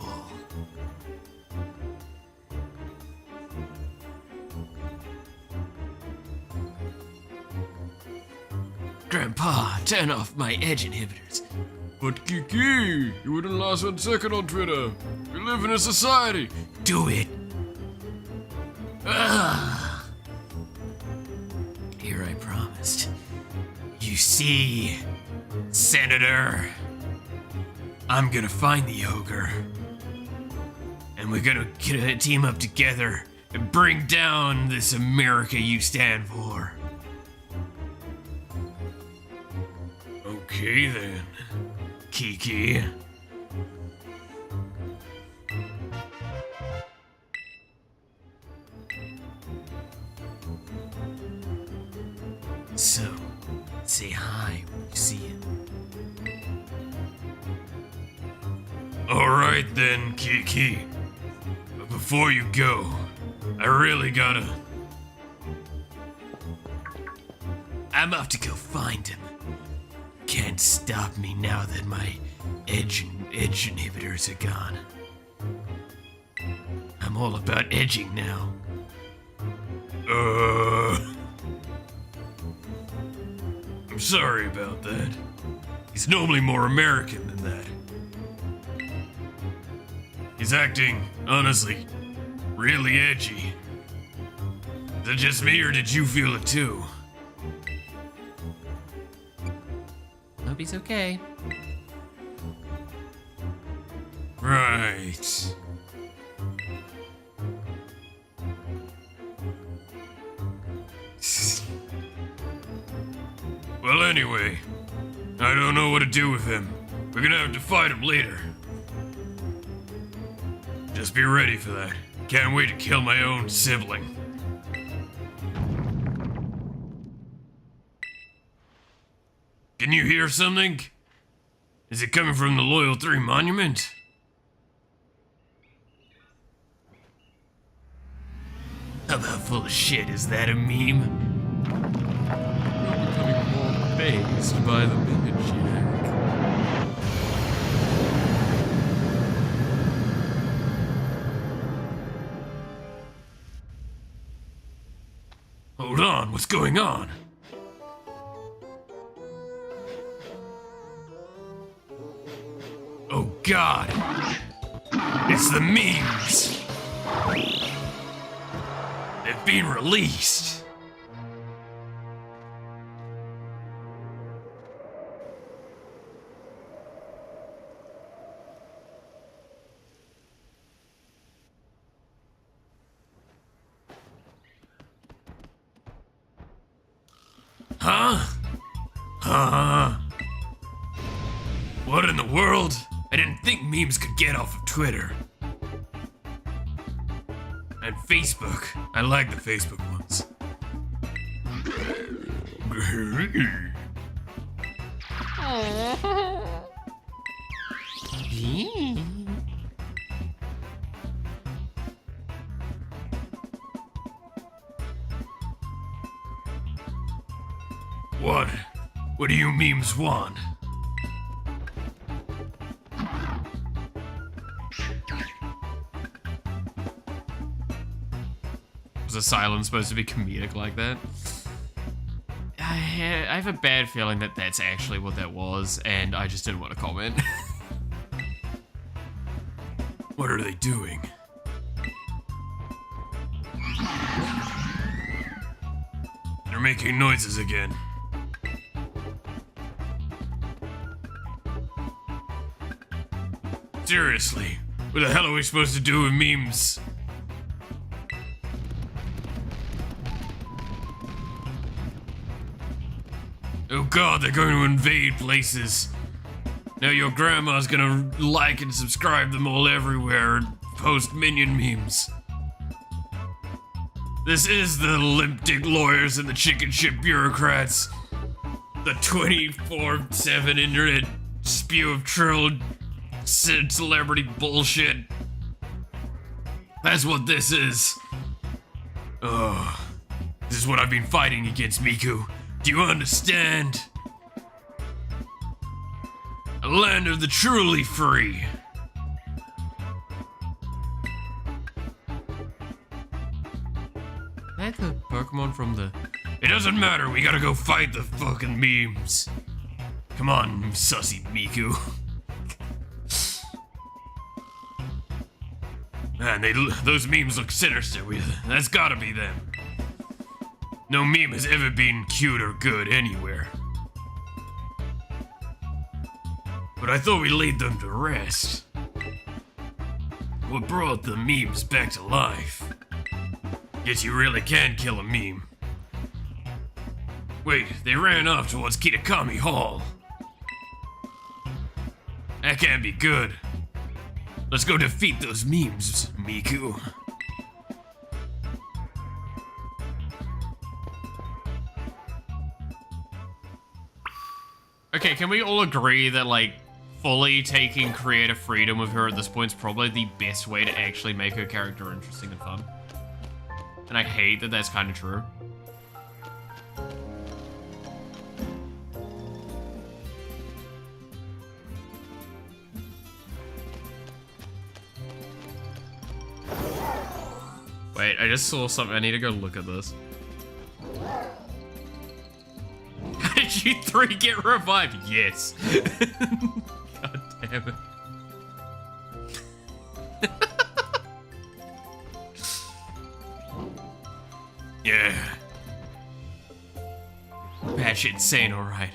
Grandpa, turn off my edge inhibitors. But Kiki, you wouldn't last 1 second on Twitter. We live in a society. Do it. Here I promised. You see, Senator, I'm gonna find the ogre. And we're gonna team up together and bring down this America you stand for. Okay then, Kiki. So, say hi when you see him. Alright then, Kiki. But before you go, I really gotta... I'm off to go find him. Can't stop me now that my edge inhibitors are gone. I'm all about edging now. I'm sorry about that. He's normally more American than that. He's acting, honestly, really edgy. Is it just me or did you feel it too? Hope he's okay. Right. Well, anyway, I don't know what to do with him. We're gonna have to fight him later. Just be ready for that. Can't wait to kill my own sibling. Can you hear something? Is it coming from the Loyal 3 monument? How about full of shit? Is that a meme? You're becoming more phased by the minute, Jack. Hold on, what's going on? Oh God! It's the memes! They've been released! Huh? What in the world? I didn't think memes could get off of Twitter. And Facebook. I like the Facebook ones. What? What do you memes want? Was the silence supposed to be comedic like that? I have a bad feeling that that's actually what that was, and I just didn't want to comment. What are they doing? They're making noises again. Seriously, what the hell are we supposed to do with memes? Oh God, they're going to invade places. Now your grandma's gonna like and subscribe them all everywhere and post minion memes. This is the limp dick lawyers and the chicken shit bureaucrats. The 24/7 internet spew of troll celebrity bullshit. That's what this is. Ugh. This is what I've been fighting against, Miku. Do you understand? A land of the truly free. That's the Pokemon from the... It doesn't matter, we gotta go fight the fucking memes. Come on, sussy Miku. Man, those memes look sinister. That's gotta be them. No meme has ever been cute or good anywhere. But I thought we laid them to rest. What brought the memes back to life? Guess you really can kill a meme. Wait, they ran off towards Kitakami Hall. That can't be good. Let's go defeat those memes, Miku. Okay, can we all agree that, like, fully taking creative freedom with her at this point is probably the best way to actually make her character interesting and fun? And I hate that that's kind of true. Wait, I just saw something. I need to go look at this. How did you three get revived? Yes. God damn it. Yeah. Batshit insane, alright.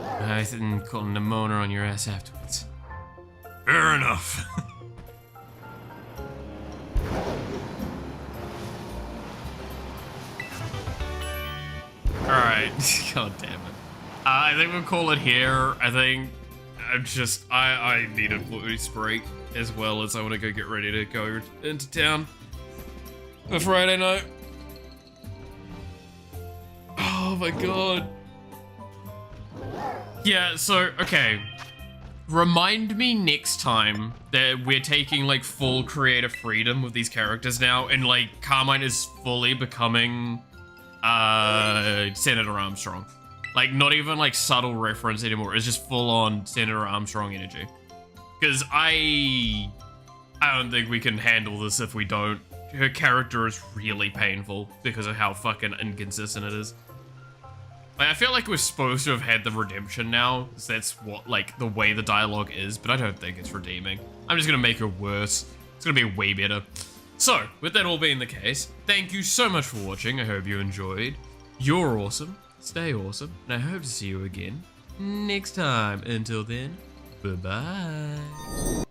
I didn't call pneumonia on your ass afterwards. Fair enough. Alright, god damn it. I think we'll call it here. I think I need a voice break as well as I want to go get ready to go into town for Friday night. Oh my god. Yeah, so, okay. Remind me next time that we're taking, like, full creative freedom with these characters now, and, like, Carmine is fully becoming Senator Armstrong. Like, not even like subtle reference anymore. It's just full on Senator Armstrong energy. Because I don't think we can handle this if we don't. Her character is really painful because of how fucking inconsistent it is. Like, I feel like we're supposed to have had the redemption now, because that's what, like, the way the dialogue is, but I don't think it's redeeming. I'm just gonna make her worse. It's gonna be way better. So, with that all being the case, thank you so much for watching. I hope you enjoyed. You're awesome. Stay awesome. And I hope to see you again next time. Until then, bye-bye.